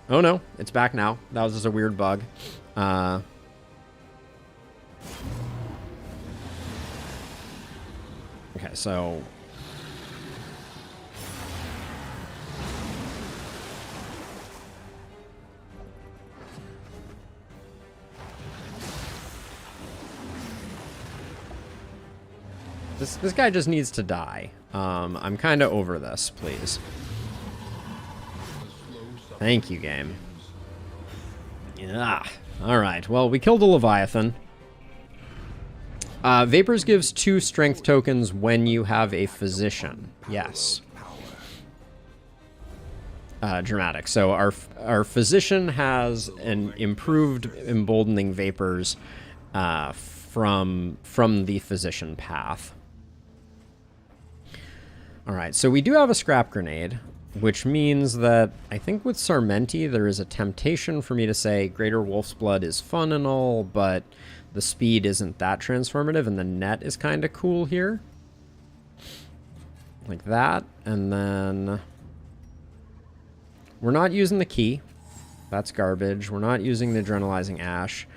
Oh no, it's back now. That was just a weird bug. Okay, so... This guy just needs to die. I'm kind of over this, please. Thank you, game. Yeah. Alright, well, we killed a Leviathan. Vapors gives 2 strength tokens when you have a physician. Yes. Dramatic. So our physician has an improved emboldening vapors from the physician path. Alright, so we do have a scrap grenade, which means that I think with Sarmenti there is a temptation for me to say Greater Wolf's Blood is fun and all, but the speed isn't that transformative, and the net is kind of cool here. Like that, and then... We're not using the key. That's garbage. We're not using the Adrenalizing Ash.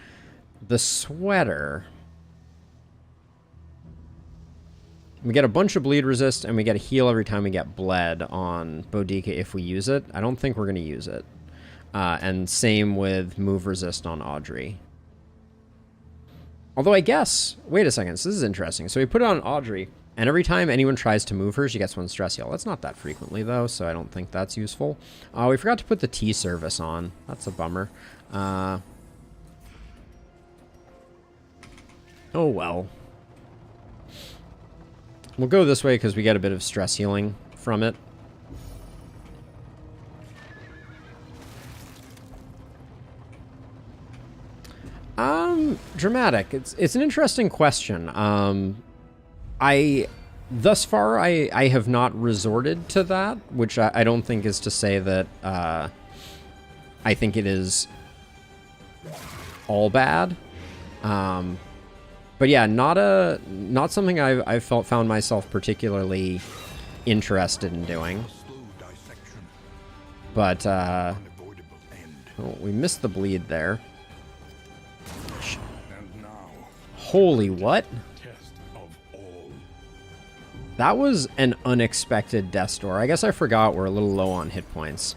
The sweater... We get a bunch of bleed resist, and we get a heal every time we get bled on Boudica if we use it. I don't think we're going to use it. And same with move resist on Audrey. Although I guess, wait a second, so this is interesting. So we put it on Audrey, and every time anyone tries to move her, she gets one stress heal. That's not that frequently, though, so I don't think that's useful. We forgot to put the T service on. That's a bummer. Oh, well. We'll go this way because we get a bit of stress healing from it. Dramatic. It's an interesting question. Thus far, I have not resorted to that, which I don't think is to say that, I think it is all bad. But yeah, not something I've found myself particularly interested in doing. But, oh, we missed the bleed there. Holy what? That was an unexpected death store. I guess I forgot we're a little low on hit points.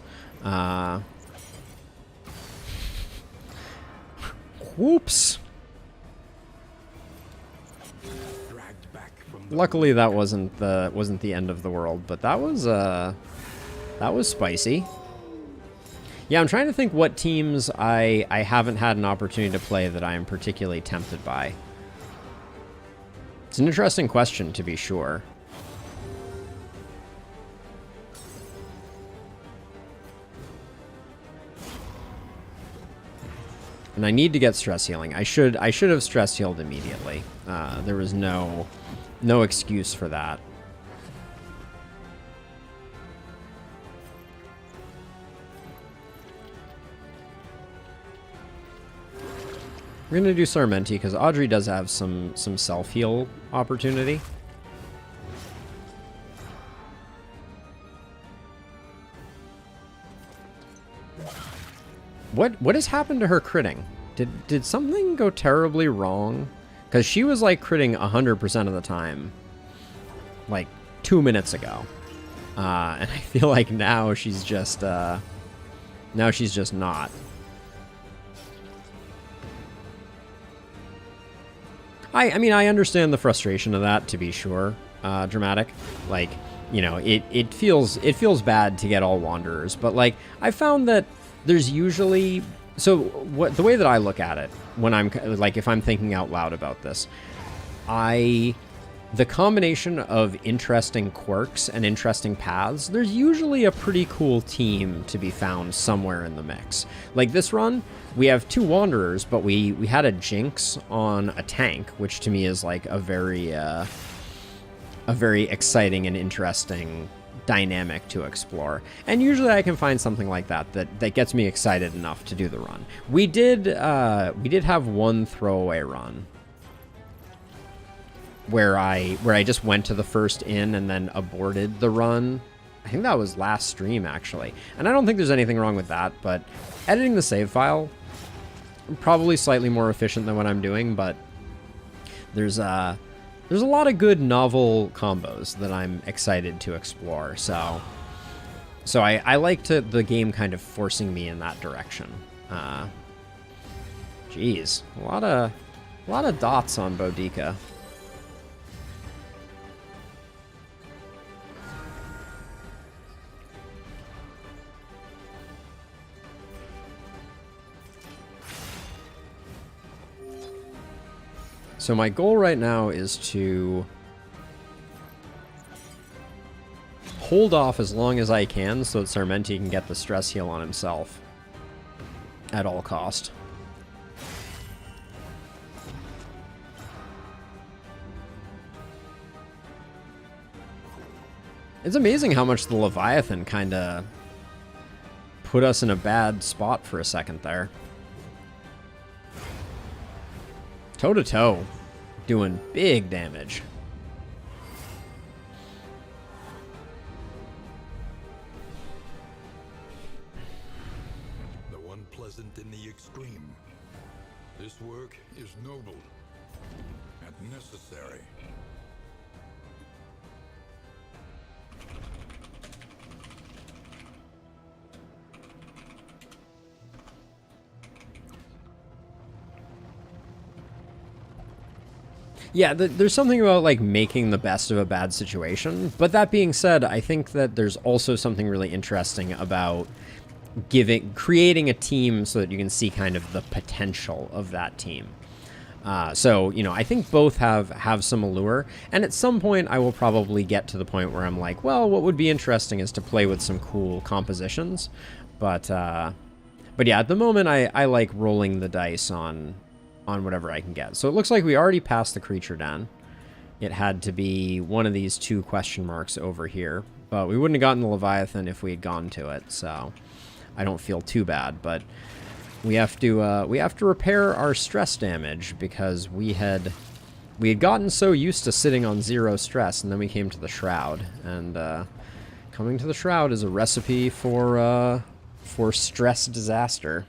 Whoops. Luckily that wasn't the end of the world, but that was spicy. Yeah, I'm trying to think what teams I haven't had an opportunity to play that I am particularly tempted by. It's an interesting question, to be sure. And I need to get stress healing. I should have stress healed immediately. There was no excuse for that. We're gonna do Sarmenti because Audrey does have some self-heal opportunity. What has happened to her critting? Did something go terribly wrong? Because she was like critting 100% of the time, like 2 minutes ago, and I feel like now she's just not. I mean, I understand the frustration of that, to be sure. Dramatic, like, you know, it feels bad to get all Wanderers, but like I found that there's usually, so the way that I look at it when I'm like, if I'm thinking out loud about this, the combination of interesting quirks and interesting paths, there's usually a pretty cool team to be found somewhere in the mix. Like this run, we have 2 Wanderers, but we had a Jinx on a tank, which to me is like a very exciting and interesting dynamic to explore. And usually I can find something like that gets me excited enough to do the run. We did have one throwaway run where I just went to the first inn and then aborted the run. I think that was last stream, actually. And I don't think there's anything wrong with that, but editing the save file, probably slightly more efficient than what I'm doing, but there's a lot of good novel combos that I'm excited to explore. So I like the game kind of forcing me in that direction. Geez, a lot of dots on Boudica. So my goal right now is to hold off as long as I can so that Sarmenti can get the stress heal on himself at all cost. It's amazing how much the Leviathan kind of put us in a bad spot for a second there. Toe-to-toe, doing big damage. Though unpleasant in the extreme, this work is noble and necessary. Yeah, there's something about like making the best of a bad situation. But that being said, I think that there's also something really interesting about creating a team so that you can see kind of the potential of that team. So, you know, I think both have some allure. And at some point, I will probably get to the point where I'm like, well, what would be interesting is to play with some cool compositions. But yeah, at the moment, I like rolling the dice on whatever I can get. So it looks like we already passed the creature den. It had to be one of these 2 question marks over here. But we wouldn't have gotten the Leviathan if we had gone to it, so I don't feel too bad. But we have to repair our stress damage because we had gotten so used to sitting on 0 stress, and then we came to the Shroud, and coming to the Shroud is a recipe for stress disaster.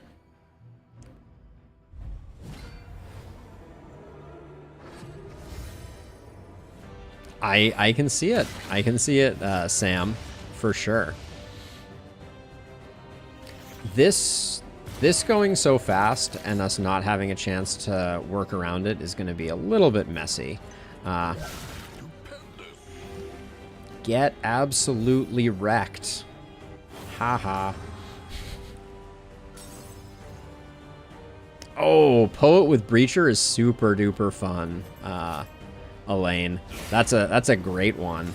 I can see it. I can see it, Sam, for sure. This going so fast and us not having a chance to work around it is going to be a little bit messy. Get absolutely wrecked. Haha. Oh, Poet with Breacher is super duper fun. Elaine. That's a great one.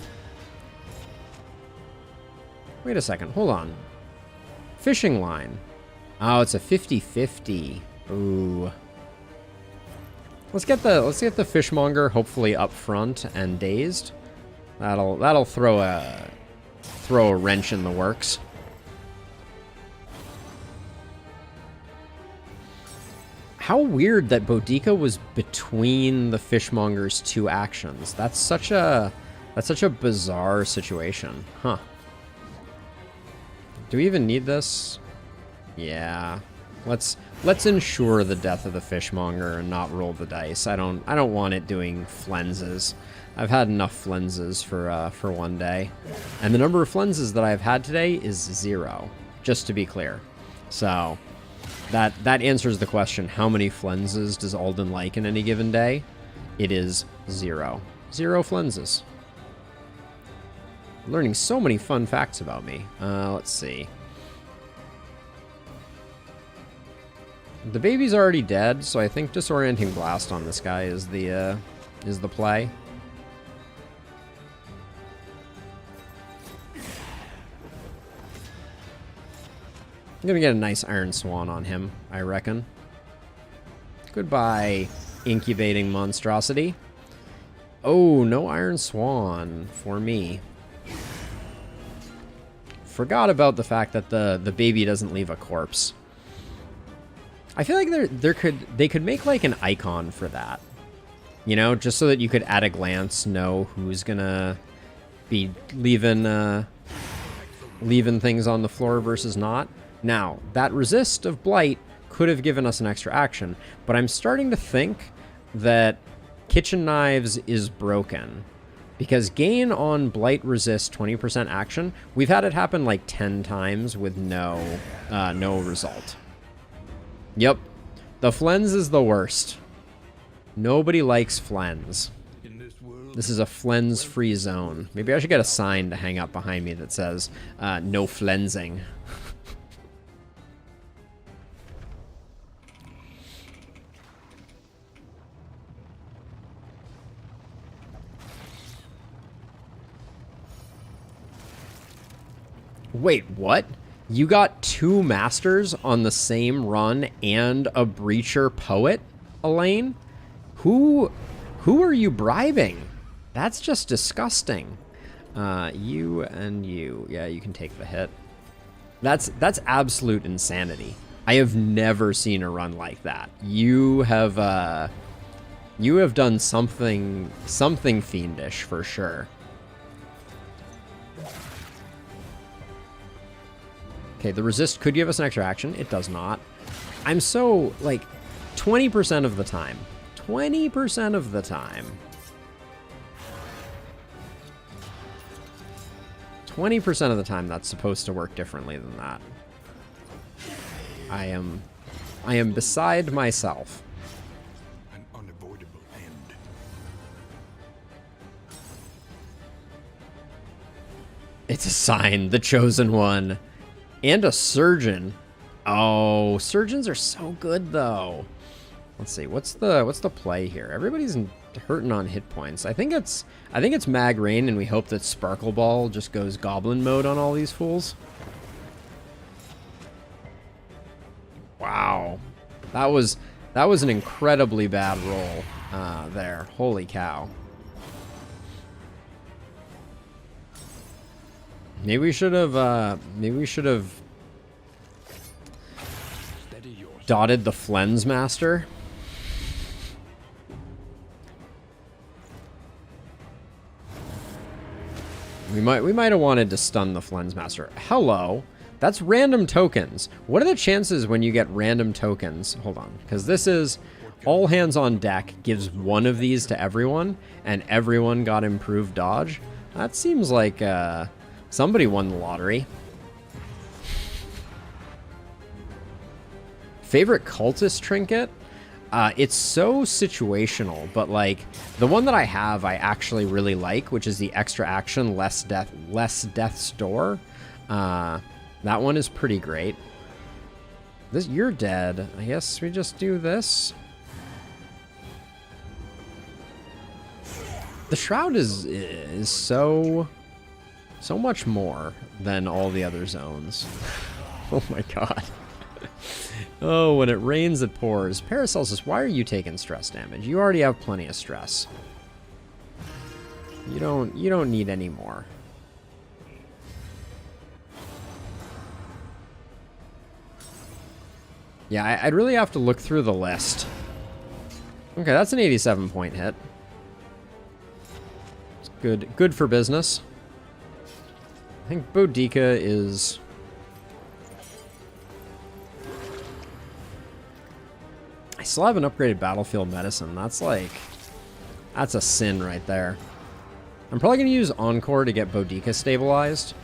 Wait a second. Hold on. Fishing line. Oh, it's a 50-50. Ooh. Let's get the fishmonger hopefully up front and dazed. That'll throw a wrench in the works. How weird that Boudica was between the fishmonger's 2 actions. That's such a bizarre situation. Huh. Do we even need this? Yeah. Let's ensure the death of the fishmonger and not roll the dice. I don't want it doing flenses. I've had enough flenses for one day. And the number of flenses that I've had today is 0, just to be clear. So that answers the question, how many flenses does Alden like in any given day? It is 0. 0 flenses. Learning so many fun facts about me. Let's see. The baby's already dead, so I think Disorienting Blast on this guy is the play. I'm gonna get a nice Iron Swan on him, I reckon. Goodbye, incubating monstrosity. Oh, no Iron Swan for me. Forgot about the fact that the baby doesn't leave a corpse. I feel like they could make like an icon for that. You know, just so that you could at a glance know who's gonna be leaving things on the floor versus not. Now, that resist of Blight could have given us an extra action, but I'm starting to think that Kitchen Knives is broken. Because gain on Blight resist 20% action, we've had it happen like 10 times with no result. Yep. The Flens is the worst. Nobody likes Flens. This is a Flens-free zone. Maybe I should get a sign to hang up behind me that says, no Flensing. Wait, what? You got 2 masters on the same run and a Breacher Poet, Elaine? Who are you bribing? That's just disgusting. You and you. Yeah, you can take the hit. That's absolute insanity. I have never seen a run like that. You have done something fiendish for sure. Okay, the resist could give us an extra action. It does not. I'm so, like, 20% of the time. 20% of the time. 20% of the time that's supposed to work differently than that. I am beside myself. An unavoidable end. It's a sign, the chosen one. And a surgeon. Oh, surgeons are so good though. Let's see, what's the play here? Everybody's hurting on hit points. I think it's Mag Rain, and we hope that Sparkle Ball just goes goblin mode on all these fools. Wow. That was an incredibly bad roll there. Holy cow. Maybe we should have dotted the Flens Master. We might have wanted to stun the Flens Master. Hello. That's random tokens. What are the chances when you get random tokens? Hold on, because this is all hands on deck gives one of these to everyone, and everyone got improved dodge. That seems like somebody won the lottery. Favorite cultist trinket? It's so situational, but like the one that I have, I actually really like, which is the extra action, less death's door. That one is pretty great. You're dead. I guess we just do this. The Shroud is so much more than all the other zones. Oh my god. Oh, when it rains, it pours. Paracelsus, why are you taking stress damage? You already have plenty of stress. You don't need any more. Yeah, I'd really have to look through the list. Okay, that's an 87-point hit. It's good for business. I think Boudica is... I still haven't upgraded Battlefield Medicine. That's a sin right there. I'm probably going to use Encore to get Boudica stabilized.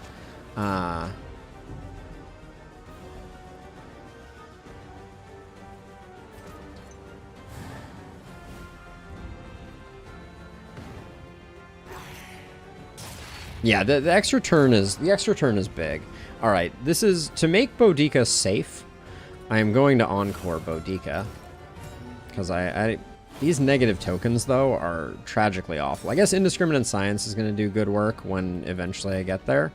Yeah, the extra turn is big. All right, this is to make Boudica safe. I am going to Encore Boudica because these negative tokens though are tragically awful. I guess Indiscriminate Science is going to do good work when eventually I get there.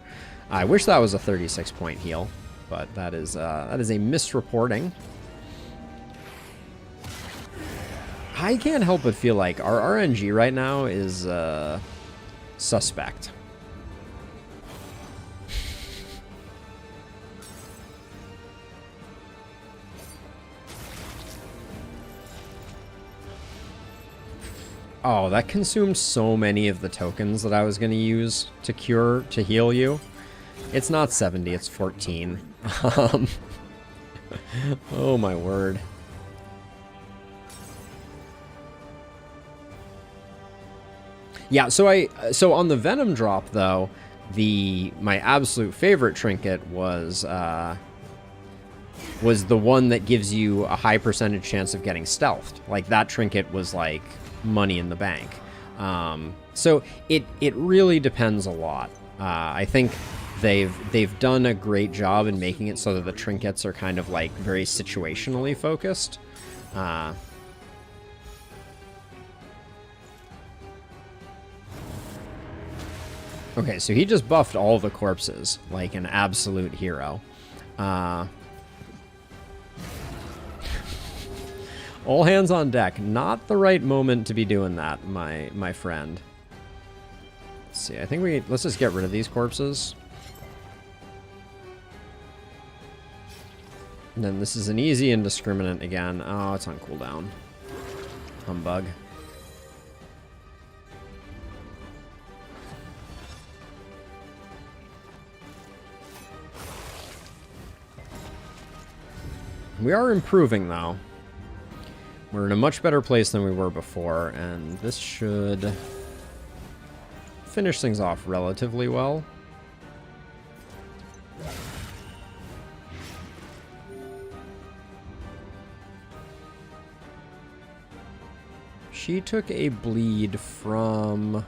I wish that was a 36-point heal, but that is a misreporting. I can't help but feel like our RNG right now is suspect. Oh, that consumed so many of the tokens that I was going to use to heal you. It's not 70, it's 14. Oh my word. Yeah, so on the Venom drop though, my absolute favorite trinket was the one that gives you a high percentage chance of getting stealthed. Like that trinket was like money in the bank. So it really depends a lot. I think they've done a great job in making it so that the trinkets are kind of like very situationally focused. Okay, so he just buffed all the corpses like an absolute hero. All hands on deck. Not the right moment to be doing that, my friend. Let's see. I think let's just get rid of these corpses. And then this is an easy Indiscriminate again. Oh, it's on cooldown. Humbug. We are improving, though. We're in a much better place than we were before, and this should finish things off relatively well. She took a bleed from...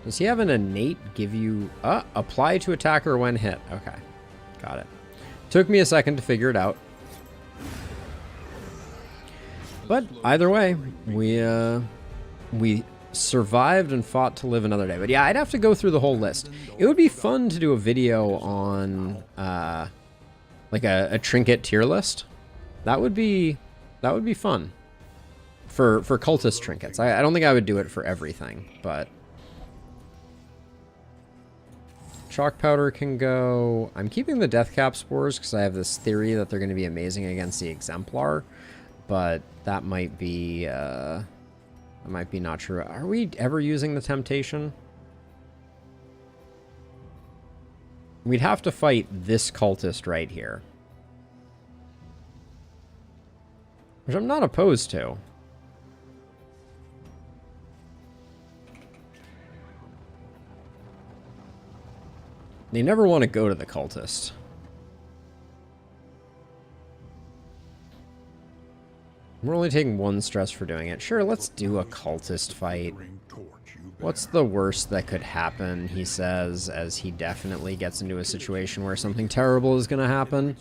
Does he have an innate give you... apply to attacker when hit. Okay. Got it. Took me a second to figure it out. But either way, we survived and fought to live another day. But yeah, I'd have to go through the whole list. It would be fun to do a video on like a trinket tier list. That would be fun for cultist trinkets. I don't think I would do it for everything, but chalk powder can go. I'm keeping the death cap spores because I have this theory that they're going to be amazing against the exemplar, but that might be not true. Are we ever using the temptation? We'd have to fight this cultist right here, which I'm not opposed to. They never want to go to the cultist. We're only taking 1 stress for doing it. Sure, let's do a cultist fight. What's the worst that could happen, he says, as he definitely gets into a situation where something terrible is going to happen.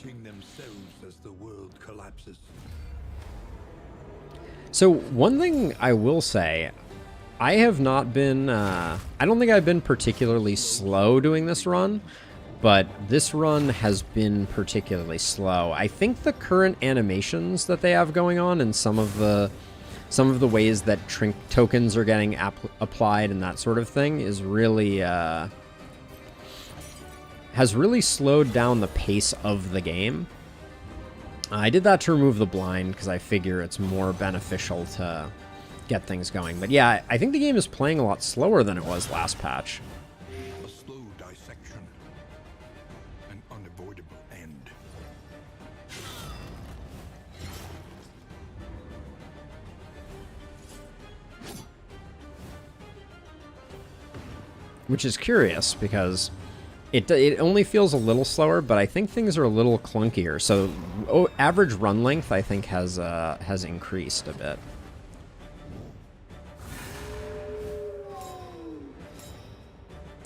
So, one thing I will say, I have not been, I don't think I've been particularly slow doing this run, but this run has been particularly slow. I think the current animations that they have going on and some of the ways that tokens are getting applied and that sort of thing is really, has really slowed down the pace of the game. I did that to remove the blind because I figure it's more beneficial to get things going. But yeah, I think the game is playing a lot slower than it was last patch. A slow dissection, an unavoidable end. Which is curious because it only feels a little slower, but I think things are a little clunkier. So average run length I think has increased a bit.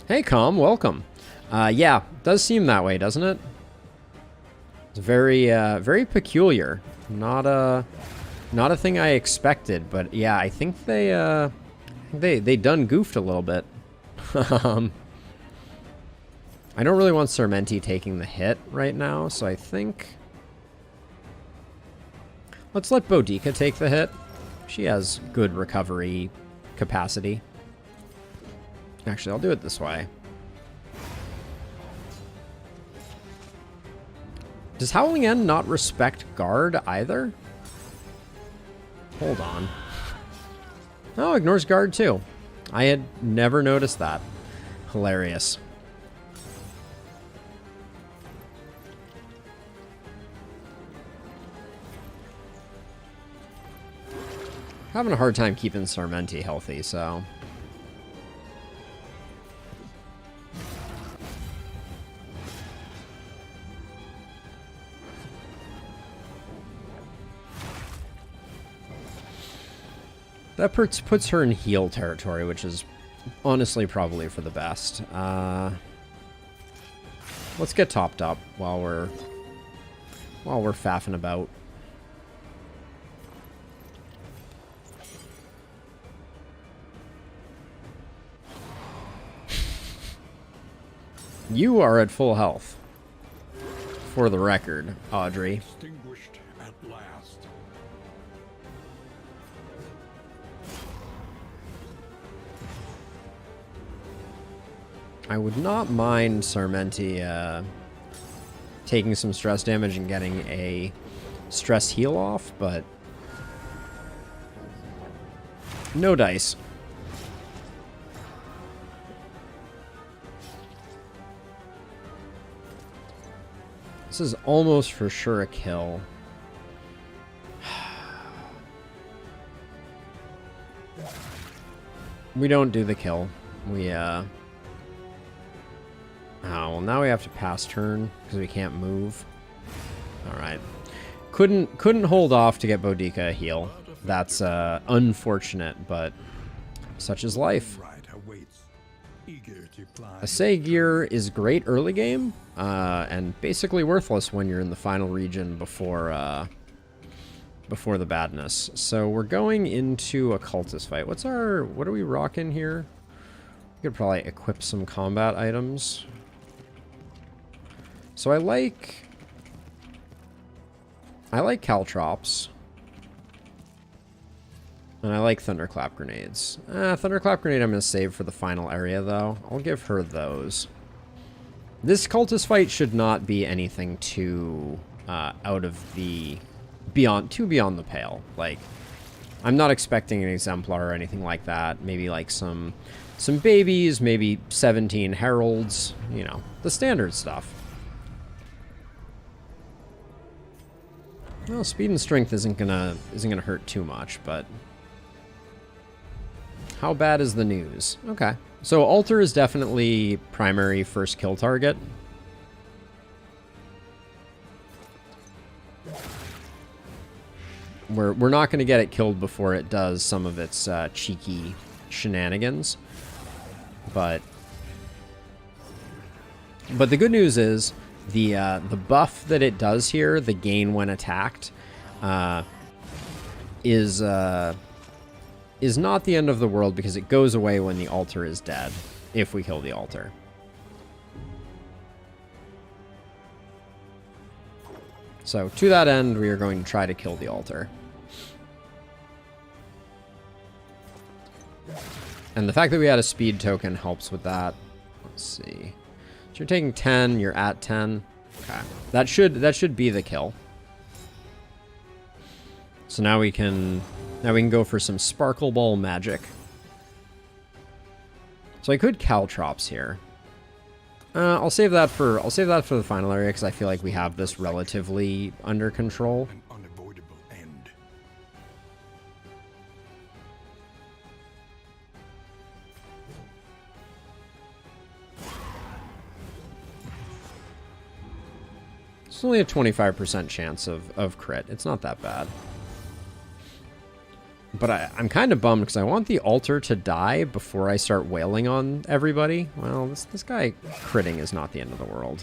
Hey, Com, welcome. Yeah, does seem that way, doesn't it? It's very, very peculiar. Not a thing I expected, but yeah, I think they done goofed a little bit. I don't really want Sermenti taking the hit right now, so I think let's let Boudica take the hit. She has good recovery capacity. Actually, I'll do it this way. Does Howling End not respect guard either? Hold on. Oh, ignores guard too. I had never noticed that. Hilarious. Having a hard time keeping Sermenti healthy, so... That puts her in heal territory, which is honestly probably for the best. Let's get topped up while we're faffing about. You are at full health. For the record, Audrey. Extinguished at last. I would not mind Sermenti taking some stress damage and getting a stress heal off, but no dice. This is almost for sure a kill. We don't do the kill. We, oh, well, now we have to pass turn because we can't move. Alright. Couldn't hold off to get Boudica a heal. That's, unfortunate, but such is life. Right awaits. eager to ply. Assay gear is great early game, and basically worthless when you're in the final region before the badness. So we're going into a cultist fight. What are we rocking here? We could probably equip some combat items. So I like caltrops. And I like thunderclap grenades. Thunderclap grenade I'm going to save for the final area, though. I'll give her those. This cultist fight should not be anything too out of the... beyond the pale. Like, I'm not expecting an exemplar or anything like that. Maybe like some babies, maybe 17 heralds, you know, the standard stuff. Well, speed and strength isn't gonna hurt too much, but how bad is the news? Okay, so altar is definitely primary first kill target. We're not going to get it killed before it does some of its cheeky shenanigans, but the good news is the buff that it does here, the gain when attacked, is not the end of the world because it goes away when the altar is dead, if we kill the altar. So to that end, we are going to try to kill the altar. And the fact that we had a speed token helps with that. Let's see. So you're taking 10, you're at 10. Okay. That should be the kill. So now we can go for some sparkle ball magic. So I could caltrops here. I'll save that for the final area because I feel like we have this relatively under control. An unavoidable end. It's only a 25% chance of crit. It's not that bad. But I'm kind of bummed because I want the altar to die before I start wailing on everybody. Well, this guy critting is not the end of the world.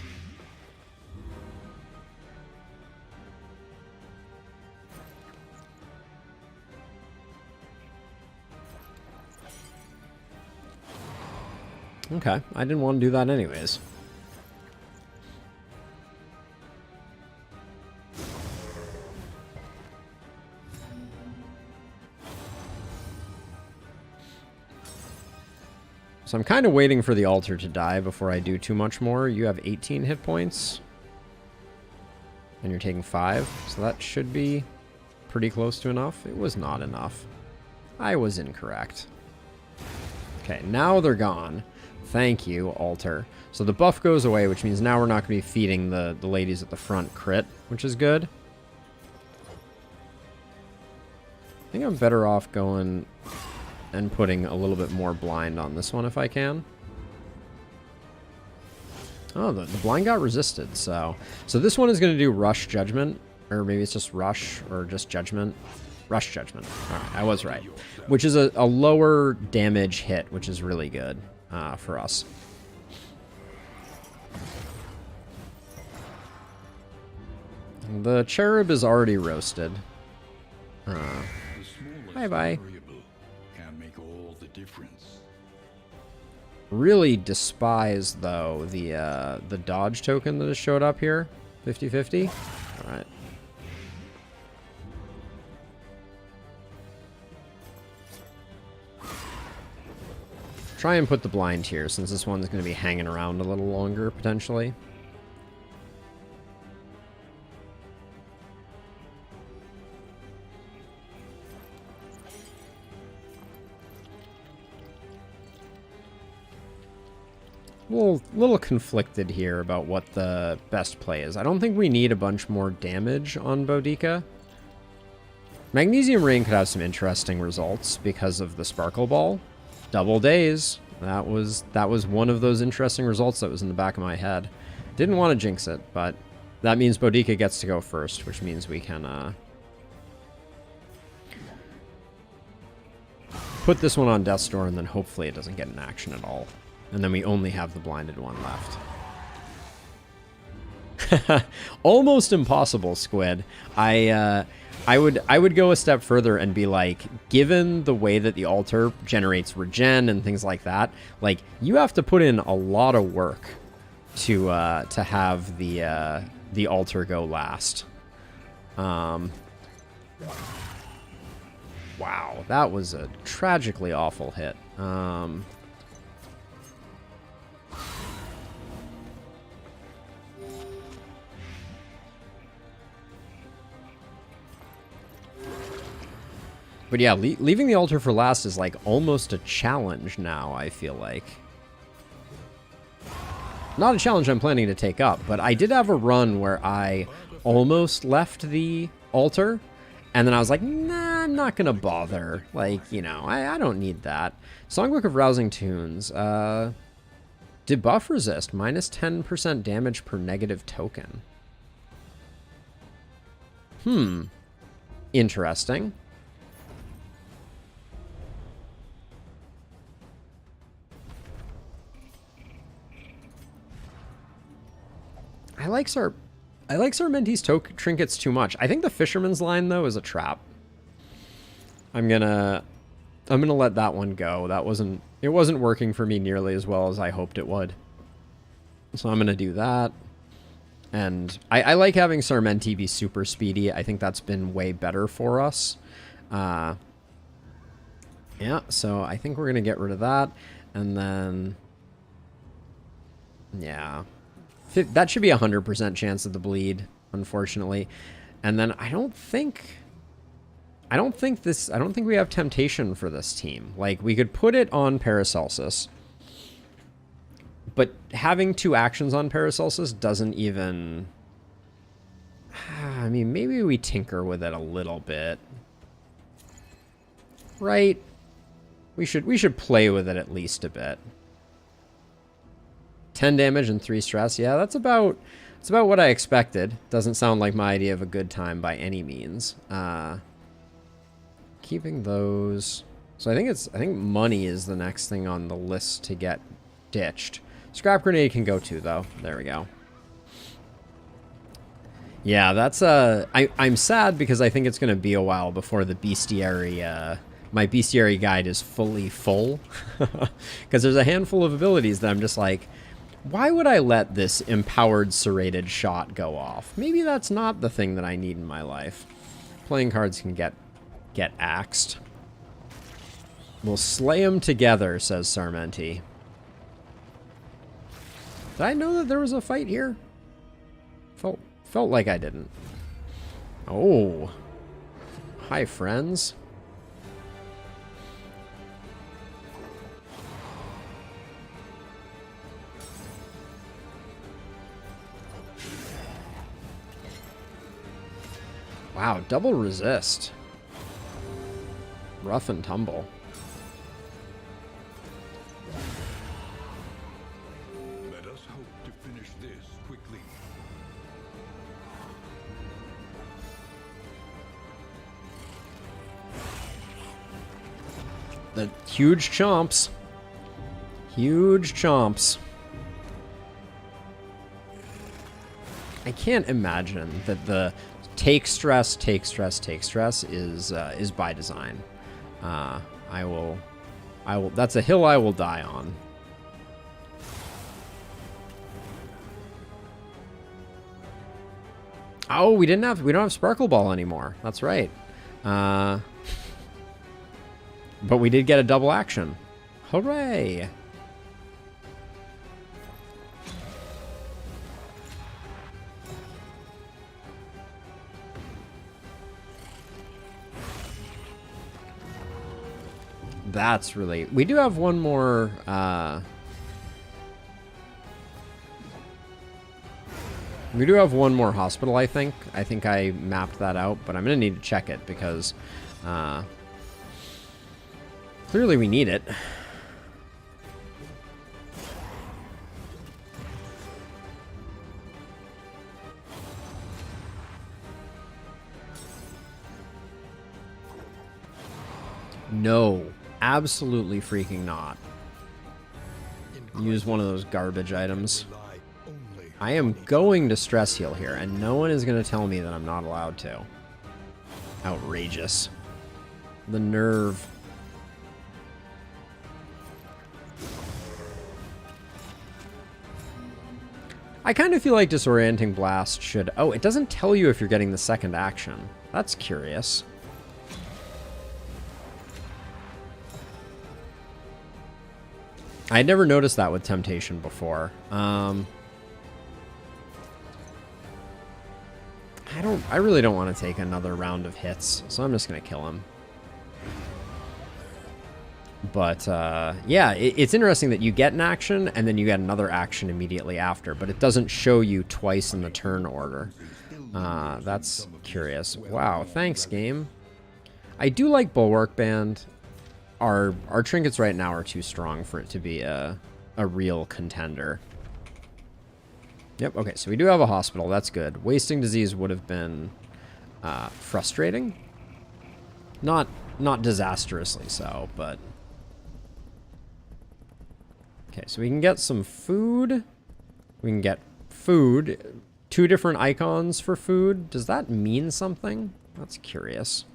Okay, I didn't want to do that anyways. So I'm kind of waiting for the altar to die before I do too much more. You have 18 hit points. And you're taking 5. So that should be pretty close to enough. It was not enough. I was incorrect. Okay, now they're gone. Thank you, altar. So the buff goes away, which means now we're not going to be feeding the ladies at the front crit, which is good. I think I'm better off going and putting a little bit more blind on this one if I can. Oh, the blind got resisted, so this one is going to do Rush Judgment, or maybe it's just Rush, or just Judgment. Rush Judgment. All right, I was right. Which is a lower damage hit, which is really good for us. The cherub is already roasted. Bye-bye. Really despise, though, the dodge token that has showed up here. 50-50. All right. Try and put the blind here, since this one's going to be hanging around a little longer, potentially. Little conflicted here about what the best play is. I don't think we need a bunch more damage on Boudica. Magnesium Rain could have some interesting results because of the Sparkle Ball. Double days. That was one of those interesting results that was in the back of my head. Didn't want to jinx it, but that means Boudica gets to go first, which means we can put this one on Death's Door, and then hopefully it doesn't get an action at all. And then we only have the blinded one left. Almost impossible, Squid. I would go a step further and be like, given the way that the altar generates regen and things like that, like you have to put in a lot of work to have the altar go last. Wow, that was a tragically awful hit. But yeah, leaving the altar for last is like almost a challenge now, I feel like. Not a challenge I'm planning to take up, but I did have a run where I almost left the altar, and then I was like, nah, I'm not gonna bother. Like, you know, I don't need that. Songbook of Rousing Tunes. Debuff resist, minus 10% damage per negative token. Interesting. I like Sarmenti's trinkets too much. I think the Fisherman's Line though is a trap. I'm gonna let that one go. It wasn't working for me nearly as well as I hoped it would. So I'm gonna do that. And I like having Sarmenti be super speedy. I think that's been way better for us. Yeah, so I think we're gonna get rid of that. And then yeah. That should be 100% chance of the bleed, unfortunately. And then I don't think we have temptation for this team. Like, we could put it on Paracelsus, but having 2 actions on Paracelsus doesn't even... I mean, maybe we tinker with it a little bit. Right? We should play with it at least a bit. 10 damage and 3 stress. Yeah, that's about what I expected. Doesn't sound like my idea of a good time by any means. Keeping those. So I think money is the next thing on the list to get ditched. Scrap grenade can go too, though. There we go. Yeah, that's I'm sad because I think it's going to be a while before the bestiary my bestiary guide is fully full. Because there's a handful of abilities that I'm just like, why would I let this empowered serrated shot go off? Maybe that's not the thing that I need in my life. Playing cards can get axed. We'll slay them together, says Sarmenti. Did I know that there was a fight here? Felt like I didn't. Oh. Hi, friends. Wow, double resist. Rough and tumble. Let us hope to finish this quickly. The huge chomps. Huge chomps. I can't imagine that the take stress is by design. I will. That's a hill I will die on. Oh, we don't have Sparkle Ball anymore. That's right. But we did get a double action. Hooray! That's really... We do have one more... We do have one more hospital, I think. I think I mapped that out, but I'm going to need to check it because... clearly we need it. No. Absolutely freaking not. use one of those garbage items. Rely only I am going to stress heal here, and no one is going to tell me that I'm not allowed to. Outrageous. The nerve. I kind of feel like Disorienting Blast should... Oh, it doesn't tell you if you're getting the second action. That's curious. I had never noticed that with Temptation before. I really don't want to take another round of hits, so I'm just going to kill him. But, yeah, it's interesting that you get an action, and then you get another action immediately after, but it doesn't show you twice in the turn order. That's curious. Wow, thanks, game. I do like Bulwark Band. Our trinkets right now are too strong for it to be a real contender. Yep, okay, so we do have a hospital. That's good. Wasting Disease would have been frustrating. Not disastrously so, but... Okay, so we can get some food. We can get food. 2 different icons for food. Does that mean something? That's curious.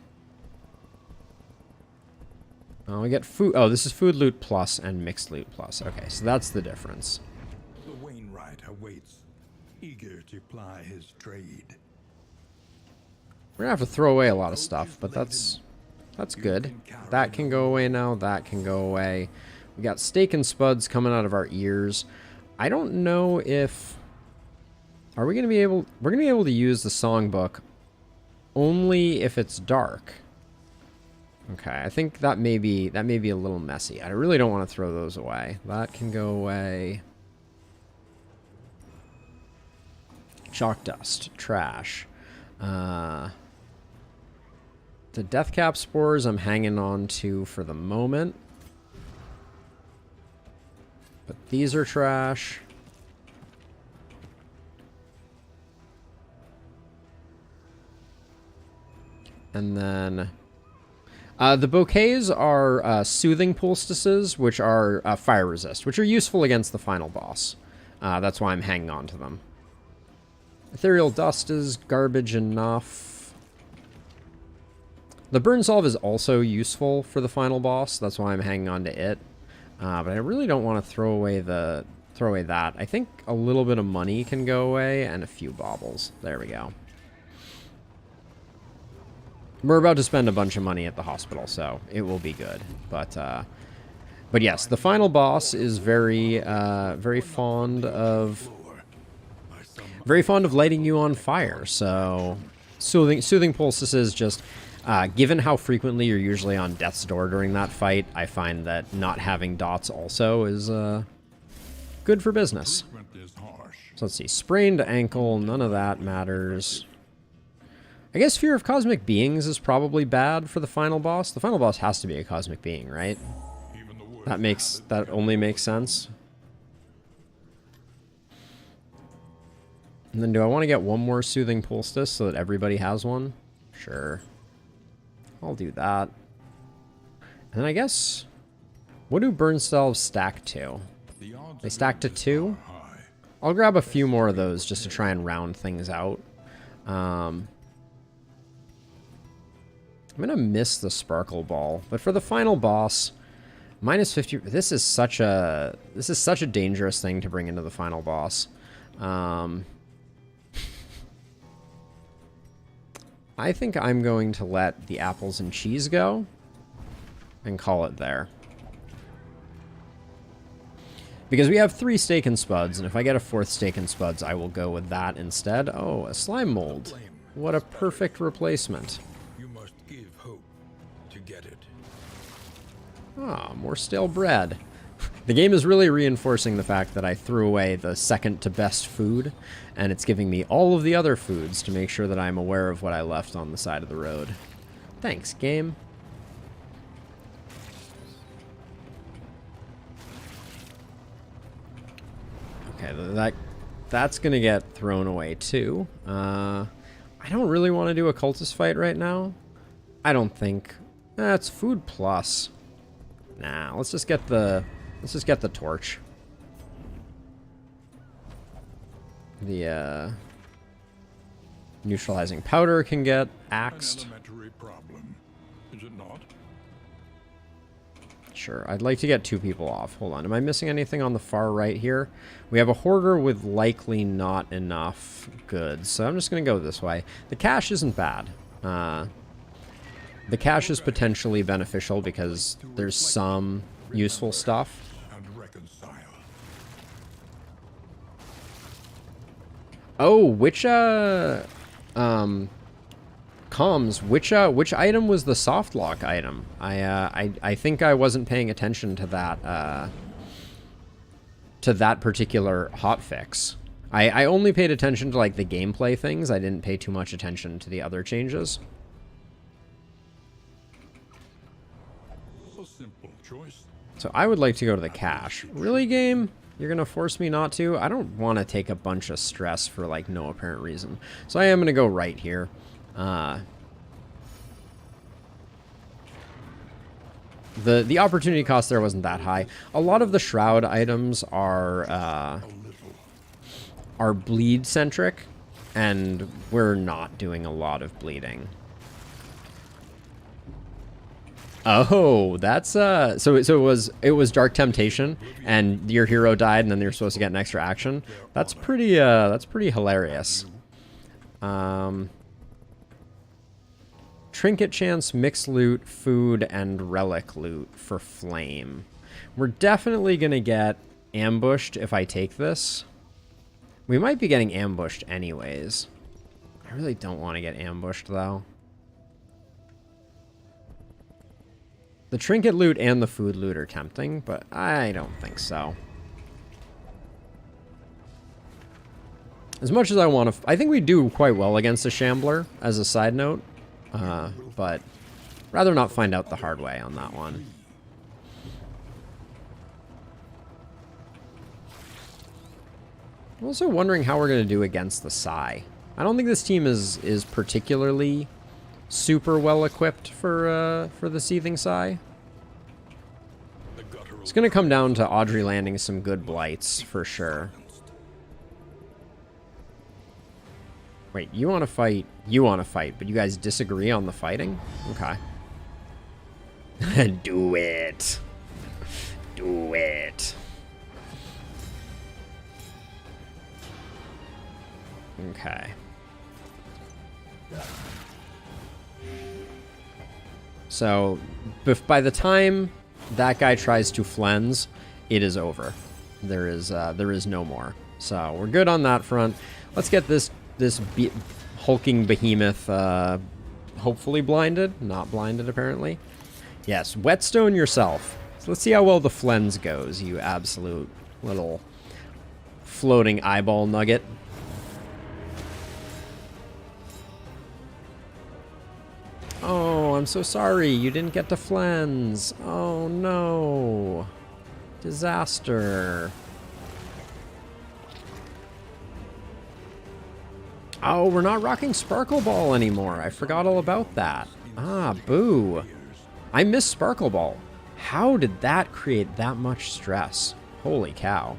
Oh, we get food. Oh, this is food loot plus and mixed loot plus. Okay, so that's the difference. the Wainwright awaits, eager to ply his trade. We're gonna have to throw away a lot of stuff, but that's good. That can go away now. That can go away. We got steak and spuds coming out of our ears. I don't know if... Are we gonna be able... We're gonna be able to use the songbook only if it's dark. Okay, I think that may be a little messy. I really don't want to throw those away. That can go away. Chalk dust, trash. The Deathcap spores I'm hanging on to for the moment. But these are trash. And then... the bouquets are soothing poultices, which are fire resist, which are useful against the final boss. That's why I'm hanging on to them. Ethereal dust is garbage enough. The burn solve is also useful for the final boss. That's why I'm hanging on to it. But I really don't want to throw away that. I think a little bit of money can go away and a few baubles. There we go. We're about to spend a bunch of money at the hospital, so it will be good. But yes, the final boss is very fond of lighting you on fire. So soothing poultices just given how frequently you're usually on death's door during that fight, I find that not having dots also is good for business. So let's see, sprained ankle, none of that matters. I guess Fear of Cosmic Beings is probably bad for the final boss. The final boss has to be a cosmic being, right? That only makes sense. And then do I want to get one more Soothing Poultice so that everybody has one? Sure. I'll do that. And then I guess... What do burn salves stack to? They stack to 2? I'll grab a few more of those just to try and round things out. I'm going to miss the Sparkle Ball, but for the final boss, minus 50... This is such a dangerous thing to bring into the final boss. I think I'm going to let the apples and cheese go and call it there. Because we have 3 steak and spuds, and if I get a 4th steak and spuds, I will go with that instead. Oh, a slime mold. What a perfect replacement. Ah, more stale bread. The game is really reinforcing the fact that I threw away the second to best food, and it's giving me all of the other foods to make sure that I'm aware of what I left on the side of the road. Thanks, game. Okay, that's gonna get thrown away too. I don't really want to do a cultist fight right now. I don't think. It's food plus. Nah, let's just get the torch. The neutralizing powder can get axed. An elementary problem, is it not? Sure, I'd like to get 2 people off. Hold on, am I missing anything on the far right here? We have a hoarder with likely not enough goods, so I'm just going to go this way. The cache isn't bad. The cache is potentially beneficial because there's some useful stuff. And reconcile. Oh, comms, which item was the soft lock item? I think I wasn't paying attention to that particular hotfix. I only paid attention to like the gameplay things. I didn't pay too much attention to the other changes. A simple choice. So I would like to go to the cache. Really, game? You're gonna force me not to? I don't want to take a bunch of stress for like no apparent reason. So I am gonna go right here. The opportunity cost there wasn't that high. A lot of the shroud items are bleed centric, and we're not doing a lot of bleeding. Oh, that's so it was Dark Temptation, and your hero died, and then you're supposed to get an extra action. That's pretty hilarious. Trinket chance, mixed loot, food, and relic loot for flame. We're definitely gonna get ambushed if I take this. We might be getting ambushed anyways. I really don't want to get ambushed though. The trinket loot and the food loot are tempting, but I don't think so. As much as I want to... I think we do quite well against a Shambler, as a side note. But rather not find out the hard way on that one. I'm also wondering how we're going to do against the Psy. I don't think this team is particularly super well equipped for the Seething Psy. It's going to come down to Audrey landing some good blights for sure. Wait, you want to fight? You want to fight, but you guys disagree on the fighting? Okay. Do it. Do it. Okay. So, by the time that guy tries to flens, it is over. There is no more. So we're good on that front. Let's get this hulking behemoth hopefully blinded. Not blinded, apparently. Yes, whetstone yourself. So let's see how well the flens goes, you absolute little floating eyeball nugget. Oh, I'm so sorry. You didn't get to flens. Oh, no. Disaster. Oh, we're not rocking Sparkle Ball anymore. I forgot all about that. Ah, boo. I miss Sparkle Ball. How did that create that much stress? Holy cow.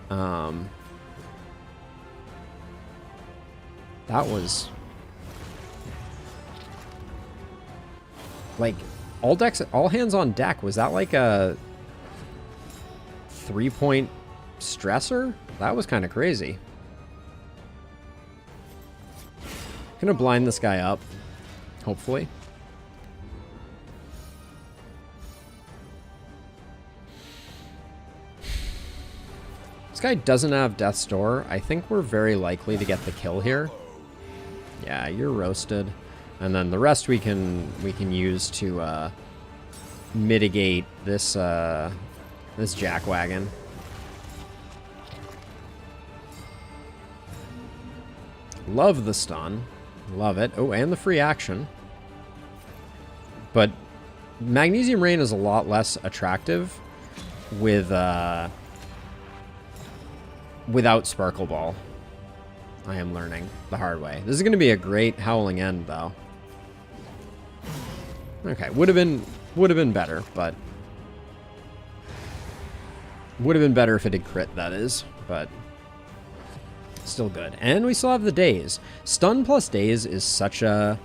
That was... like, all hands on deck. Was that like a 3-point stressor? That was kind of crazy. Gonna blind this guy up, hopefully. This guy doesn't have Death's Door. I think we're very likely to get the kill here. Yeah, you're roasted. And then the rest we can use to mitigate this this jackwagon. Love the stun. Love it. Oh, and the free action. But Magnesium Rain is a lot less attractive with without Sparkle Ball. I am learning the hard way. This is going to be a great Howling End, though. Okay, would have been better, but would have been better if it did crit, that is. But Still good. And we still have the daze. Stun plus daze is such a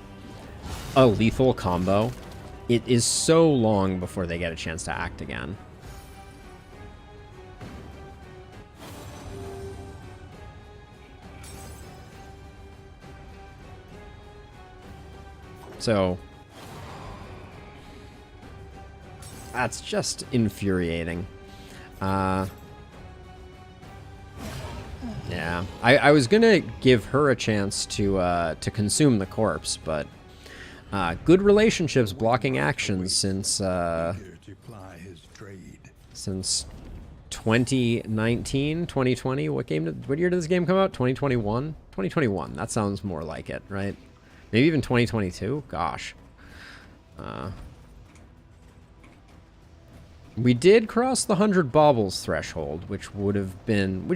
lethal combo. It is so long before they get a chance to act again. So that's just infuriating. Yeah, I was gonna give her a chance to consume the corpse, but good relationships blocking actions since 2019, 2020. What year did this game come out? 2021? 2021. That sounds more like it, right? Maybe even 2022? Gosh. We did cross the 100 baubles threshold, which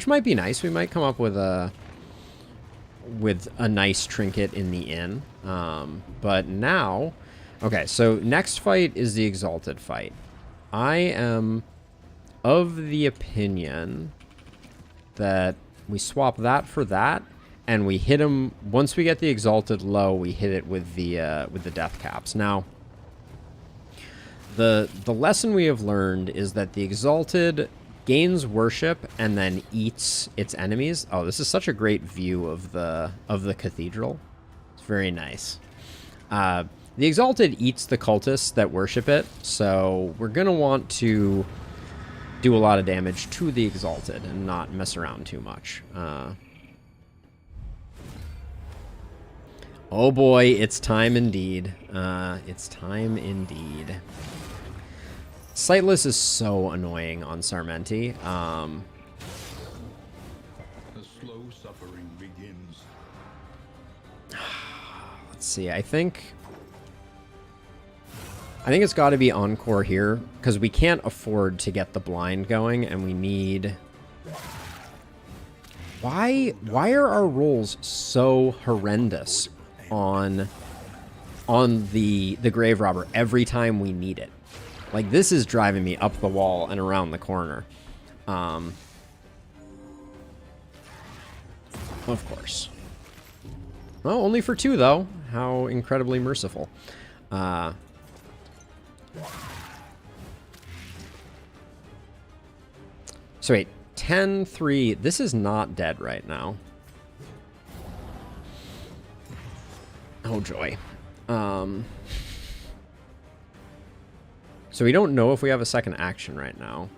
might be nice. We might come up with a nice trinket in the inn. But now, okay, so next fight is the Exalted fight. I am of the opinion that we swap that for that, and we hit him once we get the Exalted low. We hit it with the death caps. Now, the lesson we have learned is that the Exalted gains worship and then eats its enemies. Oh, this is such a great view of the cathedral. It's very nice. The Exalted eats the cultists that worship it, so we're gonna want to do a lot of damage to the Exalted and not mess around too much. Oh boy, it's time indeed. It's time indeed. Sightless is so annoying on Sarmenti. The slow suffering begins. Let's see. I think it's got to be Encore here because we can't afford to get the blind going, and we need. Why are our rolls so horrendous on the grave robber every time we need it? Like, this is driving me up the wall and around the corner. Of course. Well, only for 2, though. How incredibly merciful. So wait, 10-3. This is not dead right now. Oh, joy. So we don't know if we have a second action right now.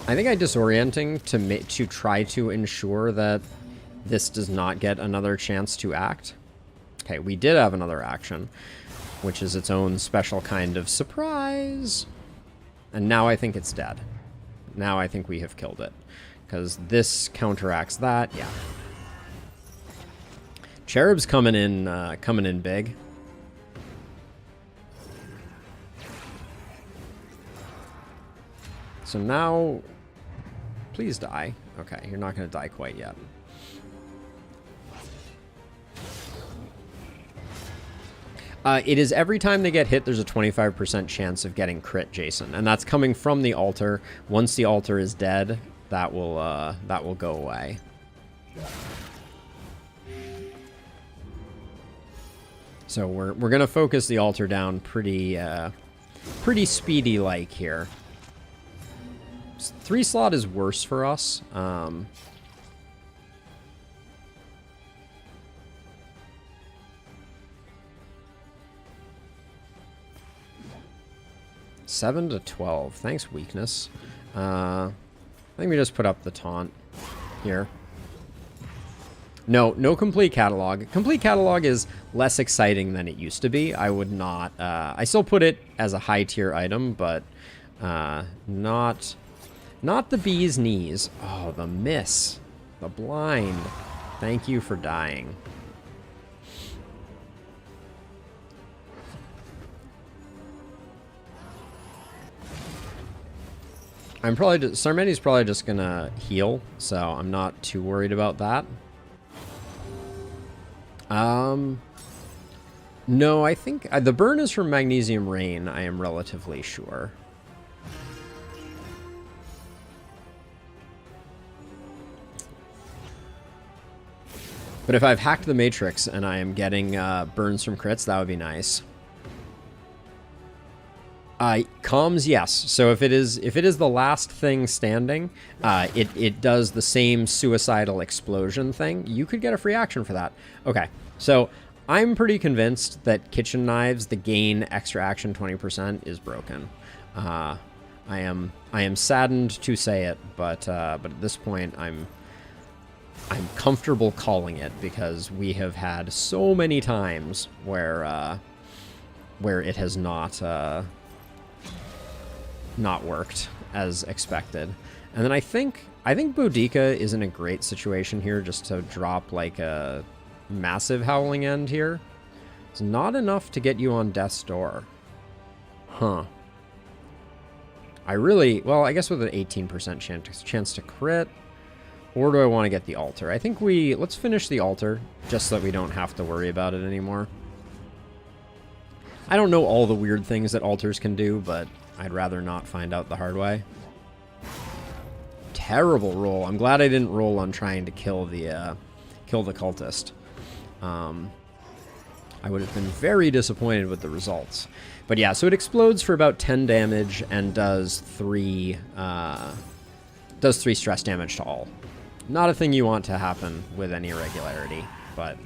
I think I'm disorienting to try to ensure that this does not get another chance to act. Okay, we did have another action, which is its own special kind of surprise. And now I think it's dead. Now I think we have killed it. Because this counteracts that, yeah. Cherub's coming in big. So now, please die. Okay, you're not going to die quite yet. It is every time they get hit, there's a 25% chance of getting crit, Jason, and that's coming from the altar. Once the altar is dead, that will go away. So we're gonna focus the altar down pretty speedy like here. 3 slot is worse for us. 7 to 12. Thanks, weakness. I think we just put up the taunt here. No complete catalog. Complete catalog is less exciting than it used to be. I would not... I still put it as a high tier item, but not the bee's knees. Oh, the miss. The blind. Thank you for dying. Sarmenti's probably just gonna heal, so I'm not too worried about that. No, I think the burn is from Magnesium Rain, I am relatively sure. But if I've hacked the Matrix and I am getting burns from crits, that would be nice. Comms, yes. So if it is the last thing standing, it does the same suicidal explosion thing. You could get a free action for that. Okay, so I'm pretty convinced that kitchen knives, the gain extra action 20% is broken. I am saddened to say it, but at this point I'm comfortable calling it, because we have had so many times where it has not worked as expected. And then I think Boudica is in a great situation here just to drop like a massive Howling End here. It's not enough to get you on death's door. Huh. Well, I guess with an 18% chance to crit. Or do I want to get the altar? I think let's finish the altar, just so that we don't have to worry about it anymore. I don't know all the weird things that altars can do, but I'd rather not find out the hard way. Terrible roll. I'm glad I didn't roll on trying to kill the cultist. I would have been very disappointed with the results. But yeah, so it explodes for about 10 damage and does 3 stress damage to all. Not a thing you want to happen with any regularity, but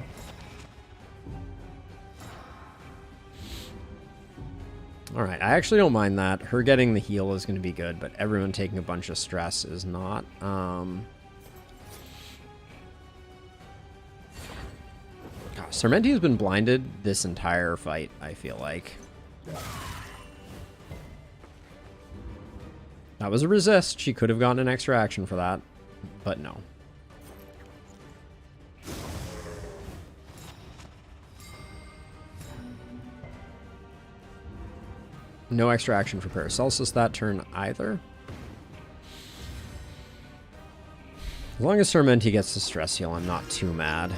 all right, I actually don't mind that. Her getting the heal is going to be good, but everyone taking a bunch of stress is not. God, Sarmenti has been blinded this entire fight, I feel like. That was a resist. She could have gotten an extra action for that, but no. No extra action for Paracelsus that turn either. As long as Sarmenti gets the stress heal, I'm not too mad.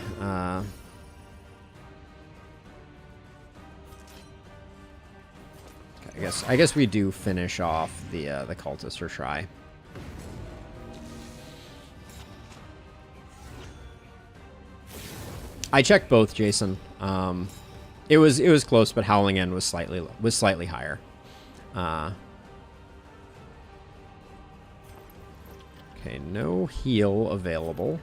Okay, I guess we do finish off the cultist or try. I checked both, Jason. It was close, but Howling End was slightly higher. Okay, no heal available.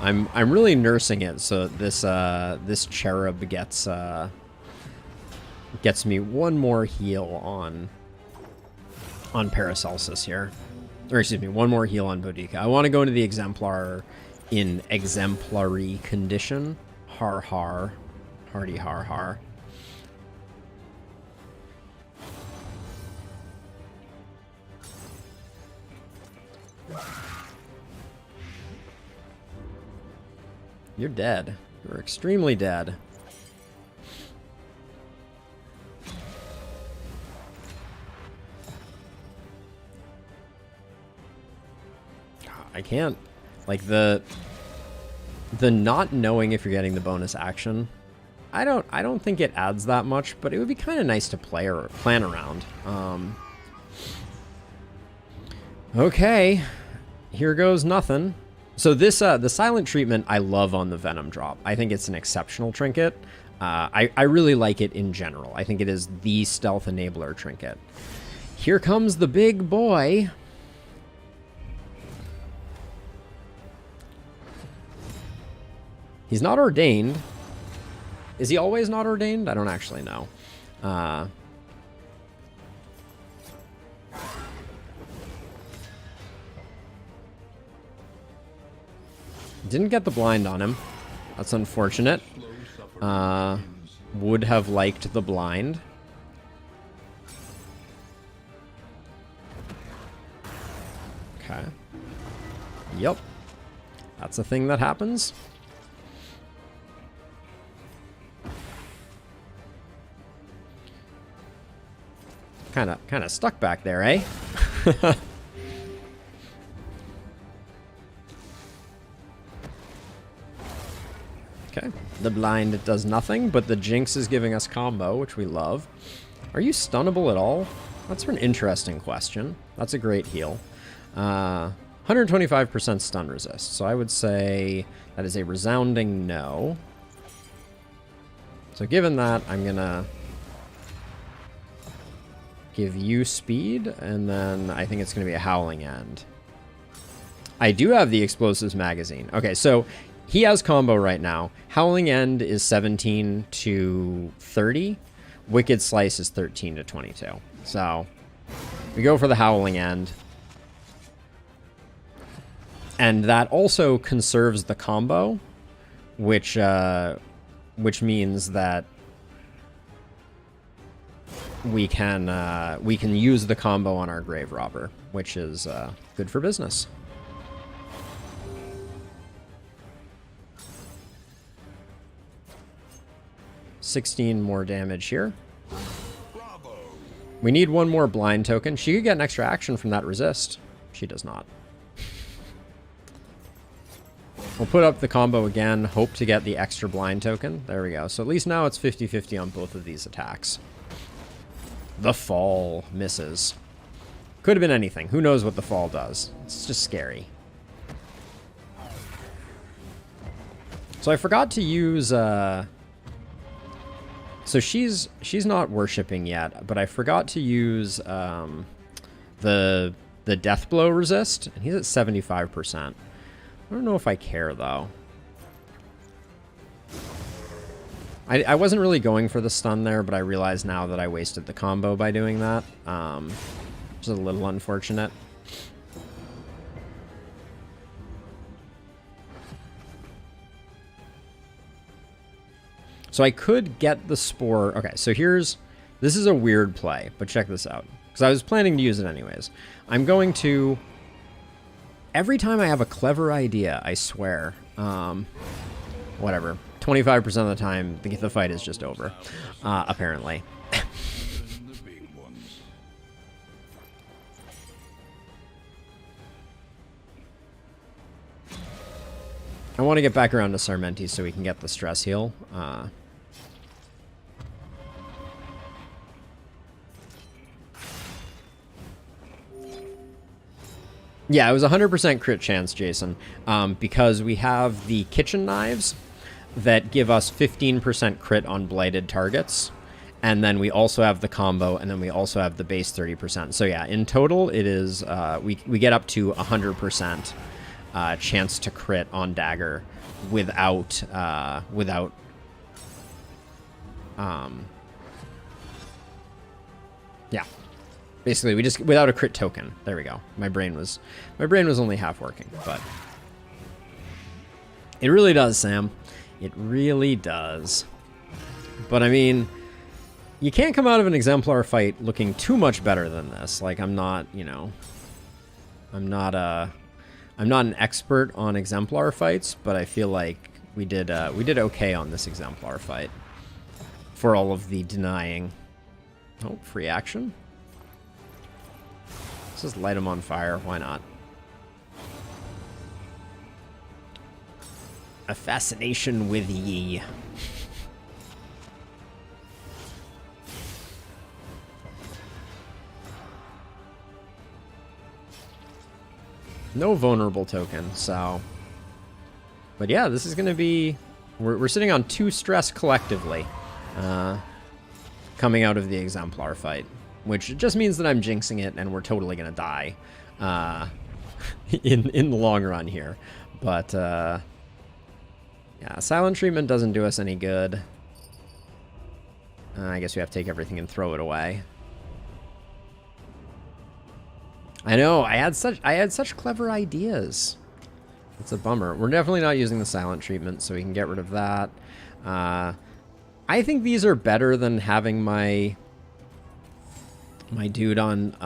I'm really nursing it so this cherub gets me one more heal on Paracelsus here. Or excuse me, one more heal on Boudica. I want to go into the Exemplar in exemplary condition. Har har. Hardy har har. You're dead. You're extremely dead. I can't, like, the not knowing if you're getting the bonus action, I don't think it adds that much, but it would be kind of nice to plan around. Okay, here goes nothing. So this the silent treatment I love on the Venom drop. I think it's an exceptional trinket. I really like it in general. I think it is the stealth enabler trinket. Here comes the big boy. He's not ordained. Is he always not ordained? I don't actually know. Didn't get the blind on him. That's unfortunate. Would have liked the blind. Okay. Yep. That's a thing that happens. Kind of stuck back there, eh? Okay, the blind does nothing, but the Jinx is giving us combo, which we love. Are you stunnable at all? That's an interesting question. That's a great heal. 125% stun resist, so I would say that is a resounding no. So given that, I'm gonna give you speed, and then I think it's gonna be a Howling End. I do have the Explosives magazine. Okay, so he has combo right now. Howling End is 17 to 30. Wicked Slice is 13 to 22. So we go for the Howling End. And that also conserves the combo, which means that we can use the combo on our Grave Robber, which is good for business. $16 more damage here. Bravo. We need one more blind token. She could get an extra action from that resist. She does not. We'll put up the combo again, hope to get the extra blind token. There we go. So at least now it's 50-50 on both of these attacks. The fall misses. Could have been anything. Who knows what the fall does? It's just scary. So I forgot to use... So she's not worshipping yet, but I forgot to use the death blow resist, and he's at 75%. I don't know if I care though. I wasn't really going for the stun there, but I realize now that I wasted the combo by doing that. Which is a little unfortunate. So I could get the spore. Okay, so this is a weird play, but check this out. Because I was planning to use it anyways. I'm going to, every time I have a clever idea, I swear, whatever, 25% of the time, the fight is just over, apparently. I want to get back around to Sarmenti so we can get the stress heal. Yeah, it was 100% crit chance, Jason, because we have the kitchen knives that give us 15% crit on blighted targets, and then we also have the combo, and then we also have the base 30%. So yeah, in total, it is we get up to 100% chance to crit on dagger without yeah. Basically, we just without a crit token. There we go. My brain was only half working, but it really does, Sam. It really does. But I mean, you can't come out of an exemplar fight looking too much better than this. Like I'm not, you know, I'm not an expert on exemplar fights, but I feel like we did okay on this exemplar fight for all of the denying. Oh, free action. Let's just light him on fire. Why not? A fascination with ye. No vulnerable token, so... But yeah, this is going to be... We're sitting on 2 stress collectively. Coming out of the exemplar fight. Which just means that I'm jinxing it and we're totally going to die. In the long run here. But, yeah, silent treatment doesn't do us any good. I guess we have to take everything and throw it away. I know, I had such clever ideas. It's a bummer. We're definitely not using the silent treatment, so we can get rid of that. I think these are better than having my dude on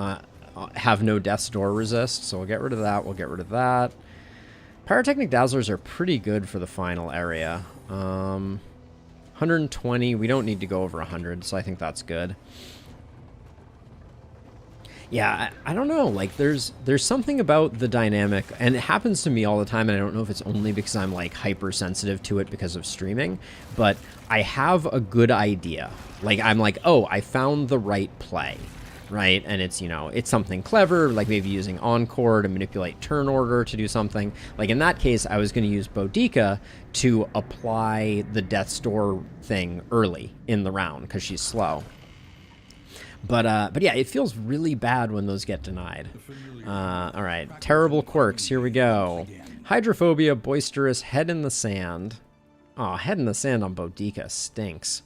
have no death's door resist, so we'll get rid of that. We'll get rid of that. Pyrotechnic Dazzlers are pretty good for the final area. 120, we don't need to go over 100, so I think that's good. Yeah, I don't know. Like, there's something about the dynamic, and it happens to me all the time, and I don't know if it's only because I'm, like, hypersensitive to it because of streaming, but I have a good idea. Like, I'm like, oh, I found the right play, right? And it's, you know, it's something clever, like maybe using Encore to manipulate turn order to do something. Like, in that case, I was going to use Boudica to apply the Death's Door thing early in the round, because she's slow. But yeah, it feels really bad when those get denied. All right, terrible quirks. Here we go. Hydrophobia, boisterous, head in the sand. Oh, head in the sand on Boudica stinks.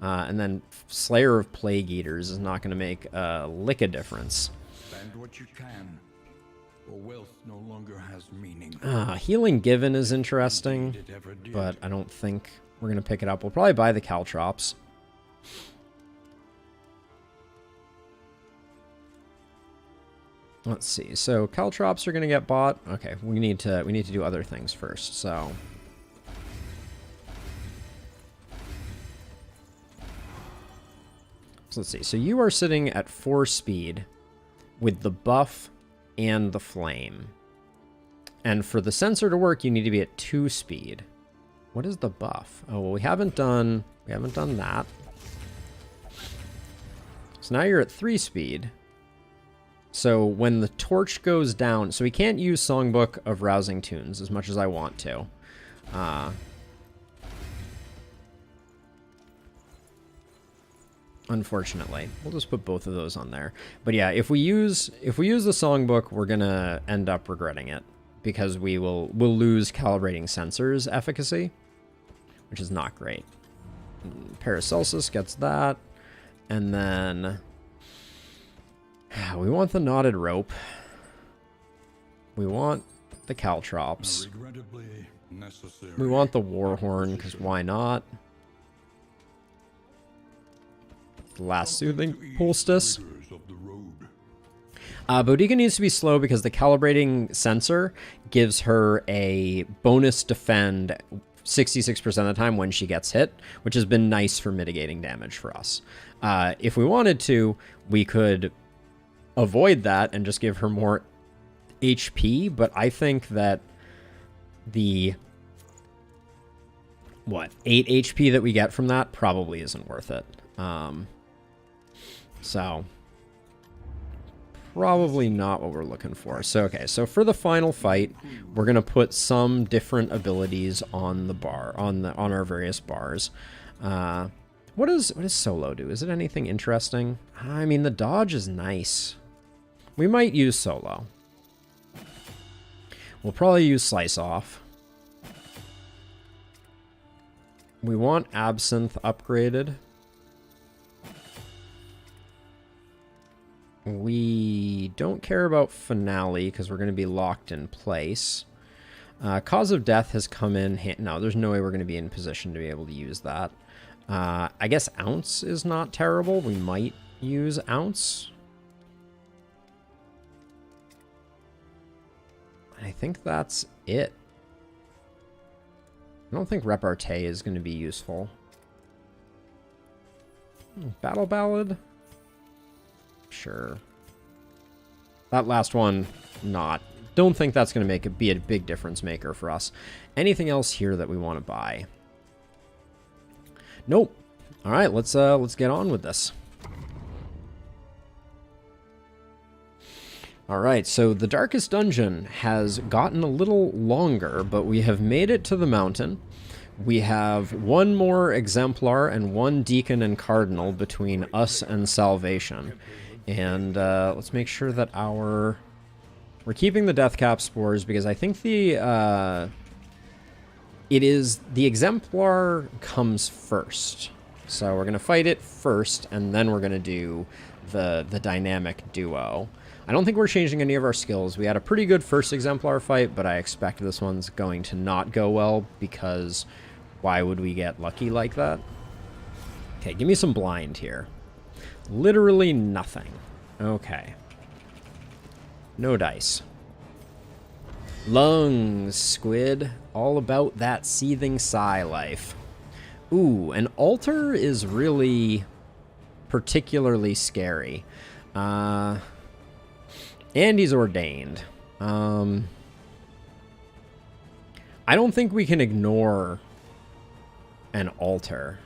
And then Slayer of Plague Eaters is not going to make a lick of difference. Spend what you can, or wealth no longer has meaning. Healing Given is interesting, but I don't think we're going to pick it up. We'll probably buy the Caltrops. Let's see. So Caltrops are going to get bought. Okay, we need to do other things first. So let's see. So you are sitting at 4 speed with the buff and the flame. And for the sensor to work, you need to be at 2 speed. What is the buff? Oh, well, we haven't done that. So now you're at 3 speed. So when the torch goes down, so we can't use Songbook of Rousing Tunes as much as I want to. Unfortunately, we'll just put both of those on there. But yeah, if we use the Songbook, we're gonna end up regretting it because we'll lose calibrating sensors efficacy, which is not great. Paracelsus gets that, and then we want the knotted rope. We want the Caltrops. We want the Warhorn, because why not? The last soothing poultice. Boudica needs to be slow because the calibrating sensor gives her a bonus defend 66% of the time when she gets hit, which has been nice for mitigating damage for us. If we wanted to, we could avoid that and just give her more HP, but I think that the 8 HP that we get from that probably isn't worth it. So probably not what we're looking for. So okay, so for the final fight, we're gonna put some different abilities on the bar, on our various bars. What does Solo do? Is it anything interesting? I mean, the dodge is nice. We might use Solo. We'll probably use Slice Off. We want Absinthe upgraded. We don't care about Finale because we're going to be locked in place. Cause of Death has come in. No, there's no way we're going to be in position to be able to use that. I guess Ounce is not terrible. We might use Ounce. I think that's it. I don't think Repartee is going to be useful. Battle Ballad? Sure. That last one, not. Don't think that's going to be a big difference maker for us. Anything else here that we want to buy? Nope. All right, let's get on with this. All right, so the Darkest Dungeon has gotten a little longer, but we have made it to the mountain. We have one more Exemplar and one Deacon and Cardinal between us and Salvation. And let's make sure that we're keeping the Deathcap Spores because I think the Exemplar comes first. So we're going to fight it first, and then we're going to do the dynamic duo. I don't think we're changing any of our skills. We had a pretty good first Exemplar fight, but I expect this one's going to not go well because why would we get lucky like that? Okay, give me some blind here. Literally nothing. Okay. No dice. Lungs, Squid. All about that seething sigh life. Ooh, an altar is really particularly scary. And he's ordained. I don't think we can ignore an altar.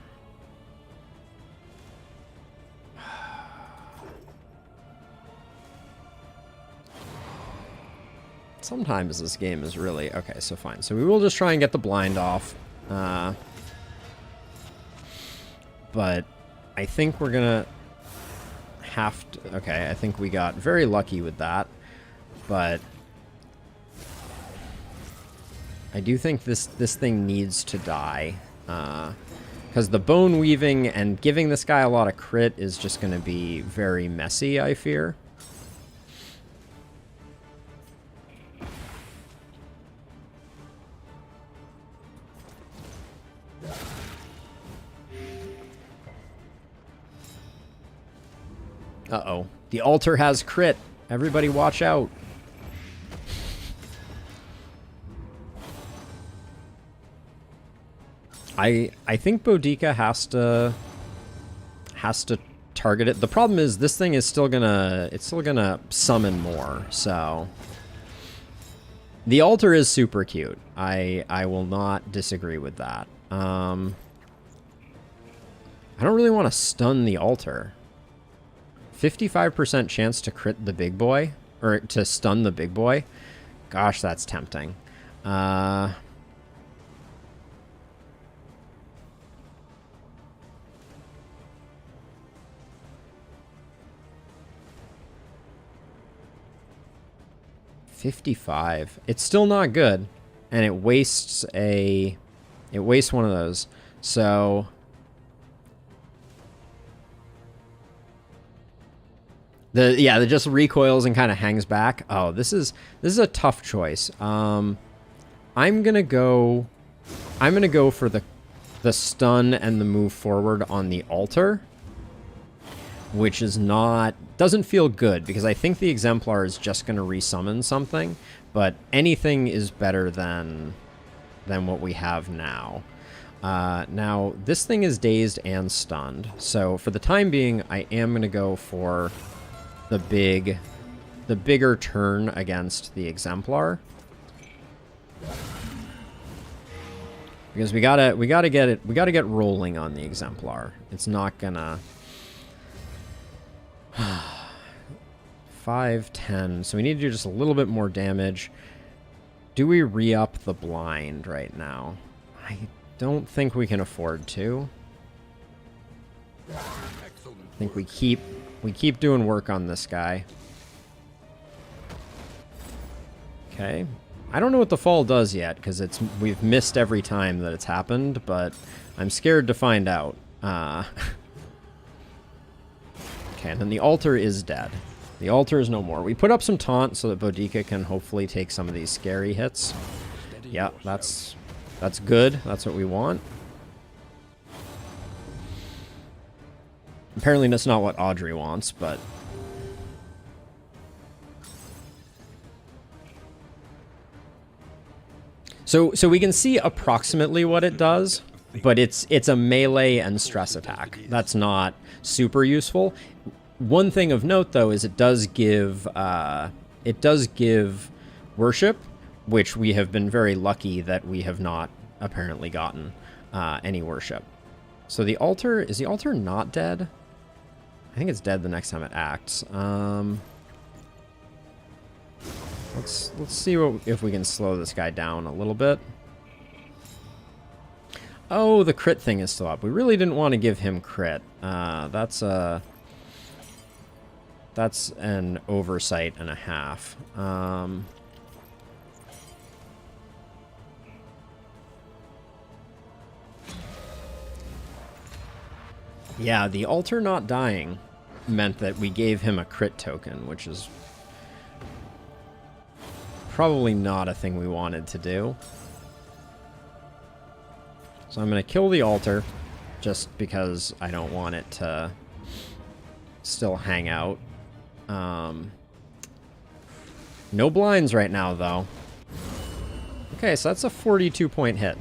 Sometimes this game is really... Okay, so fine. So we will just try and get the blind off. But I think we're gonna have to... Okay, I think we got very lucky with that. But I do think this thing needs to die. Because the bone weaving and giving this guy a lot of crit is just going to be very messy, I fear. Uh-oh. The altar has crit. Everybody watch out. I think Boudica has to target it. The problem is this thing is still gonna summon more, so the altar is super cute. I will not disagree with that. I don't really want to stun the altar. 55% chance to crit the big boy, or to stun the big boy. Gosh, that's tempting. 55. It's still not good, and it wastes one of those. So it just recoils and kind of hangs back. Oh, this is a tough choice. I'm gonna go for the stun and the move forward on the altar, which doesn't feel good because I think the Exemplar is just going to resummon something, but anything is better than what we have now. Now, this thing is dazed and stunned, so for the time being, I am going to go for the bigger turn against the Exemplar. Because we gotta get rolling on the Exemplar. It's not gonna... 5, 10. So we need to do just a little bit more damage. Do we re-up the blind right now? I don't think we can afford to. I think we keep doing work on this guy. Okay. I don't know what the fall does yet, because we've missed every time that it's happened, but I'm scared to find out. Okay, and then the altar is dead. The altar is no more. We put up some taunt so that Boudica can hopefully take some of these scary hits. Yeah, that's good. That's what we want. Apparently that's not what Audrey wants, but... So we can see approximately what it does, but it's a melee and stress attack. That's not super useful. One thing of note, though, is it does give worship, which we have been very lucky that we have not apparently gotten any worship. So the altar, is the altar not dead? I think it's dead the next time it acts. Let's see if we can slow this guy down a little bit. Oh, the crit thing is still up. We really didn't want to give him crit. That's an oversight and a half. Yeah, the altar not dying meant that we gave him a crit token, which is probably not a thing we wanted to do. So I'm going to kill the altar just because I don't want it to still hang out. No blinds right now, though. Okay, so that's a 42-point hit.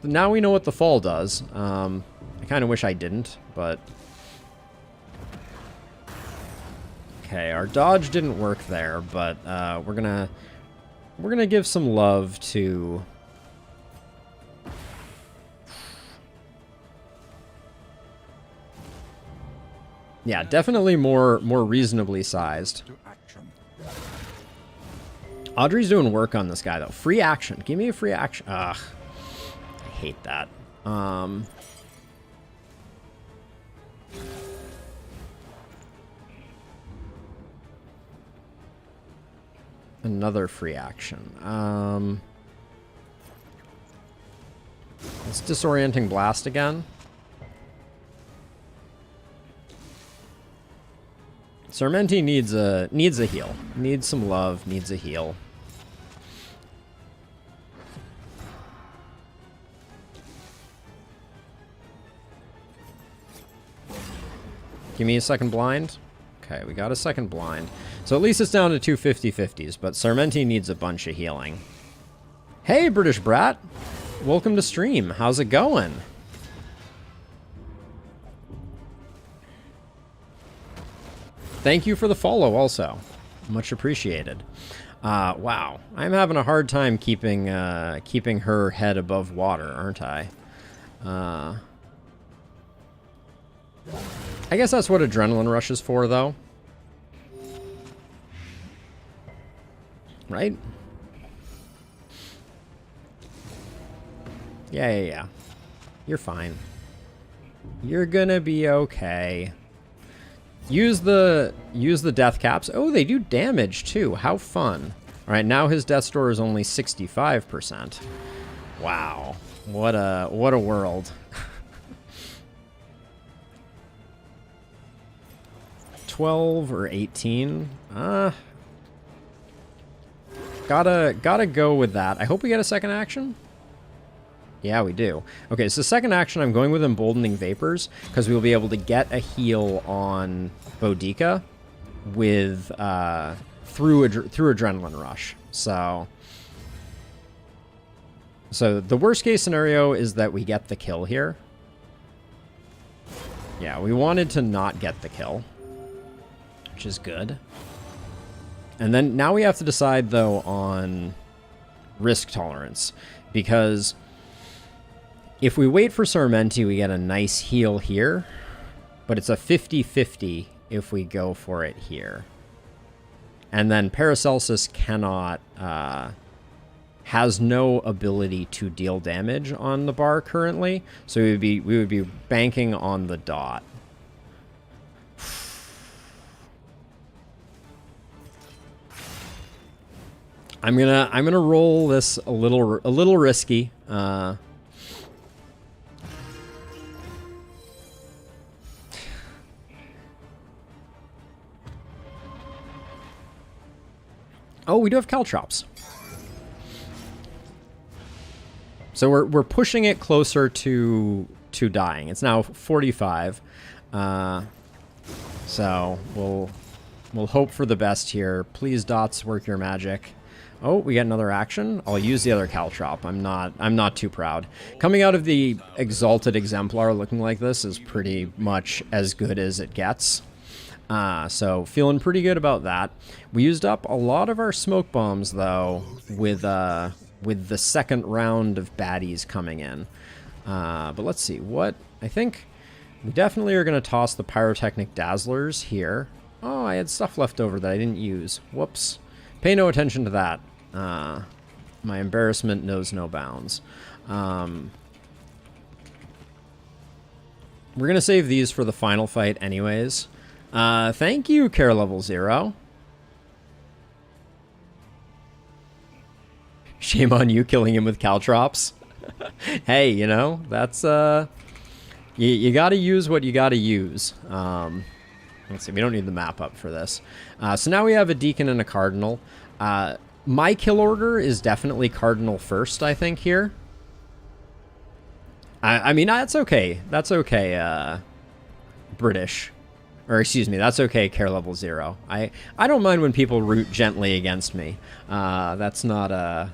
Now we know what the fall does. I kind of wish I didn't, but... Okay, our dodge didn't work there, but we're gonna give some love to. Yeah, definitely more reasonably sized. Audrey's doing work on this guy though. Free action. Give me a free action. Ugh, I hate that. Another free action. It's disorienting blast again. Sarmenti needs a heal. Needs some love, needs a heal. Give me a second blind. Okay, we got a second blind. So at least it's down to two 50-50s, but Sarmenti needs a bunch of healing. Hey, British Brat! Welcome to stream. How's it going? Thank you for the follow also. Much appreciated. Wow. I'm having a hard time keeping her head above water, aren't I? I guess that's what Adrenaline Rush is for, though. Right? Yeah. You're fine. You're gonna be okay. Use the death caps. Oh, they do damage too. How fun. All right, now his death score is only 65%. Wow. What a world. 12 or 18. Gotta go with that. I hope we get a second action. Yeah, we do. Okay, so second action, I'm going with Emboldening Vapors, because we'll be able to get a heal on Boudica with, through Adrenaline Rush. So the worst case scenario is that we get the kill here. Yeah, we wanted to not get the kill, which is good. And then now we have to decide, though, on risk tolerance, because if we wait for Sarmenti, we get a nice heal here, but it's a 50-50 if we go for it here. And then Paracelsus cannot, has no ability to deal damage on the bar currently, so we would be banking on the dot. I'm gonna roll this a little risky. Oh, we do have caltrops. So we're pushing it closer to dying. It's now 45. So we'll hope for the best here. Please, dots, work your magic. Oh, we get another action. I'll use the other caltrop. I'm not too proud. Coming out of the Exalted Exemplar looking like this is pretty much as good as it gets. So feeling pretty good about that. We used up a lot of our smoke bombs though with the second round of baddies coming in. But let's see what I think we definitely are going to toss the pyrotechnic dazzlers here. Oh, I had stuff left over that I didn't use. Whoops. Pay no attention to that. My embarrassment knows no bounds. We're going to save these for the final fight anyways. Thank you, Care Level 0. Shame on you killing him with caltrops. Hey, you know, that's, you gotta use what you gotta use. Let's see, we don't need the map up for this. So now we have a Deacon and a Cardinal. My kill order is definitely Cardinal first, I think, here. I mean, that's okay. That's okay, British. Or, excuse me, that's okay, Care Level 0. I don't mind when people root gently against me. That's not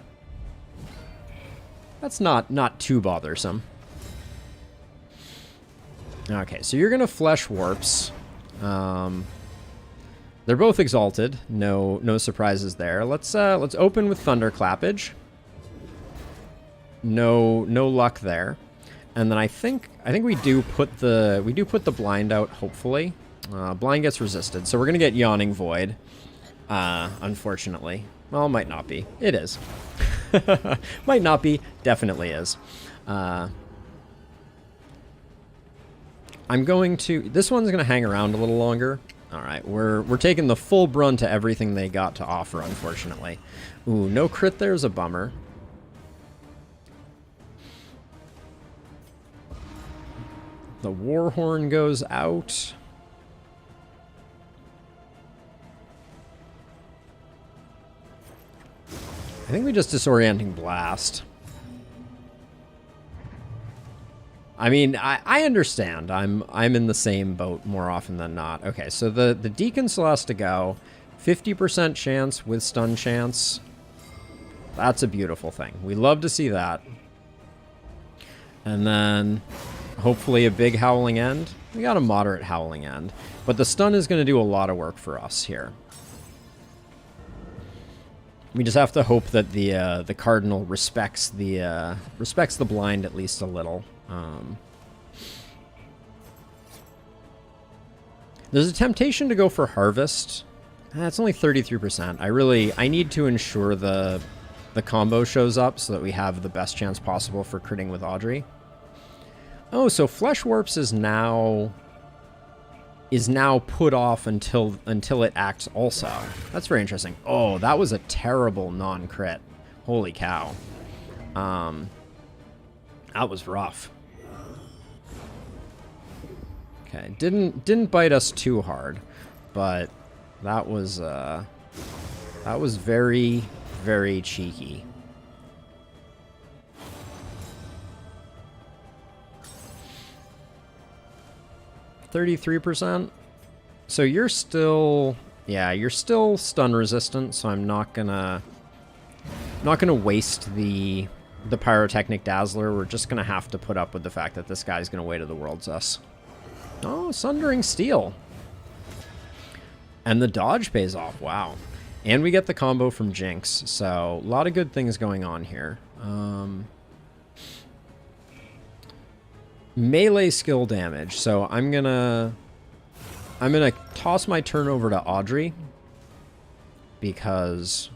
too bothersome. Okay, so you're gonna Flesh Warps. They're both exalted. No surprises there. Let's open with Thunderclappage. No luck there. And then I think we do put the blind out, hopefully. Blind gets resisted, so we're gonna get Yawning Void. Unfortunately. Well, might not be. It is. Might not be. Definitely is. I'm going to... This one's going to hang around a little longer. Alright, we're taking the full brunt of everything they got to offer, unfortunately. Ooh, no crit there's a bummer. The Warhorn goes out. I think we just Disorienting Blast. I mean, I understand. I'm in the same boat more often than not. Okay, so the Deacon still has to go. 50% chance with stun chance. That's a beautiful thing. We love to see that. And then hopefully a big Howling End. We got a moderate Howling End. But the stun is going to do a lot of work for us here. We just have to hope that the Cardinal respects the blind at least a little. There's a temptation to go for Harvest. It's only 33%. I need to ensure the combo shows up so that we have the best chance possible for critting with Audrey. Oh, so Flesh Warps is now put off until it acts also. That's very interesting. Oh, that was a terrible non-crit. Holy cow. That was rough. Okay, didn't bite us too hard, but that was very, very cheeky. %. So you're still, yeah, you're still stun resistant, so I'm not gonna waste the Pyrotechnic Dazzler. We're just gonna have to put up with the fact that this guy's gonna Weight of the Worlds us. Oh, Sundering Steel. And the dodge pays off, wow. And we get the combo from Jinx, so a lot of good things going on here. Melee skill damage, so I'm gonna toss my turn over to Audrey, because...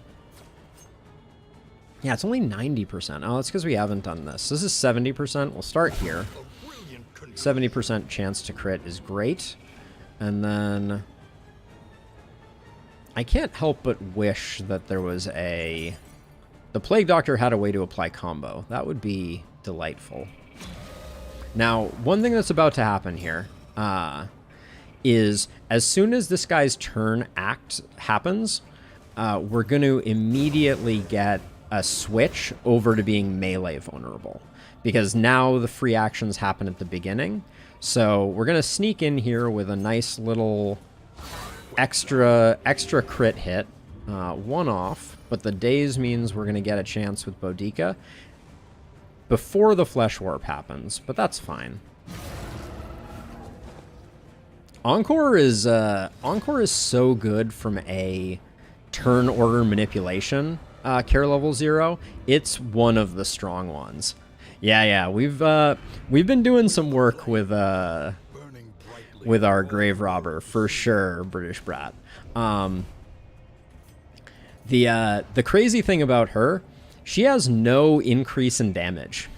Yeah, it's only 90%. Oh, it's because we haven't done this. This is 70%. We'll start here. 70% chance to crit is great. And then... I can't help but wish that there was a... The Plague Doctor had a way to apply combo. That would be delightful. Now, one thing that's about to happen here is as soon as this guy's turn act happens, we're going to immediately get a switch over to being melee vulnerable, because now the free actions happen at the beginning. So we're going to sneak in here with a nice little extra crit hit, one off, but the daze means we're going to get a chance with Boudica before the Flesh Warp happens, but that's fine. Encore is so good from a turn order manipulation care level 0. It's one of the strong ones. Yeah, we've been doing some work with our Grave Robber for sure, British Brat. The crazy thing about her, she has no increase in damage.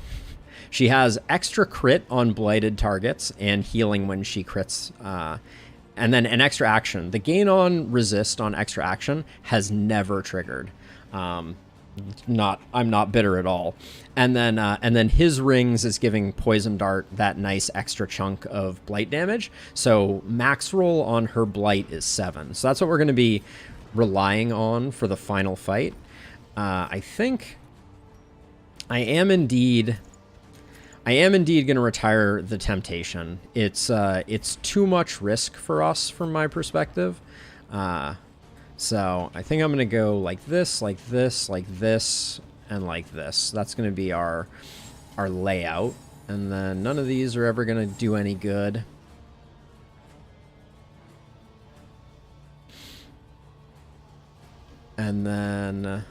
She has extra crit on blighted targets and healing when she crits, and then an extra action. The gain on resist on extra action has never triggered. I'm not bitter at all. And then his rings is giving Poison Dart that nice extra chunk of blight damage. So max roll on her blight is 7. So that's what we're going to be relying on for the final fight. I think I am indeed going to retire the Temptation. It's too much risk for us from my perspective. So I think I'm going to go like this, like this, like this, and like this. That's going to be our layout. And then none of these are ever going to do any good. And then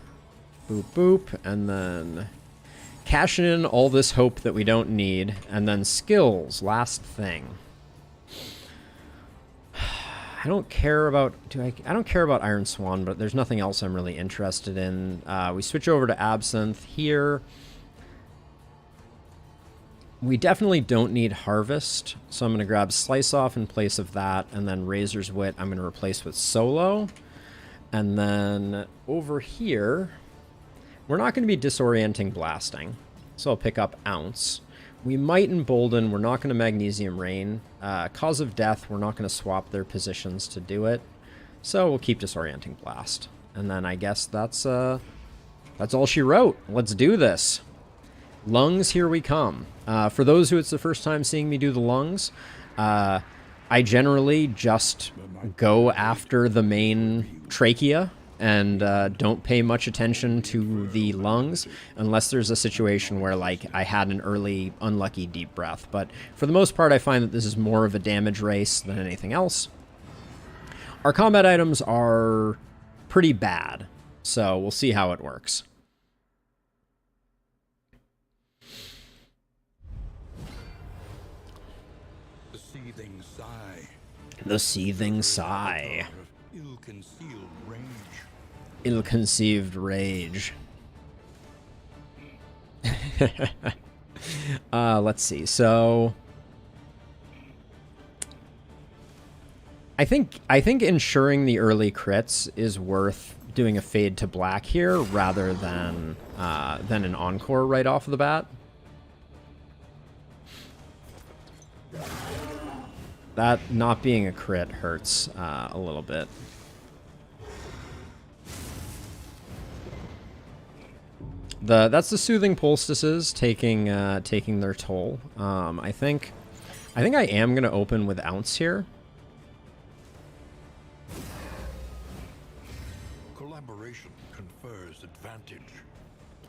boop, boop. And then cash in all this hope that we don't need. And then skills, last thing. I don't care about... I don't care about Iron Swan, but there's nothing else I'm really interested in. We switch over to Absinthe here. We definitely don't need Harvest, so I'm going to grab Slice Off in place of that, and then Razor's Wit I'm going to replace with Solo. And then over here, we're not going to be Disorienting Blasting, so I'll pick up Ounce. We might Embolden, we're not going to Magnesium Rain. Cause of Death, we're not going to swap their positions to do it, so we'll keep Disorienting Blast. And then I guess that's all she wrote. Let's do this. Lungs, here we come. For those who it's the first time seeing me do the lungs, I generally just go after the main trachea and don't pay much attention to the lungs unless there's a situation where, like, I had an early unlucky deep breath. But for the most part, I find that this is more of a damage race than anything else. Our combat items are pretty bad, so we'll see how it works. The seething sigh. The seething sigh. Ill-concealed rage. Ill-conceived rage. Let's see. So I think ensuring the early crits is worth doing a fade to black here rather than an encore right off the bat. That not being a crit hurts a little bit. That's the Soothing Poultices taking their toll. I think I am gonna open with Ounce here. Collaboration confers advantage.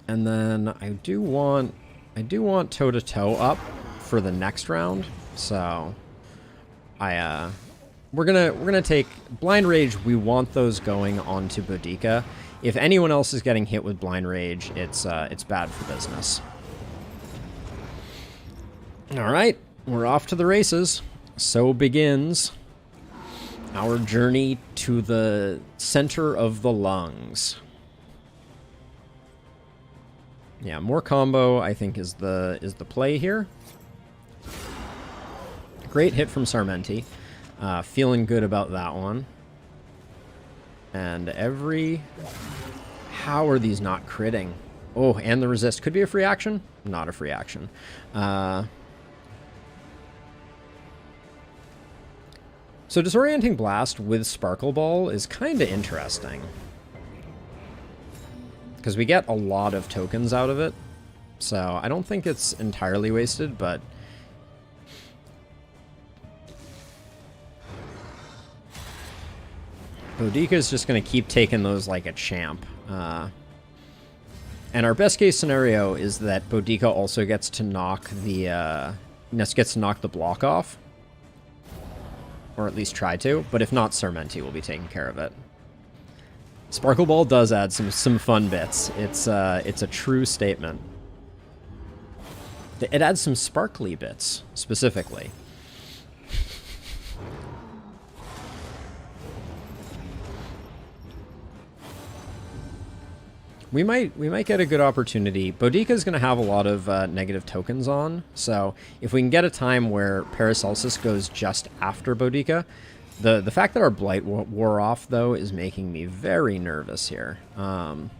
And then I do want toe to toe up for the next round. So we're gonna take Blind Rage. We want those going onto Boudica. If anyone else is getting hit with Blind Rage, it's bad for business. All right, we're off to the races. So begins our journey to the center of the lungs. Yeah, more combo I think is the play here. Great hit from Sarmenti. Feeling good about that one. And how are these not critting? Oh, and the resist could be a free action? Not a free action. So Disorienting Blast with Sparkle Ball is kind of interesting. Because we get a lot of tokens out of it. So I don't think it's entirely wasted, but... Boudica is just going to keep taking those like a champ. And our best case scenario is that Boudica also gets to knock the block off. Or at least try to. But if not, Sarmenti will be taking care of it. Sparkle Ball does add some fun bits. It's a true statement. It adds some sparkly bits, specifically. We might get a good opportunity. Boudica is going to have a lot of negative tokens on, so if we can get a time where Paracelsus goes just after Boudica, the fact that our Blight wore off, though, is making me very nervous here. I'm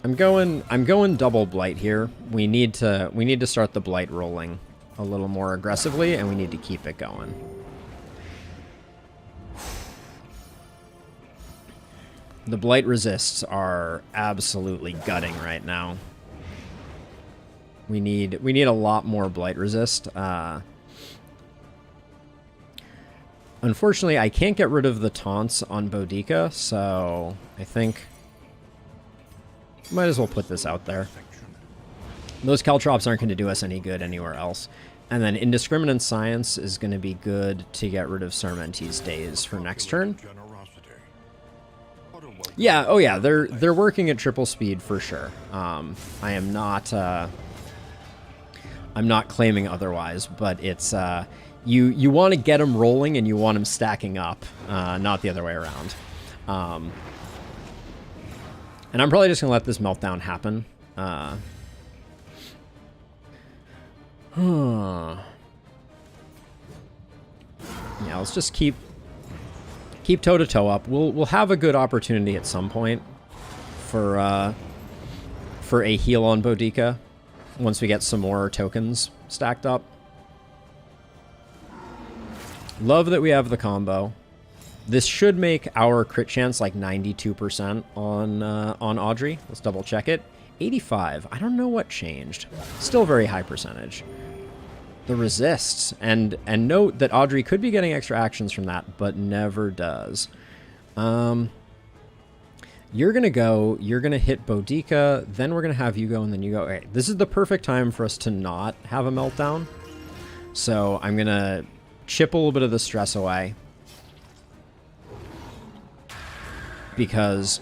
going double Blight here. We need to start the Blight rolling a little more aggressively, and we need to keep it going. The Blight resists are absolutely gutting right now. We need a lot more Blight resist. Unfortunately, I can't get rid of the taunts on Boudica, so I think might as well put this out there. Those Caltrops aren't going to do us any good anywhere else. And then Indiscriminate Science is going to be good to get rid of Sarmenti's days for next turn. Yeah, oh yeah, they're working at triple speed for sure. I am not I'm not claiming otherwise, but it's you want to get them rolling and you want them stacking up, not the other way around. And I'm probably just gonna let this meltdown happen. Yeah, let's just keep toe to toe up. We'll have a good opportunity at some point for a heal on Boudica once we get some more tokens stacked up. Love that we have the combo. This should make our crit chance like 92% on Audrey. Let's double check it. 85. I don't know what changed. Still very high percentage. The resists, and note that Audrey could be getting extra actions from that, but never does. You're gonna go. You're gonna hit Boudica. Then we're gonna have you go, and then you go. Okay, this is the perfect time for us to not have a meltdown. So I'm gonna chip a little bit of the stress away because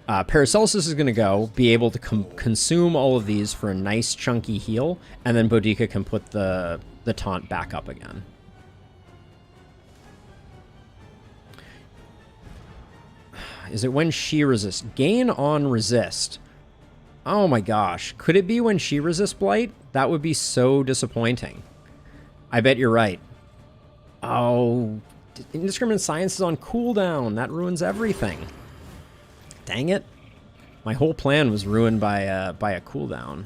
Paracelsus is going to go, be able to consume all of these for a nice chunky heal, and then Boudica can put the taunt back up again. Is it when she resists? Gain on resist. Oh my gosh. Could it be when she resists Blight? That would be so disappointing. I bet you're right. Oh, Indiscriminate Science is on cooldown. That ruins everything. Dang it. My whole plan was ruined by a cooldown.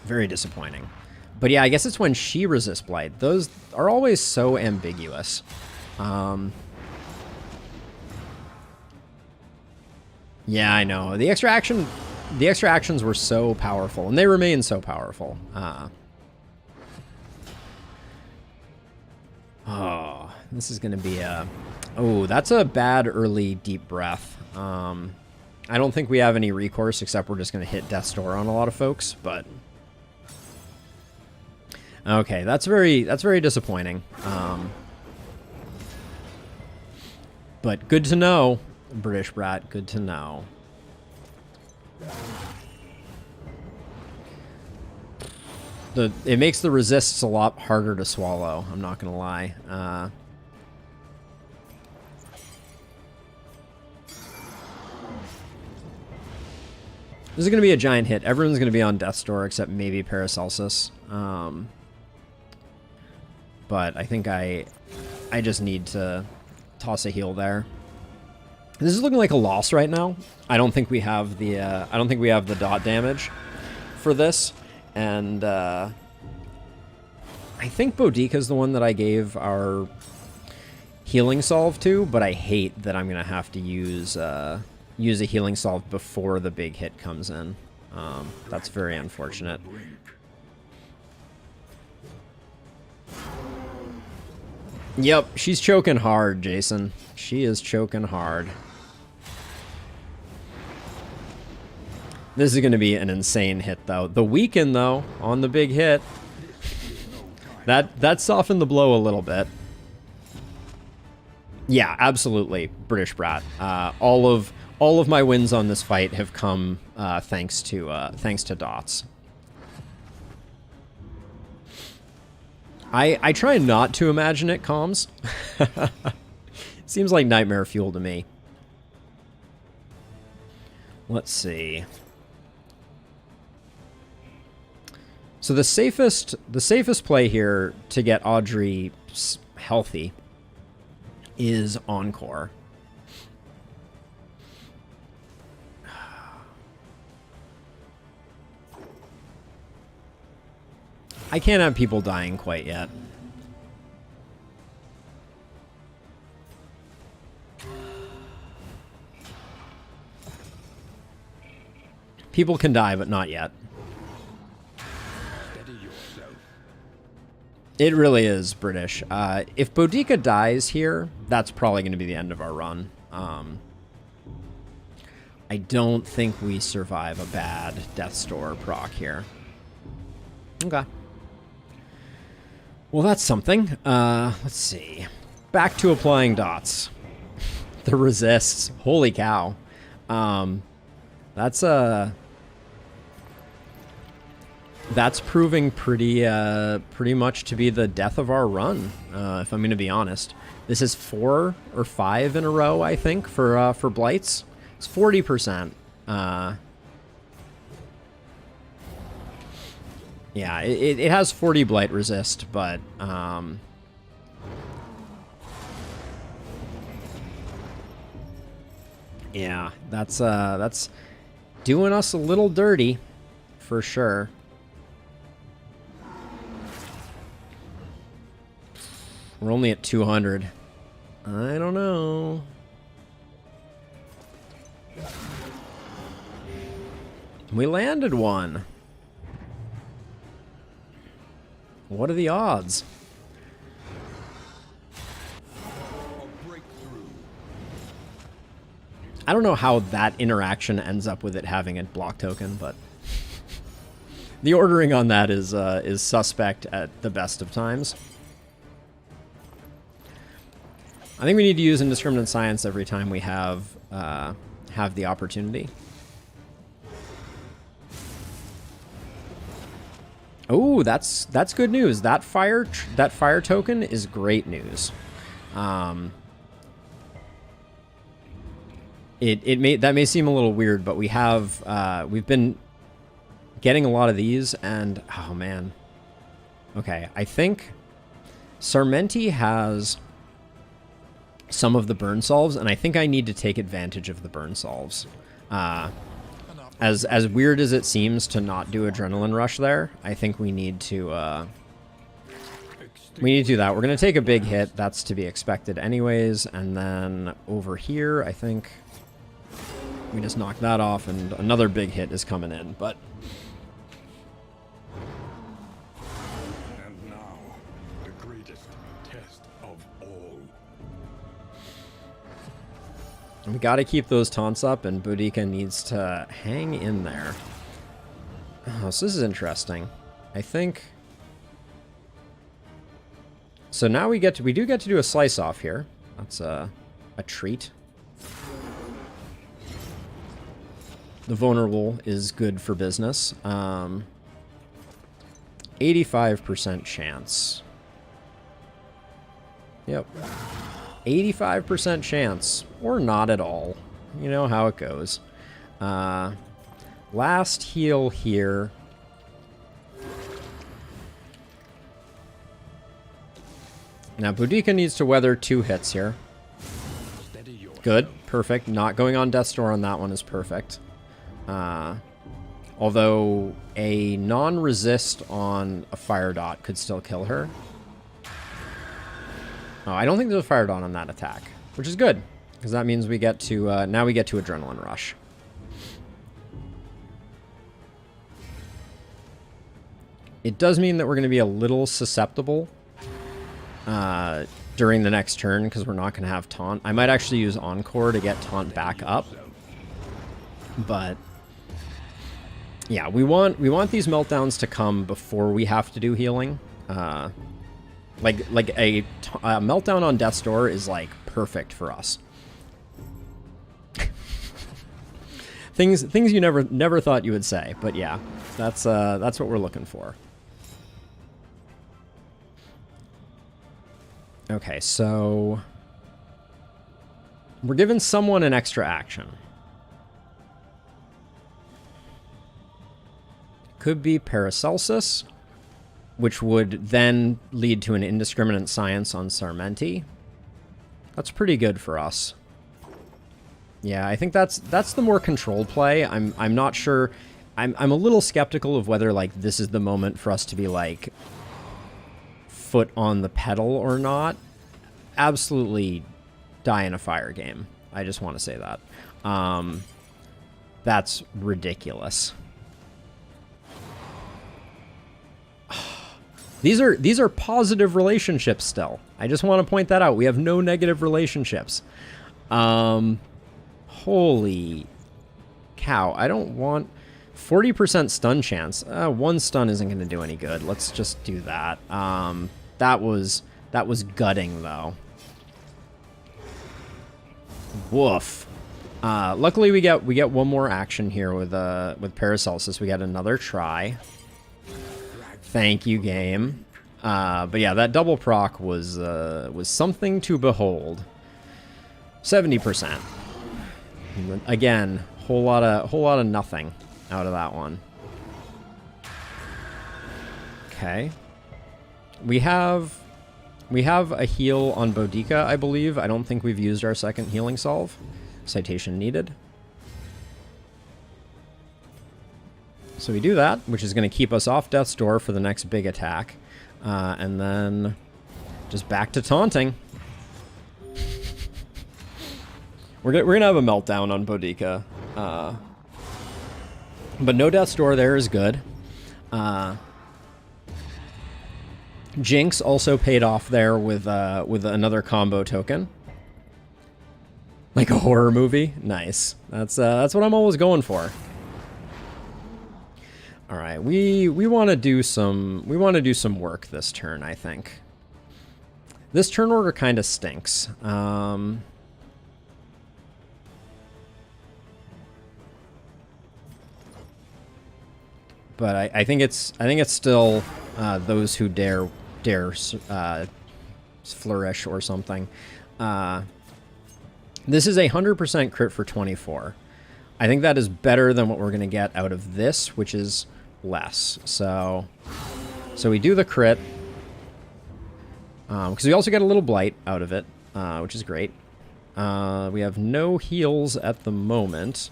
Very disappointing. But yeah, I guess it's when she resists Blight. Those are always so ambiguous. Yeah, I know. The extra actions were so powerful, and they remain so powerful. Oh, this is going to be a... Oh, that's a bad early deep breath. I don't think we have any recourse, except we're just going to hit Death's Door on a lot of folks, but... Okay, that's very disappointing. But good to know, British Brat, good to know. It makes the resists a lot harder to swallow, I'm not gonna lie. This is gonna be a giant hit. Everyone's gonna be on Death's Door except maybe Paracelsus. But I think I just need to toss a heal there. This is looking like a loss right now. I don't think we have the dot damage for this, and I think Boudica is the one that I gave our healing solve to, but I hate that I'm gonna have to use a healing solve before the big hit comes in. That's very unfortunate. Yep, she's choking hard, Jason. She is choking hard. This is going to be an insane hit, though. The weaken, though, on the big hit, that softened the blow a little bit. Yeah, absolutely, British Brat. All of my wins on this fight have come thanks to dots. I try not to imagine it, comms. Seems like nightmare fuel to me. Let's see. So the safest play here to get Audrey healthy is Encore. I can't have people dying quite yet. People can die, but not yet. It really is British. If Boudica dies here, that's probably going to be the end of our run. I don't think we survive a bad Death's Door proc here. Okay. Well, that's something. Let's see. Back to applying dots. The resists. Holy cow. That's proving pretty much to be the death of our run, if I'm going to be honest. This is 4 or 5 in a row, I think, for blights. It's 40%. Yeah, it has 40 blight resist, but yeah, that's doing us a little dirty, for sure. We're only at 200. I don't know. We landed one. What are the odds? I don't know how that interaction ends up with it having a block token, but the ordering on that is suspect at the best of times. I think we need to use indiscriminate science every time we have the opportunity. Oh, that's good news. That fire token is great news. That may seem a little weird, but we've been getting a lot of these, and oh man. Okay, I think Sarmenti has some of the burn solves, and I think I need to take advantage of the burn solves. As weird as it seems to not do adrenaline rush there, I think we need to do that. We're gonna take a big hit. That's to be expected anyways, and then over here, I think we just knock that off, and another big hit is coming in. But and now, the greatest test of all. we got to keep those taunts up, and Boudica needs to hang in there. Oh, so this is interesting. I think... So now we do get to do a slice off here. That's a treat. The vulnerable is good for business. 85% chance. Yep. 85% chance, or not at all. You know how it goes. Last heal here. Now, Boudica needs to weather 2 hits here. Good, perfect. Not going on Death's Door on that one is perfect. Although a non-resist on a fire dot could still kill her. Oh, I don't think there's a fire dot on that attack, which is good, because that means we get to now we get to adrenaline rush. It does mean that we're going to be a little susceptible during the next turn, because we're not going to have taunt. I might actually use Encore to get taunt back up, but yeah, we want these meltdowns to come before we have to do healing. Like a meltdown on Death's Door is like perfect for us. things you never thought you would say, but yeah, that's what we're looking for. Okay, so we're giving someone an extra action. Could be Paracelsus, which would then lead to an indiscriminate science on Sarmenti. That's pretty good for us. Yeah, I think that's the more controlled play. I'm not sure. I'm a little skeptical of whether like this is the moment for us to be like foot on the pedal or not. Absolutely die in a fire game. I just want to say that. That's ridiculous. These are positive relationships still. I just want to point that out. We have no negative relationships. Holy cow. I don't want 40% stun chance. One stun isn't going to do any good. Let's just do that. That was gutting though. Woof. Luckily we get one more action here with Paracelsus. We got another try. Thank you, game. But yeah, that double proc was something to behold. 70%. Again, whole lot of nothing out of that one. Okay. We have a heal on Boudica, I believe. I don't think we've used our second healing salve. Citation needed. So we do that, which is going to keep us off Death's Door for the next big attack. And then just back to taunting. We're going to have a meltdown on Boudica. But no Death's Door there is good. Jinx also paid off there with another combo token. Like a horror movie. Nice. That's what I'm always going for. All right, we want to do some work this turn, I think. This turn order kind of stinks. But I think it's still those who dare flourish or something. This is 100% crit for 24. I think that is better than what we're going to get out of this, which is less. So we do the crit. Because we also get a little blight out of it, which is great. We have no heals at the moment.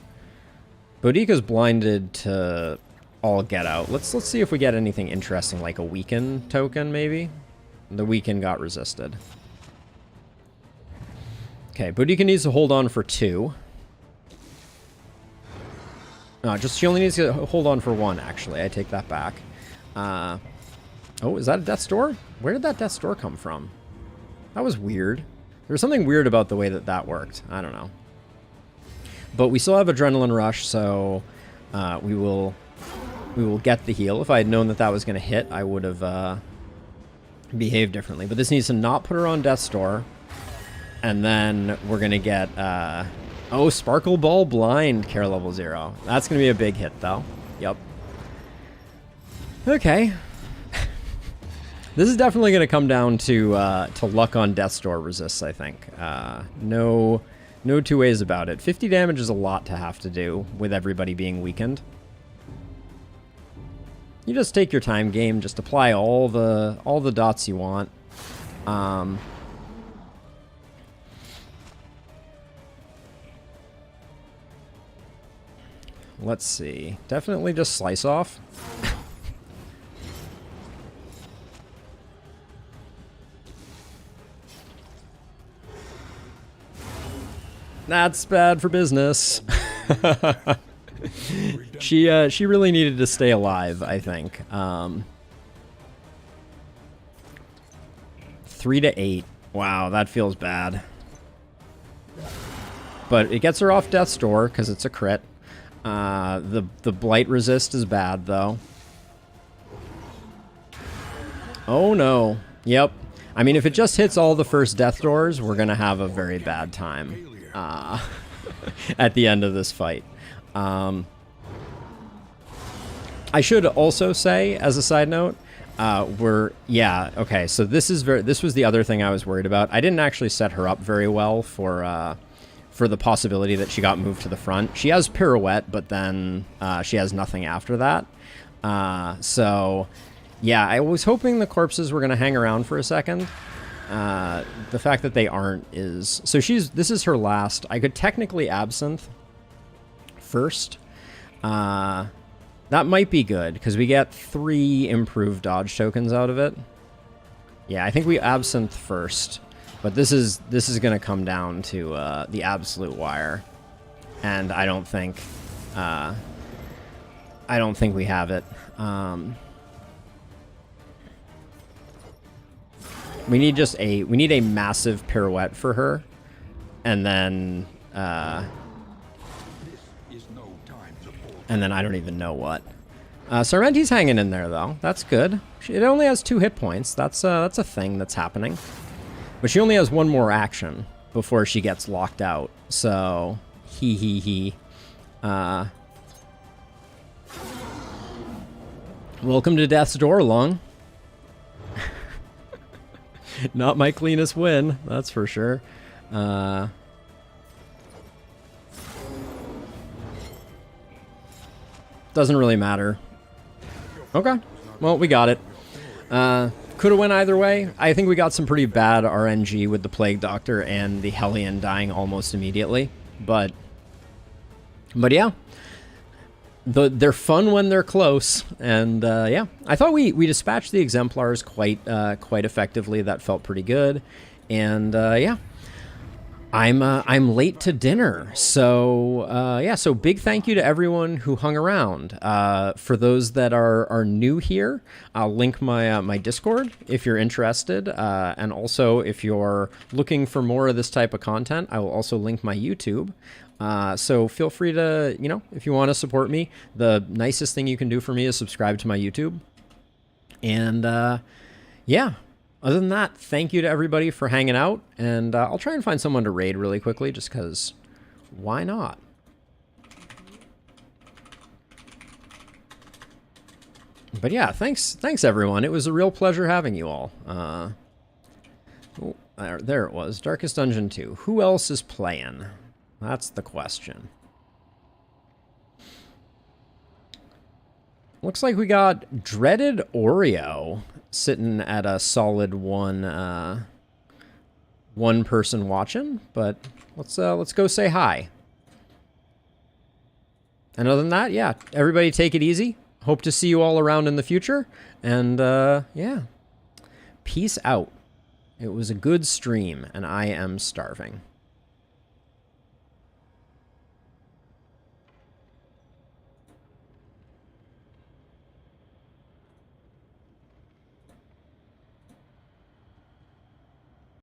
Boudica's blinded to all get out. Let's see if we get anything interesting, like a weaken token, maybe. The weaken got resisted. Okay, Boudica needs to hold on for 2. She only needs to hold on for 1, actually. I take that back. Oh, is that a Death's Door? Where did that Death's Door come from? That was weird. There was something weird about the way that worked. I don't know. But we still have Adrenaline Rush, so we will get the heal. If I had known that was going to hit, I would have behaved differently. But this needs to not put her on Death's Door. And then we're going to get... oh, Sparkle Ball Blind, care level 0. That's going to be a big hit, though. Yep. Okay. This is definitely going to come down to luck on Death's Door resists, I think. No two ways about it. 50 damage is a lot to have to do with everybody being weakened. You just take your time, game. Just apply all the dots you want. Let's see. Definitely just slice off. That's bad for business. She really needed to stay alive, I think. 3 to 8. Wow, that feels bad. But it gets her off Death's Door because it's a crit. The blight resist is bad though. Oh no. Yep. I mean, if it just hits all the first Death Doors, we're gonna have a very bad time at the end of this fight. I should also say, as a side note, okay. So this was the other thing I was worried about. I didn't actually set her up very well for the possibility that she got moved to the front. She has Pirouette, but then she has nothing after that. So, yeah, I was hoping the corpses were going to hang around for a second. The fact that they aren't is... So this is her last. I could technically Absinthe first. That might be good, because we get 3 improved dodge tokens out of it. Yeah, I think we Absinthe first. But this is going to come down to the absolute wire, and I don't think we have it. We need a massive Pirouette for her, and then This is no time And then I don't even know what. Sorrenti's hanging in there, though. That's good. It only has 2 hit points. That's a thing that's happening. But she only has 1 more action before she gets locked out. So, he. Welcome to Death's Door, Long. Not my cleanest win, that's for sure. Doesn't really matter. Okay, well, we got it. Could have went either way. I think we got some pretty bad RNG with the Plague Doctor and the Hellion dying almost immediately. But yeah. They're fun when they're close, and yeah, I thought we dispatched the Exemplars quite effectively. That felt pretty good, and yeah, I'm late to dinner, so yeah. So big thank you to everyone who hung around. For those that are new here, I'll link my my Discord if you're interested, and also if you're looking for more of this type of content, I will also link my YouTube. So feel free to, you know, if you want to support me, the nicest thing you can do for me is subscribe to my YouTube. And, yeah, other than that, thank you to everybody for hanging out. And, I'll try and find someone to raid really quickly just because why not? But yeah, thanks everyone. It was a real pleasure having you all. Oh, there it was. Darkest Dungeon 2. Who else is playing? That's the question. Looks like we got Dreaded Oreo sitting at a solid one person watching, but let's go say hi. And other than that, yeah, everybody take it easy. Hope to see you all around in the future, and yeah, peace out. It was a good stream, and I am starving.